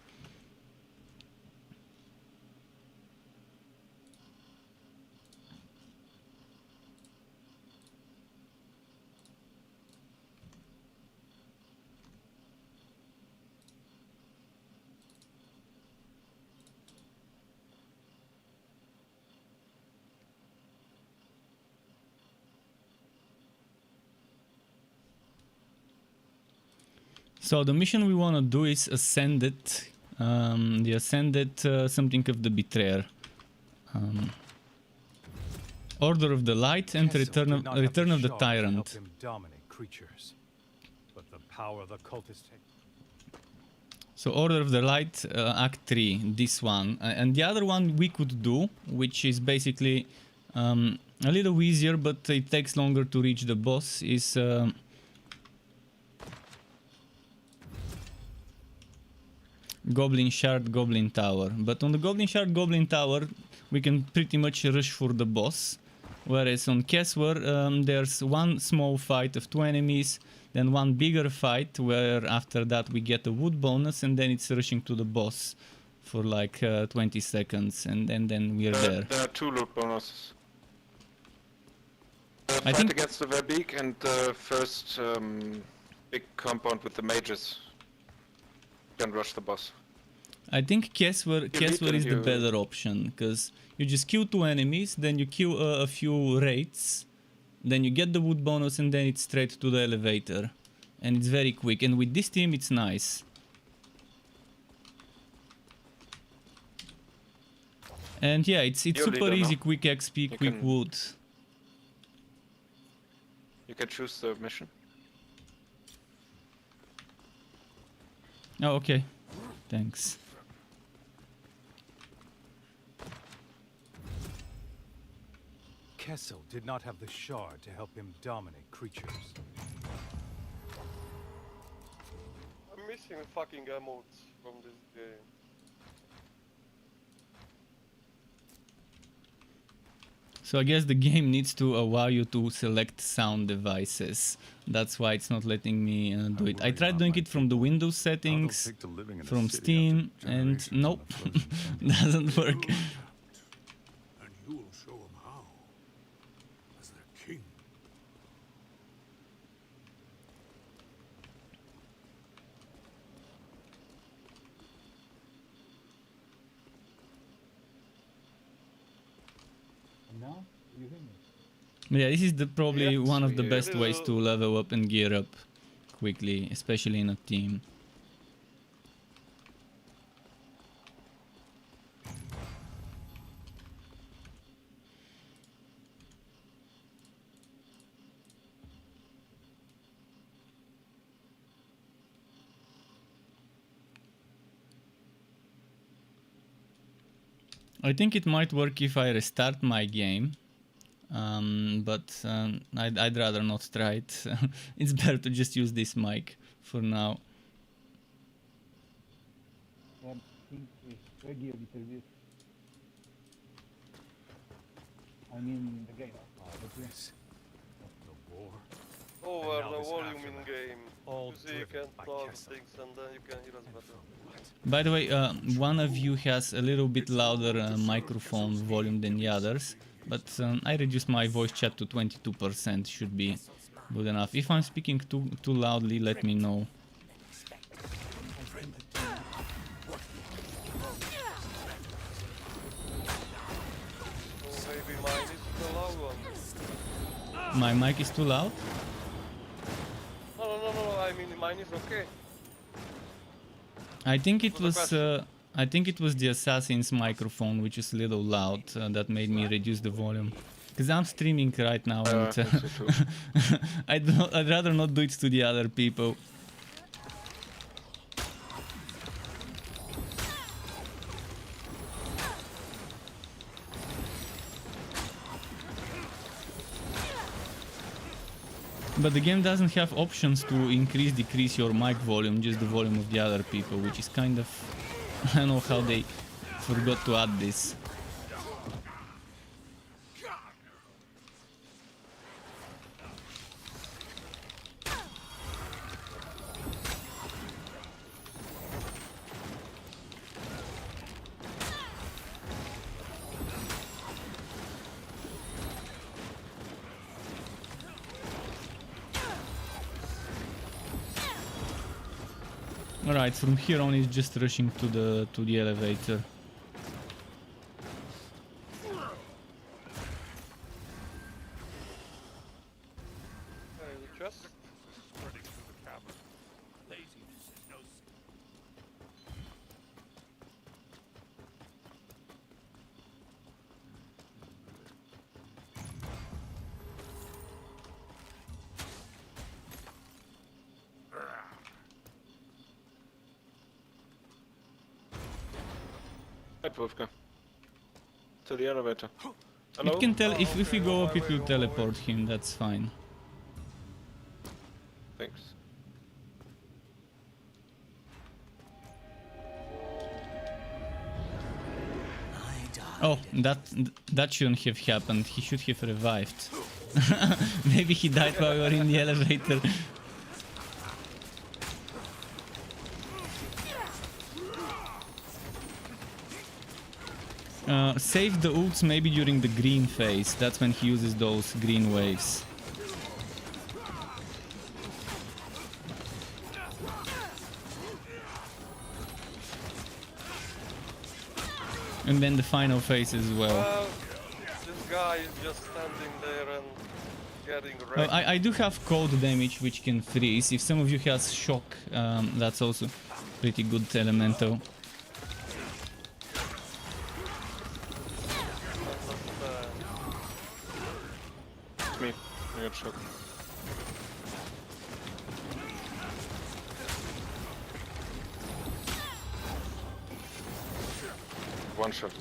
So the mission we want to do is Ascended, the Ascended something of the Betrayer. Order of the Light and Return of the Tyrant. Help him dominate creatures. But the power of the cultist So Order of the Light, Act 3, this one. And the other one we could do, which is basically a little easier, but it takes longer to reach the boss, is Goblin Shard, Goblin Tower. But on the Goblin Shard, Goblin Tower, we can pretty much rush for the boss. Whereas on Keswer, there's one small fight of 2 enemies, then one bigger fight where after that we get a wood bonus, and then it's rushing to the boss for like 20 seconds, and then we're there. There are 2 loot bonuses. I Fight think- against the Verbeek and the first big compound with the mages. Can rush the boss. I think Keswer beat is the you. better option, because you just kill 2 enemies, then you kill a few raids, then you get the wood bonus, and then it's straight to the elevator. And it's very quick, and with this team it's nice. And yeah, it's Your super leader, easy, no? quick XP, You quick can- wood. You can choose the mission. Oh, okay. Thanks. Kessel did not have the shard to help him dominate creatures. I'm missing fucking emotes from this game. So I guess the game needs to allow you to select sound devices. That's why it's not letting me do it. I tried doing it from the Windows settings, from Steam, and nope, doesn't work. And you will show them how. As their king. Now you hear me. Yeah, this is probably Yes, one of the we best ways will. to level up and gear up quickly, especially in a team. I think it might work if I restart my game, but I'd rather not try it. It's better to just use this mic for now. I think it's ready a little bit. I mean the game. The place. The war. Over now the this volume in aftermath, game. all You see, you driven can by talk Kessel. things and then you can hear us better. By the way, one of you has a little bit louder microphone volume than the others, but I reduced my voice chat to 22%, should be good enough. If I'm speaking too loudly, let me know. So maybe mine is the loud one. My mic is too loud? No, I mean mine is okay. I think it What's the was question? I think it was the assassin's microphone, which is a little loud, that made me reduce the volume. Because I'm streaming right now, and I think so too. I'd rather not do it to the other people. But the game doesn't have options to increase, decrease your mic volume, just the volume of the other people, which is kind of... I don't know how they forgot to add this. Alright, from here on it's just rushing to the elevator. Okay, the chest. Spreading through the cavern. Laziness is no sin. Alright, Wolfgang. To the elevator. You Hello? can tell Oh, if we okay, go on up, my it way, will on my teleport him. That's fine. Thanks. Oh, that shouldn't have happened. He should have revived. Maybe he died while we were in the elevator. Save the ults maybe during the green phase. That's when he uses those green waves. And then the final phase as well. Well, this guy is just standing there and getting Well, wrecked. I do have cold damage which can freeze. If some of you has shock, that's also pretty good elemental. It's me. I got shocked. One shot.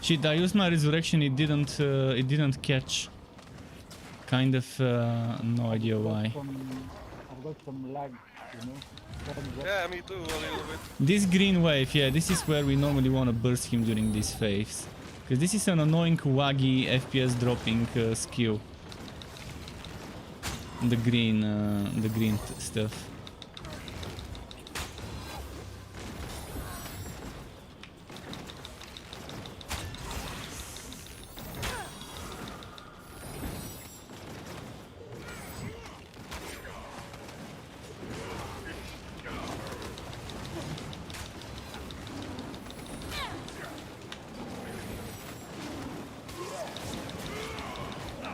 Shit, I used my resurrection, it didn't catch. Kind of, no idea why. I've got some lag, you know. Yeah, me too, a little bit. This green wave, yeah, this is where we normally want to burst him during this phase. Because this is an annoying waggy FPS dropping skill. The green stuff.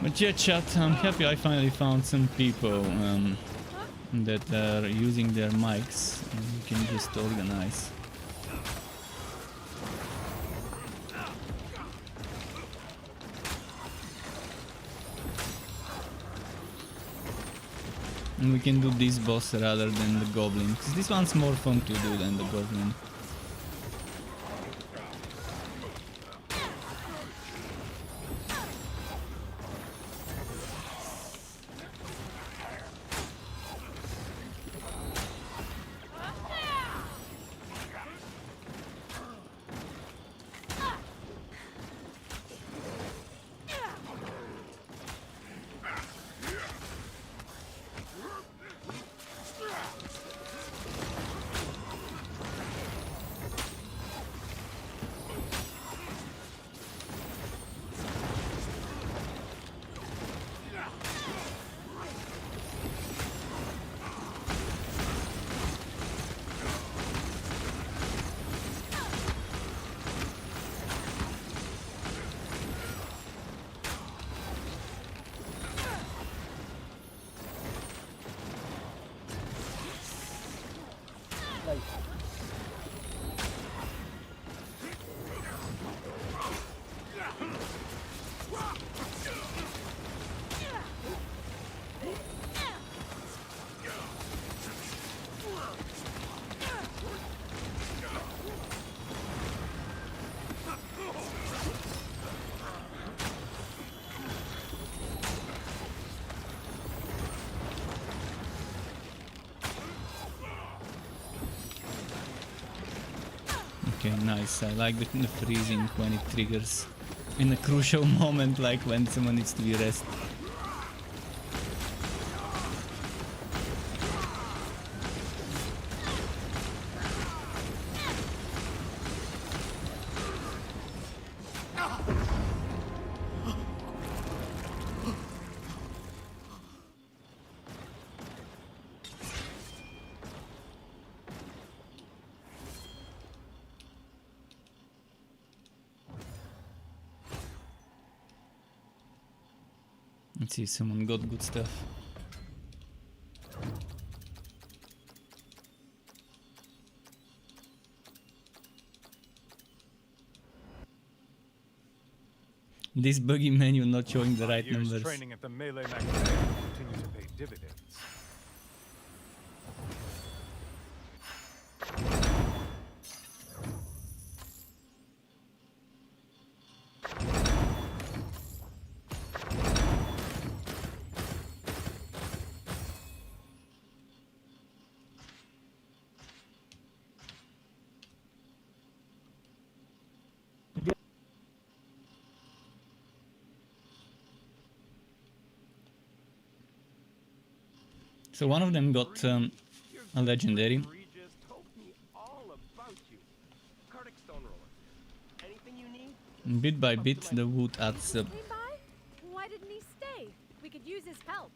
But yeah, chat, I'm happy I finally found some people that are using their mics and we can just organize. And we can do this boss rather than the goblin, because this one's more fun to do than the goblin. Okay, nice. I like the freezing when it triggers in a crucial moment, like when someone needs to be rested. Let's see, someone got good stuff. This buggy menu not showing the My right years numbers. training at the Melee Academy continue to pay dividends. So one of them got a legendary. Regis told me all about you. Cardic stone roller. Anything you need? Bit by bit, the wood adds up. Came by? Why didn't he stay? We could use his help.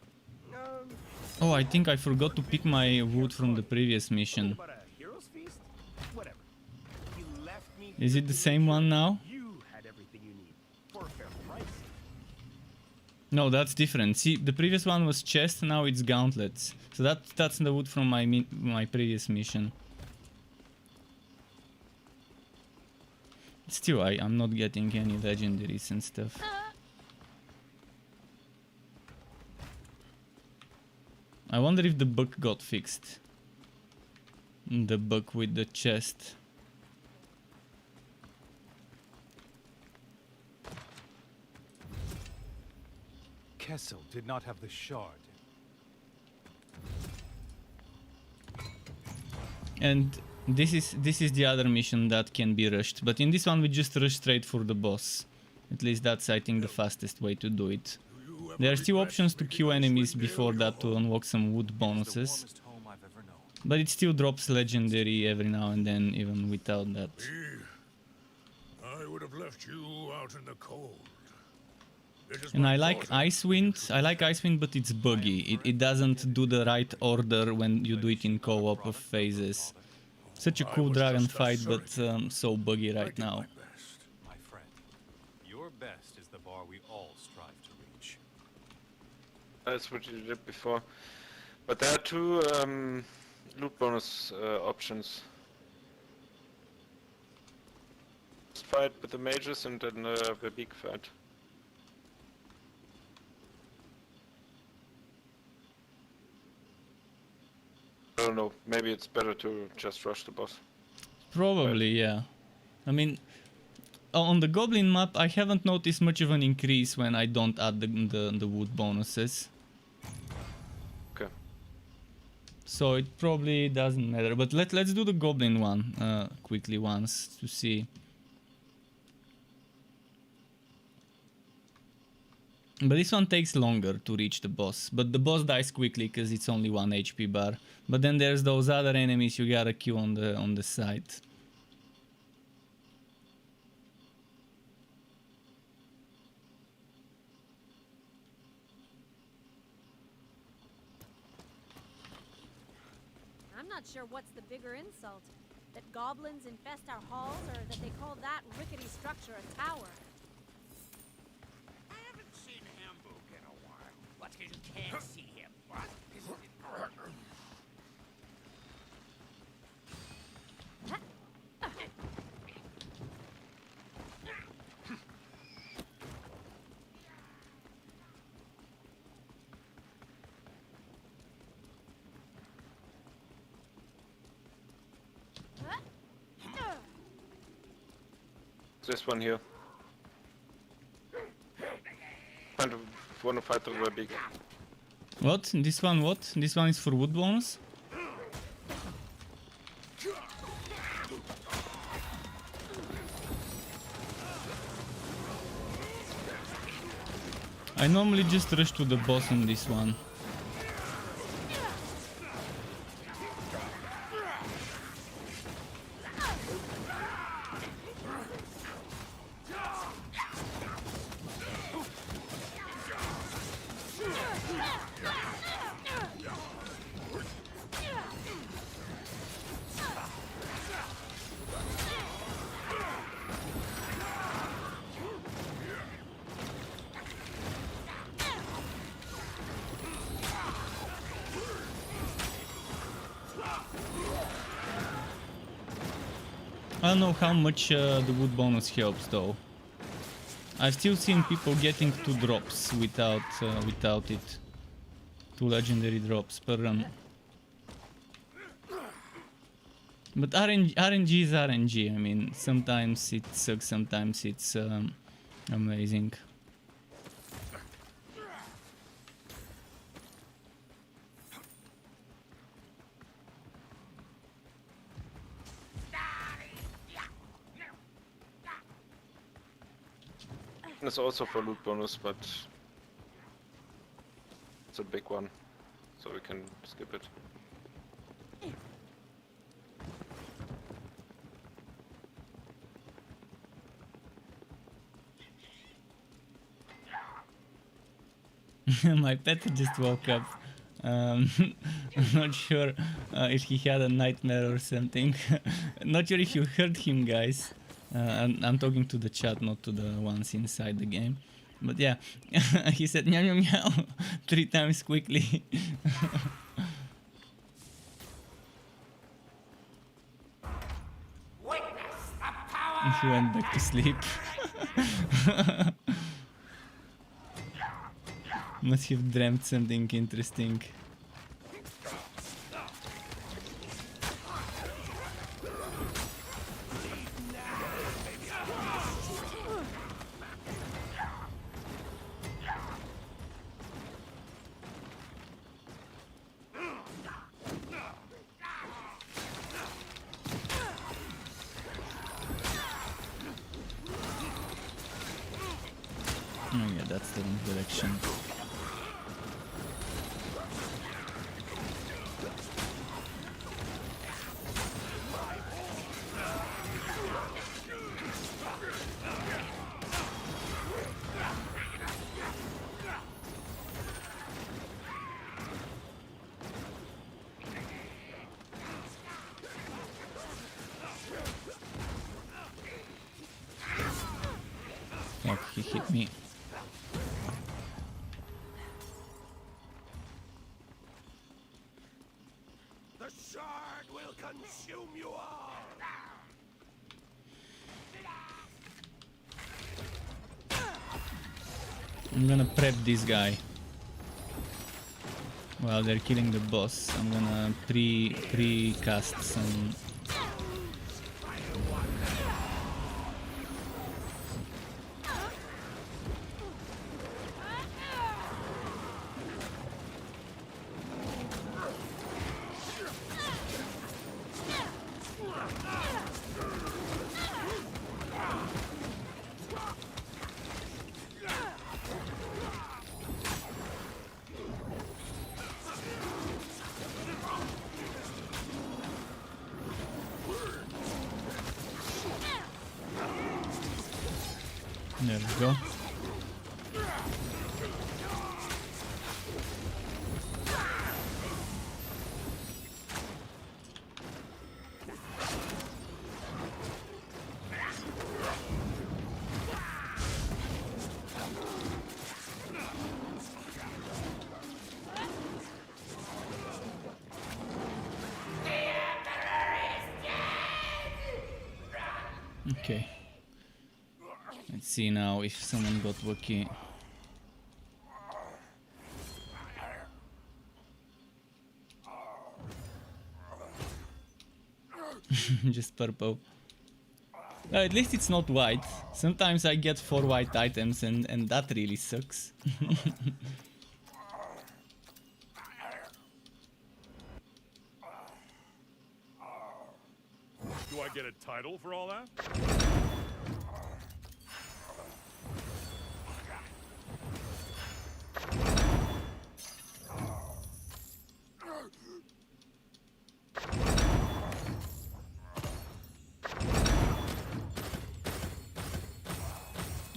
Oh, I think I forgot to pick my wood from the previous mission. About a hero's feast? Whatever. He left me Is here it the to same make one sure now? You had everything you need for a fair price. No, that's different. See, the previous one was chest, now it's gauntlets. So that's the wood from my previous mission. Still, I'm not getting any legendaries and stuff. I wonder if the bug got fixed. The bug with the chest. Kessel did not have the shard. And this is the other mission that can be rushed, but in this one we just rush straight for the boss. At least that's, I think, the fastest way to do it. There are still options to kill enemies before that to unlock some wood bonuses, but it still drops legendary every now and then, even without that. I would have left you out in the cold. And I like Icewind, but it's buggy. It doesn't do the right order when you do it in co-op of phases. Such a cool dragon fight, but so buggy right now. My friend, your best is the bar we all strive to reach. That's what you did before. But there are two loot bonus options. First fight with the mages and then the big fight. I don't know, maybe it's better to just rush the boss. Probably, yeah. I mean, on the goblin map, I haven't noticed much of an increase when I don't add the wood bonuses. Okay. So it probably doesn't matter. But let's do the goblin one quickly once to see. But this one takes longer to reach the boss. But the boss dies quickly because it's only 1 HP bar. But then there's those other enemies you gotta kill on the side. I'm not sure what's the bigger insult. That goblins infest our halls, or that they call that rickety structure a tower. I haven't seen Hamburg in a while. What? Because you can't see him. What? This one here. Want to fight the big. What? This one what? This one is for wood bonus? I normally just rush to the boss in this one. I don't know how much the wood bonus helps though. I've still seen people getting 2 drops without it. 2 legendary drops per run. But RNG is RNG. I mean, sometimes it sucks, sometimes it's amazing. It's also for loot bonus, but it's a big one, so we can skip it. My pet just woke up. I'm not sure if he had a nightmare or something. Not sure if you heard him, guys. I'm talking to the chat, not to the ones inside the game. But yeah, he said meow meow meow 3 times quickly. He went back to sleep. Must have dreamt something interesting. Oh yeah, that's the wrong direction. Fuck, he hit me. The shard will consume you all. I'm gonna prep this guy. While they're killing the boss, I'm gonna pre-cast some. There we go. Okay. Let's see now if someone got lucky. Just purple. At least it's not white. Sometimes I get 4 white items and that really sucks. Do I get a title for all that?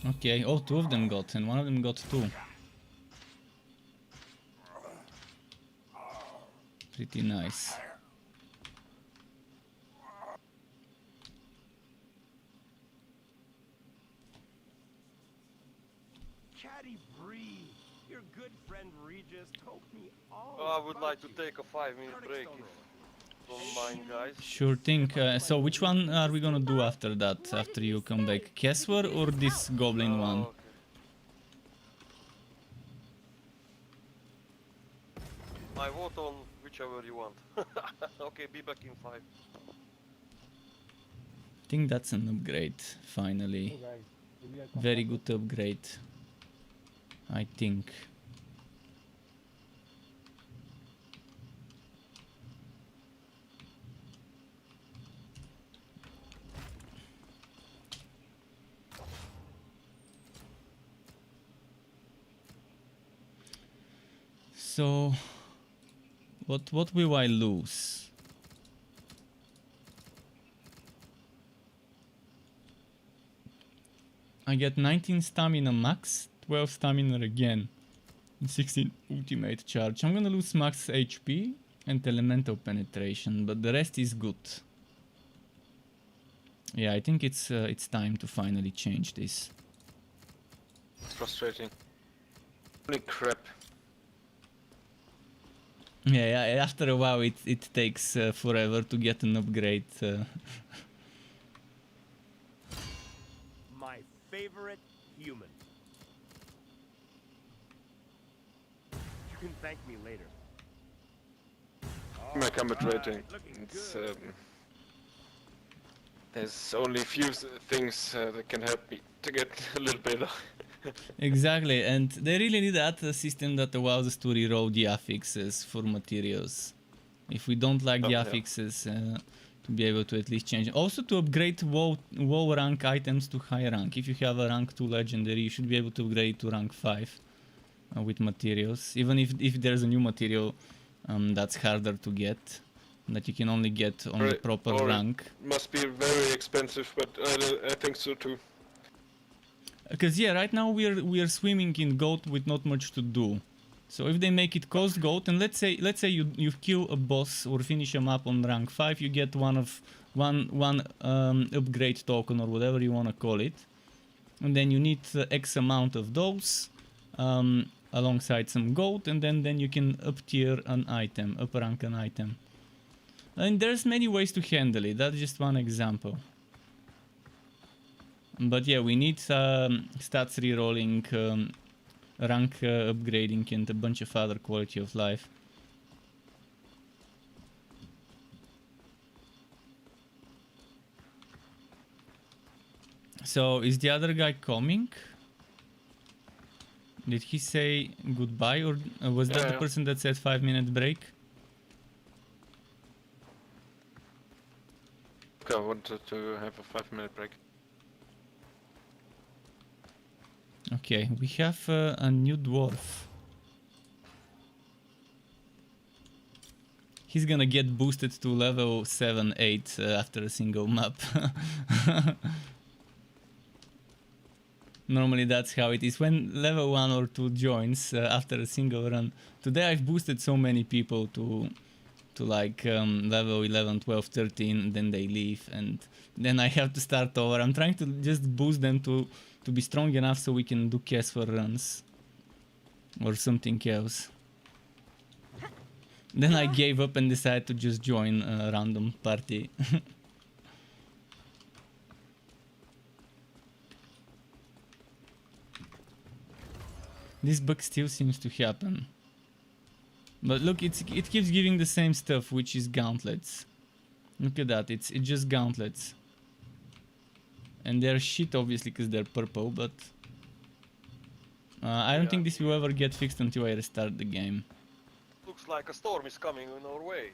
Okay, oh, 2 of them got, and 1 of them got 2. Pretty nice. Chatty Bree, your good friend Regis told me all. I would about like to you. take a 5-minute Cardiff break. Stone Don't mind, guys. Sure thing. So which one are we gonna do after that? After you come back, Keswer or this goblin one? Okay. I vote on whichever you want. Okay, be back in 5. I think that's an upgrade. Finally, So guys, will you come very back? good upgrade. I think. So, what will I lose? I get 19 stamina max, 12 stamina again, and 16 ultimate charge. I'm gonna lose max HP and elemental penetration, but the rest is good. Yeah, I think it's time to finally change this. It's frustrating. Holy crap. Yeah, after a while it takes forever to get an upgrade. My favorite human. You can thank me later. My combat Alright, rating. looking It's, good. there's only a few things that can help me to get a little better. Exactly, and they really need to add a system that allows us to reroll the affixes for materials. If we don't like the Yeah. affixes, to be able to at least change. Also to upgrade low rank items to high rank. If you have a rank 2 legendary, you should be able to upgrade to rank 5 with materials. Even if there's a new material that's harder to get, that you can only get on the Right, proper or- rank. Must be very expensive, but I think so too. Because yeah, right now we are swimming in gold with not much to do. So if they make it cost gold, and let's say you kill a boss or finish him up on rank 5, you get one upgrade token or whatever you wanna call it, and then you need X amount of those alongside some gold, and then you can up tier an item, up rank an item. And there's many ways to handle it. That's just one example. But yeah, we need stats rerolling, rank upgrading, and a bunch of other quality of life. So, is the other guy coming? Did he say goodbye, or was that the Yeah. person that said 5-minute break? I wanted to have a 5-minute break. Okay, we have a new dwarf. He's gonna get boosted to level 7-8 after a single map. Normally that's how it is when level 1 or 2 joins after a single run. Today I've boosted so many people to like level 11, 12, 13, then they leave, and then I have to start over. I'm trying to just boost them to be strong enough so we can do Keswer runs or something else. Then I gave up and decided to just join a random party. This bug still seems to happen. But look, it keeps giving the same stuff, which is gauntlets. Look at that, it's just gauntlets. And they're shit obviously because they're purple, but I don't think this will ever get fixed until I restart the game. Looks like a storm is coming in our way.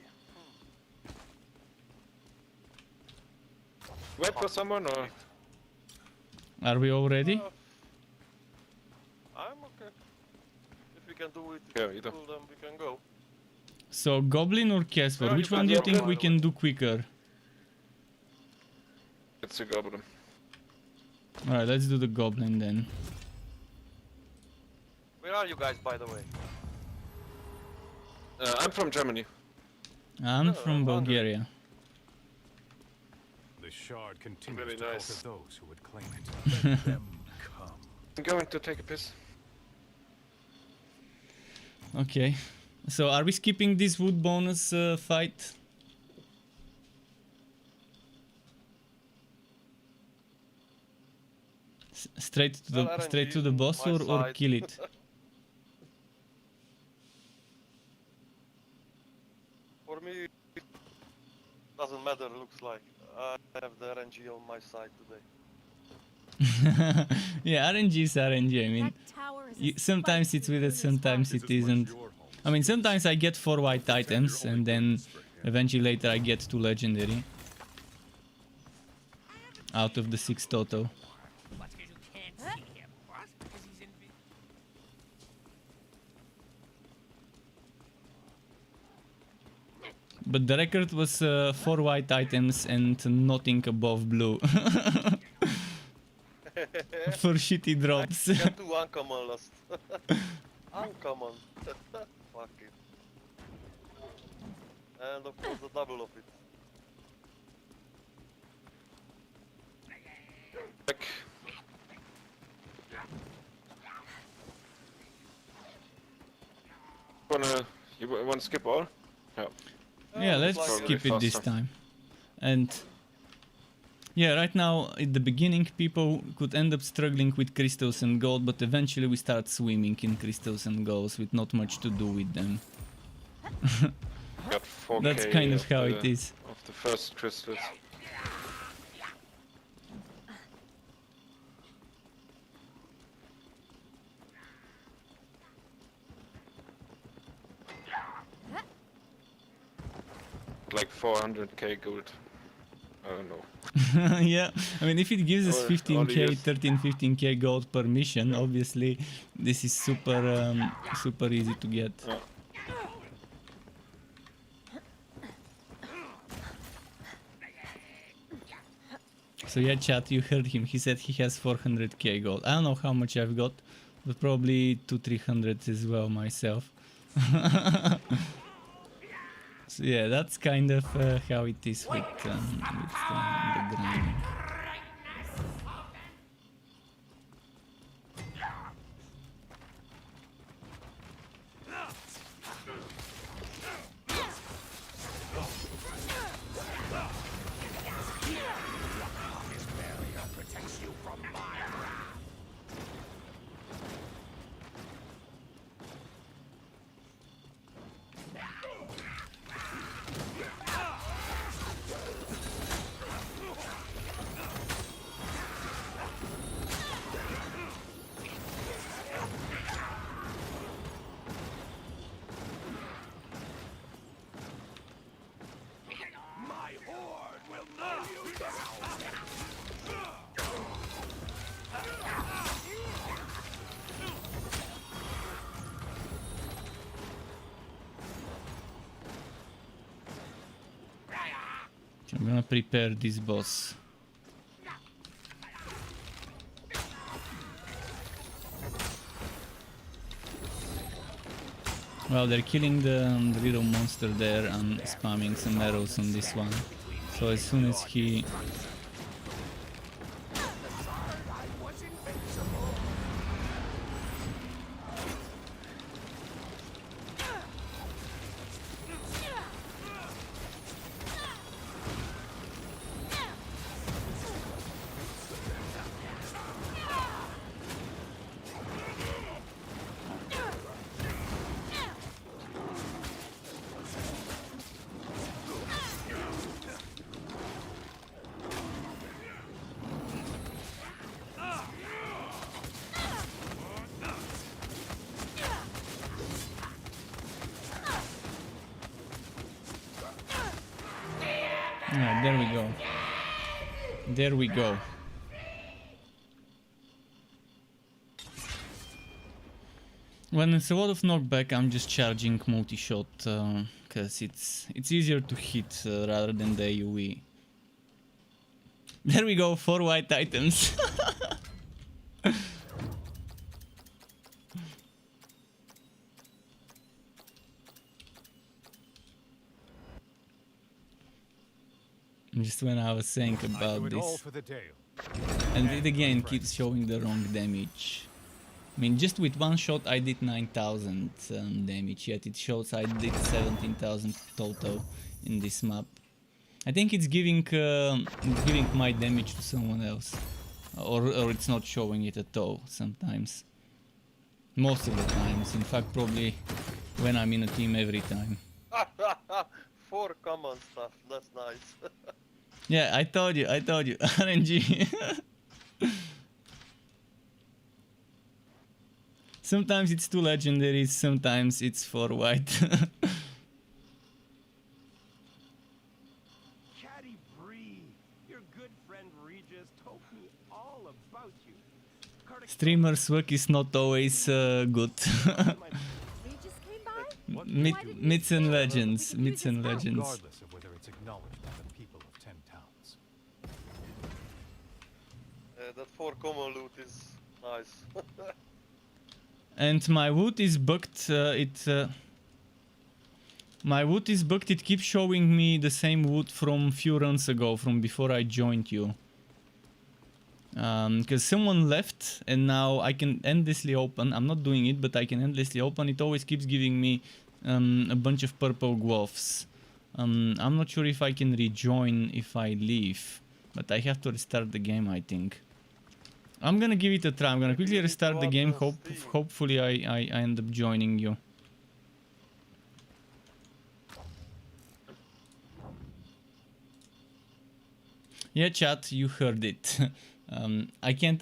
Wait for someone or? Are we all ready? I'm okay. If we can do it, Yeah, either. cool, then we can go. So, Goblin or Keswer, Yeah, which you one can do you go, think by we the can way. do quicker? It's a goblin. Alright, let's do the Goblin then. Where are you guys, by the way? I'm from Germany. I'm Oh, from Hungary. Bulgaria. The shard continues Very to nice. conquer those who would claim it. Let them come. I'm going to take a piss. Okay. So, are we skipping this wood bonus fight? Straight to the boss my or side. kill it. For me, doesn't matter. Looks like I have the RNG on my side today. Yeah, RNG is RNG. I mean, That tower is a sometimes it's with it, sometimes it isn't. I mean, sometimes I get 4 white items and then eventually later I get 2 legendary out of the 6 total. But the record was 4 white items and nothing above blue. For shitty drops. Got 2 uncommon last. Uncommon. Fuck it. And of course the double of it. Back. You wanna skip all? Yeah. Yeah, let's Probably skip it this faster. time. And yeah, right now at the beginning people could end up struggling with crystals and gold, but eventually we start swimming in crystals and golds with not much to do with them. Got 4K That's kind of how it the- is. Of the first crystals. Like 400k gold. I don't know. Yeah, I mean if it gives us Or 15k, years. 15k gold per mission, obviously this is super super easy to get. Yeah. So yeah, chat, you heard him. He said he has 400k gold. I don't know how much I've got, but probably 200-300 as well myself. So yeah, that's kind of how it is with the grinding. My horde will know you down. I'm gonna prepare this boss. Well, they're killing the little monster there and spamming some arrows on this one. So as soon as he... Yeah, there we go. There we go. When it's a lot of knockback, I'm just charging multi-shot because it's easier to hit rather than the AoE. There we go, 4 white items. Just when I was saying I about do it all this, for the Dale. and it again keeps showing the wrong damage. I mean, just with one shot I did 9,000 damage, yet it shows I did 17,000 total in this map. I think it's giving my damage to someone else. or it's not showing it at all sometimes. Most of the times, in fact, probably when I'm in a team every time. 4 common stuff, that's nice. Yeah, I told you, RNG. Sometimes it's 2 legendaries, sometimes it's 4 white. Chatty Bree, your good friend Regis told me all about you. Streamers' work is not always good. Regis came by? Myths and legends, myths and legends. Regardless of whether it's acknowledged by the people of 10 towns. That 4 common loot is nice. And my wood is bugged. My wood is bugged. It keeps showing me the same wood from few runs ago, from before I joined you. Because someone left, and now I can endlessly open. I'm not doing it, but I can endlessly open. It always keeps giving me a bunch of purple gloves. I'm not sure if I can rejoin if I leave, but I have to restart the game, I think. I'm gonna give it a try. I'm gonna quickly restart the game. Hopefully I end up joining you. Yeah, chat, you heard it. I can't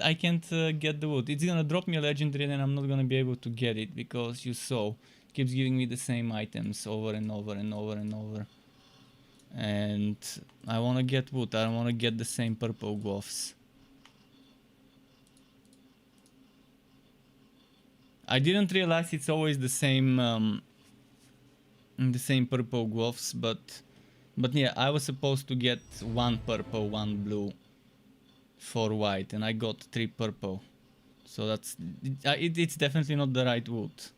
get the wood. It's gonna drop me a legendary, and I'm not gonna be able to get it because you saw, it keeps giving me the same items over and over and over and over. And I wanna get wood. I wanna get the same purple gloves. I didn't realize it's always the same purple gloves, but yeah, I was supposed to get 1 purple, 1 blue, 4 white, and I got 3 purple. So it's definitely not the right wood.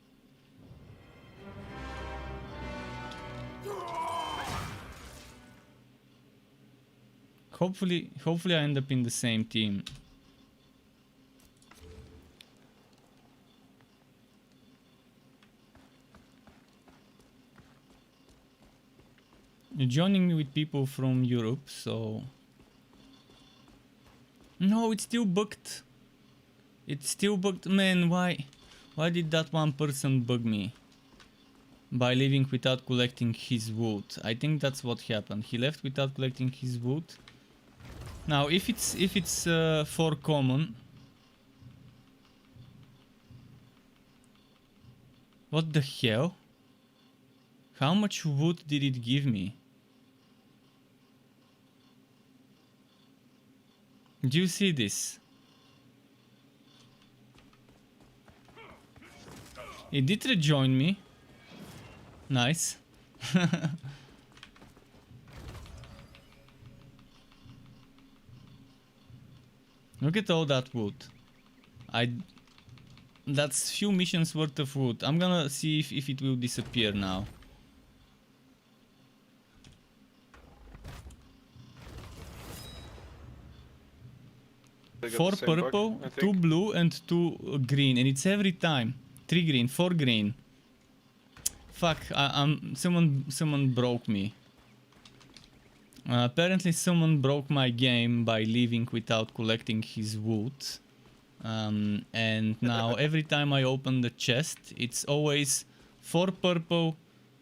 Hopefully I end up in the same team. You're joining me with people from Europe, so... No, it's still bugged. It's still bugged. Man, why did that one person bug me? By leaving without collecting his wood. I think that's what happened. He left without collecting his wood. Now, if it's for common... What the hell? How much wood did it give me? Do you see this? It did rejoin me. Nice. Look at all that wood. That's few missions worth of wood. I'm gonna see if it will disappear now. 4 purple, 2 blue, and 2 green, and it's every time. 3 green, 4 green. Fuck! Someone broke me. Apparently, someone broke my game by leaving without collecting his wood. And now every time I open the chest, it's always 4 purple,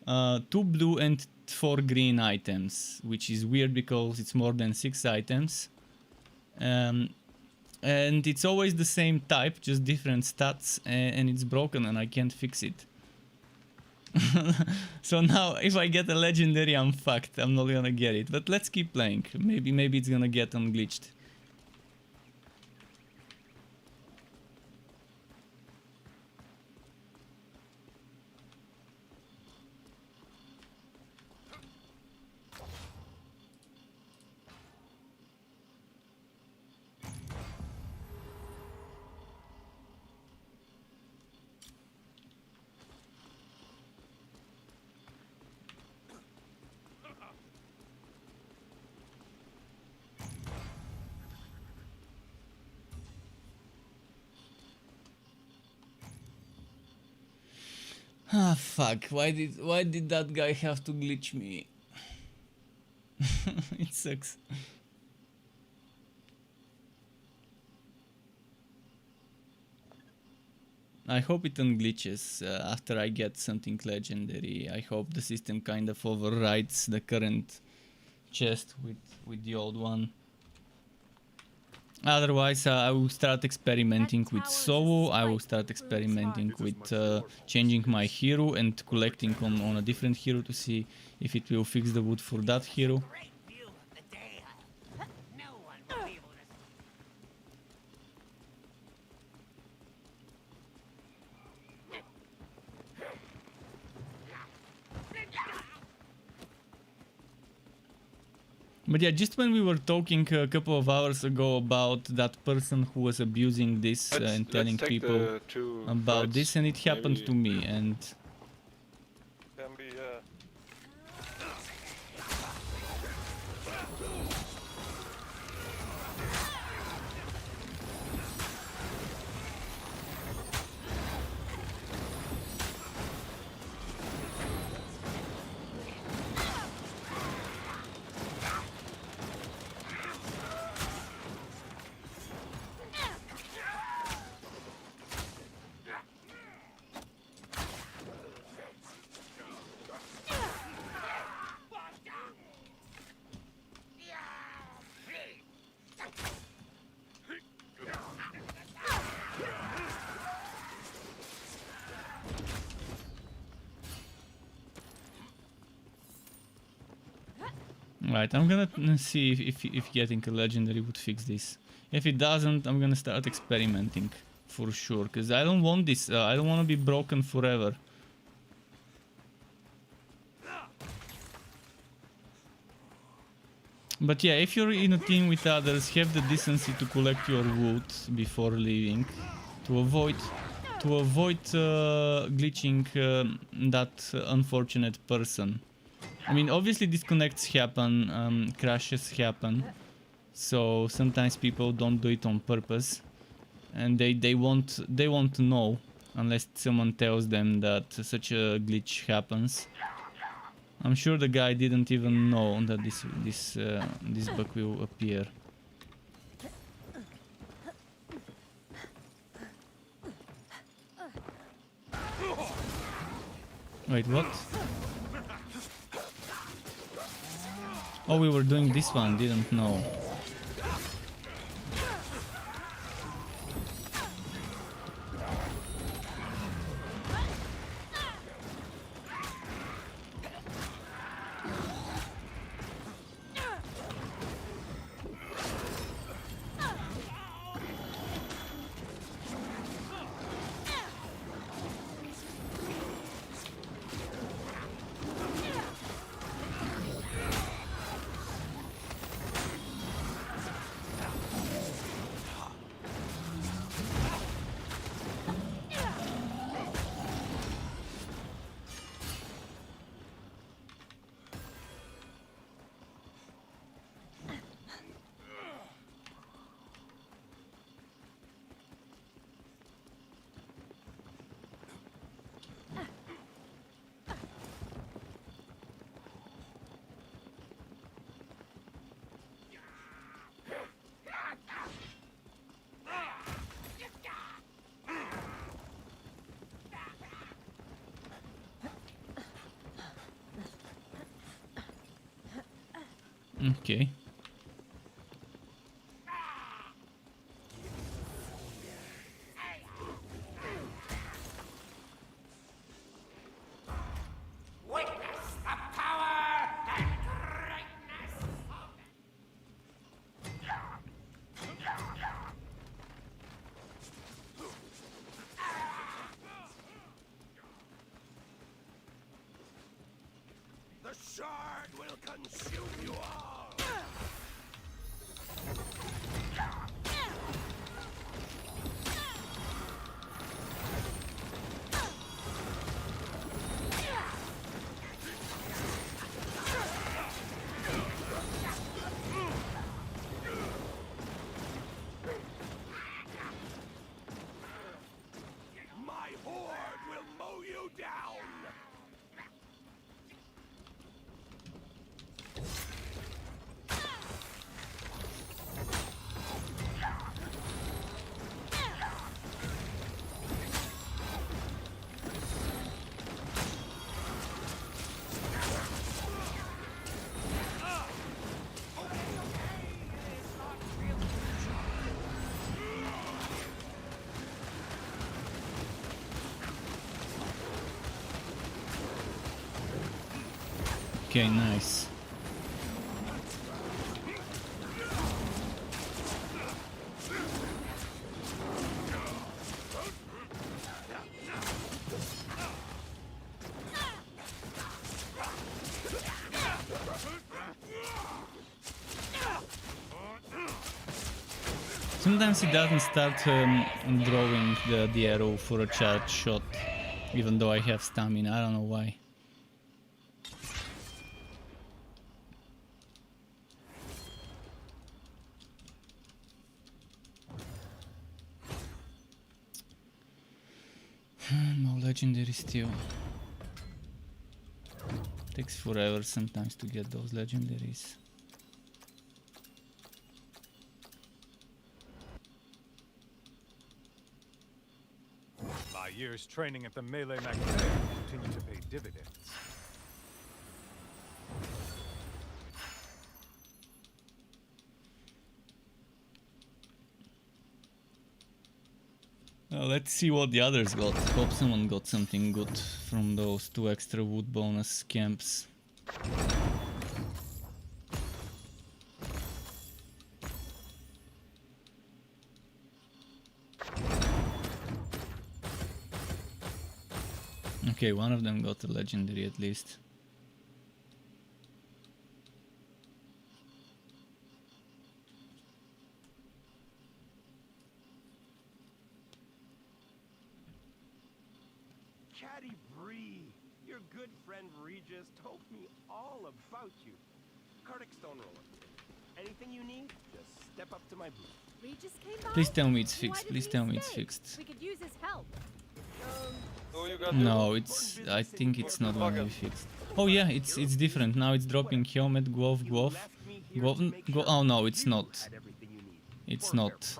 2 blue, and 4 green items, which is weird because it's more than 6 items. And it's always the same type, just different stats, and it's broken and I can't fix it. So now if I get a legendary, I'm fucked. I'm not gonna get it, but let's keep playing. Maybe it's gonna get unglitched. Ah, fuck. Why did that guy have to glitch me? It sucks. I hope it unglitches after I get something legendary. I hope the system kind of overrides the current chest with the old one. Otherwise, I will start experimenting with Soul. I will start experimenting with changing my hero and collecting on a different hero to see if it will fix the wood for that hero. Great view of the dale. No one will be able to. But yeah, just when we were talking a couple of hours ago about that person who was abusing this and telling take people the two about fights, this, and it happened maybe. to me, and Can be, right, I'm gonna see if getting a legendary would fix this. If it doesn't, I'm gonna start experimenting for sure, because I don't want this. I don't want to be broken forever. But yeah, if you're in a team with others, have the decency to collect your wood before leaving, to avoid glitching that unfortunate person. I mean, obviously disconnects happen, crashes happen, so sometimes people don't do it on purpose, and they won't know unless someone tells them that such a glitch happens. I'm sure the guy didn't even know that this bug will appear. Wait, what? Oh, we were doing this one, didn't know. Okay. Witness the power and greatness of the shard will consume you all. My horde will mow you down. Okay, nice. Sometimes it doesn't start drawing the arrow for a charge shot, even though I have stamina. I don't know why. No legendary still. Takes forever sometimes to get those legendaries. My years training at the Melee Magnaire continue to pay dividends. Let's see what the others got. Hope someone got something good from those 2 extra wood bonus camps. Okay, one of them got a legendary at least. Caddy Bree, your good friend Regis told me all about you. Cardic Stone Roller. Anything you need, just step up to my booth. Regis came by? Please tell me it's Why fixed. didn't Please he tell me it's stay? fixed. We could use his help. So you got No, it's. I think it's not gonna be fixed. Oh yeah, it's different now. It's dropping helmet, glove. Oh no, it's not. It's not.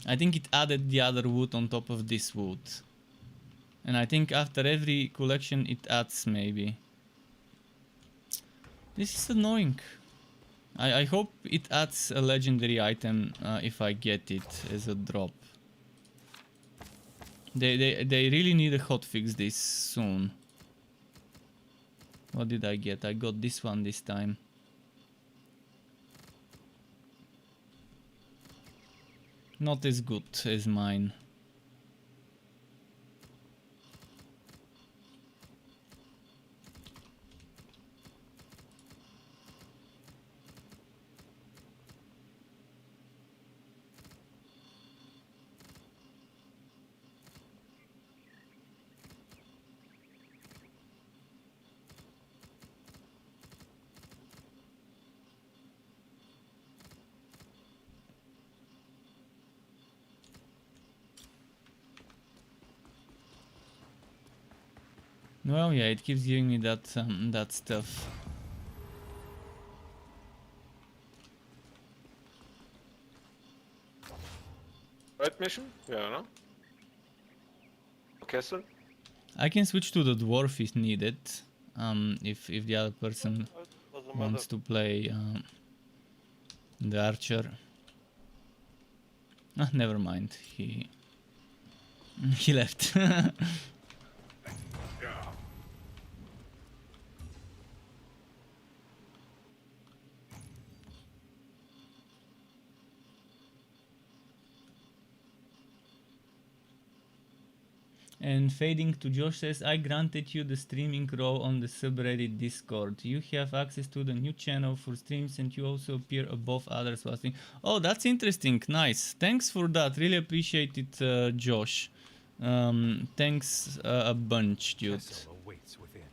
I think it added the other wood on top of this wood, and I think after every collection it adds maybe. This is annoying. I hope it adds a legendary item if I get it as a drop. They really need a hotfix this soon. What did I get? I got this one this time. Not as good as mine. Well, yeah, it keeps giving me that stuff. Right mission? Yeah, no? Castle? I can switch to the dwarf if needed. If the other person Doesn't wants to play the archer. Ah, never mind. He left. And fading to Josh says, I granted you the streaming role on the subreddit Discord. You have access to the new channel for streams and you also appear above others while streaming. Oh, that's interesting. Nice. Thanks for that. Really appreciate it, Josh. Thanks a bunch, dude. Castle awaits within.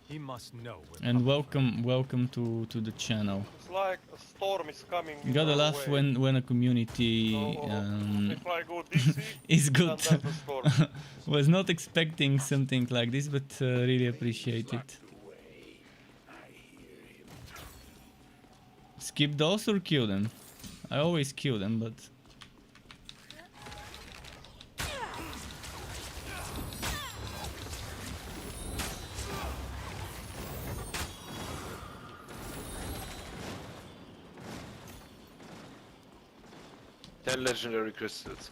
He must know where And Papa welcome to the channel. It's like a storm is coming. You gotta laugh when a community if I go DC, is good. then there's a storm. Was not expecting something like this, but really appreciate it. Skip those or kill them? I always kill them, but... Ten legendary crystals.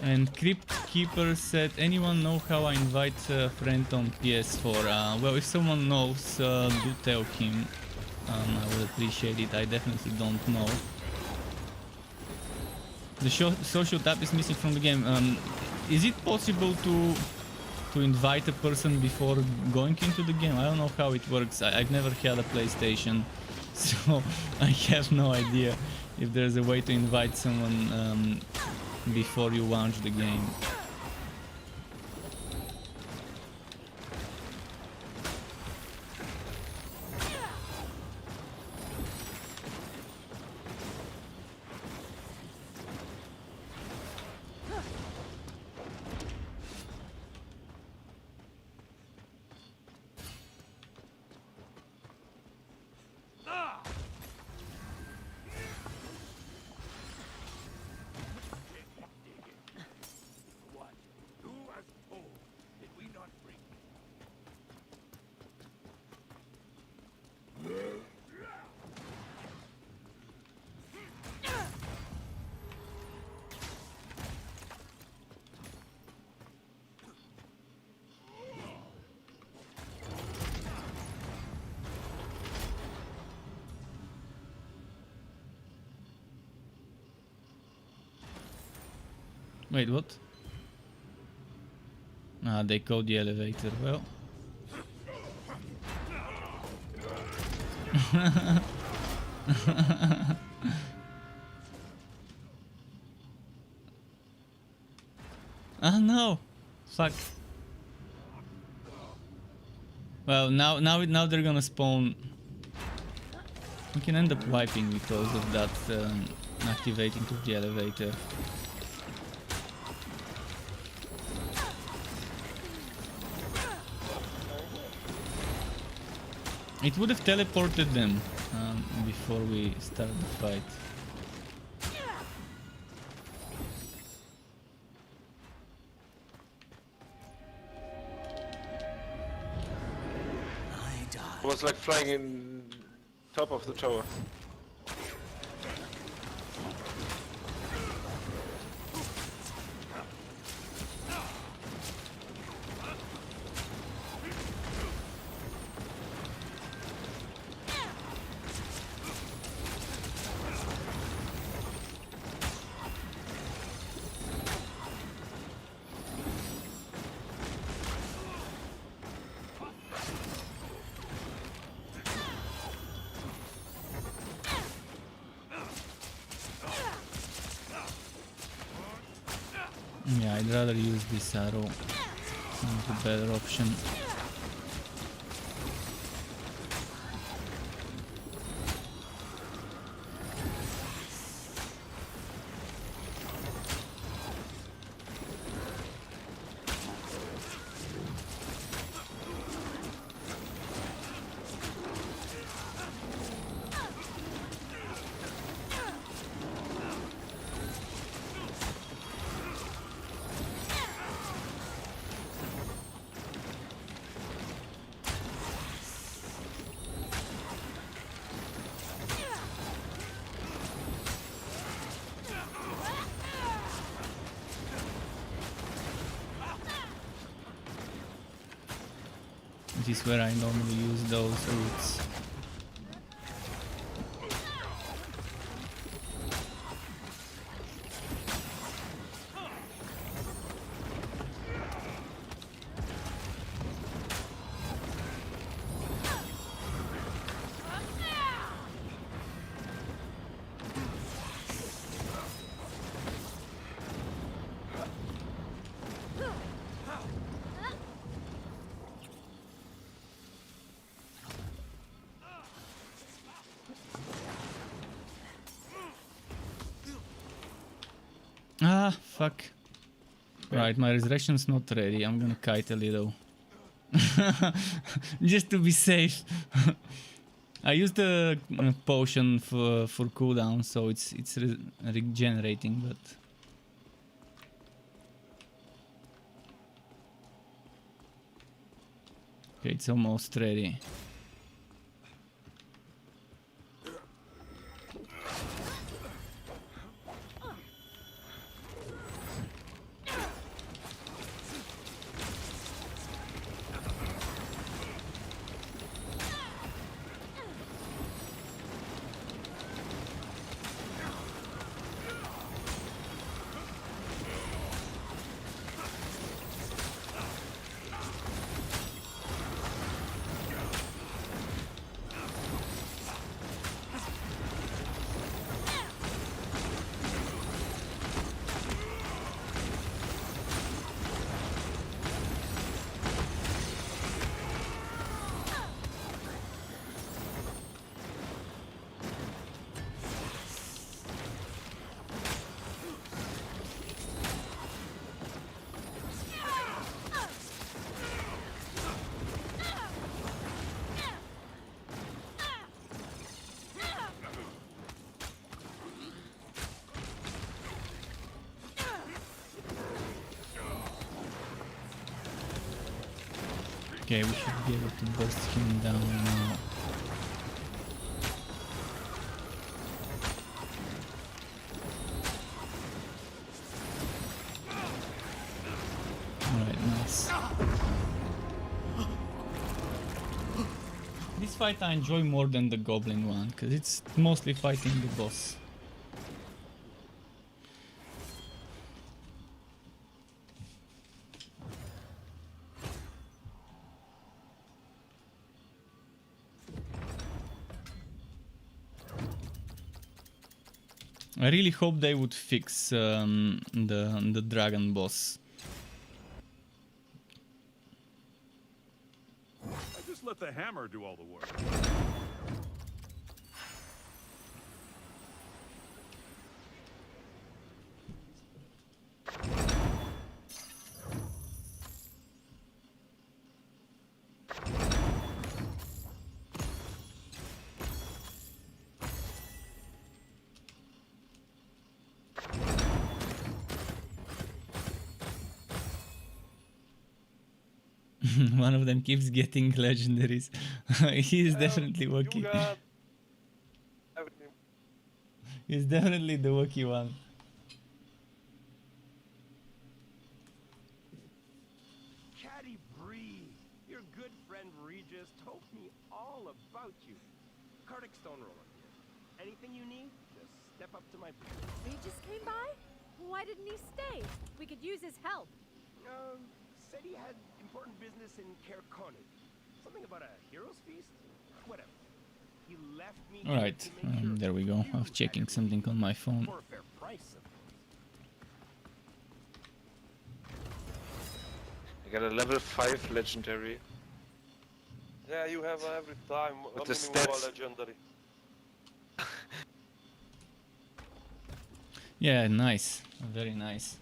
And Crypt Keeper said, anyone know how I invite a friend on PS4? Well, if someone knows, do tell him. I would appreciate it. I definitely don't know. The social tab is missing from the game. Is it possible to invite a person before going into the game? I don't know how it works. I've never had a PlayStation, so I have no idea if there's a way to invite someone before you launch the game. What? Do as told. Did we not bring? Wait, what? Ah, they code the elevator. Well. Oh no! Fuck. Well, now they're gonna spawn. We can end up wiping because of that activating to the elevator. It would have teleported them before we start the fight. It was like flying in top of the tower. Yeah, I'd rather use this arrow. It's a better option. This is where I normally use those routes. Ah, fuck. Right, my resurrection's not ready. I'm gonna kite a little. Just to be safe. I used the potion for cooldown, so it's regenerating, but... Okay, it's almost ready. Okay, we should be able to burst him down now. Alright, nice. This fight I enjoy more than the goblin one, because it's mostly fighting the boss. I really hope they would fix the dragon boss. I just let the hammer do all the work. One of them keeps getting legendaries. He is definitely You Wookie. got everything. He's definitely the Wookie one. Caddy Bree, your good friend Regis told me all about you. Cardic Stone Roller here. Anything you need, just step up to my booth. Regis came by? Why didn't he stay? We could use his help. Said he had important business in Cairconi. Something about a hero's feast? Whatever. He left me here Alright, to make sure there we go. you I was checking had something on my phone. for a fair price, of course. I got a level 5 legendary. Yeah, you have every time With a the minimum stats. legendary. Yeah, nice. Very nice.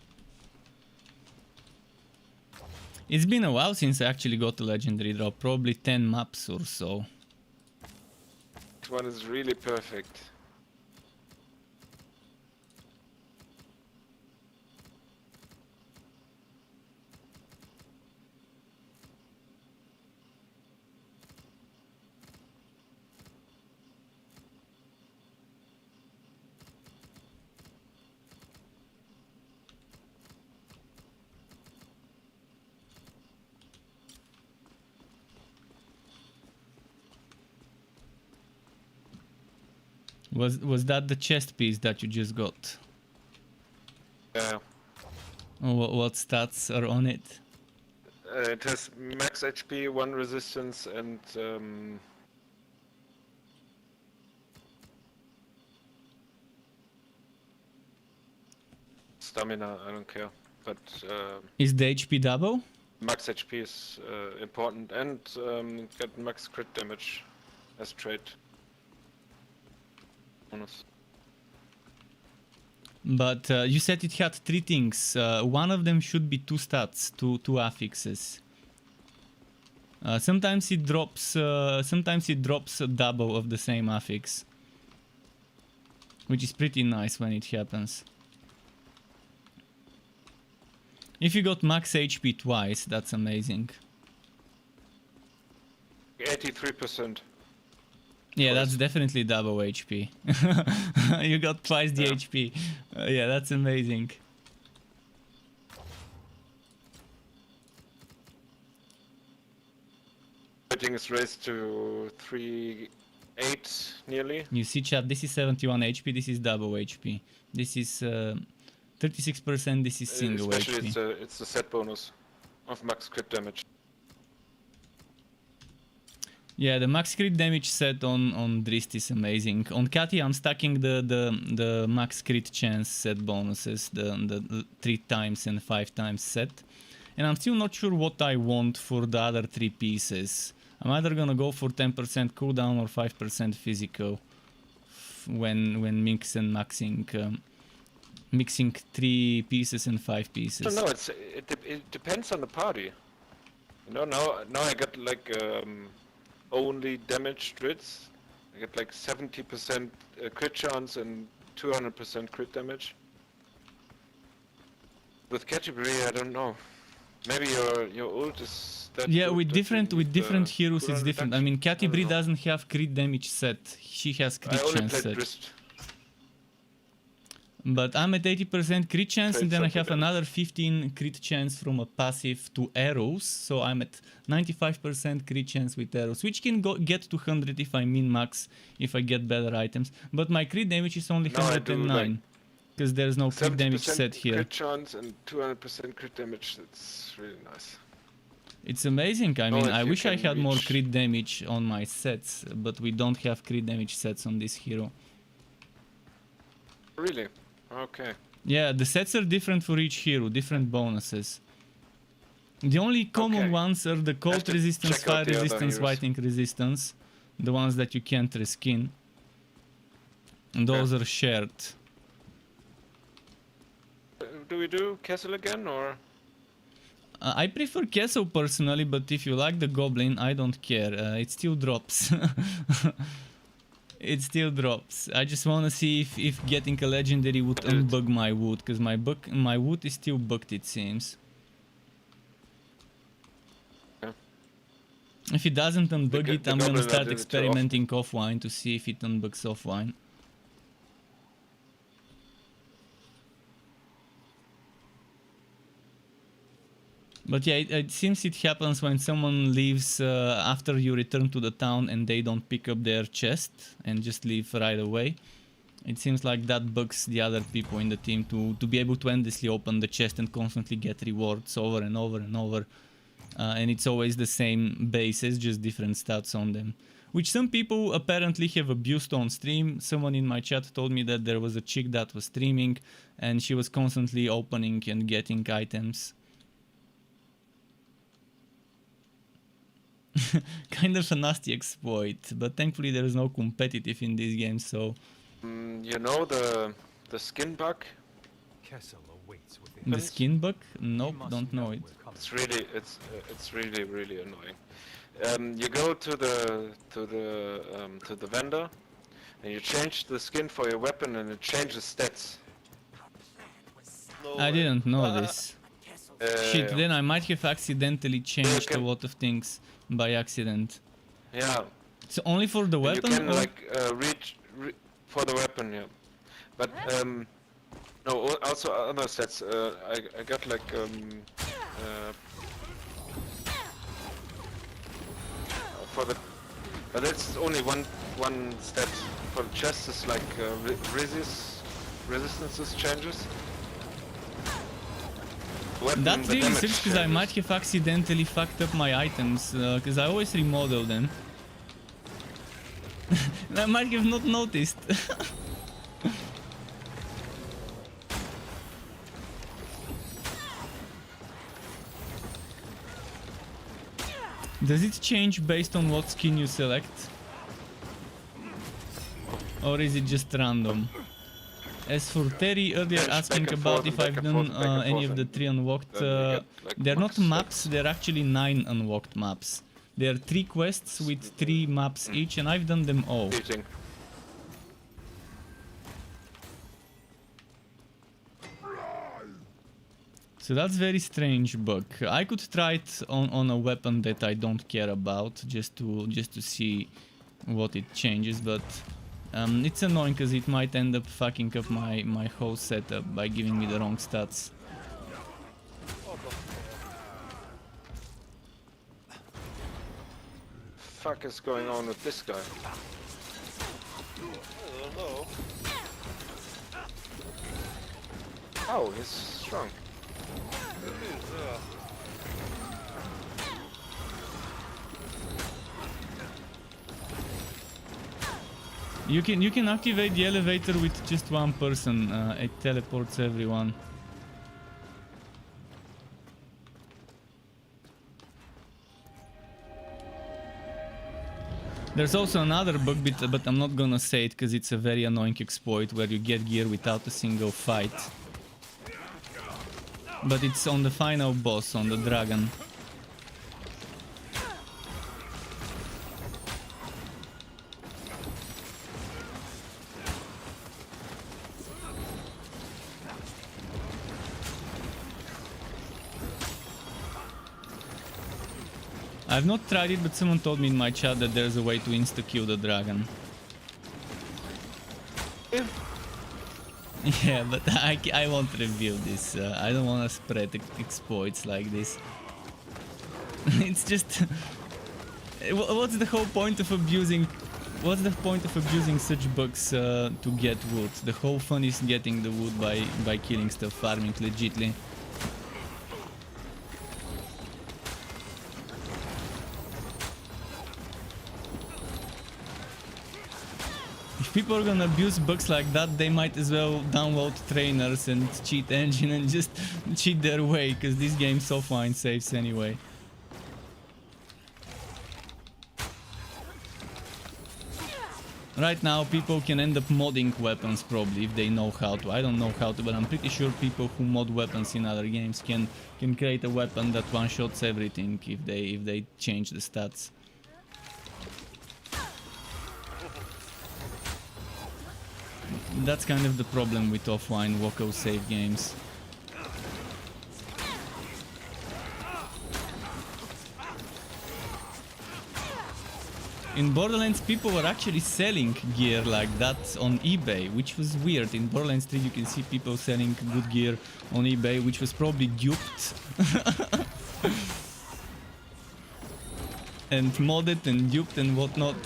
It's been a while since I actually got a legendary drop. Probably 10 maps or so. This one is really perfect. Was that the chest piece that you just got? Yeah. Oh, what stats are on it? It has max HP, 1 resistance, and stamina. I don't care, but Is the HP double? max HP is important, and get max crit damage as trait bonus. But you said it had 3 things. One of them should be 2 stats, two affixes. Sometimes it drops a double of the same affix, which is pretty nice when it happens. If you got max HP twice, that's amazing. 83%. Yeah, that's definitely double HP. You got twice the HP. Yeah, that's amazing. Rating is raised to 3.8 nearly. You see, chat, this is 71 HP, this is double HP. This is 36%, this is single Especially HP. it's the set bonus of max crit damage. Yeah, the max crit damage set on Drist is amazing. On Katy, I'm stacking the max crit chance set bonuses, the 3 times and 5 times set. And I'm still not sure what I want for the other 3 pieces. I'm either gonna go for 10% cooldown or 5% physical when mixing 3 pieces and 5 pieces. I don't know, it depends on the party. You know, now I got like only damage crits. I get like 70% crit chance and 200% crit damage. With category, I don't know. Maybe your ult is that Yeah, good with that you different need the heroes it's cooldown different. I reduction? mean, Catty don't Bree know. doesn't have crit damage set. She has crit I only chance played set. Brist. But I'm at 80% crit chance, Played and then I something have else. another 15 crit chance from a passive to arrows, so I'm at 95% crit chance with arrows, which can get to 100 if I min-max, if I get better items. But my crit damage is only No, I do, 109, because there's no crit damage 70% set here. crit chance and 200% crit damage. That's really nice. It's amazing. I Oh, mean, if I you wish I can had more reach- crit damage on my sets, but we don't have crit damage sets on this hero. Really? Okay. Yeah, the sets are different for each hero, different bonuses. The only common Okay. ones are the cold to resistance, check out fire the other resistance, heroes. white ink resistance, the ones that you can't reskin. And those are shared. Do we do Castle again or? I prefer Queso personally, but if you like the goblin, I don't care. It still drops. It still drops. I just want to see if getting a legendary would unbug my wood, because my wood is still bugged, it seems. Yeah. If it doesn't unbug The it, I'm gonna goblin start did it too experimenting offline to see if it unbugs offline. But yeah, it seems it happens when someone leaves after you return to the town and they don't pick up their chest and just leave right away. It seems like that bugs the other people in the team to be able to endlessly open the chest and constantly get rewards over and over and over. And it's always the same bases, just different stats on them. Which some people apparently have abused on stream. Someone in my chat told me that there was a chick that was streaming and she was constantly opening and getting items. Kind of a nasty exploit, but thankfully there is no competitive in this game, so... You know the skin bug? Kessel awaits within. The skin bug? Nope, You must don't know it. we're coming. It's really annoying. You go to the vendor, and you change the skin for your weapon, and it changes stats. No I way. didn't know this. Shit, Yeah. then I might have accidentally changed a can- lot of things by accident. Yeah. So only for the And weapon? you can Or... like reach for the weapon, yeah. But no, also other stats. I got like for the, but that's only one stat. For the chest is like resistances changes. Weapon, That the really damage sucks because I changes. might have accidentally fucked up my items, because I always remodel them. I might have not noticed. Does it change based on what skin you select? Or is it just random? As for Terry earlier Change asking back and about forth if and I've back and done forth and back and any forth of the and 3 unlocked, then you get, like, they're not max maps, they're actually 9 unlocked maps. There are 3 quests with 3 maps each, and I've done them all. Cheating. So that's very strange bug. I could try it on a weapon that I don't care about, just to see what it changes, but it's annoying because it might end up fucking up my whole setup by giving me the wrong stats. Fuck is going on with this guy? I don't know. Oh, he's strong. It is, yeah. You can activate the elevator with just one person. It teleports everyone. There's also another bug bit, but I'm not gonna say it because it's a very annoying exploit where you get gear without a single fight. But it's on the final boss, on the dragon. I've not tried it, but someone told me in my chat that there's a way to insta-kill the dragon. Yeah, but I won't reveal this. I don't want to spread exploits like this. It's just... What's the whole point of abusing... What's the point of abusing such bugs to get wood? The whole fun is getting the wood by killing stuff, farming legitly. If people are gonna abuse bugs like that, they might as well download trainers and cheat engine and just cheat their way, because this game's offline saves anyway. Right now people can end up modding weapons probably if they know how to. I don't know how to, but I'm pretty sure people who mod weapons in other games can create a weapon that one-shots everything if they change the stats. That's kind of the problem with offline local save games. In Borderlands, people were actually selling gear like that on eBay, which was weird. In Borderlands 3 you can see people selling good gear on eBay, which was probably duped. And modded and duped and whatnot.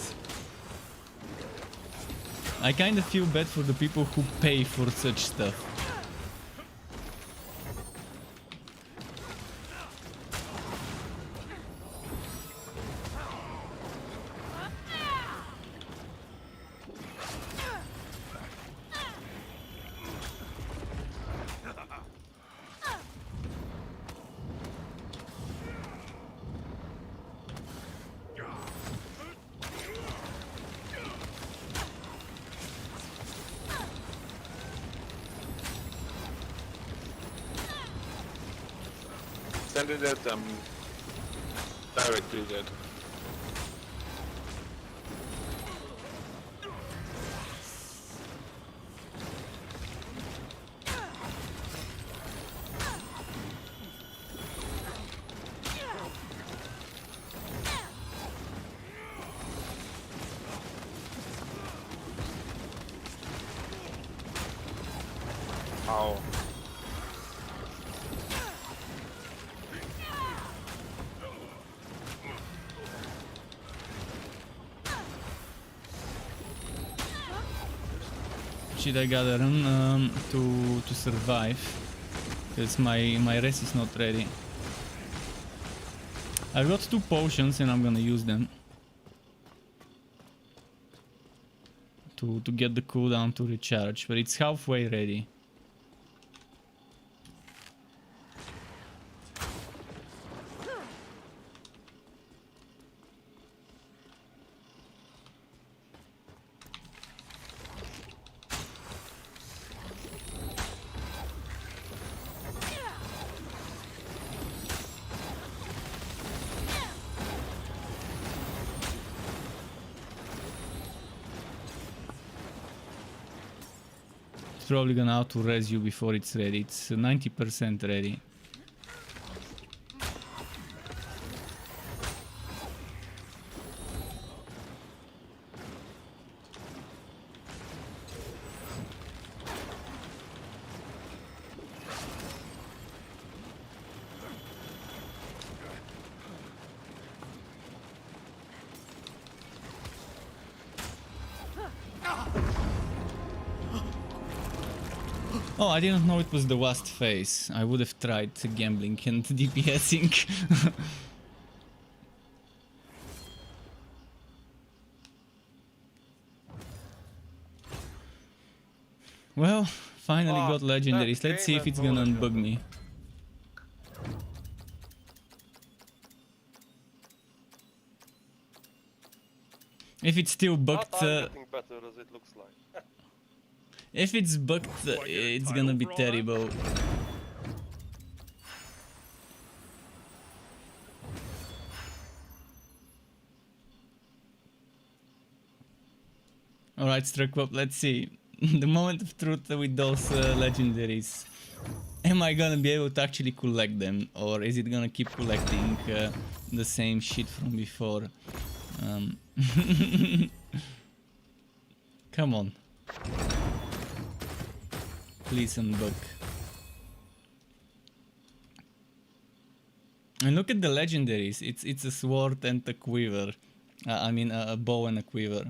I kind of feel bad for the people who pay for such stuff. Send it at directly dead. Ow. Shit, I gotta run to survive, because my rest is not ready. I've got 2 potions and I'm gonna use them to get the cooldown to recharge, but it's halfway ready. Probably gonna auto-res you before it's ready. It's 90% ready. Oh, I didn't know it was the last phase. I would have tried gambling and DPSing. Well, finally got legendaries. Let's see if it's gonna unbug me. If it's still bugged, Getting better as it looks like. if it's bugged, it's gonna be terrible. Alright, Struck up, let's see. The moment of truth with those legendaries. am I gonna be able to actually collect them, or is it gonna keep collecting the same shit from before? Come on. Please unbook. And look at the legendaries. It's a sword and a quiver. I mean a bow and a quiver.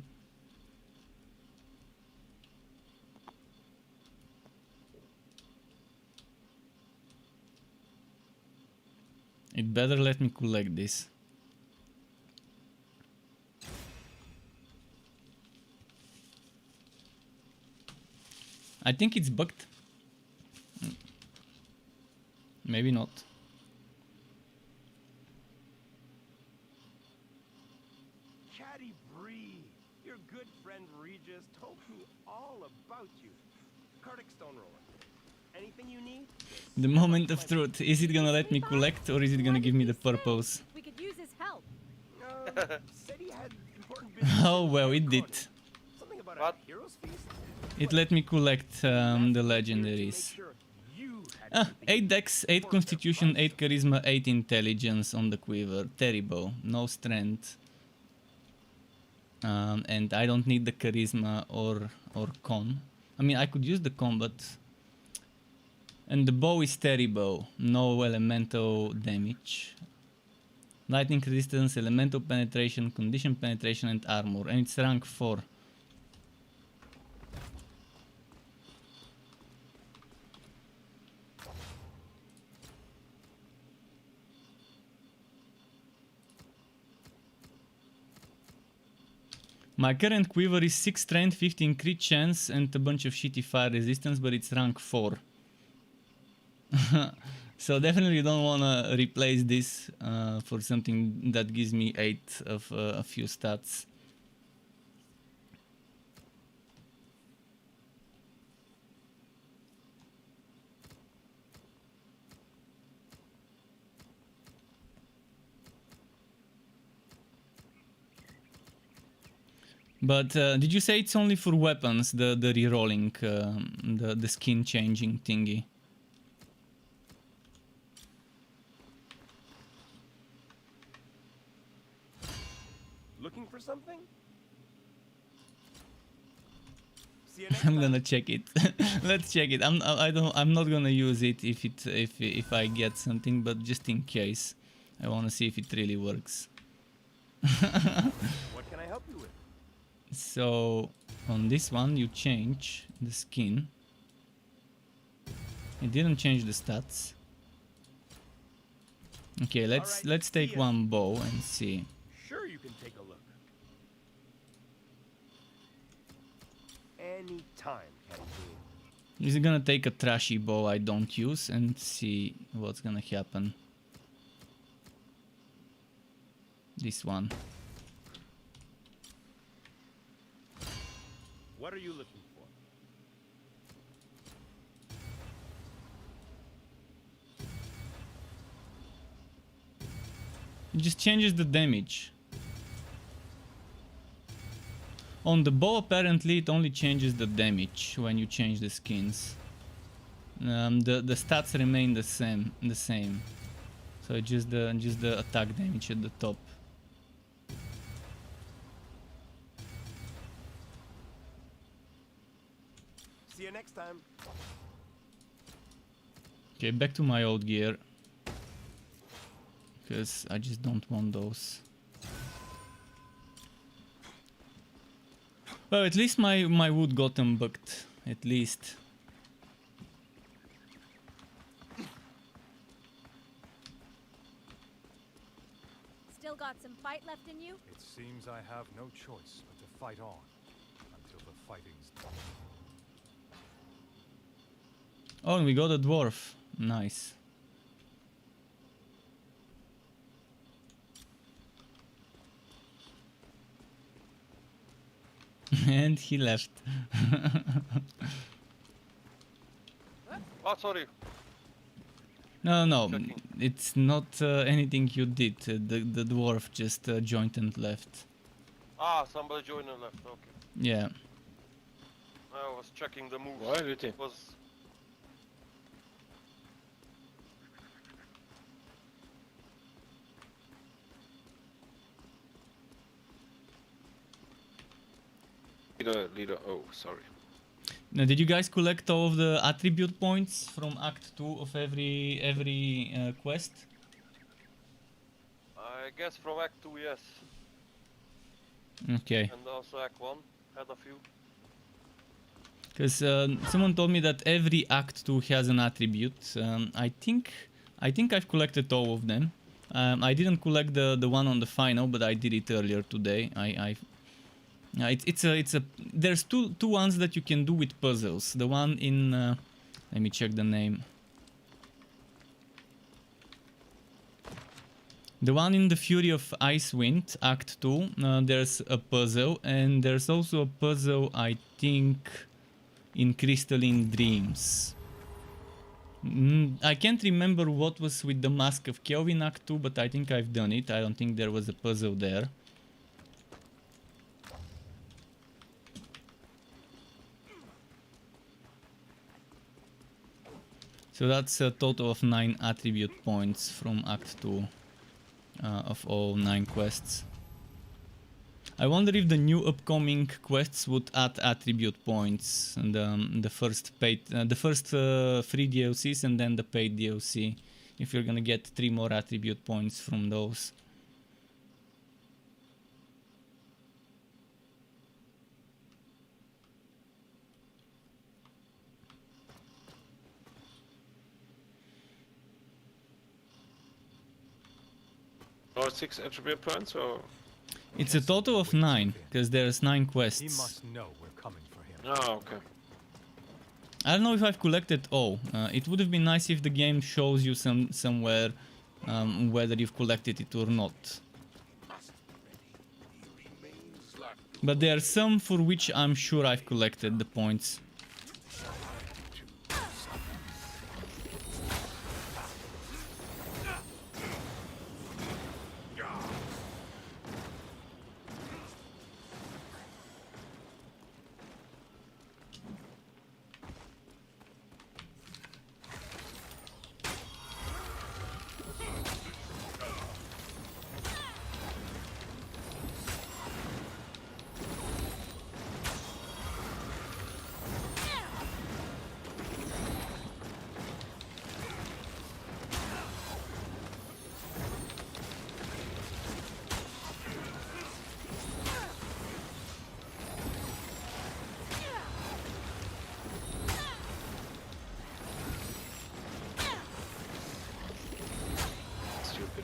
It better let me collect this. I think it's bugged. Maybe not. Chatty Bree, your good friend Regis told me all about you. Cardic Stone Roller. Anything you need? The moment of truth. Is it gonna let me collect, or is it gonna give me the purpose? We could use his help. Said he had important business. Oh well, it did. Something about What? a hero's feast? It let me collect the legendaries. 8 dex, 8 constitution, 8 charisma, 8 intelligence on the quiver. Terrible. No strength. And I don't need the charisma or con. I mean, I could use the con, but... And the bow is terrible. No elemental damage. Lightning resistance, elemental penetration, condition penetration, and armor. And it's rank 4. My current quiver is 6 strength, 15 crit chance, and a bunch of shitty fire resistance, but it's rank 4. So definitely don't wanna replace this for something that gives me 8 of a few stats. But did you say it's only for weapons, the rerolling, the skin changing thingy? Looking for something? See you next I'm time. gonna check it. Let's check it. I'm not gonna use it if I get something, but just in case, I wanna see if it really works. What can I help you with? So on this one you change the skin. It didn't change the stats. Okay, let's take see ya. one bow and see. Sure, you can take a look. Anytime, Chatty Bree. Is it gonna take a trashy bow I don't use and see what's gonna happen? This one. What are you looking for? It just changes the damage. On the bow apparently it only changes the damage when you change the skins. The stats remain the same. So just the attack damage at the top. See you next time. Okay, back to my old gear. Because I just don't want those. Well, at least my wood got unbucked. At least. Still got some fight left in you? It seems I have no choice but to fight on until the fighting's done. Oh, and we got a dwarf. Nice. And he left. Oh, sorry. No, Checking. it's not anything you did. The dwarf just joined and left. Ah, somebody joined and left. Okay. Yeah. I was checking the moves. Why did he? It was Leader. Oh, sorry. Now, did you guys collect all of the attribute points from Act 2 of every quest? I guess from Act 2, yes. Okay. And also Act 1 had a few. Because someone told me that every Act 2 has an attribute. I think I've collected all of them. I didn't collect the one on the final, but I did it earlier today. There's two ones that you can do with puzzles. The one in let me check the name. The one in the Fury of Icewind, Act 2. There's a puzzle, and there's also a puzzle, I think, in Crystalline Dreams. I can't remember what was with the Mask of Kelvin Act 2, but I think I've done it. I don't think there was a puzzle there. So that's a total of 9 attribute points from Act 2 of all 9 quests. I wonder if the new upcoming quests would add attribute points, and the first free DLCs and then the paid DLC. If you're gonna get 3 more attribute points from those. Or 6 attribute points, or? It's a total of 9, because there's 9 He quests. must know we're coming for him. Oh, okay. I don't know if I've collected all. It would have been nice if the game shows you somewhere whether you've collected it or not. But there are some for which I'm sure I've collected the points. Stupid.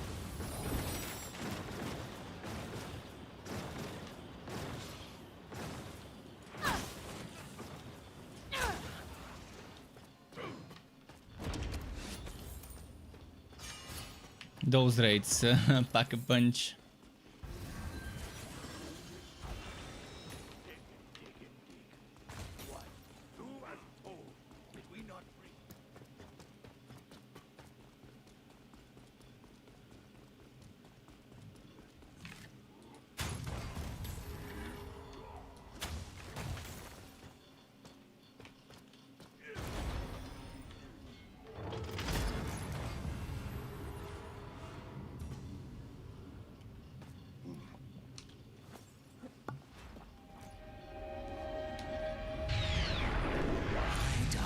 Those raids pack a punch.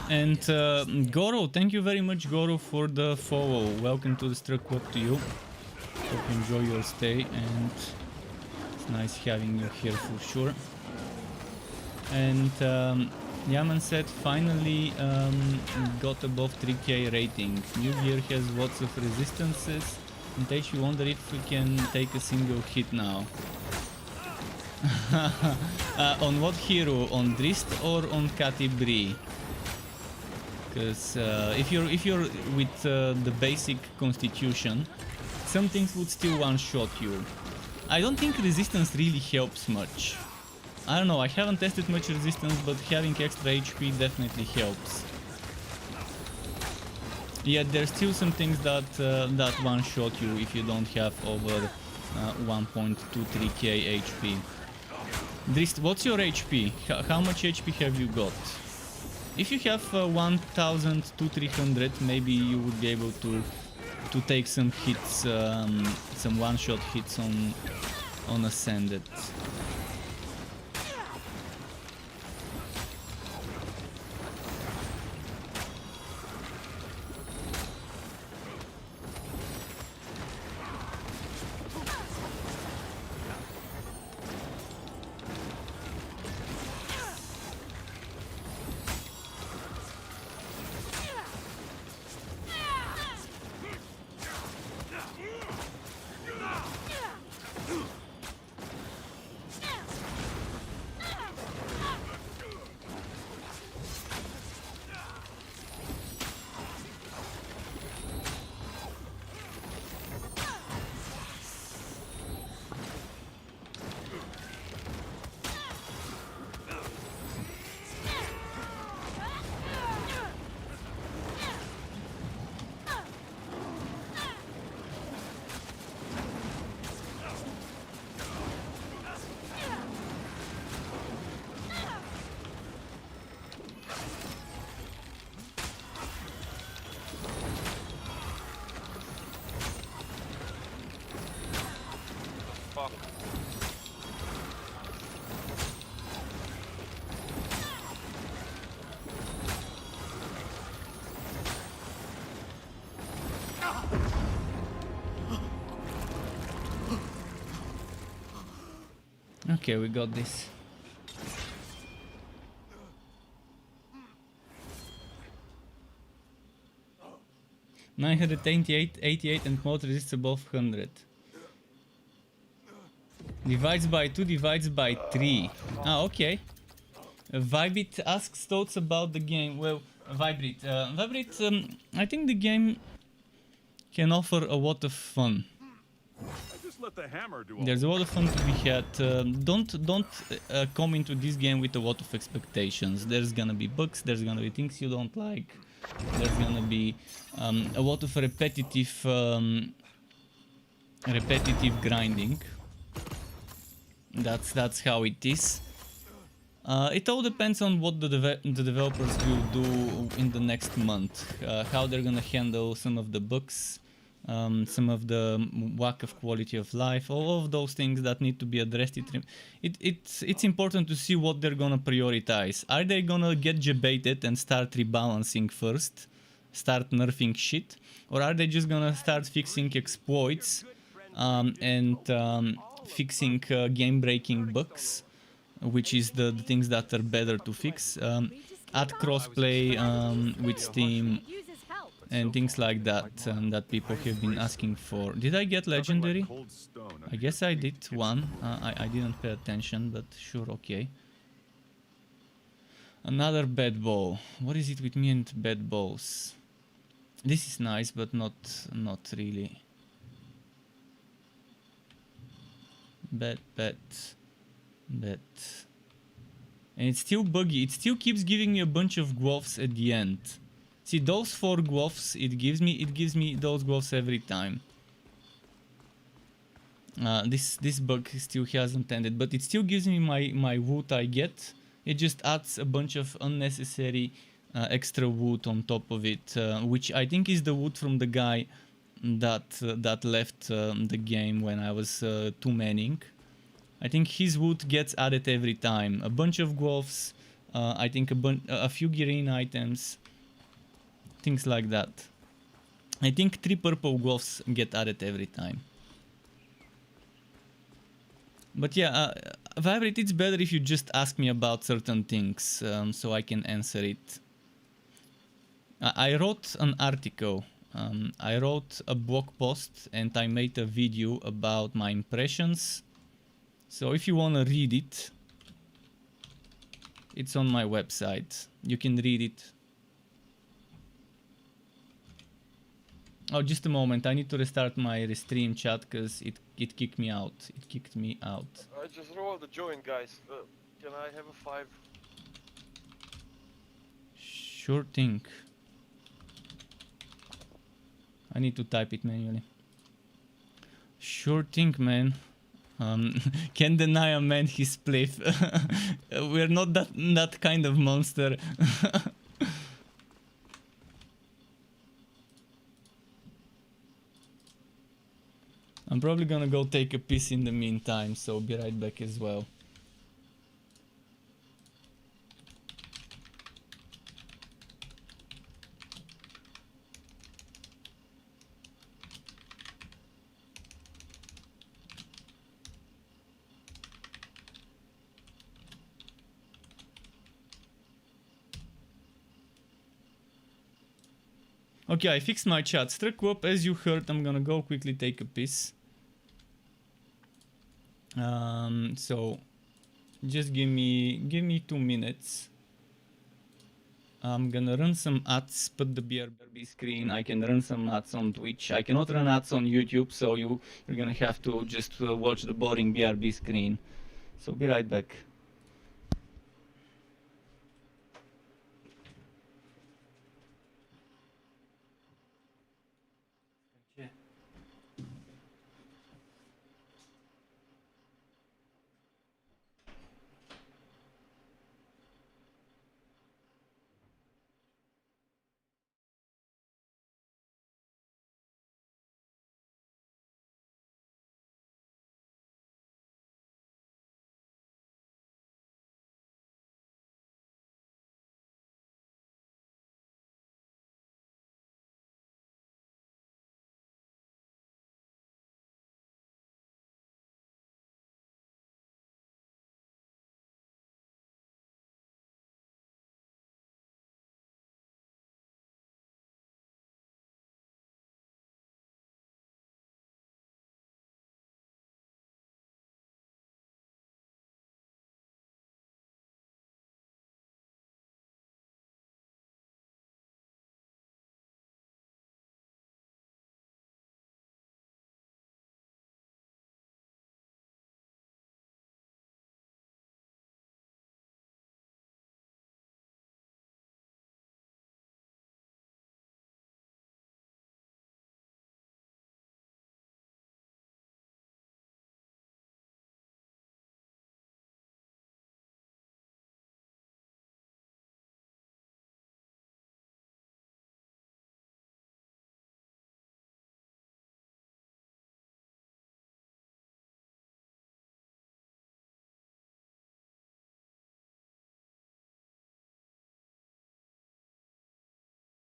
And Goro, thank you very much, Goro, for the follow. Welcome to the Struck Club to you. Hope you enjoy your stay, and it's nice having you here for sure. And Yaman said finally got above 3k rating. New gear has lots of resistances. In case you wonder if we can take a single hit now. On what hero? On Drist or on Catibri? Because if you're with the basic constitution, some things would still one-shot you. I don't think resistance really helps much. I don't know, I haven't tested much resistance, but having extra HP definitely helps. Yet there's still some things that that one-shot you if you don't have over 1.23k HP. Drist, what's your HP? How much HP have you got? If you have 1,200-300, maybe you would be able to take some hits, some one-shot hits on Ascended. Okay, we got this. 988, 88 and mod resists above 100. Divides by 2, divides by 3. Ah, okay. Vibrit asks thoughts about the game. Well, Vibrit, I think the game can offer a lot of fun. I just let the hammer do all There's the a work. lot of fun to be had. Don't come into this game with a lot of expectations. There's gonna be bugs. There's gonna be things you don't like. There's gonna be a lot of repetitive grinding. That's how it is. It all depends on what the developers will do in the next month. How they're gonna handle some of the bugs, some of the lack of quality of life, all of those things that need to be addressed. It's important to see what they're gonna prioritize. Are they gonna get debated and start rebalancing first, start nerfing shit, or are they just gonna start fixing exploits and fixing game-breaking bugs, which is the things that are better to fix? Add crossplay with Steam and things like that that people have been asking for. Did I get legendary? I guess I did one. I didn't pay attention, but sure, okay. Another bad ball. What is it with me and bad balls? This is nice, but not really. Bet. And it's still buggy. It still keeps giving me a bunch of gloves at the end. See, those 4 gloves it gives me those gloves every time. This bug still hasn't ended, but it still gives me my wood I get. It just adds a bunch of unnecessary extra wood on top of it, which I think is the wood from the guy that left the game when I was 2-manning. I think his wood gets added every time. A bunch of gloves, I think a few green items, things like that. I think 3 purple gloves get added every time. But yeah, Vibrit, it's better if you just ask me about certain things, so I can answer it. I wrote an article. I wrote a blog post and I made a video about my impressions. So if you want to read it, it's on my website. You can read it. Oh, just a moment. I need to restart my stream chat because it kicked me out. It kicked me out. I just rolled the joint, guys. Can I have a 5? Sure thing. I need to type it manually. Sure thing, man. Can't deny a man his spliff. We're not that kind of monster. I'm probably gonna go take a piss in the meantime, so be right back as well. Okay, I fixed my chat. Struck up, as you heard, I'm gonna go quickly take a piss. So just give me 2 minutes. I'm gonna run some ads, put the BRB screen. I can run some ads on Twitch. I cannot run ads on YouTube, so you're gonna have to just watch the boring BRB screen. So be right back.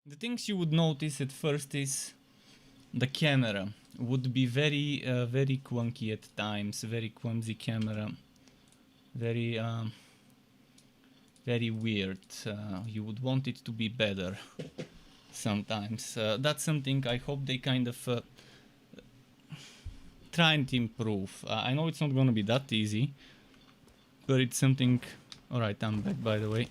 The things you would notice at first is the camera would be very clunky at times, very clumsy camera, very very weird. You would want it to be better sometimes. That's something I hope they kind of try and improve. I know it's not gonna be that easy, but it's something. Alright, I'm back, by the way.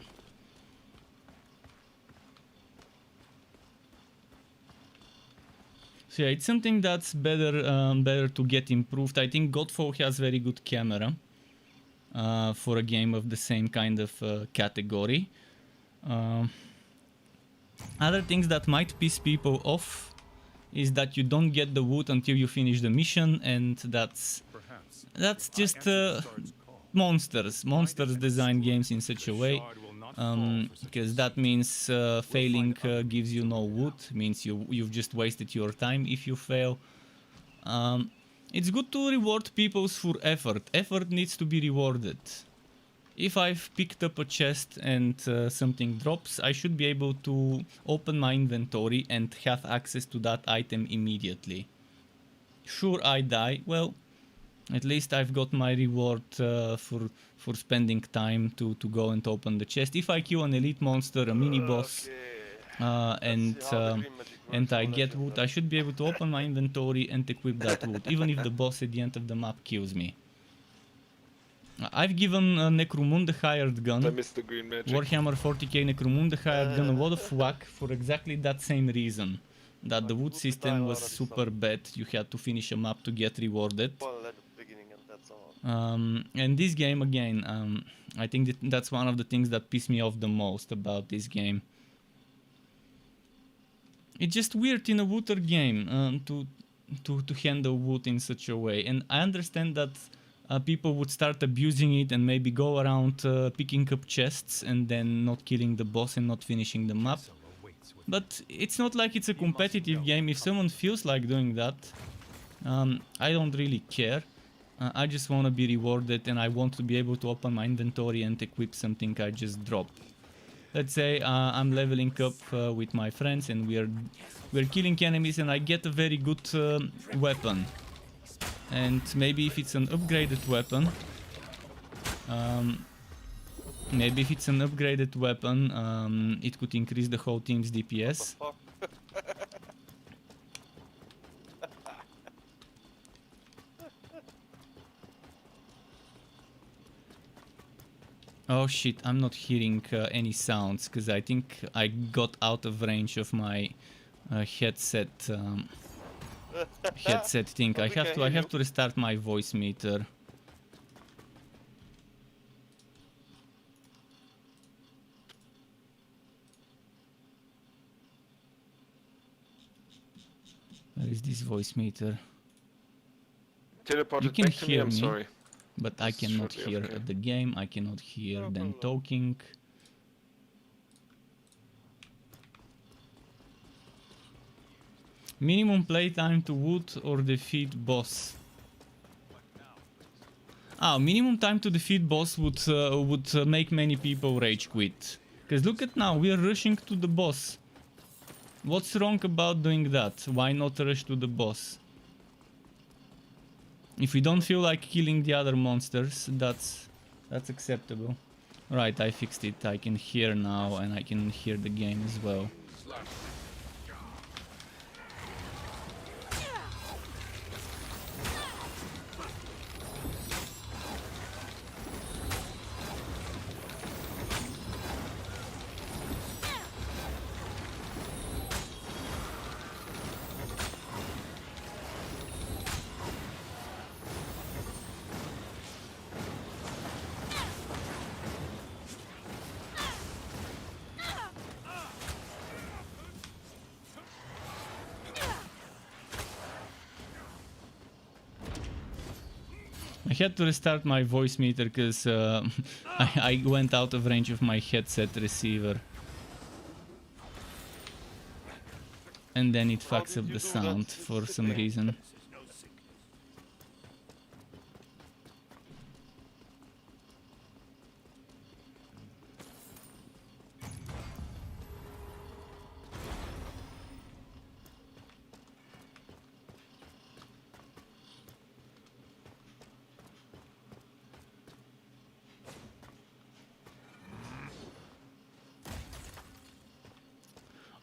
So yeah, it's something that's better to get improved. I think Godfall has very good camera for a game of the same kind of category. Other things that might piss people off is that you don't get the wood until you finish the mission, and that's just monsters. Monsters design games in such a way, because that means failing gives you no wood, means you've just wasted your time if you fail. It's good to reward people for effort. Effort needs to be rewarded. If I've picked up a chest and something drops, I should be able to open my inventory and have access to that item immediately. Sure, I die. Well, at least I've got my reward for spending time to go and open the chest. If I kill an elite monster, a mini boss, and I get wood, I should be able to open my inventory and equip that wood, even if the boss at the end of the map kills me. I've given Necromunda hired gun, I missed the green magic. Warhammer 40k Necromunda hired gun, a lot of whack for exactly that same reason. That the wood system was super bad, you had to finish a map to get rewarded. And this game again, I think that's one of the things that piss me off the most about this game. It's just weird in a water game to handle wood in such a way, and I understand that people would start abusing it and maybe go around picking up chests and then not killing the boss and not finishing the map. But it's not like it's a competitive game. If someone feels like doing that, I don't really care. I just want to be rewarded, and I want to be able to open my inventory and equip something I just dropped. Let's say I'm leveling up with my friends and we're killing enemies, and I get a very good weapon. And maybe if it's an upgraded weapon, it could increase the whole team's DPS. Oh shit, I'm not hearing any sounds because I think I got out of range of my headset thing. I have to restart my voice meter. Where is this voice meter? Teleported You can back to me, hear I'm me, sorry. but I cannot hear the game. I cannot hear them talking. Minimum playtime to wood or defeat boss. Minimum time to defeat boss would make many people rage quit. Cause look at now, we are rushing to the boss. What's wrong about doing that? Why not rush to the boss? If we don't feel like killing the other monsters, that's acceptable. Right, I fixed it. I can hear now, and I can hear the game as well. I had to restart my voice meter because I went out of range of my headset receiver. And then it fucks up the sound for some reason.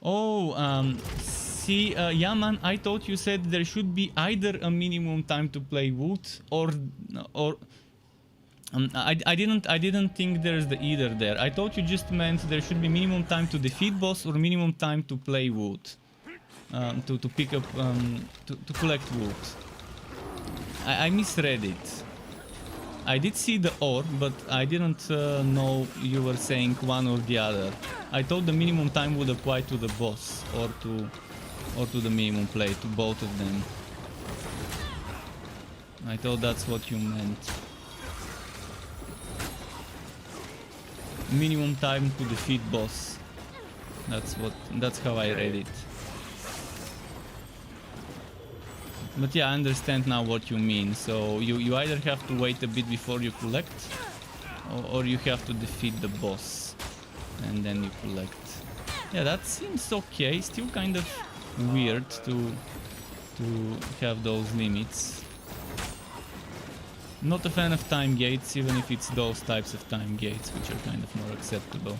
Oh, see, yeah, man, I thought you said there should be either a minimum time to play wood or I didn't think there's the either there. I thought you just meant there should be minimum time to defeat boss or minimum time to play wood, to pick up to collect wood. I misread it. I did see the or, but I didn't know you were saying one or the other. I thought the minimum time would apply to the boss or to the minimum play, to both of them. I thought that's what you meant. Minimum time to defeat boss. That's how I read it. But yeah, I understand now what you mean. So you either have to wait a bit before you collect, or you have to defeat the boss and then you collect. Yeah, that seems okay. Still kind of weird to have those limits. Not a fan of time gates, even if it's those types of time gates which are kind of more acceptable.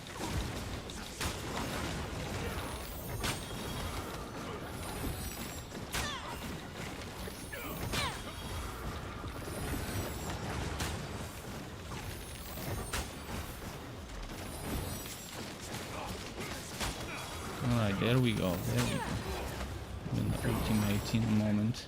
Alright, there we go, there we go. I'm gonna ultimate in a moment.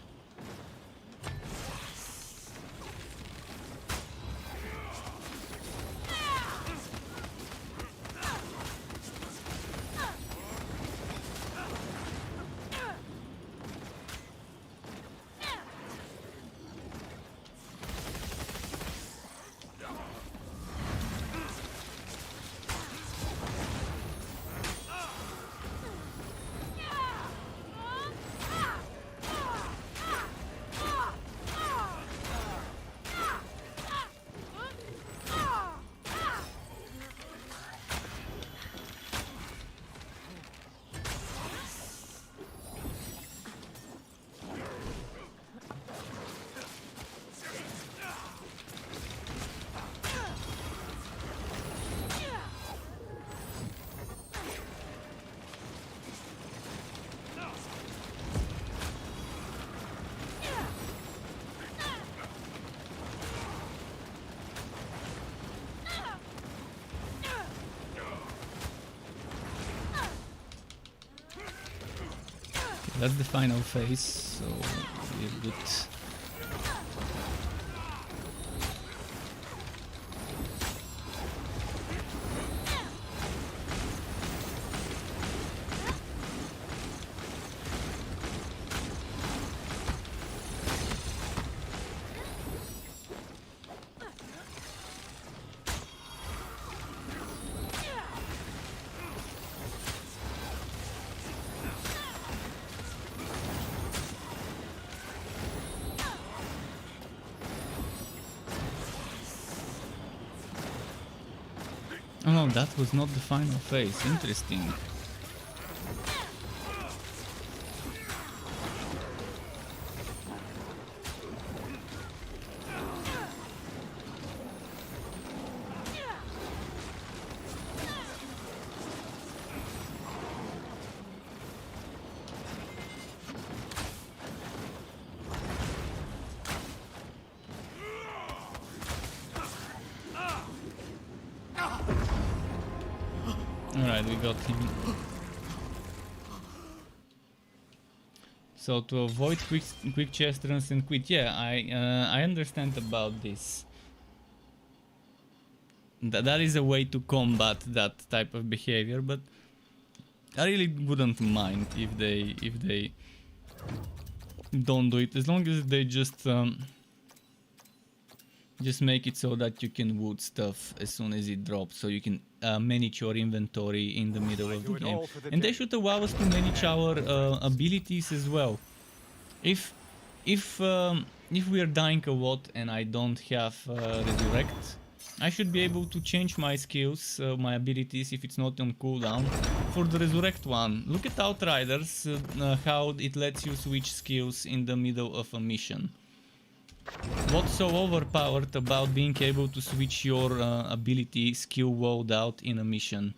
That's the final phase, so we're good. Oh no, that was not the final phase. Interesting. Alright, we got him. So to avoid quick chest runs and quit, yeah, I understand about this. That is a way to combat that type of behavior, but I really wouldn't mind if they don't do it, as long as they just make it so that you can wood stuff as soon as it drops, so you can manage your inventory in the middle of the game. And they should allow us to manage our abilities as well. If we are dying a lot and I don't have resurrect, I should be able to change my skills, my abilities, if it's not on cooldown, for the resurrect one. Look at Outriders, how it lets you switch skills in the middle of a mission. What's so overpowered about being able to switch your ability skill loadout in a mission?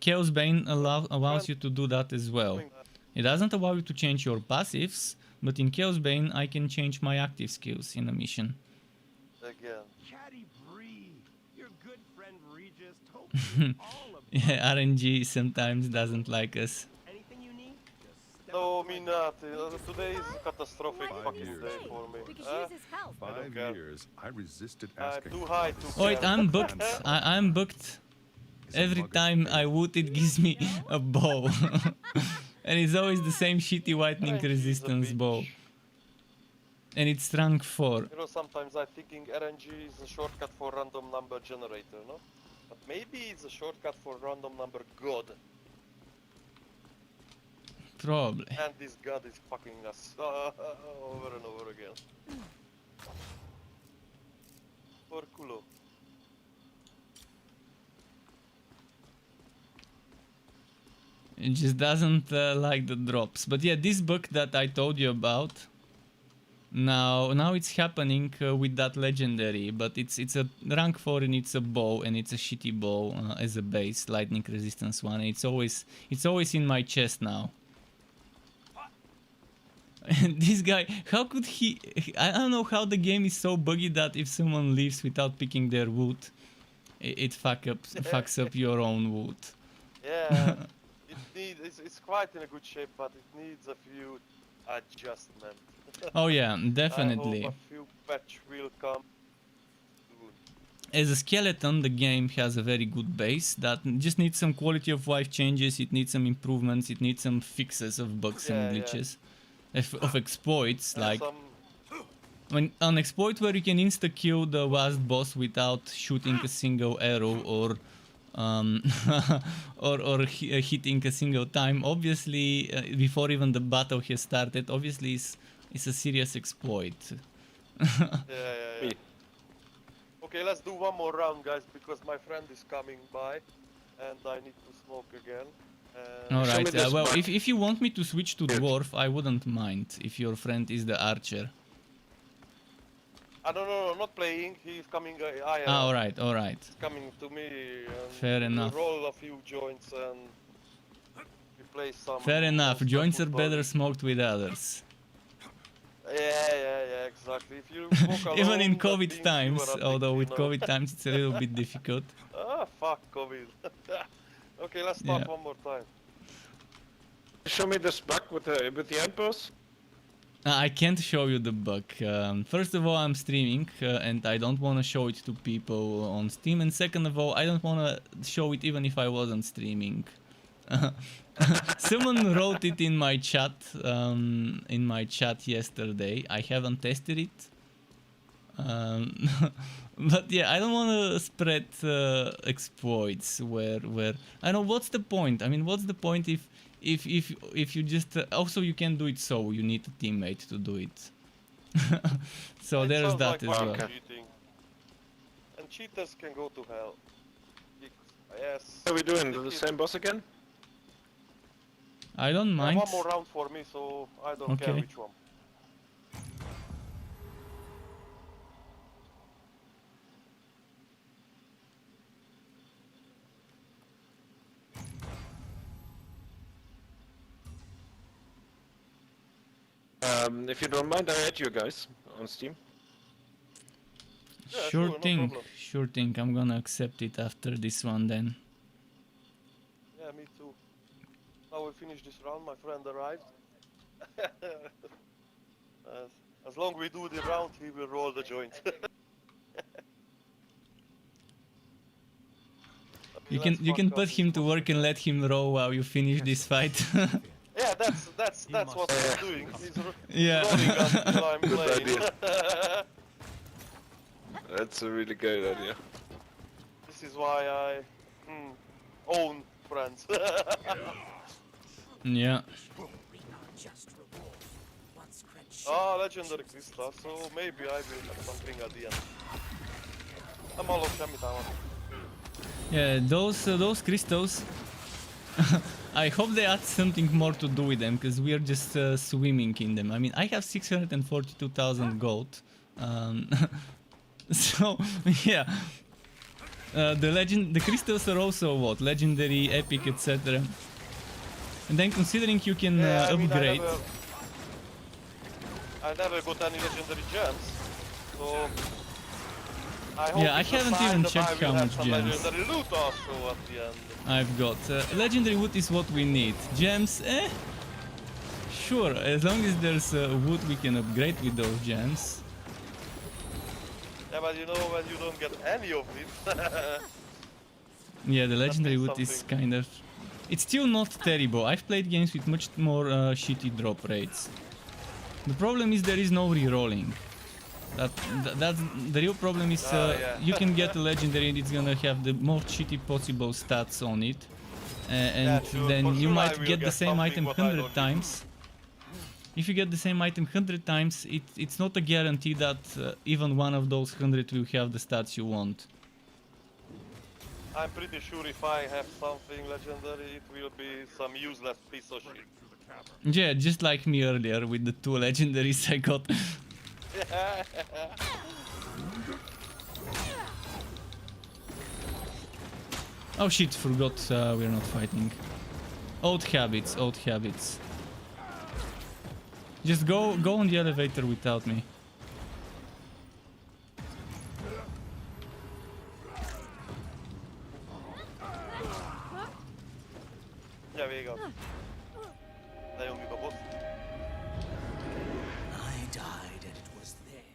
Chaos Bane allows you to do that as well. Doing that. It doesn't allow you to change your passives, but in Chaos Bane I can change my active skills in a mission. Again. Chatty Bree, your good friend Regis told me all about Yeah, RNG sometimes doesn't like us. anything you need. Just step No, up to me my not. Today is a catastrophic Why fucking didn't you day stay? for me. We could Huh? use his help. I don't 5 care. years, I resisted I'm asking. too high to Oh wait, care. I'm booked. I'm booked. Every time I woot it gives me a bow. And it's always the same shitty whitening RNG is a resistance bow. bitch. And it's rank 4. You know, sometimes I'm thinking RNG is a shortcut for random number generator, no? But maybe it's a shortcut for random number god. Probably. And this god is fucking us over and over again. For culo. It just doesn't like the drops. But yeah, this bug that I told you about, now it's happening with that legendary, but it's a rank 4 and it's a bow, and it's a shitty bow as a base, lightning resistance one. It's always in my chest now. And this guy, how could he? I don't know how the game is so buggy that if someone leaves without picking their wood, it fucks up your own wood. Yeah, it's quite in a good shape, but it needs a few adjustments. Oh yeah, I definitely. hope a few patch will come soon. As a skeleton, the game has a very good base that just needs some quality of life changes, it needs some improvements, it needs some fixes of bugs and Yeah, yeah. glitches. Of exploits, And like some an exploit where you can insta-kill the last boss without shooting a single arrow or hitting a single time, obviously before even the battle has started, obviously it's a serious exploit. yeah. Okay, let's do one more round, guys, because my friend is coming by, and I need to smoke again. Alright, this well, bug. if you want me to switch to dwarf, I wouldn't mind if your friend is the archer. No, not playing. He's coming. I am. Ah, alright. He's coming to me. And Fair enough. We roll a few joints and we play some. Fair enough, some joints are football. better smoked with others. Yeah, exactly. If you smoke alone, Even in that COVID means you times, are a big although with winner. COVID times it's a little bit difficult. Ah, fuck COVID. Okay, let's start Yeah. one more time. Show me this bug with the outpost. I can't show you the bug. First of all, I'm streaming and I don't want to show it to people on Steam. And second of all, I don't want to show it even if I wasn't streaming. Someone wrote it in my chat yesterday. I haven't tested it. But yeah, I don't want to spread exploits where I know what's the point. I mean, what's the point if you just also you can do it, so you need a teammate to do it. So It there's sounds that like as fucking well. cheating. And cheaters can go to hell. Yes. What are we doing? It The is- same boss again? I don't Yeah, mind. one more round for me, so I don't care Okay. which one. If you don't mind, I add you guys on Steam. Yeah, Sure no thing, problem. sure thing. I'm gonna accept it after this one then. Yeah, me too. Now we finish this round, my friend arrived. As long we do the round, he will roll the joint. You can put him to work and let him roll while you finish this fight. Yeah, that's what he's doing. He's Yeah. rolling until I'm Good playing. idea. That's a really good idea. This is why I own friends. Yeah. Ah, legendary crystal, so maybe I will have something at the end. I'm all of Shamitama. Yeah, those crystals. I hope they add something more to do with them, because we are just swimming in them. I mean, I have 642,000 gold. So yeah, the crystals are also what? Legendary, epic, etc. And then considering you can Yeah, I mean, upgrade. I never got any legendary gems, so I hope Yeah, I it's a haven't sign even that checked I will how have much some gems legendary loot also at the end. I've got. Legendary wood is what we need. Gems, sure, as long as there's wood we can upgrade with those gems. Yeah, but you know when you don't get any of it. Yeah, the legendary means wood is something. kind of... It's still not terrible. I've played games with much more shitty drop rates. The problem is there is no re-rolling. That's the real problem is Yeah. you can get a legendary and it's gonna have the most shitty possible stats on it. And Yeah, sure, then for you sure I might will get the get same something item what I 100 don't need. times. If you get the same item 100 times, it's not a guarantee that even one of those 100 will have the stats you want. I'm pretty sure if I have something legendary, it will be some useless piece of shit. Yeah, just like me earlier with the 2 legendaries I got. Yeah. Oh shit, forgot we're not fighting. Old habits, old habits. Just go on the elevator without me. Ja, végig. Nagyon mi a boss. I died and it was there.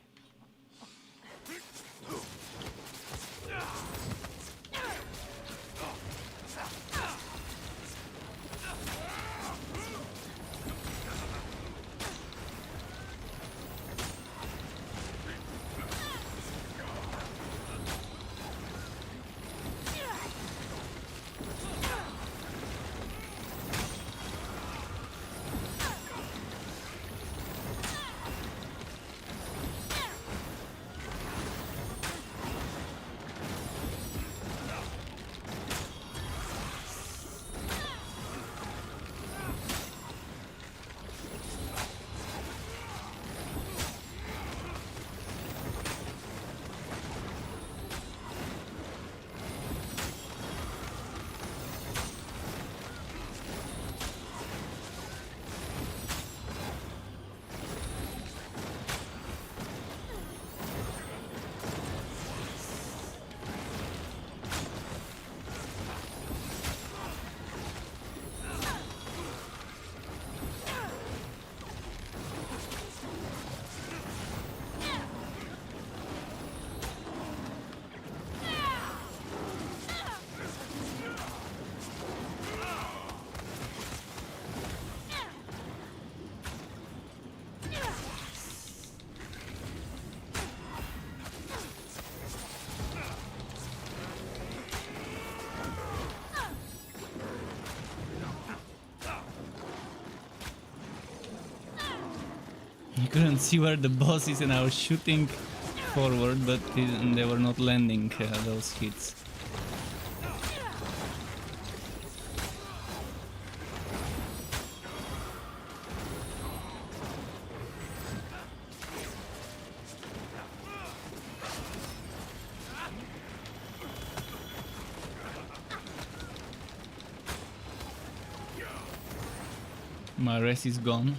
I couldn't see where the boss is and I was shooting forward, but they were not landing those hits. My res is gone.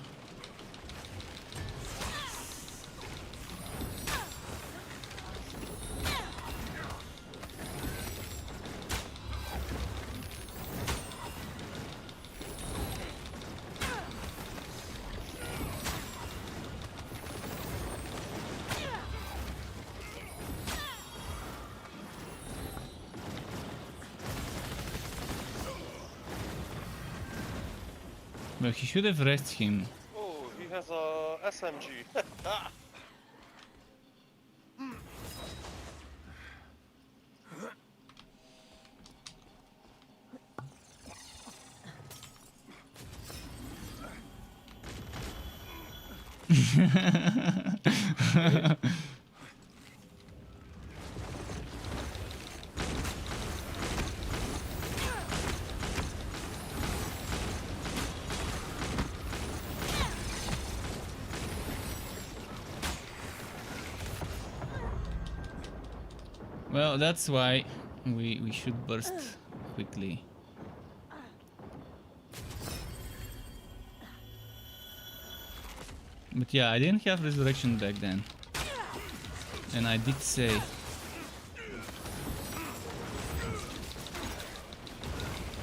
Well, he should have rested him. Oh, he has a SMG. Well, that's why we should burst quickly. But yeah, I didn't have resurrection back then. And I did say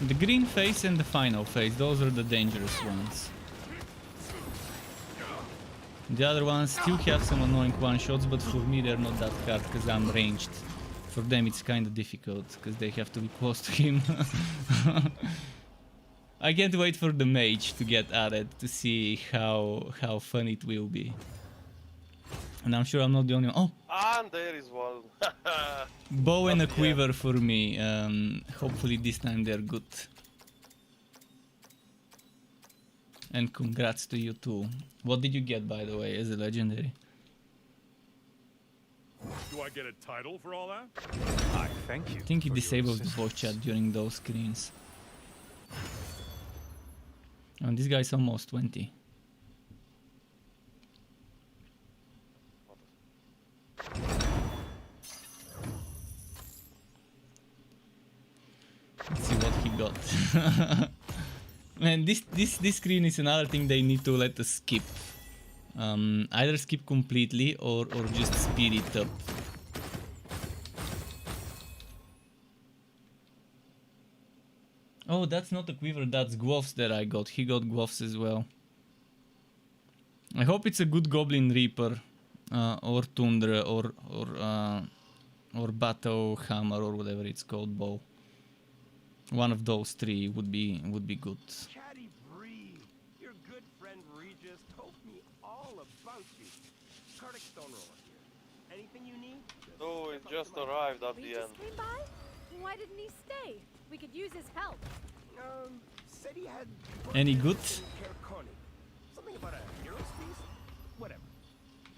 the green phase and the final phase, those are the dangerous ones. The other ones still have some annoying one-shots, but for me they're not that hard because I'm ranged. For them it's kinda difficult because they have to be close to him. I can't wait for the mage to get added to see how fun it will be. And I'm sure I'm not the only one. Oh! And there is one. Bow and a quiver for me. Hopefully this time they're good. And congrats to you too. What did you get, by the way, as a legendary? Do I get a title for all that? I thank you. I think it for your disables the assistance. voice chat during those screens. And this guy's almost 20. Let's see what he got. Man, this screen is another thing they need to let us skip. Either skip completely or just speed it up. Oh, that's not a quiver, that's gloves that I got. He got gloves as well. I hope it's a good Goblin Reaper, or Tundra, or Battle Hammer, or whatever it's called, bow. One of those three would be good. Chatty Bree, your good friend Regis told me all about you. Kardic Stoneroller here. Anything you need? Oh, it just arrived at the Regis end. came by? Why didn't he stay? We could use his help. Said he had Any good? Something about a hero's feast? Whatever.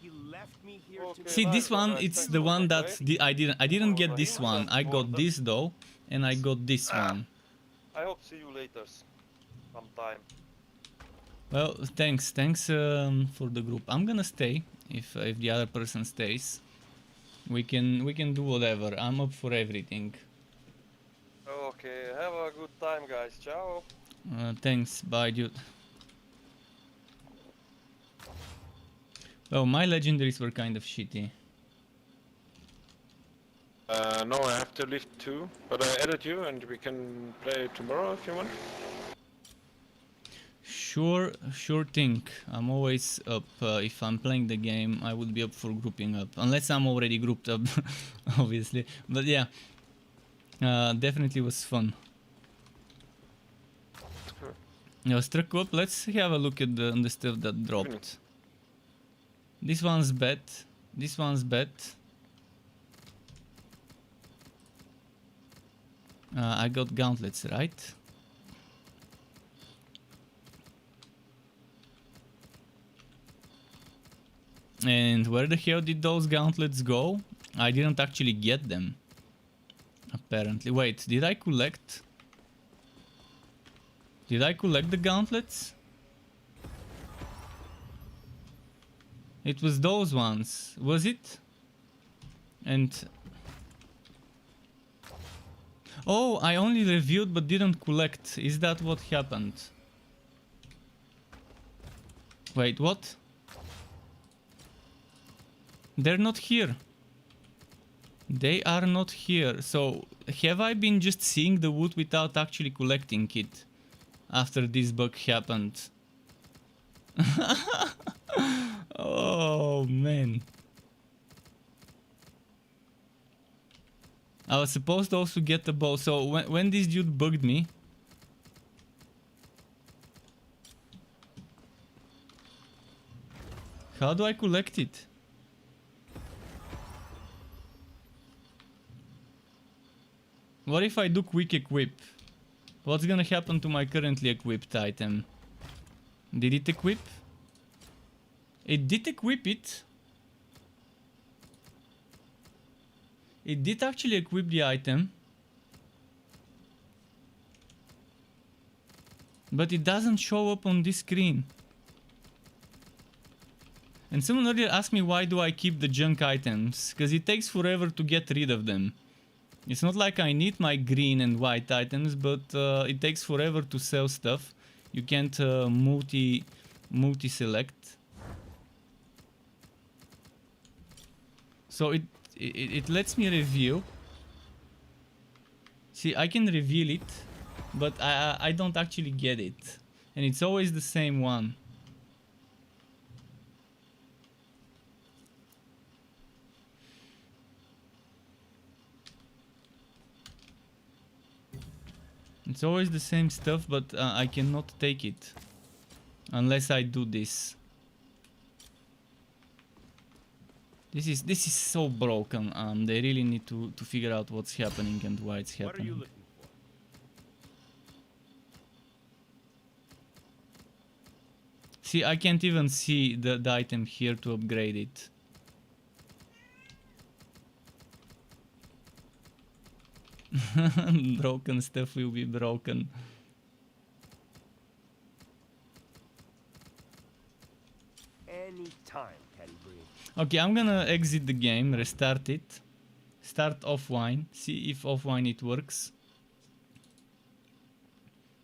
He left me here to See, this one, it's the one that I didn't get this one. I got this though, and I got this one. I hope see you later sometime. Well, thanks for the group. I'm gonna stay if the other person stays. We can do whatever. I'm up for everything. Okay, have a good time, guys. Ciao. Thanks, bye, dude. Oh, my legendaries were kind of shitty. No, I have to leave too, but I added you and we can play tomorrow if you want. Sure thing. I'm always up. If I'm playing the game, I would be up for grouping up. Unless I'm already grouped up, obviously. But yeah, definitely was fun. Now, struck up. Let's have a look at the stuff that dropped. This one's bad. This one's bad. I got gauntlets, right? And where the hell did those gauntlets go? I didn't actually get them. Apparently. Wait, did I collect? Did I collect the gauntlets? It was those ones, was it? And... oh, I only reviewed but didn't collect. Is that what happened? Wait, what? They're not here. They are not here. So, have I been just seeing the wood without actually collecting it? After this bug happened. Oh, man. I was supposed to also get the bow. So, when this dude bugged me... how do I collect it? What if I do quick equip? What's gonna happen to my currently equipped item? Did it equip? It did equip it. It did actually equip the item. But it doesn't show up on this screen. And someone earlier asked me why do I keep the junk items? Because it takes forever to get rid of them. It's not like I need my green and white items, but it takes forever to sell stuff. You can't multi-select. So it lets me reveal. See, I can reveal it, but I don't actually get it. And it's always the same one. It's always the same stuff, but I cannot take it unless I do this. This is so broken. They really need to figure out what's happening and why it's What are you happening. looking for? See, I can't even see the item here to upgrade it. Broken stuff will be broken. Any time, Caddy Breen. Okay, I'm gonna exit the game, restart it, start offline, see if offline it works.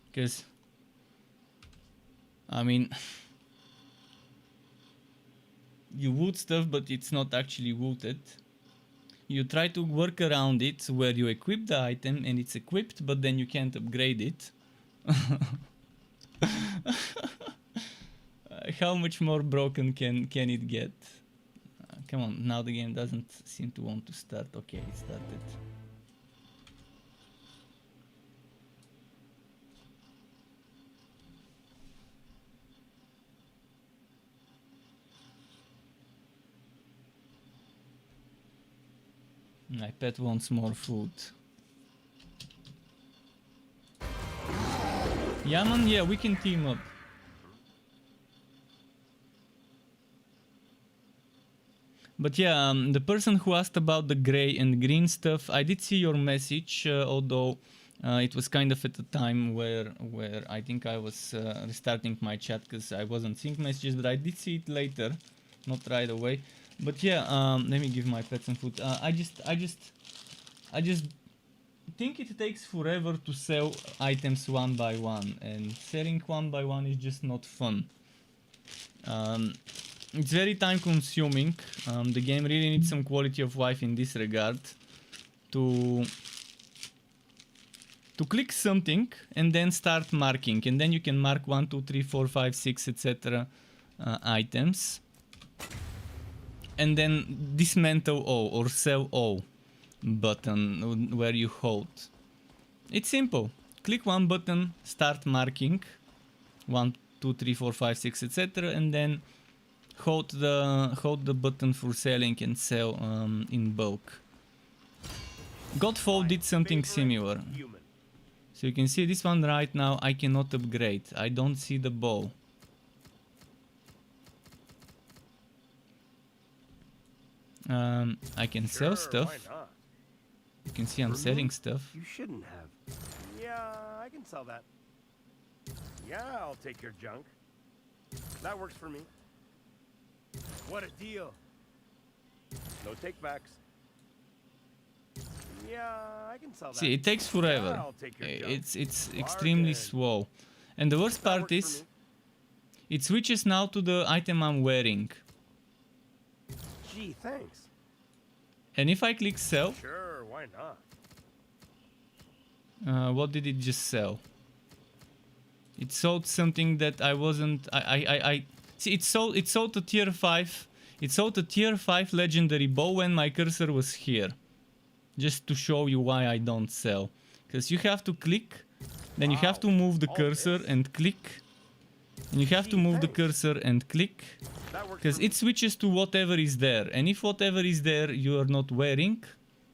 Because, I mean, you wood stuff, but it's not actually wooded. You try to work around it where you equip the item and it's equipped, but then you can't upgrade it. How much more broken can it get? Come on, now the game doesn't seem to want to start. Okay, it started. My pet wants more food. Yeah, man, yeah, we can team up. But yeah, the person who asked about the gray and green stuff, I did see your message, although it was kind of at a time where I think I was restarting my chat because I wasn't seeing messages, but I did see it later, not right away. But yeah, let me give my pet some food. I just think it takes forever to sell items one by one, and selling one by one is just not fun. It's very time consuming. The game really needs some quality of life in this regard to click something and then start marking, and then you can mark 1, 2, 3, 4, 5, 6, etc. Items, and then dismantle all or sell all button where you hold. It's simple. Click one button, start marking 1, 2, 3, 4, 5, 6, etc. and then hold the button for selling and sell in bulk. Godfall did something similar. So you can see this one right now I cannot upgrade. I don't see the bow. I can sell stuff. You can see I'm selling stuff. You shouldn't have. Yeah, I can sell that. Yeah, I'll take your junk. That works for me. What a deal. No takebacks. Yeah, I can sell that. See, it takes forever. Yeah, I'll take your junk. It's extremely slow. And the worst part is it switches now to the item I'm wearing. Gee, thanks. And if I click sell, Sure, why not? what did it just sell? It sold something that I wasn't. I see. It sold a tier 5. It sold a tier 5 legendary bow when my cursor was here. Just to show you why I don't sell. Because you have to click, then you have to move the cursor and click. And you have to move the cursor and click. Because it switches to whatever is there. And if whatever is there you are not wearing,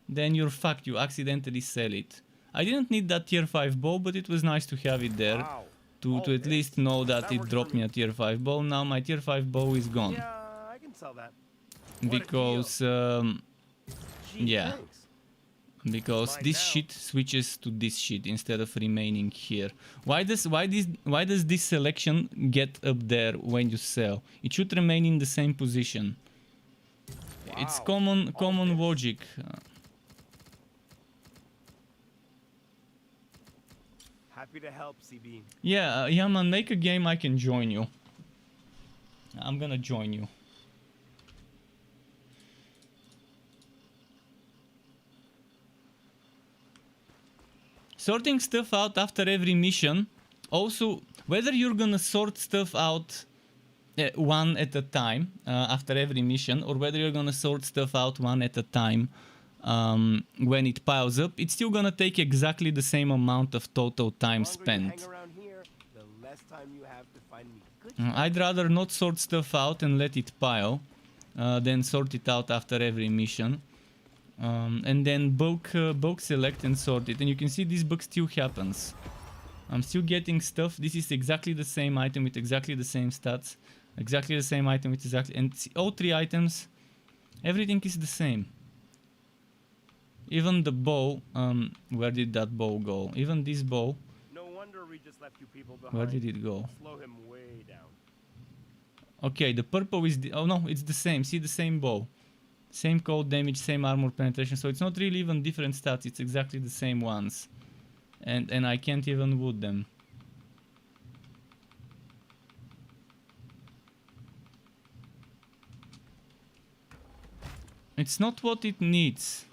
then you're fucked. You accidentally sell it. I didn't need that tier 5 bow, but it was nice to have it there. To at least know that it dropped me a tier 5 bow. Now my tier 5 bow is gone. Yeah, I can sell that. Because, yeah. Because this shit switches to this shit instead of remaining here. Why does this selection get up there when you sell? It should remain in the same position. It's common logic. happy to help, CB. Yeah, yeah, man, make a game, I can join you. I'm gonna join you. Sorting stuff out after every mission. Also, whether you're gonna sort stuff out one at a time after every mission, or whether you're gonna sort stuff out one at a time when it piles up, it's still gonna take exactly the same amount of total time spent. I'd rather not sort stuff out and let it pile than sort it out after every mission. And then bulk select and sort it. And you can see this bug still happens. I'm still getting stuff. This is exactly the same item with exactly the same stats. Exactly the same item with exactly... And all three items, everything is the same. Even the bow, where did that bow go? Even this bow, No wonder we just left you people behind. where did it go? Slow him way down. Okay, the purple is the... Oh no, it's the same. See the same bow. Same cold damage, same armor penetration. So it's not really even different stats. It's exactly the same ones. And I can't even wood them. It's not what it needs.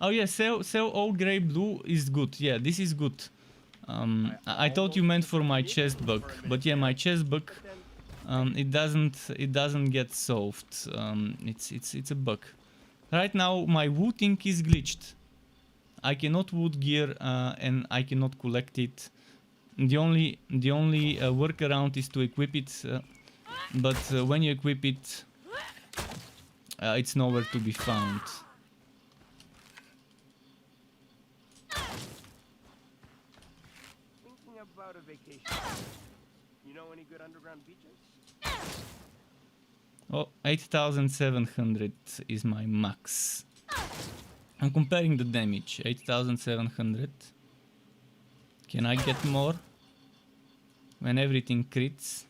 Oh yeah, sell all grey blue is good. Yeah, this is good. I thought you meant for my chest bug, but yeah, my chest bug, it doesn't get solved. It's a bug. Right now my wooting is glitched. I cannot wood gear and I cannot collect it. The only workaround is to equip it, but when you equip it, it's nowhere to be found. Thinking about a vacation. You know any good underground beaches? Oh, 8,700 is my max. I'm comparing the damage. 8,700. Can I get more? When everything crits.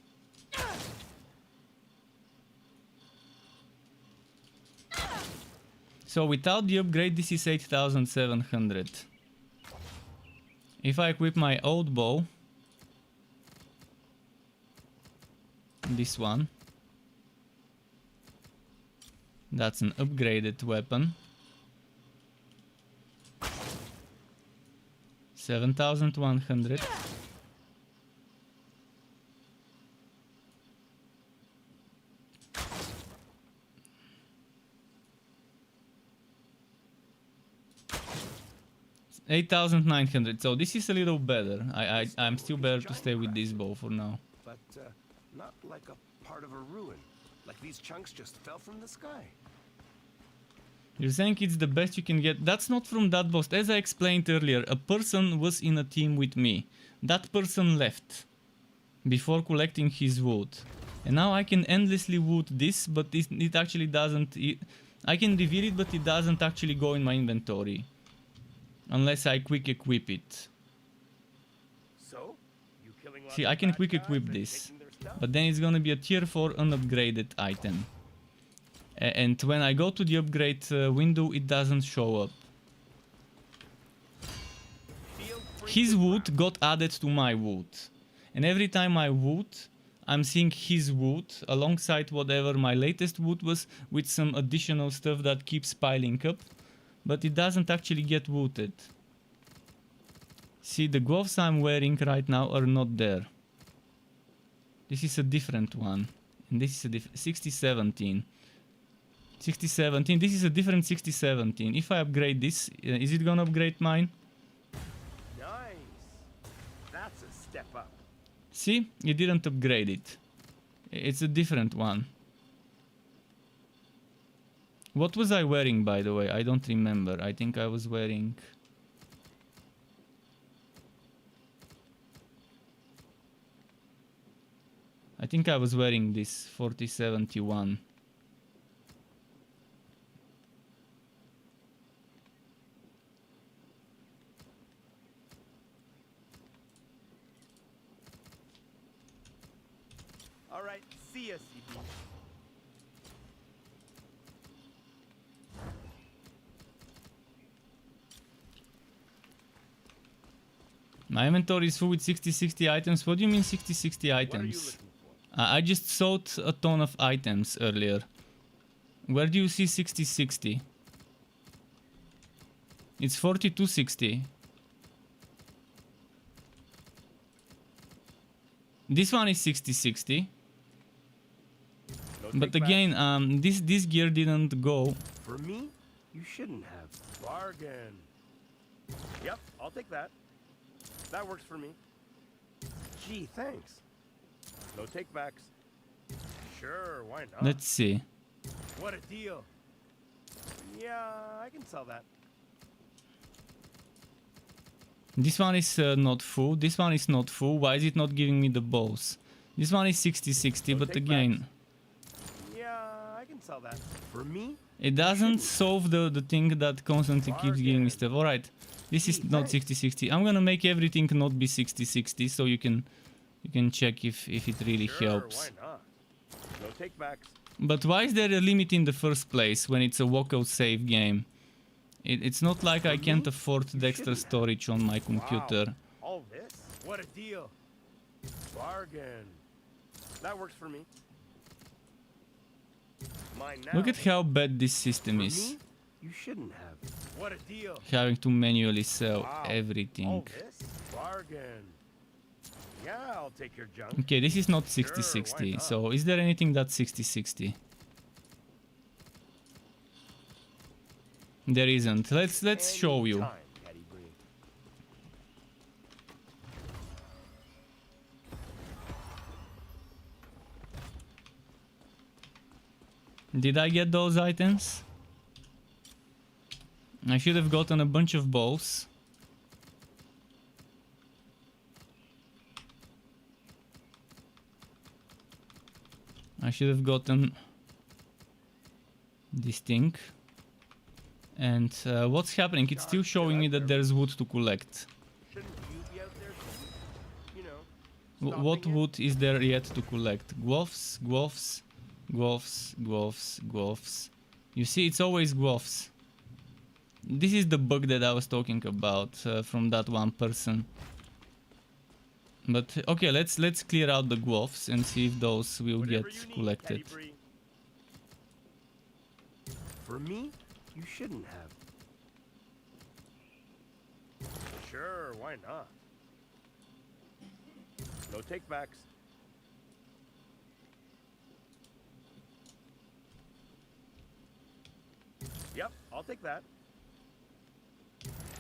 So without the upgrade, this is 8,700. If I equip my old bow, this one, that's an upgraded weapon. 7,100. $8,900. So this is a little better. I'm still better to stay with this bow for now. But not like a part of a ruin. Like these chunks just fell from the sky. You're saying it's the best you can get. That's not from that boss. As I explained earlier, a person was in a team with me. That person left before collecting his wood. And now I can endlessly wood this, but it actually doesn't... I can reveal it, but it doesn't actually go in my inventory. Unless I quick equip it. So, you killing See, I can quick equip this. But then it's gonna be a tier 4 unupgraded item. And when I go to the upgrade window, it doesn't show up. His wood got added to my wood. And every time I wood, I'm seeing his wood alongside whatever my latest wood was, with some additional stuff that keeps piling up. But it doesn't actually get wooded. See, the gloves I'm wearing right now are not there. This is a different one. And this is a different 6017. 6017. This is a different 6017. If I upgrade this, is it gonna upgrade mine? Nice. That's a step up. See, it didn't upgrade it. It's a different one. What was I wearing, by the way? I don't remember. I think I was wearing... I think I was wearing this 4071. All right, see ya, CB. My inventory is full with 60-60 items. What do you mean 60-60 items? I just sold a ton of items earlier. Where do you see 60-60? It's 42-60. This one is 60-60. But again, this gear didn't go. For me, you shouldn't have. Bargain. Yep, I'll take that. That works for me. Gee, thanks. No takebacks. Sure, why not? Let's see. What a deal. Yeah, I can sell that. This one is not full. This one is not full. Why is it not giving me the bows? This one is 60-60, but again... Yeah, I can sell that. For me? It doesn't solve the thing that constantly keeps giving me stuff. Alright, this is not 60-60. I'm gonna make everything not be 60-60 so you can check if it really helps. Why not? No takebacks. But why is there a limit in the first place when it's a walkout save game? It's not like I can't afford the extra storage on my computer. Wow. All this? What a deal. Bargain. That works for me. Mine now. Look at how bad this system For is. me, you shouldn't have. What a deal. Having to manually sell everything. All this? Bargain. Yeah, I'll take your junk. Okay, this is not Sure, 60-60. why not? So is there anything that's 60-60? There isn't. Let's show you. Anytime, Patty Bree. Did I get those items? I should have gotten a bunch of bows. I should have gotten this thing. And what's happening? It's still showing me that there's wood to collect. Shouldn't you be out there too? You know. What stopping it? wood is there yet to collect? Gloves, gloves, gloves, gloves, gloves. You see, it's always gloves. This is the bug that I was talking about from that one person. But okay, let's clear out the gloves and see if those will Whatever get you need, collected. Patty Bree. For me, you shouldn't have. Sure, why not? No takebacks. Yep, I'll take that.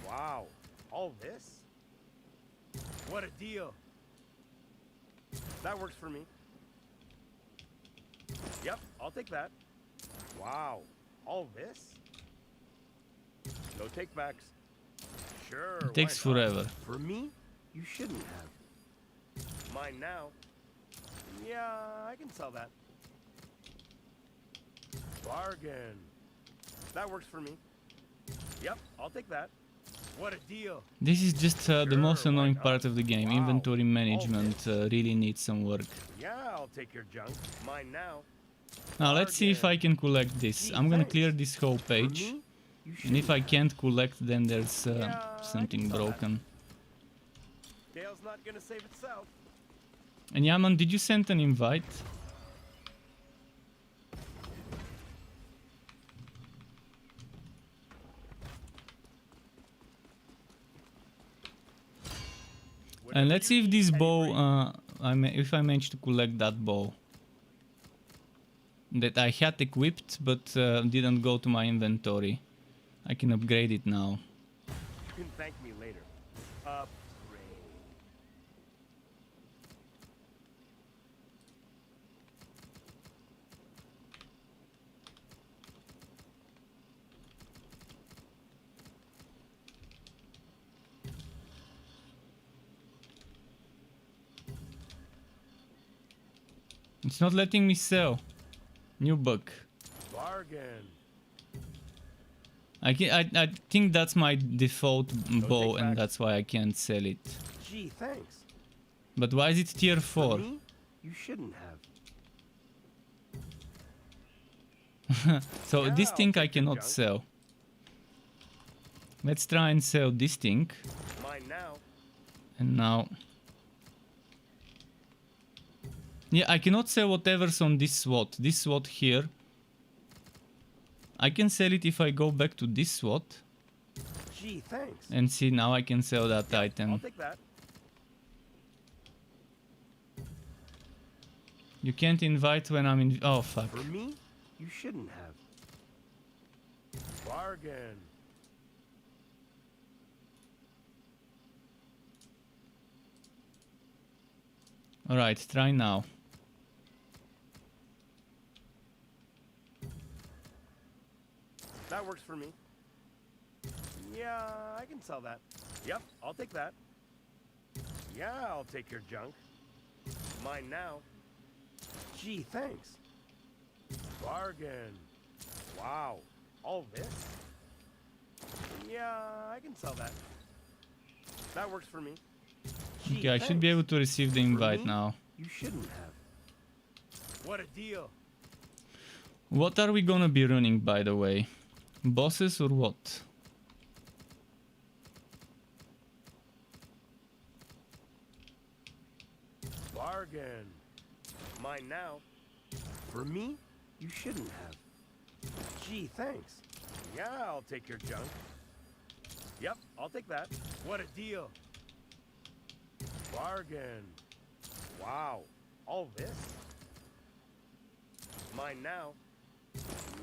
Wow, all this? What a deal. That works for me. Yep, I'll take that. Wow, all this? No takebacks. Sure. It takes why not? forever. For me, you shouldn't have. Mine now. Yeah, I can sell that. Bargain. That works for me. Yep, I'll take that. What a deal. This is just the most Sure, why annoying not? part of the game. Wow, Inventory all management this? really needs some work. Yeah, I'll take your junk. Mine now. Now let's see if I can collect this. Gee, I'm gonna thanks. clear this whole For page. me, you And if shouldn't I have. can't collect, then there's Yeah, I something can sell that. broken. Dale's not gonna save itself. And Yaman, did you send an invite? And let's see if this bow, if I managed to collect that bow. That I had equipped, but didn't go to my inventory. I can upgrade it now. You can thank me later. Upgrade. It's not letting me sell. New bug. Bargain. I think that's my default bow, and take that's why I can't sell it. Gee, thanks. But why is it tier For 4? me, you shouldn't have. So Yeah, this I'll thing I take your cannot junk. sell. Let's try and sell this thing. Mine now. And now... Yeah, I cannot sell whatever's on this SWAT. This SWAT here. I can sell it if I go back to this SWAT. Gee, thanks. And see, now I can sell that I'll item. take that. You can't invite when I'm in... Oh, fuck. For me, you shouldn't have. Bargain. Alright, try now. That works for me. Yeah, I can sell that. Yep, I'll take that. Yeah, I'll take your junk. Mine now. Gee, thanks. Bargain. Wow, all this? Yeah, I can sell that. That works for me. Gee, Okay, I should be able to receive the invite me? now. You shouldn't have. What a deal. What are we gonna be running, by the way? Bosses or what? Bargain. Mine now. For me, you shouldn't have. Gee, thanks. Yeah, I'll take your junk. Yep, I'll take that. What a deal. Bargain. Wow, all this? Mine now.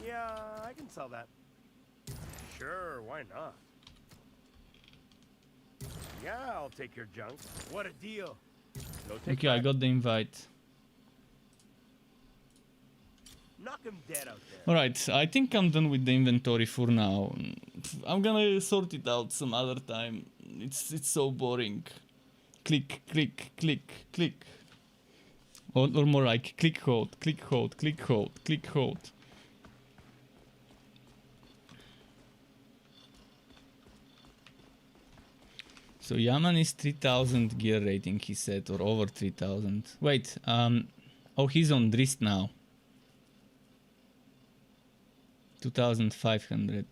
Yeah, I can sell that. Sure, why not? Yeah, I'll take your junk. What a deal. No, take Okay, I that. got the invite. Knock him dead out there. Alright, I think I'm done with the inventory for now. I'm gonna sort it out some other time. It's so boring. Click, click, click, click. Or more like click, hold, click, hold, click, hold, click, hold. So Yaman is 3000 gear rating, he said, or over 3000. Wait, oh, he's on Drist now. 2500.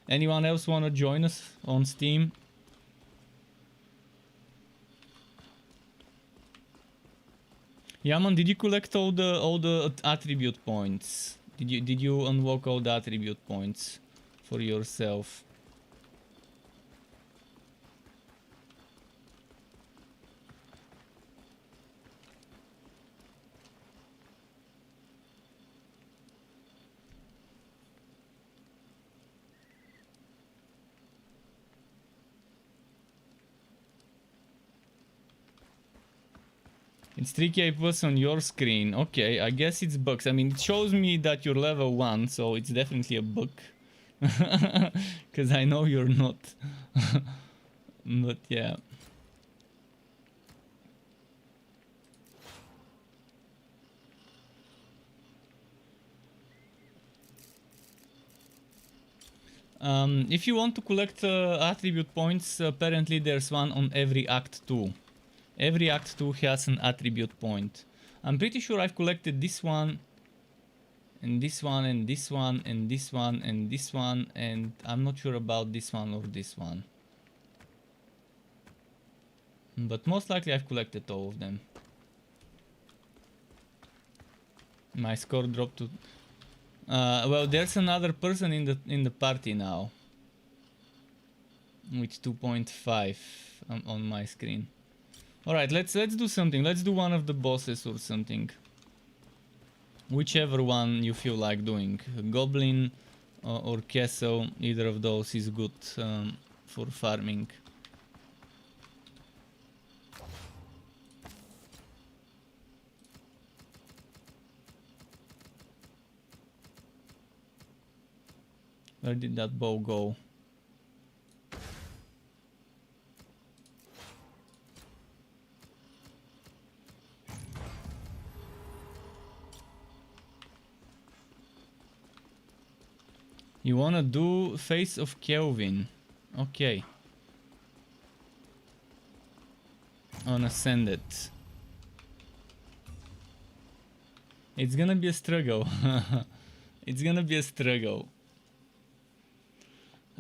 Anyone else want to join us on Steam? Yaman, did you collect all the attribute points? Did you unlock all the attribute points for yourself? It's 3k plus on your screen. Okay, I guess it's bugs. I mean, it shows me that you're level 1, so it's definitely a bug. Because I know you're not. But yeah. If you want to collect attribute points, apparently there's one on every Act 2. Every Act 2 has an attribute point. I'm pretty sure I've collected this one, and this one, and this one, and this one, and this one, and I'm not sure about this one or this one. But most likely I've collected all of them. My score dropped to... well, there's another person in the party now. With 2.5 on my screen. Alright, let's do something. Let's do one of the bosses or something. Whichever one you feel like doing. Goblin or Castle, either of those is good for farming. Where did that bow go? You wanna do Face of Kelvin? Okay. On Ascended. It's gonna be a struggle. It's gonna be a struggle.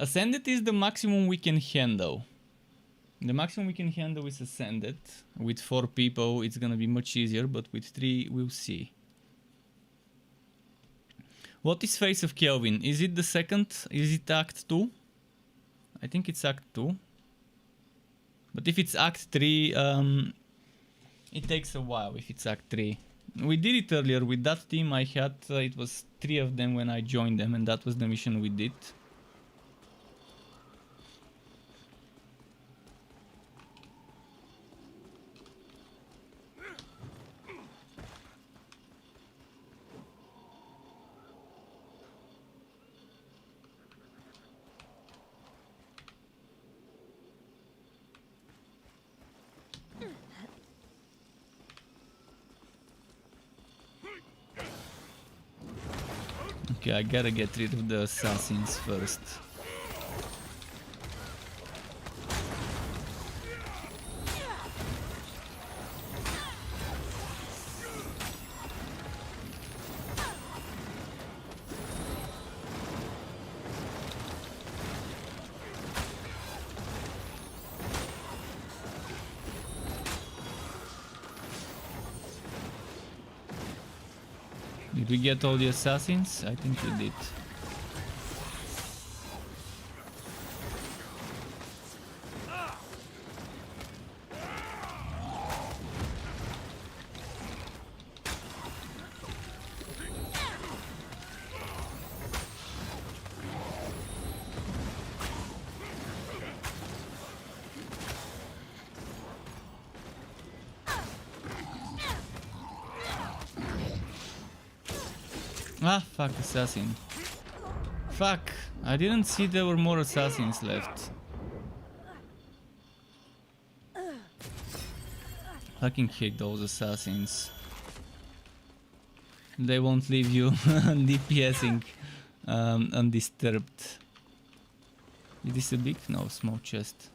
Ascended is the maximum we can handle. The maximum we can handle is Ascended. With 4 people it's gonna be much easier, but with 3 we'll see. What is Face of Kelvin? Is it the second? Is it Act 2? I think it's Act 2. But if it's Act 3, it takes a while if it's Act 3. We did it earlier with that team I had, it was 3 of them when I joined them, and that was the mission we did. Okay, I gotta get rid of the assassins first. Did we get all the assassins? I think we did. Ah, fuck, assassin. Fuck, I didn't see there were more assassins left. Fucking hate those assassins. They won't leave you DPSing undisturbed. Is this a big? No, small chest.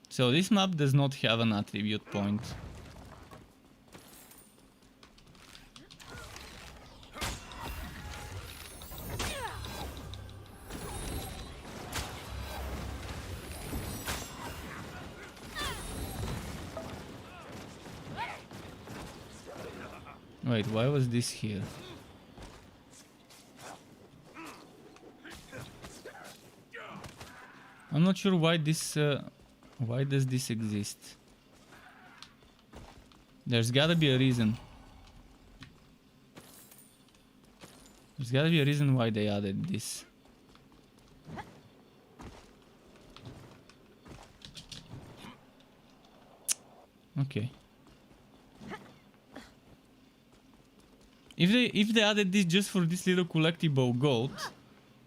So this map does not have an attribute point. Wait, why was this here? I'm not sure why this, why does this exist? There's gotta be a reason. There's gotta be a reason why they added this. Okay. If they added this just for this little collectible gold,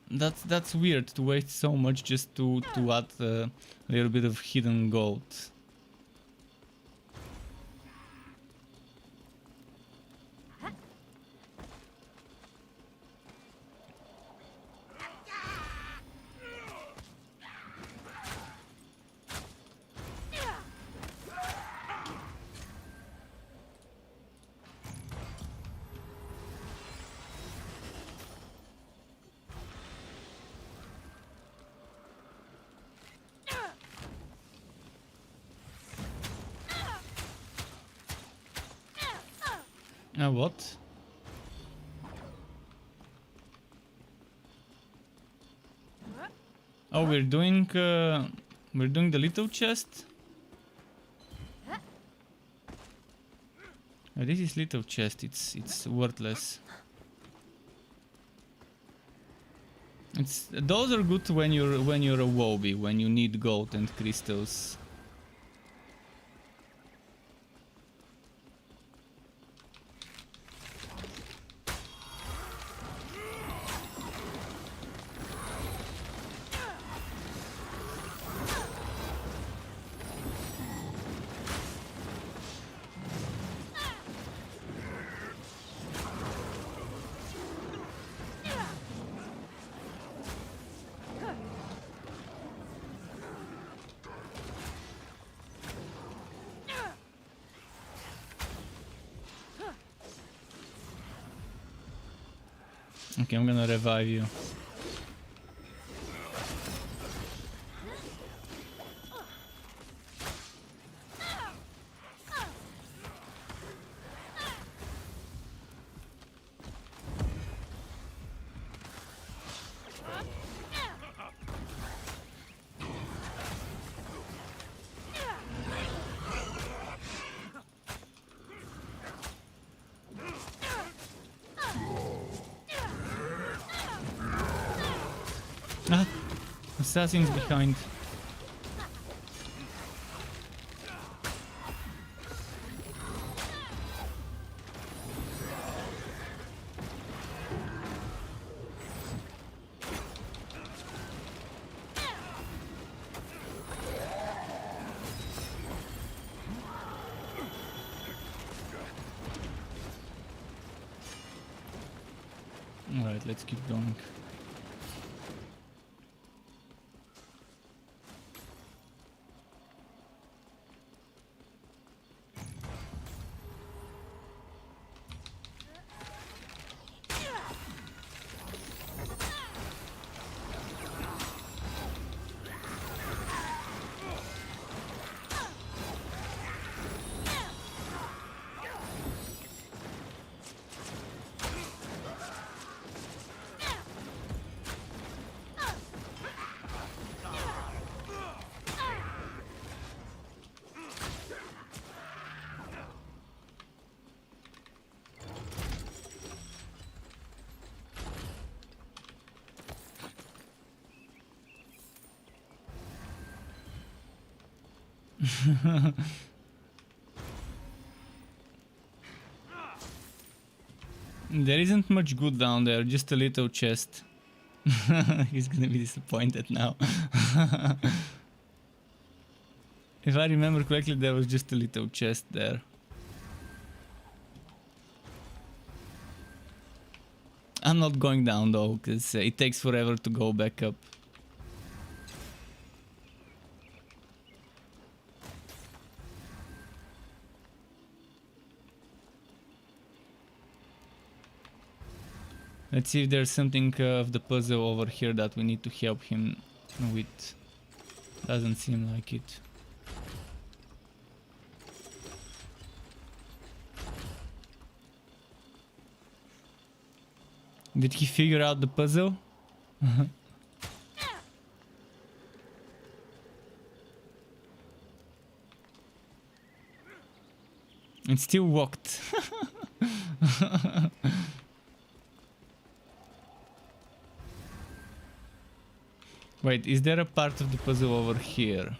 that's weird to waste so much just to add a little bit of hidden gold. What? Oh, we're doing the little chest. Oh, this is little chest. It's worthless. Those are good when you're a wobby, when you need gold and crystals. Okay, I'm gonna revive you. Ah, assassin's behind. Alright, let's keep going. There isn't much good down there, just a little chest. He's gonna be disappointed now. If I remember correctly, there was just a little chest there. I'm not going down though, because it takes forever to go back up. Let's see if there's something of the puzzle over here that we need to help him with. Doesn't seem like it. Did he figure out the puzzle? It still walked. Wait, is there a part of the puzzle over here?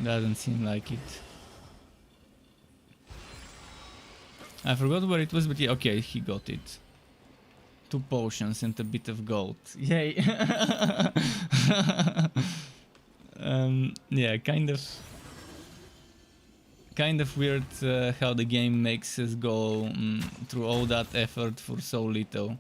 Doesn't seem like it. I forgot where it was, but yeah, okay, he got it. 2 potions and a bit of gold. Yay! Yeah, kind of weird how the game makes us go through all that effort for so little.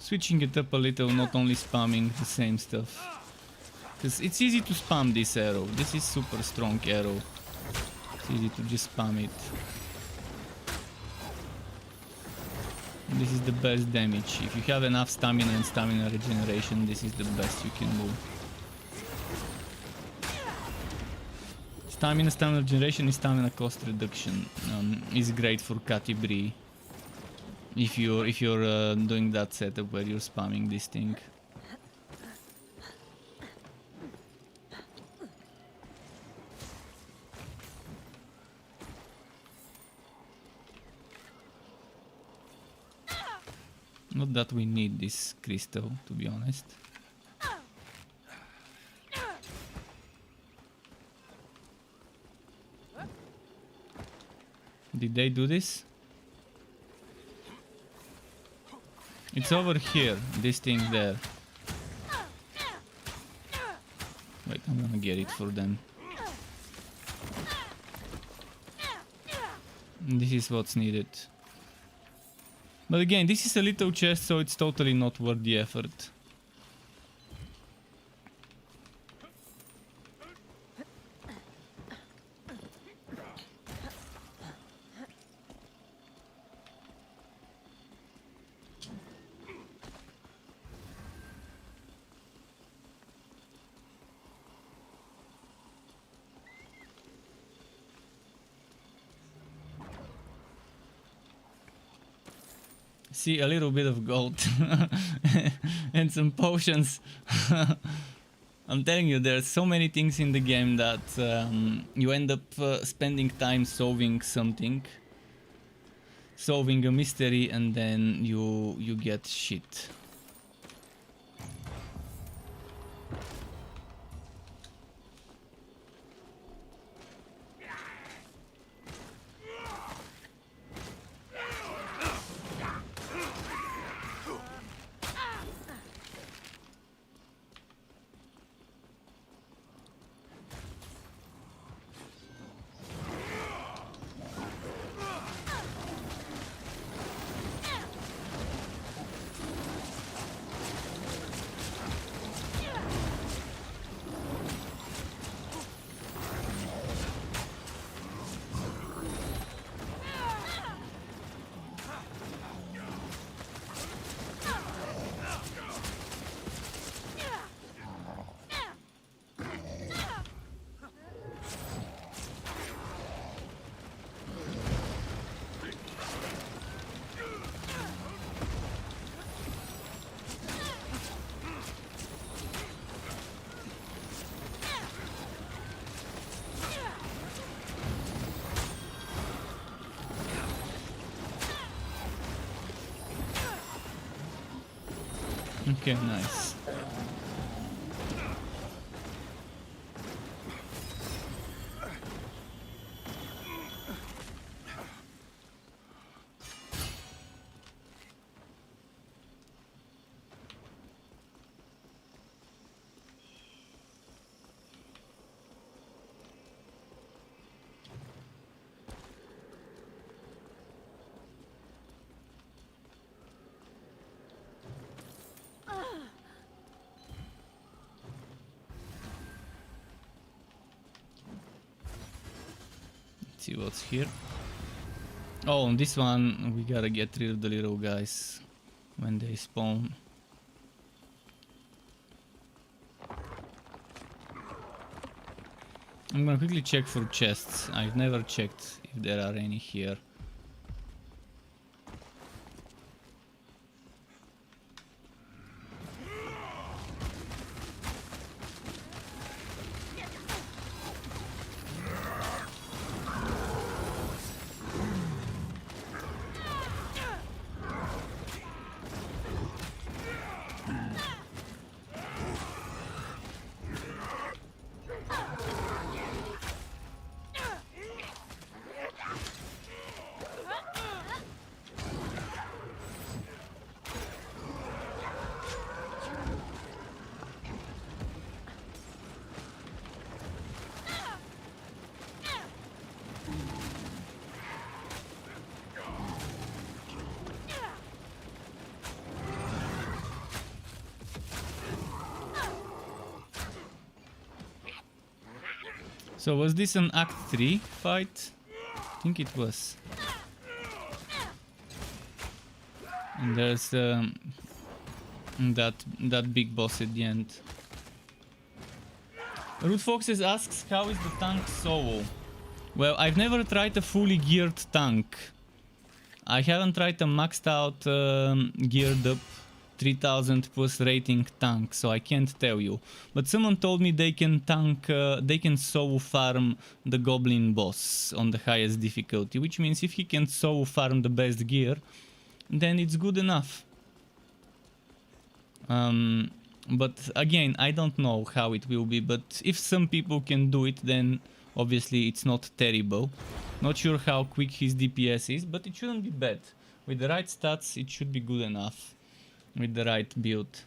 Switching it up a little, not only spamming the same stuff. Because it's easy to spam this arrow. This is super strong arrow. It's easy to just spam it. And this is the best damage. If you have enough stamina and stamina regeneration, this is the best you can do. Stamina regeneration is stamina cost reduction. Is great for Catibri. if you're doing that setup where you're spamming this thing. Not that we need this crystal, to be honest. Did they do this? It's over here, this thing there. Wait, I'm gonna get it for them. This is what's needed. But again, this is a little chest, so it's totally not worth the effort. See, a little bit of gold and some potions. I'm telling you, there's so many things in the game that you end up spending time solving something, solving a mystery, and then you get shit. Okay, nice. See what's here. Oh, on this one we gotta get rid of the little guys when they spawn. I'm gonna quickly check for chests. I've never checked if there are any here. So was this an Act 3 fight? I think it was. And there's that big boss at the end. Root Foxes asks, how is the tank solo? Well, I've never tried a fully geared tank. I haven't tried a maxed out geared up 3000 plus rating tank, so I can't tell you. But someone told me they can solo farm the goblin boss on the highest difficulty, which means if he can solo farm the best gear, then it's good enough. But again, I don't know how it will be, but if some people can do it, then obviously it's not terrible. Not sure how quick his DPS is, but it shouldn't be bad. With the right stats, it should be good enough. With the right build.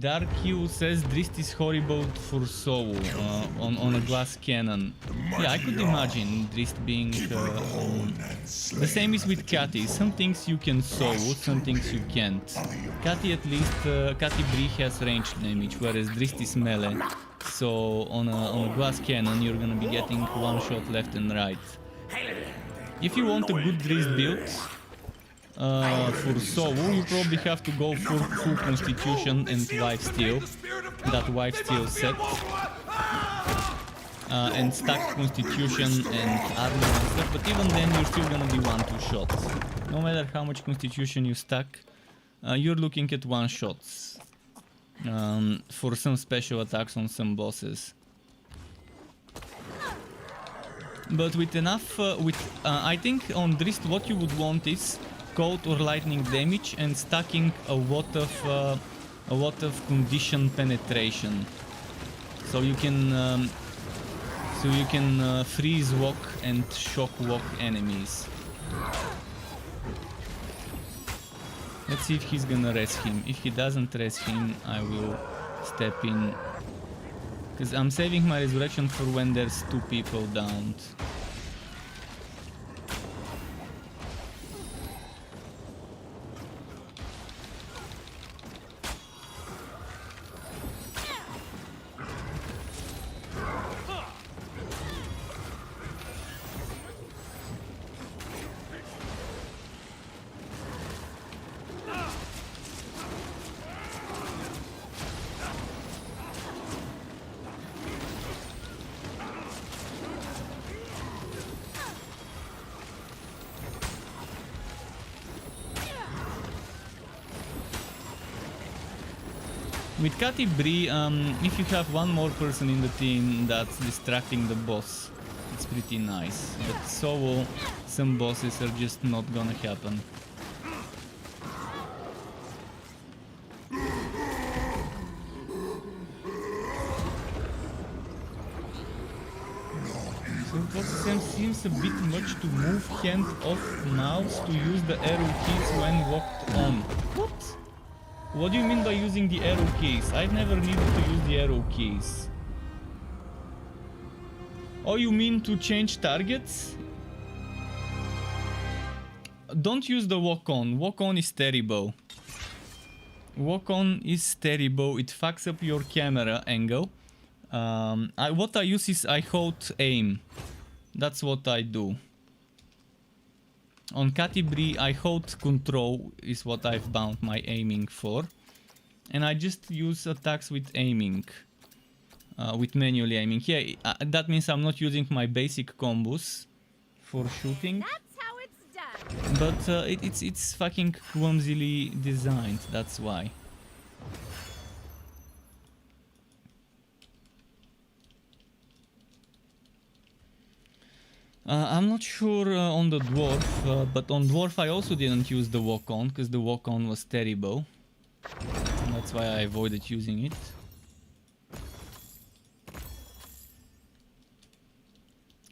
Dark Hue says Drist is horrible for solo on a glass cannon. Yeah, I could imagine Drist being the same is with Catty. Some things you can solo, some things you can't. Catty at least, Catty Bree has range damage, whereas Drist is melee. So on a glass cannon you're gonna be getting one shot left and right. If you want a good Drist build for solo, you probably have to go for full constitution and lifesteal. That lifesteal set. And stacked constitution and armor and stuff, but even then you're still gonna be 1-2 shots. No matter how much constitution you stack, you're looking at 1 shots for some special attacks on some bosses. But with enough, I think on Drist what you would want is cold or lightning damage and stacking a lot of condition penetration, so you can freeze walk and shock walk enemies. Let's see if he's gonna res him. If he doesn't res him, I will step in. Because I'm saving my resurrection for when there's 2 people downed. With Catty Bree, if you have one more person in the team that's distracting the boss, it's pretty nice. But solo, some bosses are just not gonna happen. So it seems a bit much to move hand off mouse to use the arrow keys when locked on. What? What do you mean by using the arrow keys? I've never needed to use the arrow keys. Oh, you mean to change targets? Don't use the walk on. Walk on is terrible. Walk on is terrible. It fucks up your camera angle. What I use is I hold aim. That's what I do. On Catty Bree, I hold control is what I've bound my aiming for. And I just use attacks with aiming. With manually aiming. Yeah, that means I'm not using my basic combos for shooting. That's how it's done. But it's fucking clumsily designed, that's why. I'm not sure on the dwarf, but on dwarf I also didn't use the walk on, because the walk on was terrible. And that's why I avoided using it.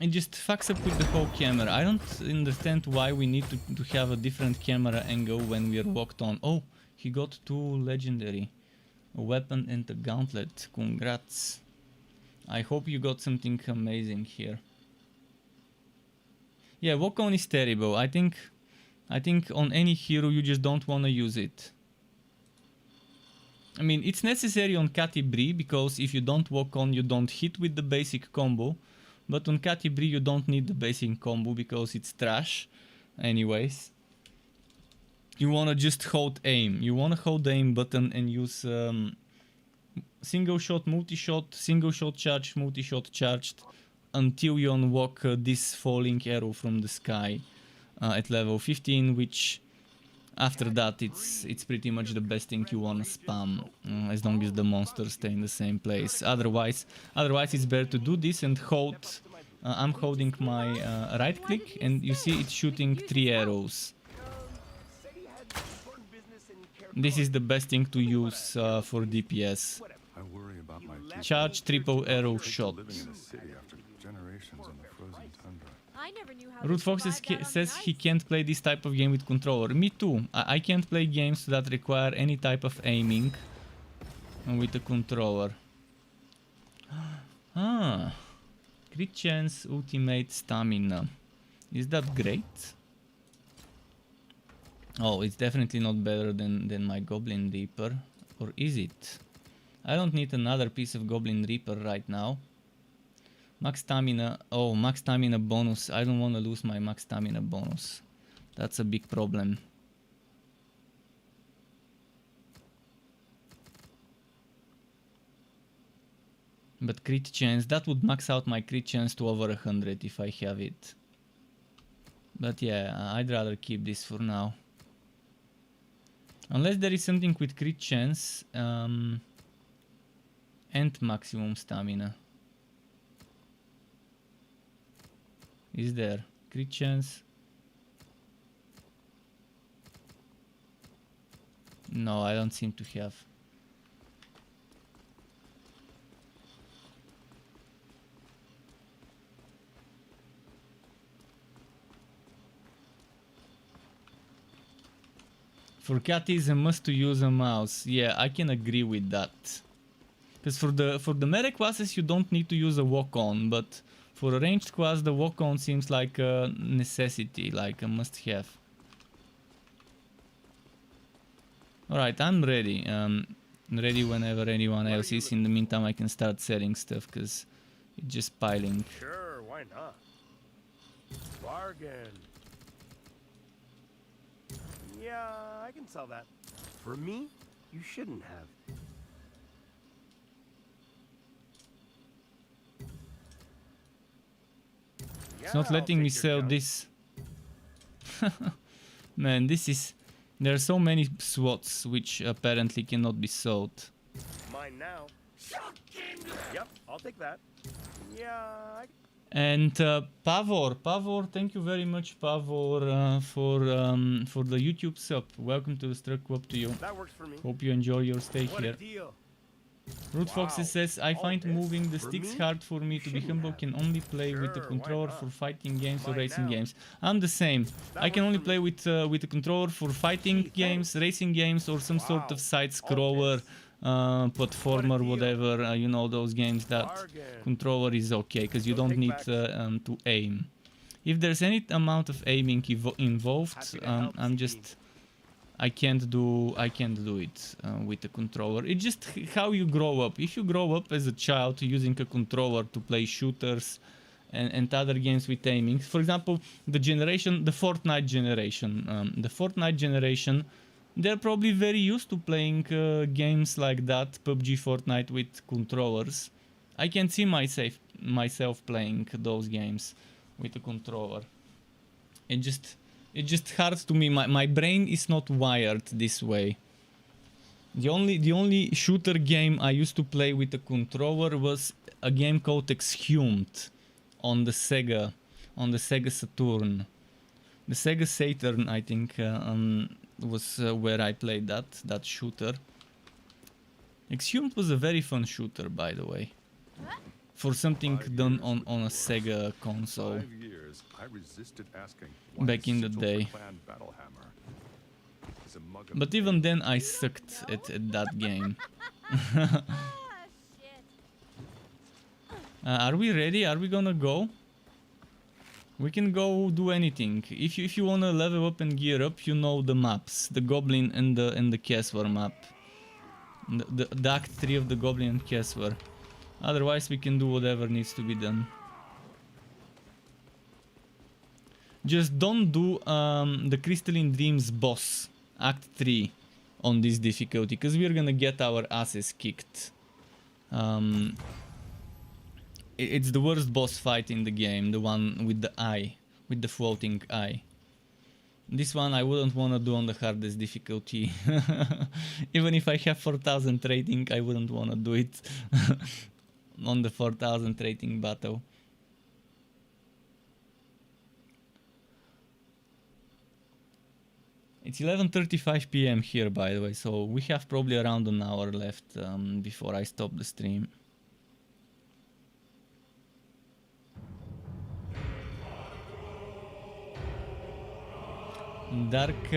It just fucks up with the whole camera. I don't understand why we need to have a different camera angle when we're locked on. Oh, he got 2 legendary. A weapon and a gauntlet. Congrats. I hope you got something amazing here. Yeah, walk on is terrible. I think on any hero you just don't want to use it. I mean, it's necessary on Catty Bree because if you don't walk on, you don't hit with the basic combo. But on Catty Bree you don't need the basic combo because it's trash. Anyways. You wanna just hold aim. You wanna hold the aim button and use single shot, multi-shot, single shot charged, multi-shot charged. until you unlock this falling arrow from the sky at level 15, which after that it's pretty much the best thing you wanna spam, as long as the monsters stay in the same place. Otherwise it's better to do this and hold. I'm holding my right click, and you see it's shooting 3 arrows. This is the best thing to use for DPS. I worry about my Charge triple arrow shot. living in a city after generations in the frozen tundra. I never knew how Root they Fox survived out on the says he ice. can't play this type of game with controller. Me too. I can't play games that require any type of aiming with a controller. Ah, crit chance, ultimate, stamina. Is that great? Oh, it's definitely not better than my Goblin Reaper. Or is it? I don't need another piece of Goblin Reaper right now. Max stamina. Oh, max stamina bonus. I don't want to lose my max stamina bonus. That's a big problem. But crit chance, that would max out my crit chance to over 100 if I have it. But yeah, I'd rather keep this for now. Unless there is something with crit chance and maximum stamina. Is there crit chance? No, I don't seem to have. For cat is a must to use a mouse. Yeah, I can agree with that. Because for the melee classes you don't need to use a walk-on, but for a ranged class the walk-on seems like a necessity, like a must-have. Alright, I'm ready. Ready whenever anyone else is. In the meantime I can start selling stuff because it's just piling. Sure, why not? Bargain. Yeah, I can sell that. For me, you shouldn't have. It's not letting me sell this. Man, this is... There are so many SWATs which apparently cannot be sold. Mine now. Yep, I'll take that. Yeah. And Pavor, thank you very much, Pavor, for the YouTube sub. Welcome to the Struck Club to you. That works for me. Hope you enjoy your stay What here. a deal. Root Foxes says, I find moving the sticks hard for me. To be humble, can only play with the controller for fighting games or racing games. I'm the same. I can only play with the controller for fighting games, racing games, or some sort of side-scroller, platformer, whatever. You know, those games that controller is okay, because you don't need to aim. If there's any amount of aiming involved, I can't do it with the controller. It's just how you grow up. If you grow up as a child using a controller to play shooters and other games with aiming, for example, the Fortnite generation, they're probably very used to playing games like that, PUBG, Fortnite, with controllers. I can see myself playing those games with a controller. It's just hard to me. My brain is not wired this way. The only shooter game I used to play with a controller was a game called Exhumed on the Sega Saturn. The Sega Saturn, I think, was where I played that shooter. Exhumed was a very fun shooter, by the way. For something done on a Sega console. 5 years, I resisted asking Back in the day. But even then I sucked at that game. Are we ready? Are we gonna go? We can go do anything. If you wanna level up and gear up, you know the maps. The Goblin and the Casper map. The Act 3 of the Goblin and Casper. Otherwise we can do whatever needs to be done. Just don't do the Crystalline Dreams boss, Act 3, on this difficulty, because we're gonna get our asses kicked. it's the worst boss fight in the game, the one with the eye, with the floating eye. This one I wouldn't want to do on the hardest difficulty. Even if I have 4000 rating, I wouldn't want to do it on the 4000 rating battle. It's 11:35 p.m. here, by the way, so we have probably around an hour left before I stop the stream. Dark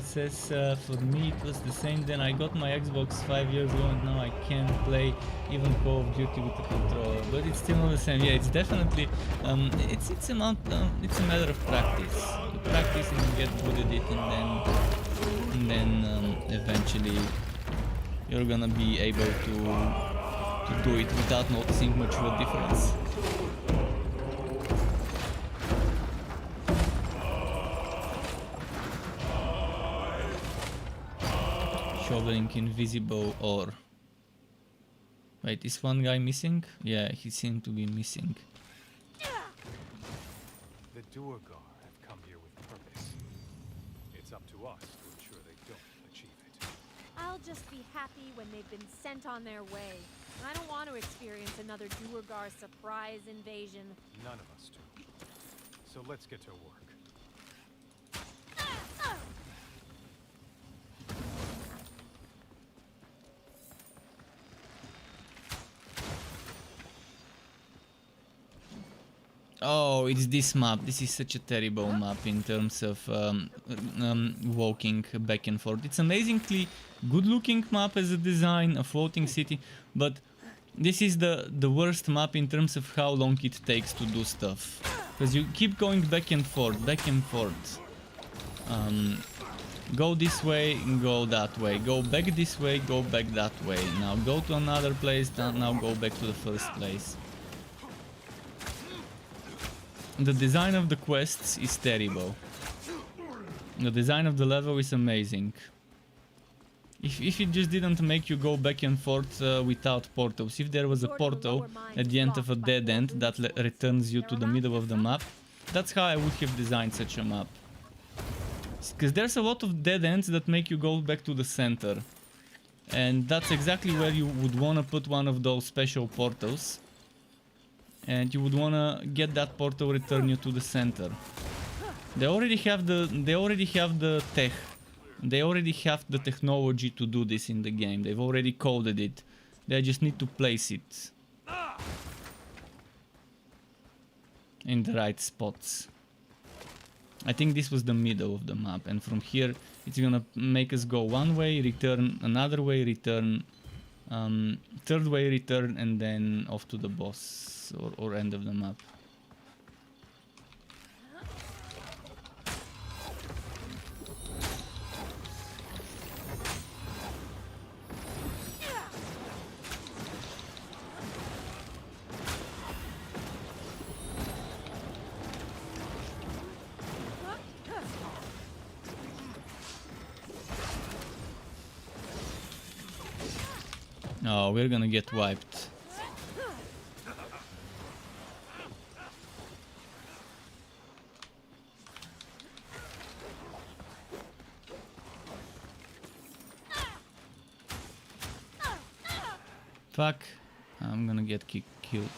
says, for me it was the same. Then I got my Xbox 5 years ago and now I can't play even Call of Duty with the controller. But it's still not the same. Yeah, it's definitely it's a matter of practice. You practice and you get good at it, and then eventually you're gonna be able to do it without noticing much of a difference. Shoveling invisible ore. Wait, is one guy missing? Yeah, he seemed to be missing. The Duergar have come here with purpose. It's up to us to ensure they don't achieve it. I'll just be happy when they've been sent on their way. I don't want to experience another Duergar surprise invasion. None of us do. So let's get to work. Oh, it's this map. This is such a terrible map in terms of walking back and forth. It's amazingly good-looking map as a design, a floating city, but this is the worst map in terms of how long it takes to do stuff. Because you keep going back and forth, back and forth. Go this way, go that way. Go back this way, go back that way. Now go to another place, now go back to the first place. The design of the quests is terrible. The design of the level is amazing. If it just didn't make you go back and forth without portals, if there was a portal at the end of a dead end that returns you to the middle of the map, that's how I would have designed such a map. Because there's a lot of dead ends that make you go back to the center. And that's exactly where you would want to put one of those special portals. And you would wanna get that portal return you to the center. They already have the tech. They already have the technology to do this in the game. They've already coded it. They just need to place it in the right spots. I think this was the middle of the map, and from here it's gonna make us go one way, return another way, return third way, return, and then off to the boss. Or end of the map. Oh, we're gonna get wiped. Fuck, I'm gonna get killed.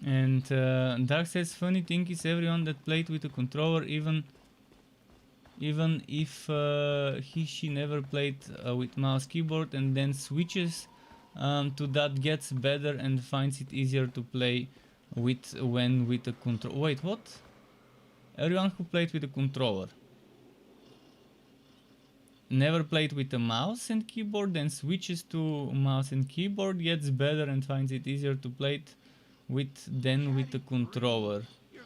And Dark says, funny thing is everyone that played with a controller, even if she never played with mouse keyboard and then switches to that, gets better and finds it easier to play with a control. Wait, what? Everyone who played with a controller never played with a mouse and keyboard, then switches to mouse and keyboard, gets better and finds it easier to play it than with a controller.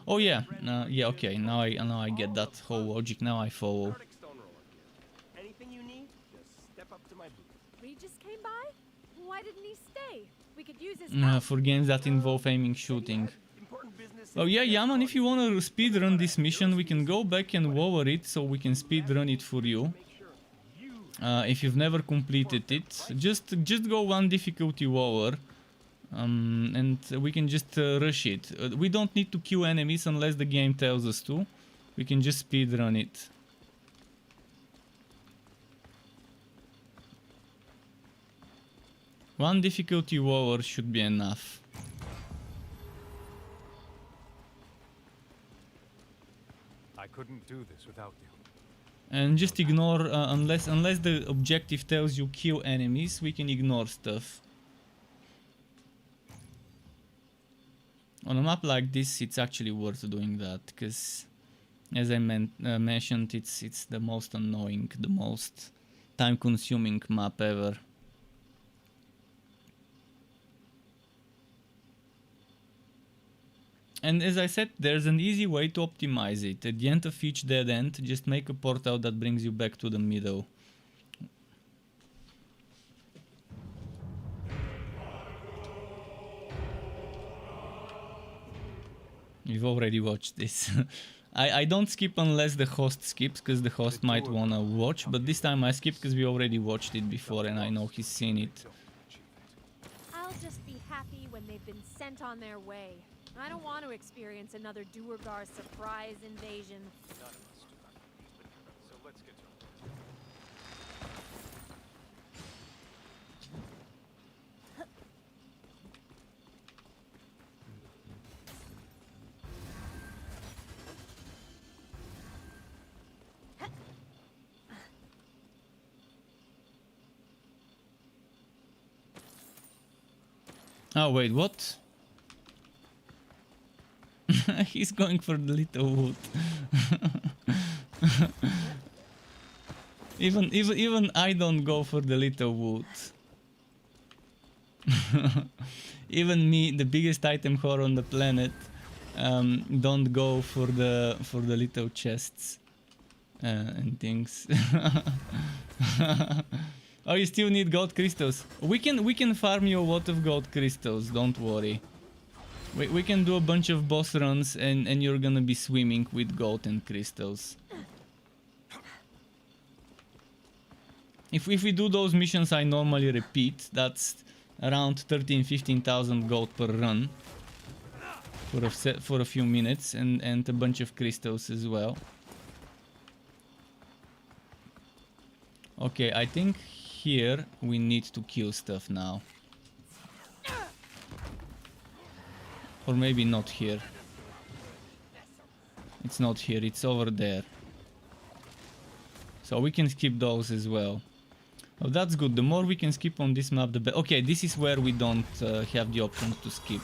Oh yeah, yeah, okay. Now I get that whole logic. Now I follow. Nordic stone roller here. Anything you need, just step up to my booth. Regis came by? Why didn't he stay? We could use his help. For games that involve aiming shooting. Important business. Oh yeah, Yaman, if you wanna speedrun this mission, we can go back and lower it so we can speedrun it for you. If you've never completed it, just go one difficulty lower, and we can just rush it. We don't need to kill enemies unless the game tells us to. We can just speedrun it. One difficulty lower should be enough. I couldn't do this without you. And just ignore, unless the objective tells you kill enemies, we can ignore stuff. On a map like this, it's actually worth doing that, because, as I mentioned, it's the most annoying, the most time-consuming map ever. And as I said, there's an easy way to optimize it. At the end of each dead end, just make a portal that brings you back to the middle. You've already watched this. I don't skip unless the host skips, because the host might wanna watch, but this time I skip because we already watched it before and I know he's seen it. I'll just be happy when they've been sent on their way. I don't want to experience another Duergar surprise invasion. None of us do not believe it. So let's get to it. Oh wait, what? He's going for the little wood. even I don't go for the little wood. Even me, the biggest item whore on the planet, don't go for the little chests and things. Oh, you still need gold crystals. We can farm you a lot of gold crystals. Don't worry. We can do a bunch of boss runs and you're gonna be swimming with gold and crystals. If we do those missions I normally repeat, that's around 13,000-15,000 gold per run for a few minutes, and a bunch of crystals as well. Okay, I think here we need to kill stuff now. Or maybe not here. It's not here, it's over there. So we can skip those as well. Oh, that's good. The more we can skip on this map, the better. Okay, this is where we don't have the option to skip.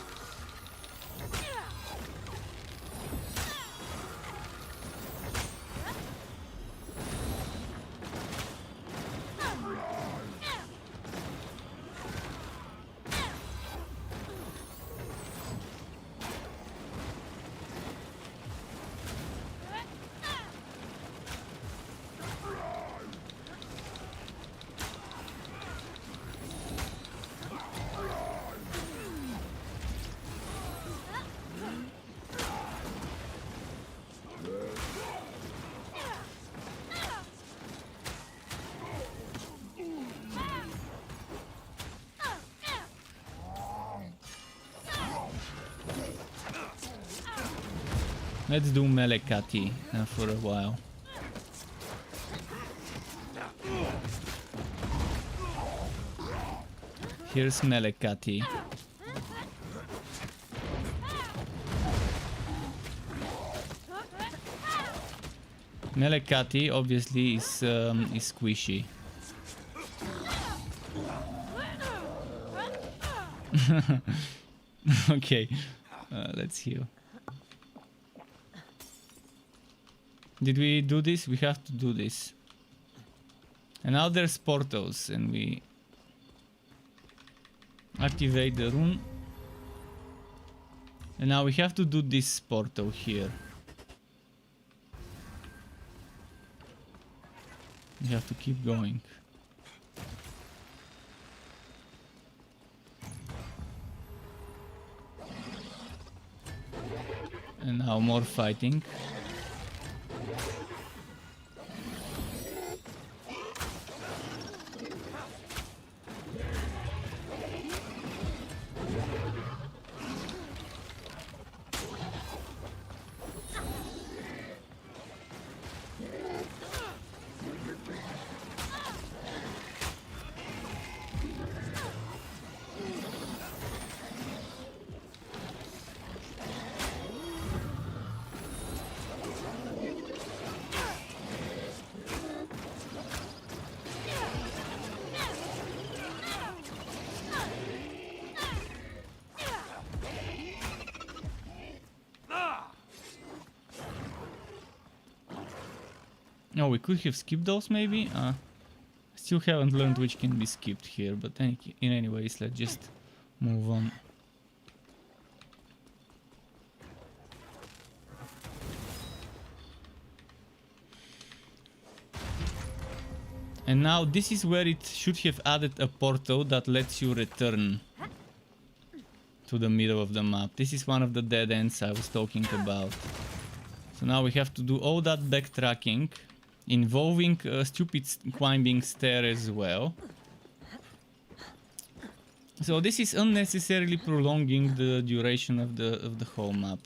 Let's do Melekati for a while. Here's Melekati. Melekati obviously is squishy. Okay. Let's heal. Did we do this? We have to do this. And now there's portals, and we activate the rune. And now we have to do this portal here. We have to keep going. And now more fighting. No, we could have skipped those maybe. Still haven't learned which can be skipped here, but in any ways, let's just move on. And now this is where it should have added a portal that lets you return to the middle of the map. This is one of the dead ends I was talking about. So now we have to do all that backtracking, involving a stupid climbing stair as well. So this is unnecessarily prolonging the duration of the whole map.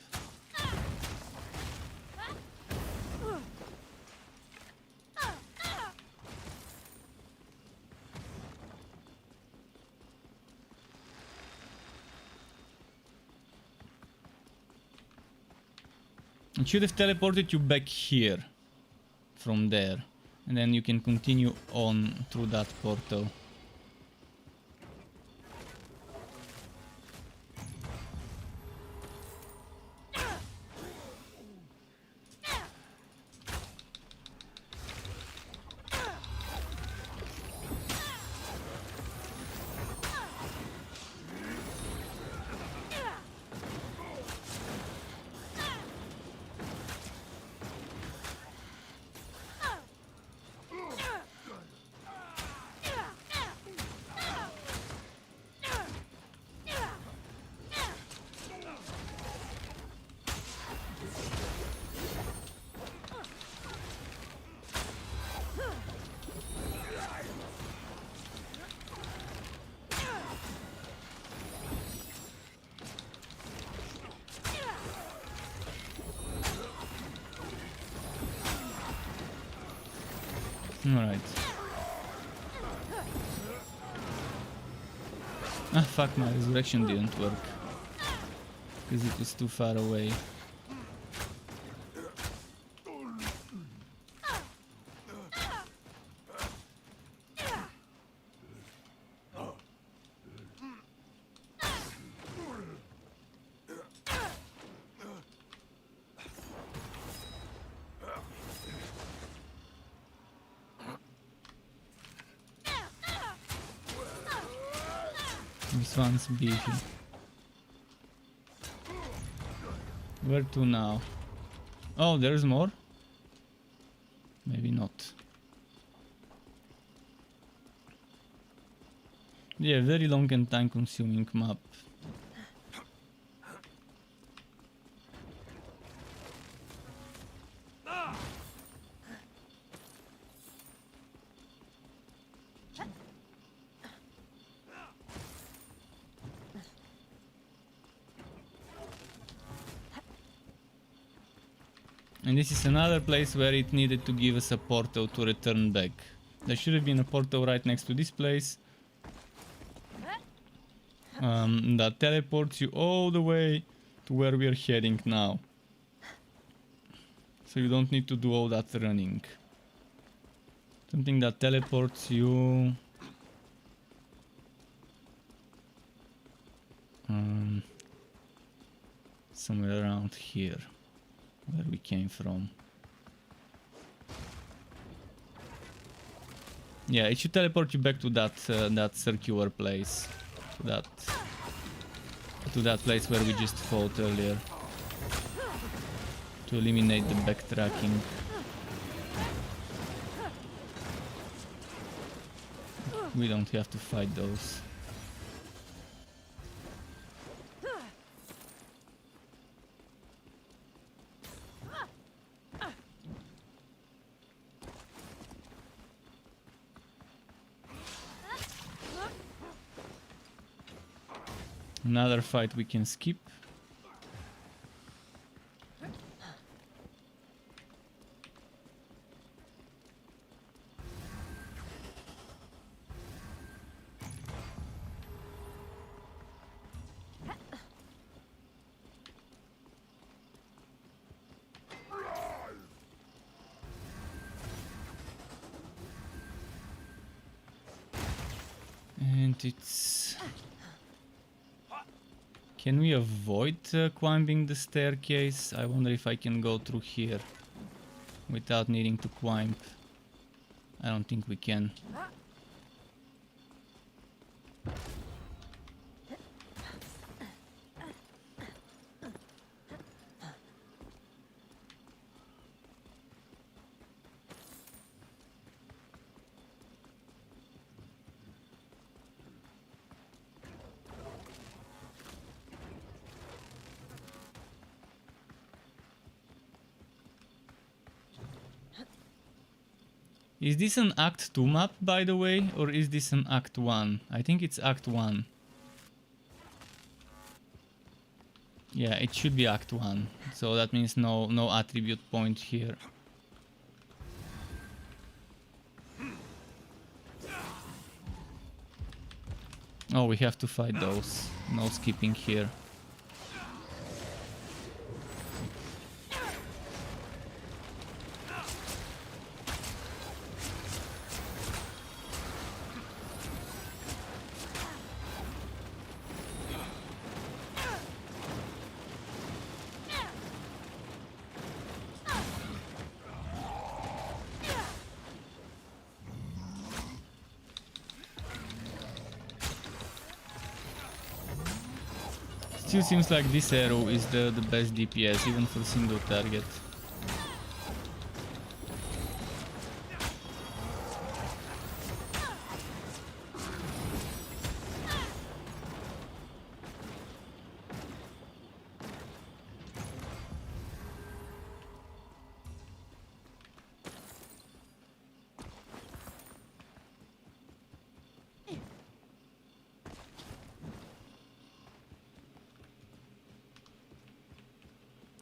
It should have teleported you back here from there, and then you can continue on through that portal. Alright. Ah, fuck, my resurrection didn't work. Because it was too far away. This one's beefy. Where to now? Oh, there's more? Maybe not. Yeah, very long and time consuming map. And this is another place where it needed to give us a portal to return back. There should have been a portal right next to this place. That teleports you all the way to where we are heading now. So you don't need to do all that running. Something that teleports you... somewhere around here, where we came from. Yeah, it should teleport you back to that that circular place, to that place where we just fought earlier, to eliminate the backtracking. We don't have to fight those. Another fight we can skip. And it's... Can we avoid climbing the staircase? I wonder if I can go through here without needing to climb. I don't think we can. Is this an Act 2 map, by the way, or is this an Act 1? I think it's Act 1. Yeah, it should be Act 1, so that means no attribute point here. Oh, we have to fight those. No skipping here. Still seems like this arrow is the best DPS, even for single target.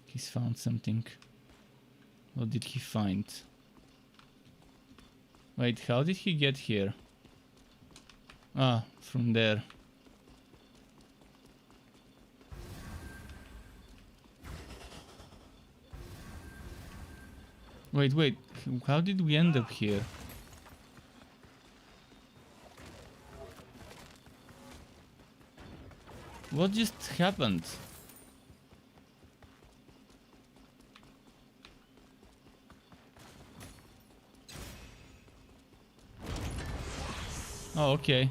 He's found something. What did he find? Wait, how did he get here? Ah, from there. Wait, how did we end up here? What just happened? Oh, okay.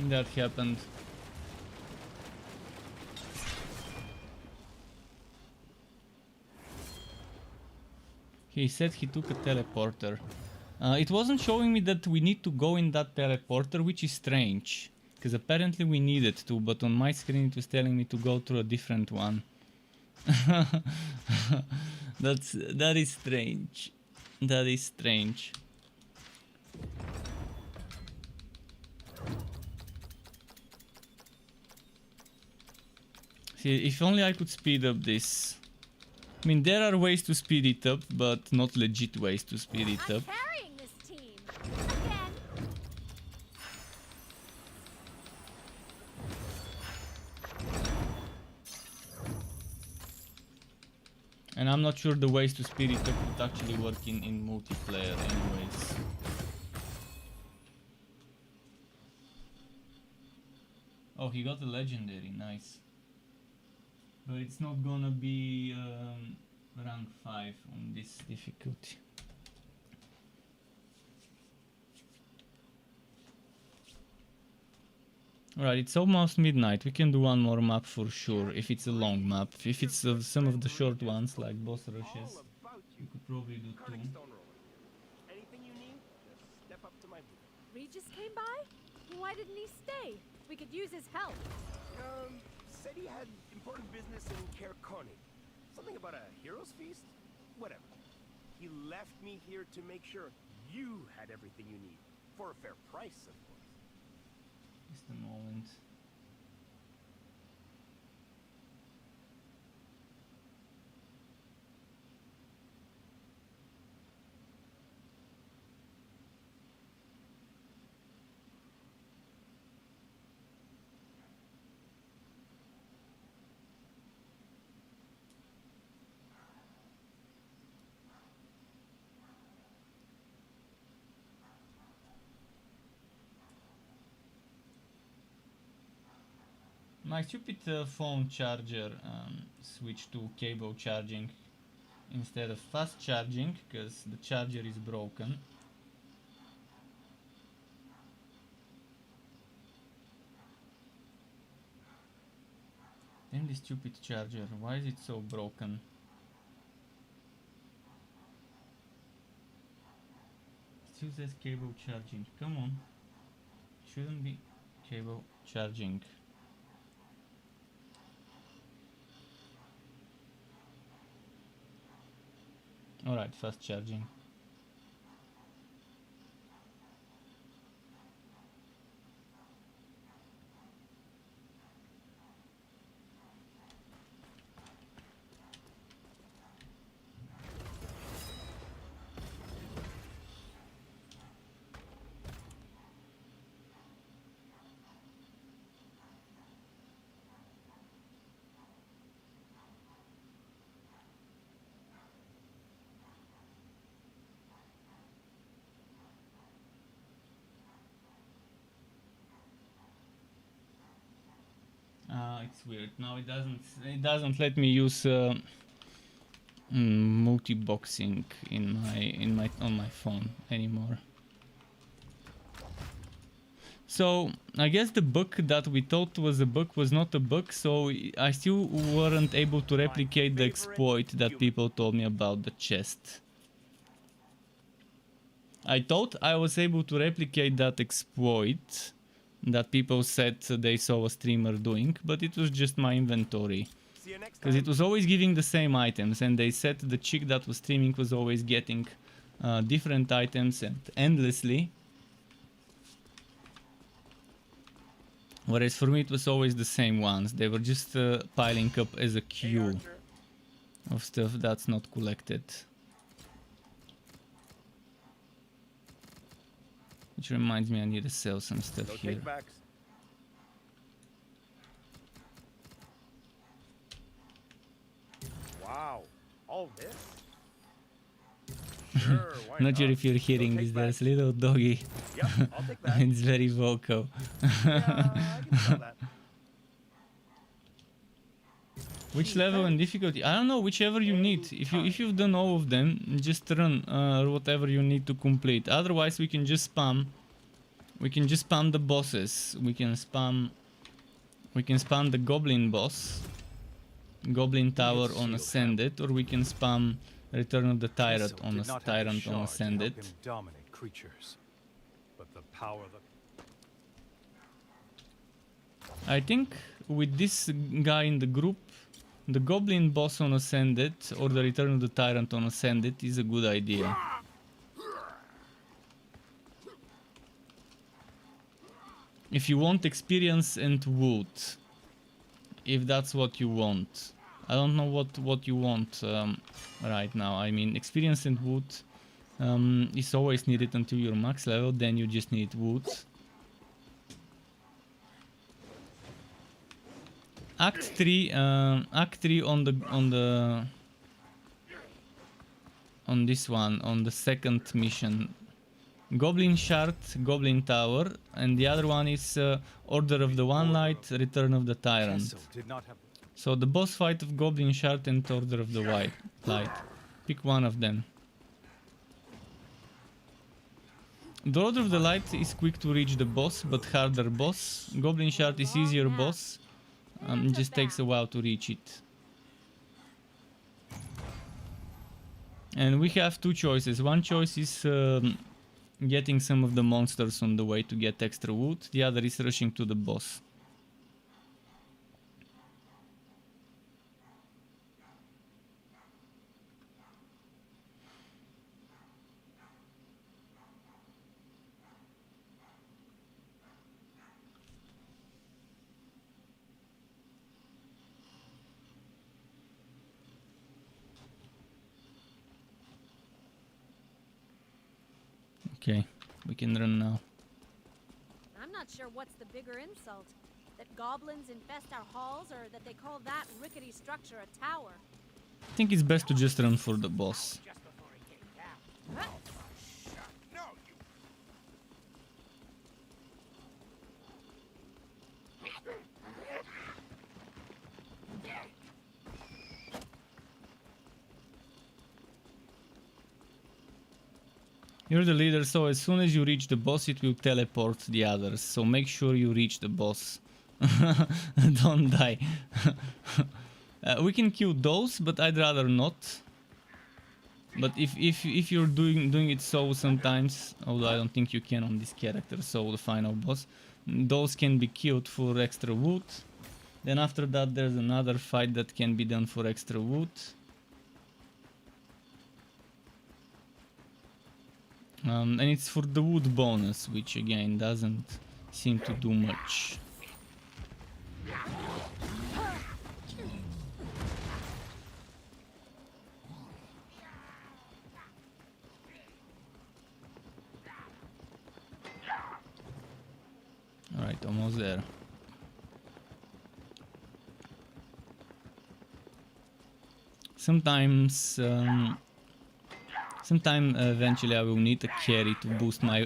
That happened. He said he took a teleporter. It wasn't showing me that we need to go in that teleporter, which is strange. Because apparently we needed to, but on my screen it was telling me to go through a different one. That is strange. That is strange. See, if only I could speed up this. I mean, there are ways to speed it up, but not legit ways to speed it up. Carrying this team again. And I'm not sure the ways to spirit up would actually work in multiplayer anyways. Oh, he got a legendary, nice. But it's not gonna be rank 5 on this difficulty. Alright, it's almost midnight. We can do one more map for sure, if it's a long map. If it's some of the short ones, like boss rushes, we could probably do 2. Anything you need, just step up to my booth. Regis came by? Why didn't he stay? We could use his help. Said he had important business in Caerconi. Something about a hero's feast? Whatever. He left me here to make sure you had everything you need. For a fair price, of course. Just a moment. My stupid phone charger switched to cable charging instead of fast charging because the charger is broken. Damn this stupid charger, why is it so broken? It still says cable charging, come on. Shouldn't be cable charging. Alright, fast charging. It's weird. Now it doesn't let me use multi-boxing on my phone anymore. So I guess the bug that we thought was a bug was not a bug, so I still weren't able to replicate the exploit that people told me about the chest. I thought I was able to replicate that exploit that people said they saw a streamer doing, but it was just my inventory. Because it was always giving the same items, and they said the chick that was streaming was always getting different items and endlessly. Whereas for me it was always the same ones. They were just piling up as a queue of stuff that's not collected. Which reminds me I need to sell some stuff here. Wow, all this? Sure, why Not sure if you're hearing this, there's a little doggy. Yep, I'll take that. It's very vocal. Yeah, I can sell that. Which level and difficulty? I don't know, whichever you need. If you've done all of them, just run whatever you need to complete. Otherwise we can just spam. We can just spam the bosses. We can spam the goblin boss. Goblin Tower on Ascended, or we can spam Return of the Tyrant on Ascended. Dominate creatures, but the power I think with this guy in the group, the Goblin boss on Ascended or the Return of the Tyrant on Ascended is a good idea. If you want experience and wood, if that's what you want. I don't know what you want right now. I mean, experience and wood is always needed until you're max level, then you just need wood. Act 3 on the on this one, on the second mission. Goblin Shard, Goblin Tower, and the other one is Order of the One Light, Return of the Tyrant. Castle did not have... So the boss fight of Goblin Shard and Order of the White Light. Pick one of them. The Order of the Light is quick to reach the boss, but harder boss. Goblin Shard is easier boss. It just takes a while to reach it. And we have two choices. One choice is getting some of the monsters on the way to get extra wood. The other is rushing to the boss. Okay, we can run now. I'm not sure what's the bigger insult. That goblins infest our halls, or that they call that rickety structure a tower. I think it's best to just run for the boss. You're the leader, so as soon as you reach the boss, it will teleport the others. So make sure you reach the boss. Don't die. We can kill those, but I'd rather not. But if you're doing it so sometimes, although I don't think you can on this character, so the final boss, those can be killed for extra wood. Then after that, there's another fight that can be done for extra wood. And it's for the wood bonus, which again doesn't seem to do much. Alright, almost there. Sometimes eventually I will need a carry to boost my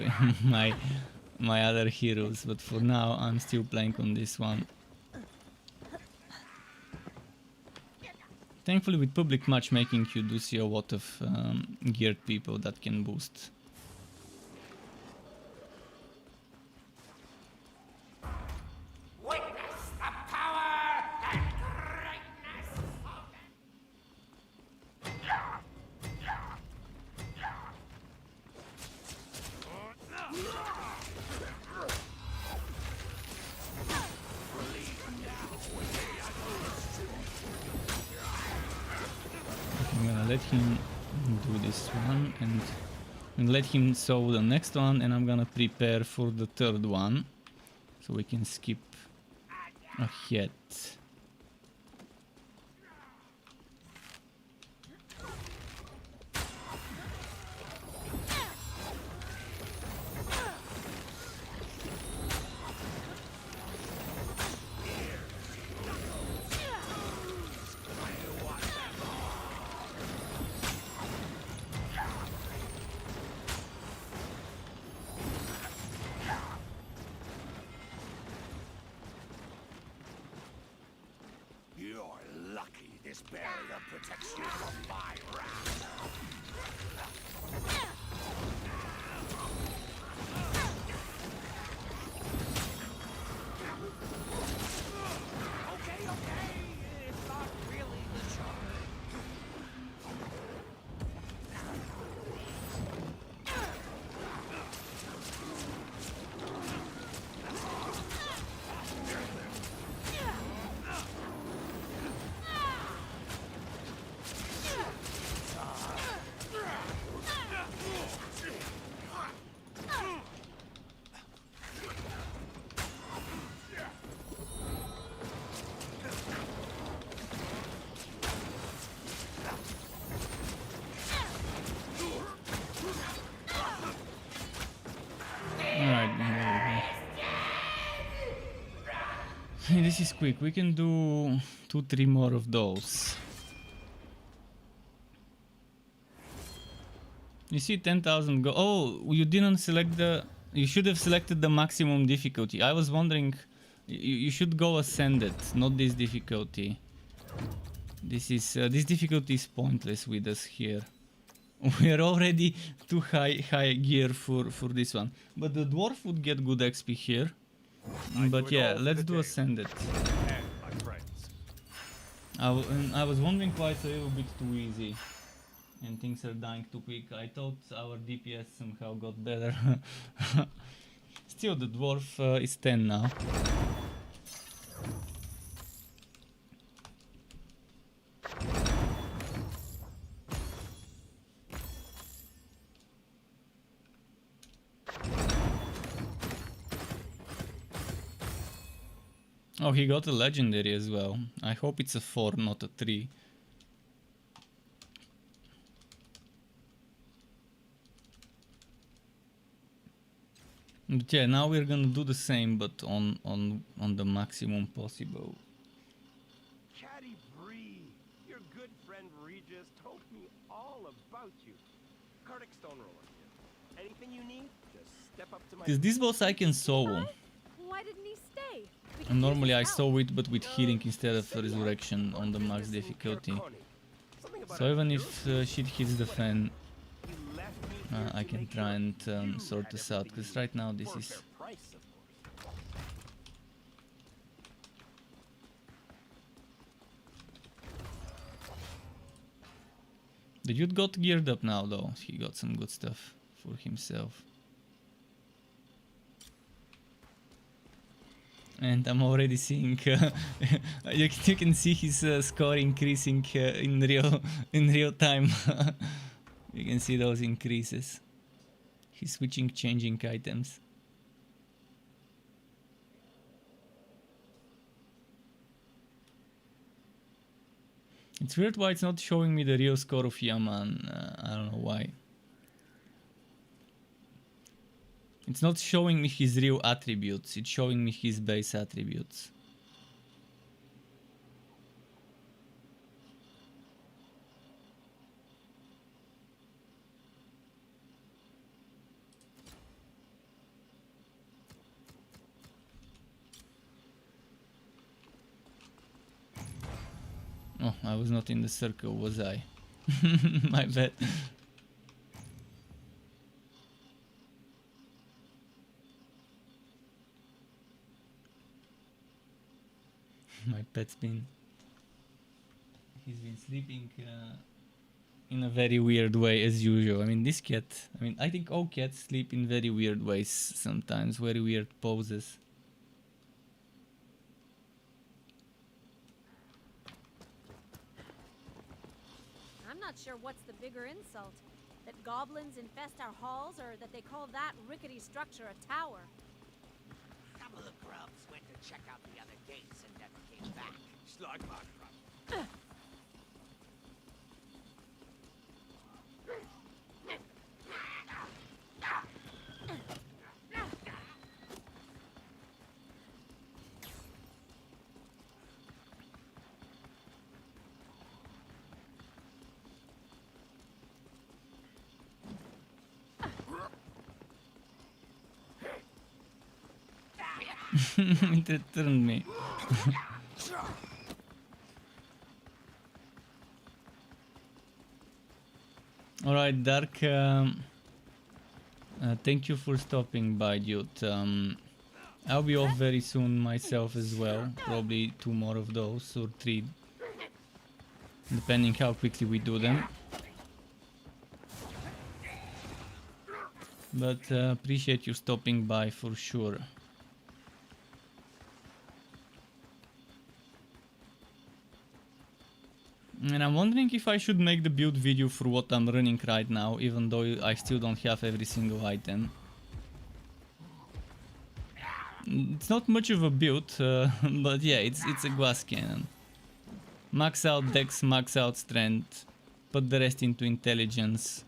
my other heroes, but for now I'm still playing on this one. Thankfully with public matchmaking you do see a lot of geared people that can boost. Let him do this one and let him solve the next one, and I'm gonna prepare for the third one so we can skip ahead. This barrier protects you from my wrath. Okay, it's not really the charm. This is quick. We can do 2-3 more of those. You see 10,000 go. Oh, you didn't select the. You should have selected the maximum difficulty. I was wondering. You should go ascended, not this difficulty. This difficulty is pointless with us here. We're already too high gear for this one. But the dwarf would get good XP here. But yeah, let's do ascended. And my friends. I was wondering why it's a little bit too easy. And things are dying too quick. I thought our DPS somehow got better. Still, the dwarf is 10 now. Oh, he got a legendary as well. I hope it's a 4, not a 3. But yeah, now we're gonna do the same, but on the maximum possible. Chatty Bree, your good friend Regis told me all about you. Cardic Stoneroller here. Anything you need, just step up to my. Cause this boss I can solo. Why didn't he stay? We could And use normally his I help. saw it, but with healing instead of resurrection on the max difficulty. So even if shit hits the fan, I can try and sort this out. Because right now this is. The dude got geared up now though. He got some good stuff for himself. And I'm already seeing you can see his score increasing in real time. You can see those increases. He's changing items. It's weird why it's not showing me the real score of Yaman. I don't know why. It's not showing me his real attributes, it's showing me his base attributes. Oh, I was not in the circle, was I? My bad. My pet's been... He's been sleeping in a very weird way as usual. I mean, this cat... I mean, I think all cats sleep in very weird ways sometimes, very weird poses. I'm not sure what's the bigger insult. That goblins infest our halls, or that they call that rickety structure a tower. Some of the grubs went to check out the other gates and never came back. Slug my grub. It returned me. Alright, Dark, thank you for stopping by, dude. I'll be off very soon myself as well. Probably 2 more of those, or 3. Depending how quickly we do them. But appreciate you stopping by for sure. And I'm wondering if I should make the build video for what I'm running right now, even though I still don't have every single item. It's not much of a build, but yeah, it's a glass cannon. Max out dex, max out strength, put the rest into intelligence.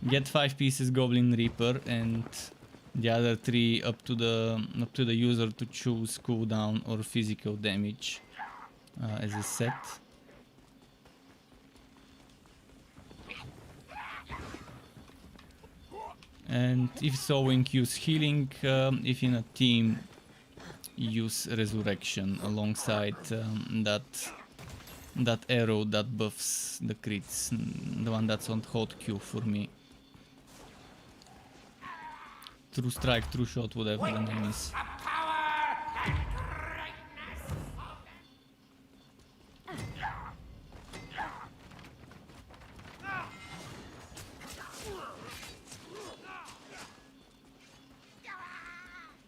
Get 5 pieces Goblin Reaper and the other 3 up to the user to choose cooldown or physical damage. As a set. And if sowing, use healing. If in a team, use resurrection alongside that arrow that buffs the crits, the one that's on hold Q for me. True strike, true shot, whatever the name is.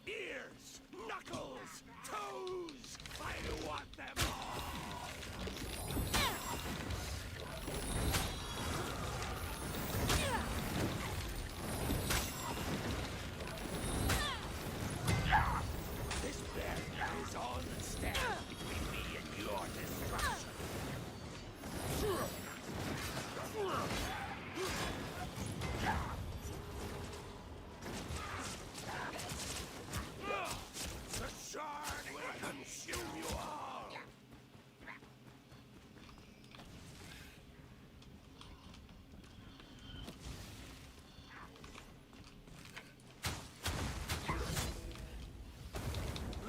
Ears, knuckles, toes. I want them all. This barrier is all that stands between me and your destruction. The shard will consume you all.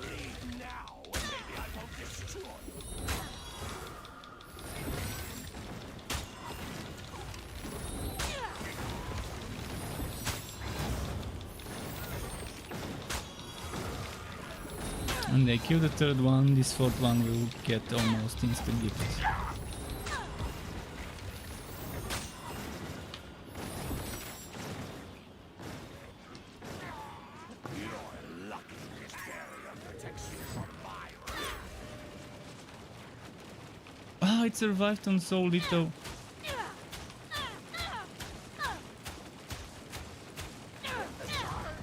Leave now, and maybe I won't destroy you. And they kill the third one, this fourth one will get almost instant gift. You're lucky this barrier protects you from my wrath. Ah, it survived on so little.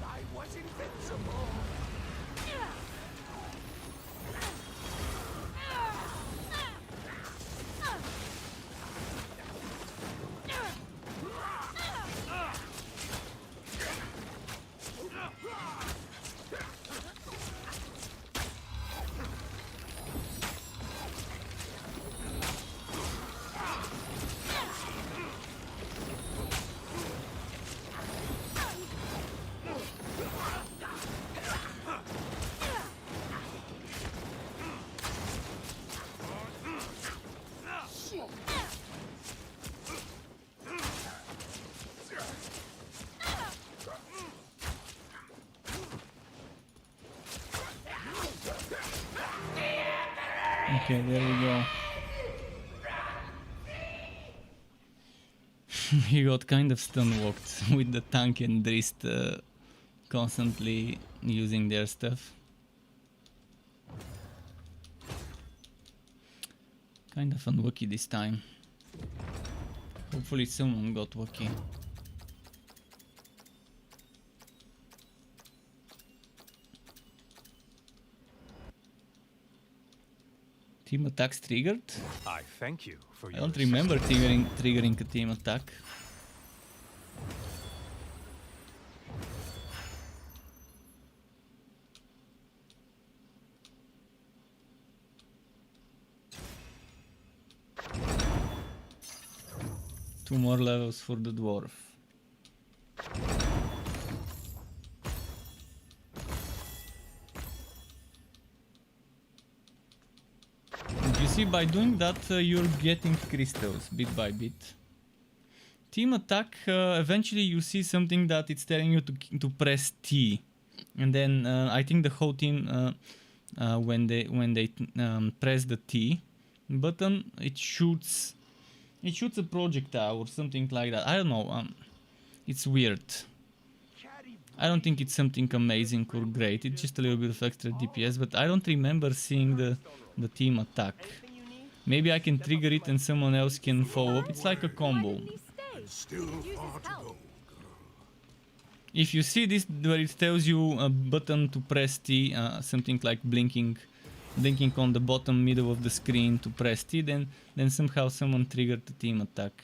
I was invincible. Okay, there we go. He got kind of stun walked with the tank and Drist constantly using their stuff. Kind of unlucky this time. Hopefully someone got lucky. Team attacks triggered? I thank you for I your don't remember triggering a team attack. Two more levels for the dwarf. You see, by doing that, you're getting crystals bit by bit. Team attack, eventually you see something that it's telling you to press T, and then I think the whole team, when they press the T button, it shoots a projectile or something like that. I don't know. It's weird. I don't think it's something amazing or great. It's just a little bit of extra DPS, but I don't remember seeing the team attack. Maybe I can trigger it and someone else can follow up. It's like a combo. If you see this where it tells you a button to press T, something like blinking on the bottom middle of the screen to press T, then somehow someone triggered the team attack.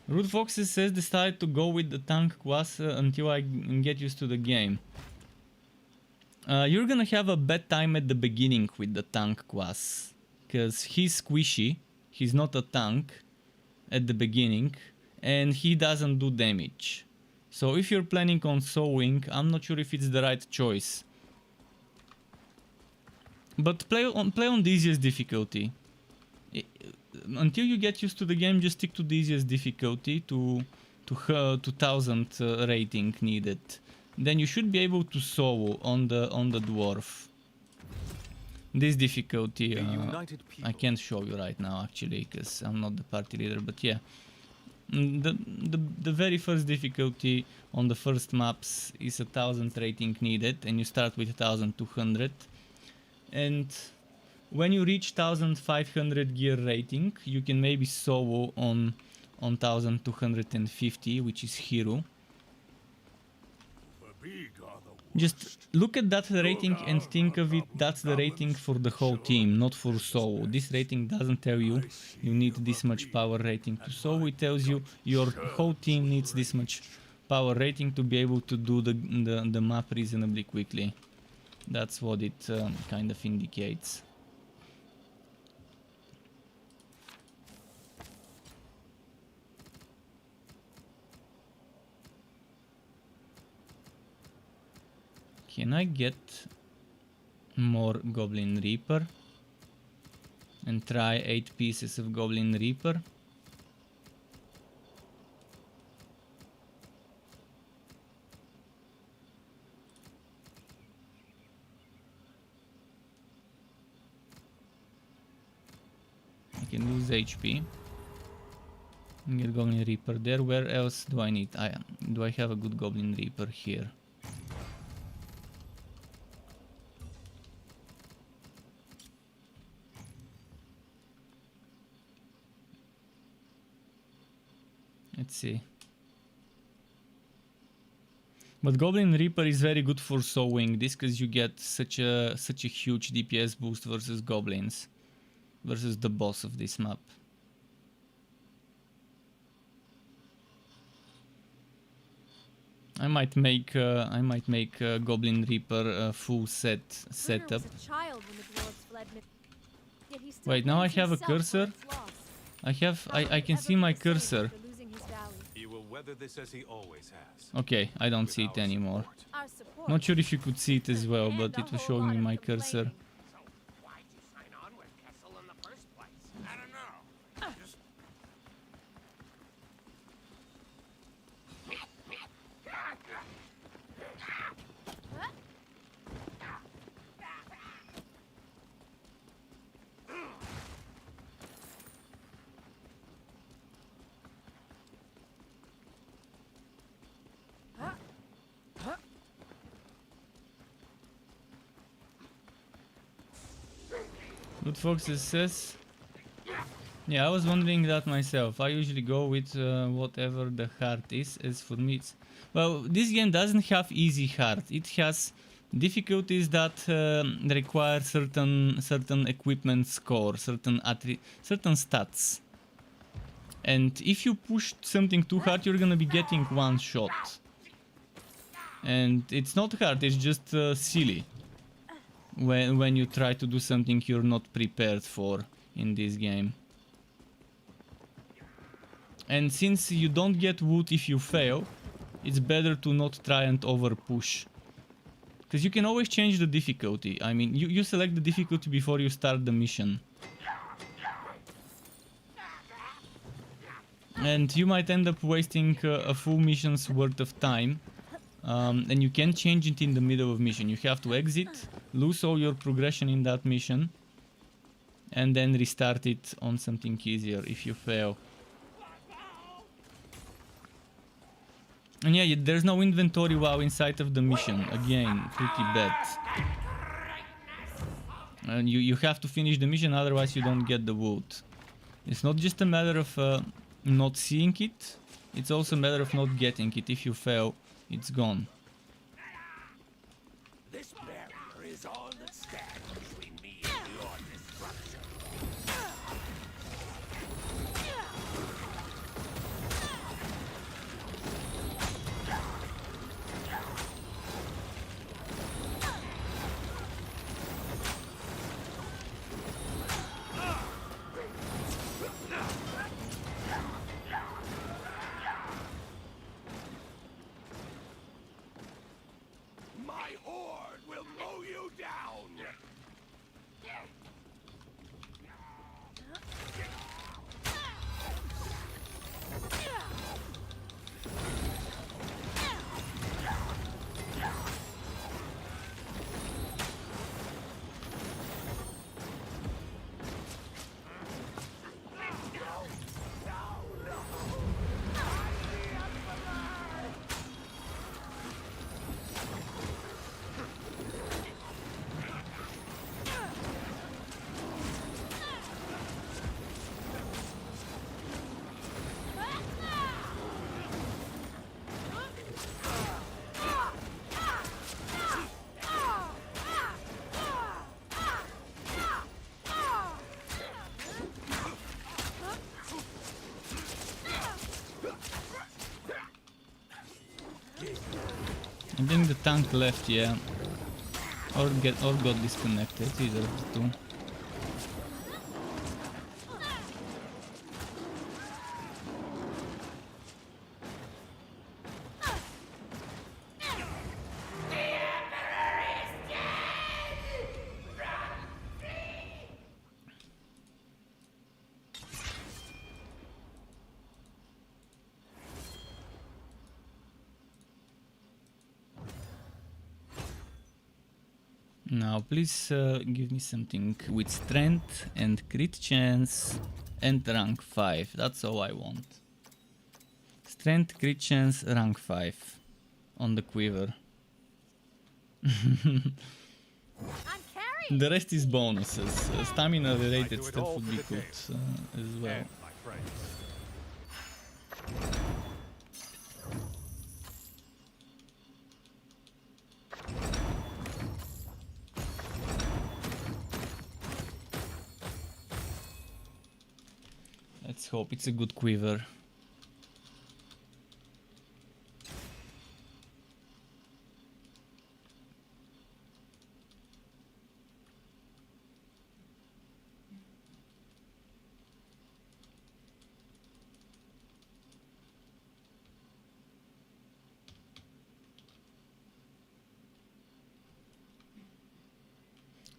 Root Foxes says decide to go with the tank class until I get used to the game. you're gonna have a bad time at the beginning with the tank class, because he's squishy, he's not a tank at the beginning, and he doesn't do damage. So if you're planning on sowing, I'm not sure if it's the right choice. But play on the easiest difficulty. Until you get used to the game, just stick to the easiest difficulty to 2000 rating needed. Then you should be able to sow on the dwarf. This difficulty I can't show you right now actually, because I'm not the party leader. But yeah, the very first difficulty on the first maps is 1000 rating needed, and you start with 1200. And when you reach 1500 gear rating, you can maybe solo on 1250, which is hero. Just look at that rating and think of it, that's the rating for the whole team, not for solo. This rating doesn't tell you you need this much power rating to solo, it tells you your whole team needs this much power rating to be able to do the map reasonably quickly. That's what it kind of indicates. Can I get more Goblin Reaper and try 8 pieces of Goblin Reaper? I can lose HP and get Goblin Reaper there. Where else do I need? Do I have a good Goblin Reaper here? Let's see. But Goblin Reaper is very good for sowing this, because you get such a huge DPS boost versus goblins, versus the boss of this map. I might make Goblin Reaper full setup. Wait, now I have a cursor. I can see my cursor. He will weather this as he always has. Okay, I don't see it anymore. Not sure if you could see it as well, but it was showing me my cursor. Why'd you sign on with Kessel in the first place? I don't know. Just... Good Foxes says, yeah, I was wondering that myself. I usually go with whatever the heart is. As for me, it's... Well, this game doesn't have easy heart. It has difficulties that require certain equipment score, certain stats. And if you push something too hard, you're gonna be getting one shot. And it's not hard, it's just silly. When you try to do something you're not prepared for in this game. And since you don't get wood if you fail, it's better to not try and over push. Because you can always change the difficulty. I mean, you select the difficulty before you start the mission. And you might end up wasting a full mission's worth of time. And you can't change it in the middle of mission. You have to exit, lose all your progression in that mission, and then restart it on something easier if you fail. And yeah, there's no inventory while inside of the mission. Again, pretty bad. And you have to finish the mission, otherwise you don't get the wood. It's not just a matter of not seeing it, it's also a matter of not getting it. If you fail, it's gone. This barrier is all that stands between me and your destruction. I think the tank left, yeah. Or got disconnected, either of the two. Now, please give me something with strength and crit chance and rank 5. That's all I want. Strength, crit chance, rank 5 on the quiver. The rest is bonuses. Stamina related stuff would be good as well. Let's hope it's a good quiver.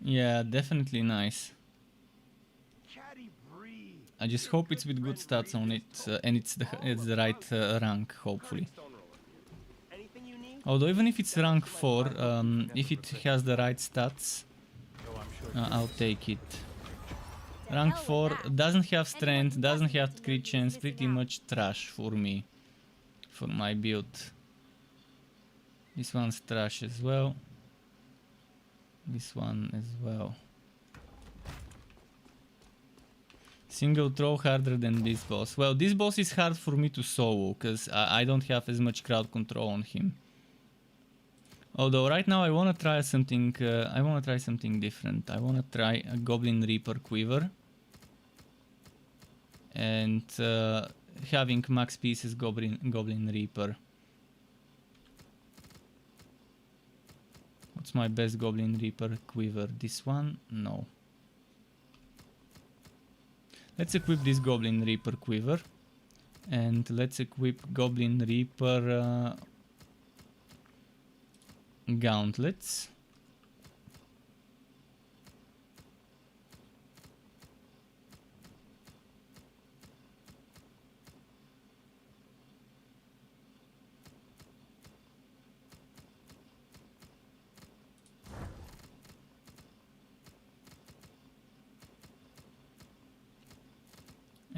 Yeah, definitely nice. I just hope it's with good stats on it, and it's the right rank, hopefully. Although even if it's rank 4, if it has the right stats, I'll take it. Rank 4 doesn't have strength, doesn't have crit chance, pretty much trash for me, for my build. This one's trash as well. This one as well. Single throw harder than this boss. Well, this boss is hard for me to solo, because I don't have as much crowd control on him. Although right now I wanna try something. I wanna try something different. I wanna try a Goblin Reaper quiver, and having max pieces Goblin Reaper. What's my best Goblin Reaper quiver? This one? No. Let's equip this Goblin Reaper quiver, and let's equip Goblin Reaper gauntlets.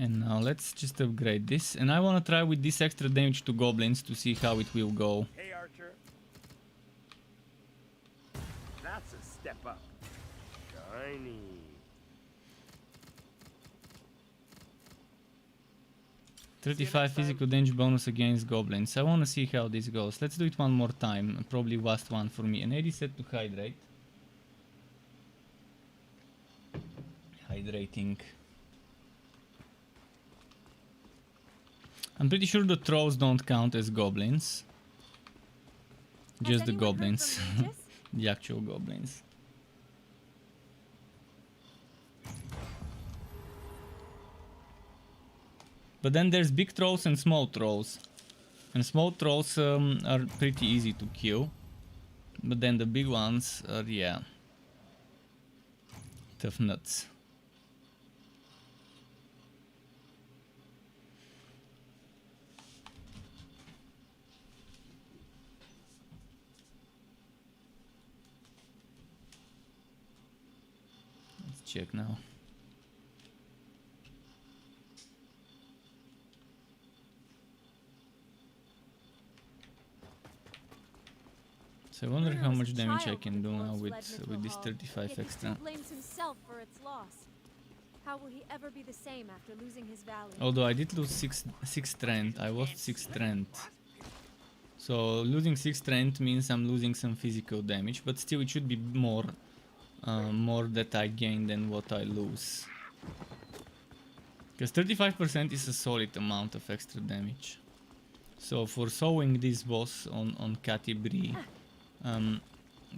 And now let's just upgrade this, and I wanna try with this extra damage to goblins to see how it will go. Hey, Archer. That's a step up. Shiny. $35 physical damage bonus against goblins. I wanna see how this goes. Let's do it one more time. Probably last one for me. And 80 set to hydrate. Hydrating. I'm pretty sure the trolls don't count as goblins. Just the goblins. The actual goblins. But then there's big trolls and small trolls. And small trolls are pretty easy to kill. But then the big ones are, yeah, tough nuts. Check now. So I wonder how much damage I can do now with this 35 extra. Blames himself for its loss. How will he ever be the same after losing his valley? Although I did lose 6 strength, I lost 6 strength. So losing 6 strength means I'm losing some physical damage, but still it should be more that I gain than what I lose. Because 35% is a solid amount of extra damage. So for sewing this boss on Catibri,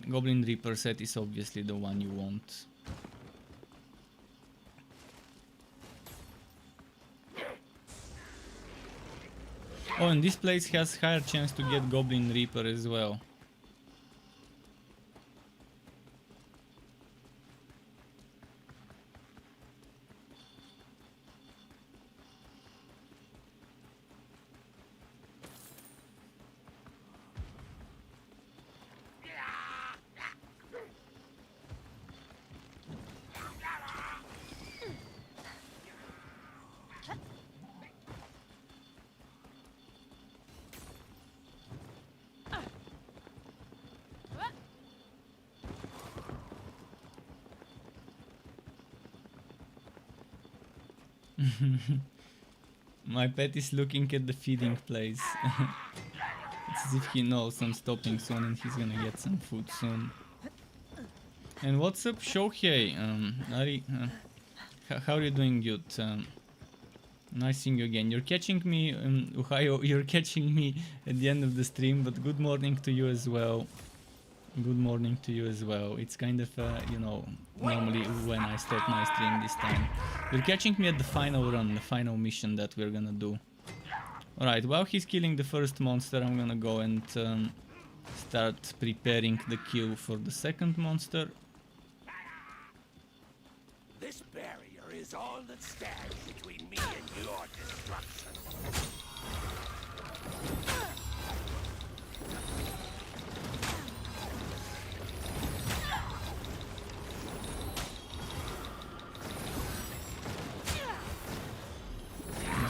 Goblin Reaper set is obviously the one you want. Oh, and this place has higher chance to get Goblin Reaper as well. My pet is looking at the feeding place. It's as if he knows I'm stopping soon and he's gonna get some food soon. And what's up, Shohei? How are you doing, dude? Nice seeing you again. You're catching me, Ohio, you're catching me at the end of the stream, but good morning to you as well. Good morning to you as well. It's kind of, you know, normally when I start my stream this time. You're catching me at the final run, the final mission that we're gonna do. Alright, while he's killing the first monster, I'm gonna go and start preparing the kill for the second monster. This barrier is all that stands between me and your destruction.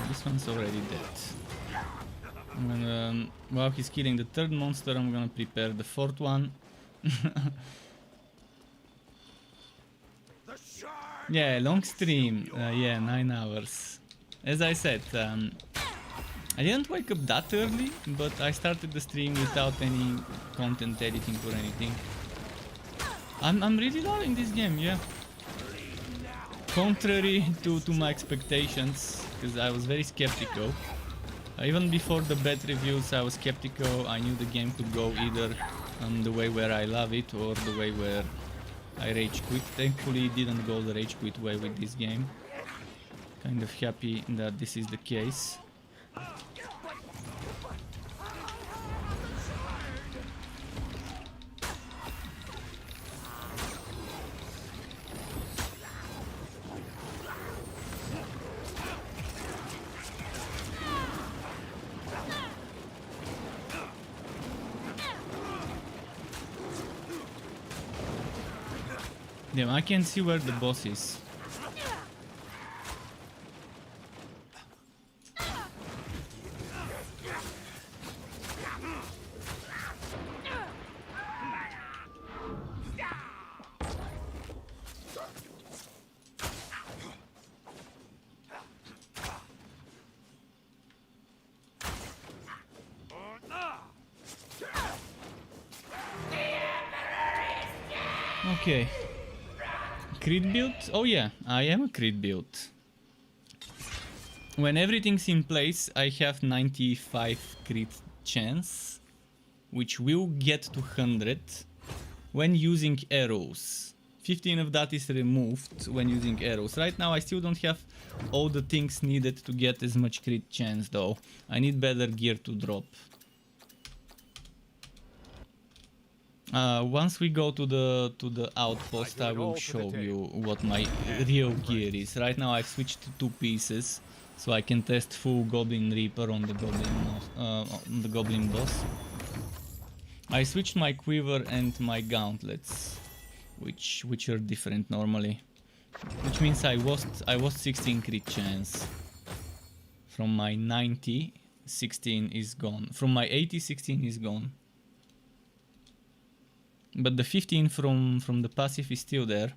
This one's already dead. I'm gonna, while he's killing the third monster, I'm gonna prepare the fourth one. Yeah, long stream. Yeah, 9 hours. As I said, I didn't wake up that early, but I started the stream without any content editing or anything. I'm really loving this game, yeah. Contrary to my expectations, because I was very skeptical. Even before the bad reviews, I was skeptical. I knew the game could go either the way where I love it or the way where I rage quit. Thankfully, it didn't go the rage quit way with this game. Kind of happy that this is the case. Damn, I can't see where the boss is. Okay. Crit build? Oh yeah, I am a crit build. When everything's in place, I have 95 crit chance, which will get to 100 when using arrows. 15 of that is removed when using arrows. Right now I still don't have all the things needed to get as much crit chance though. I need better gear to drop. Once we go to the outpost, I will show you what my real gear is. Right now I've switched to 2 pieces, so I can test full Goblin Reaper on the Goblin boss. I switched my quiver and my gauntlets, which are different normally, which means I lost 16 crit chance. From my 90, 16 is gone. From my 80, 16 is gone. But the 15 from the passive is still there.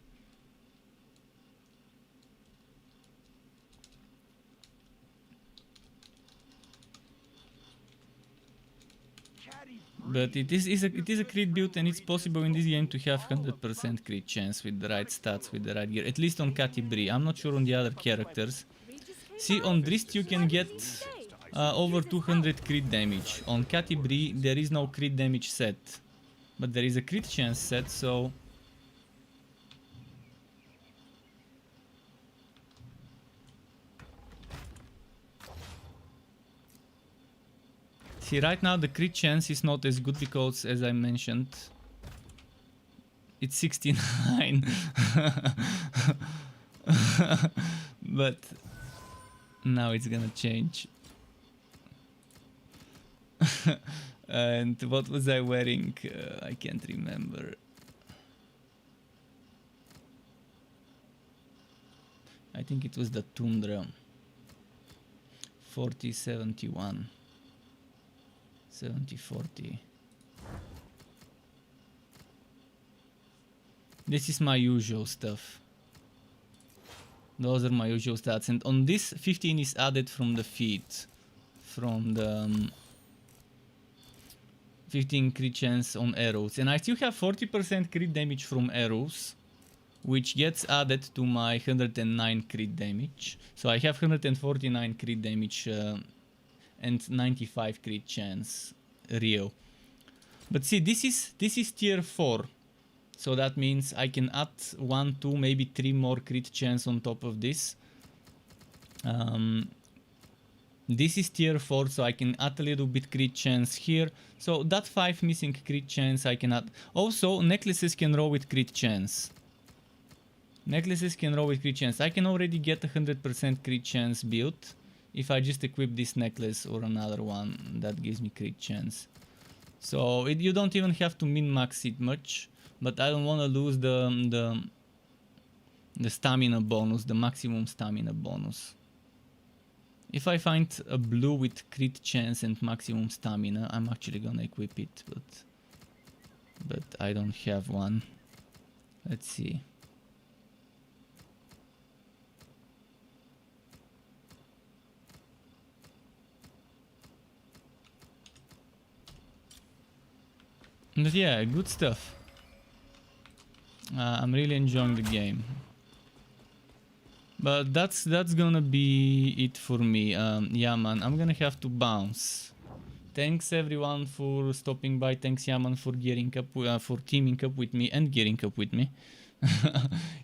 But it is a crit build, and it's possible in this game to have 100% crit chance with the right stats, with the right gear. At least on Catibri. I'm not sure on the other characters. See, on Drist you can get over 200 crit damage. On Catibri there is no crit damage set, but there is a crit chance set, so... See, right now the crit chance is not as good because, as I mentioned, it's 69. But now it's gonna change. And what was I wearing? I can't remember. I think it was the Tundra. 4071. 7040. This is my usual stuff. Those are my usual stats, and on this 15 is added from the feat, from the 15 crit chance on arrows, and I still have 40% crit damage from arrows, which gets added to my 109 crit damage. So I have 149 crit damage and 95 crit chance real. But see, this is tier 4. So that means I can add 1, 2, maybe 3 more crit chance on top of this. This is tier 4, so I can add a little bit crit chance here. So that 5 missing crit chance I can add. Also, necklaces can roll with crit chance. Necklaces can roll with crit chance. I can already get 100% crit chance built if I just equip this necklace or another one that gives me crit chance. So you don't even have to min-max it much. But I don't want to lose the stamina bonus, the maximum stamina bonus. If I find a blue with crit chance and maximum stamina, I'm actually gonna equip it, but I don't have one. Let's see. But yeah, good stuff. I'm really enjoying the game. But that's gonna be it for me. Yeah, man, I'm gonna have to bounce. Thanks everyone for stopping by. Thanks, Yaman, for gearing up, for teaming up with me and gearing up with me.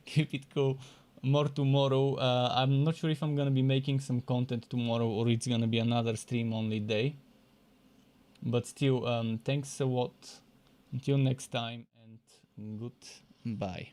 Keep it cool. More tomorrow. I'm not sure if I'm gonna be making some content tomorrow or it's gonna be another stream only day. But still, thanks a lot. Until next time, and goodbye.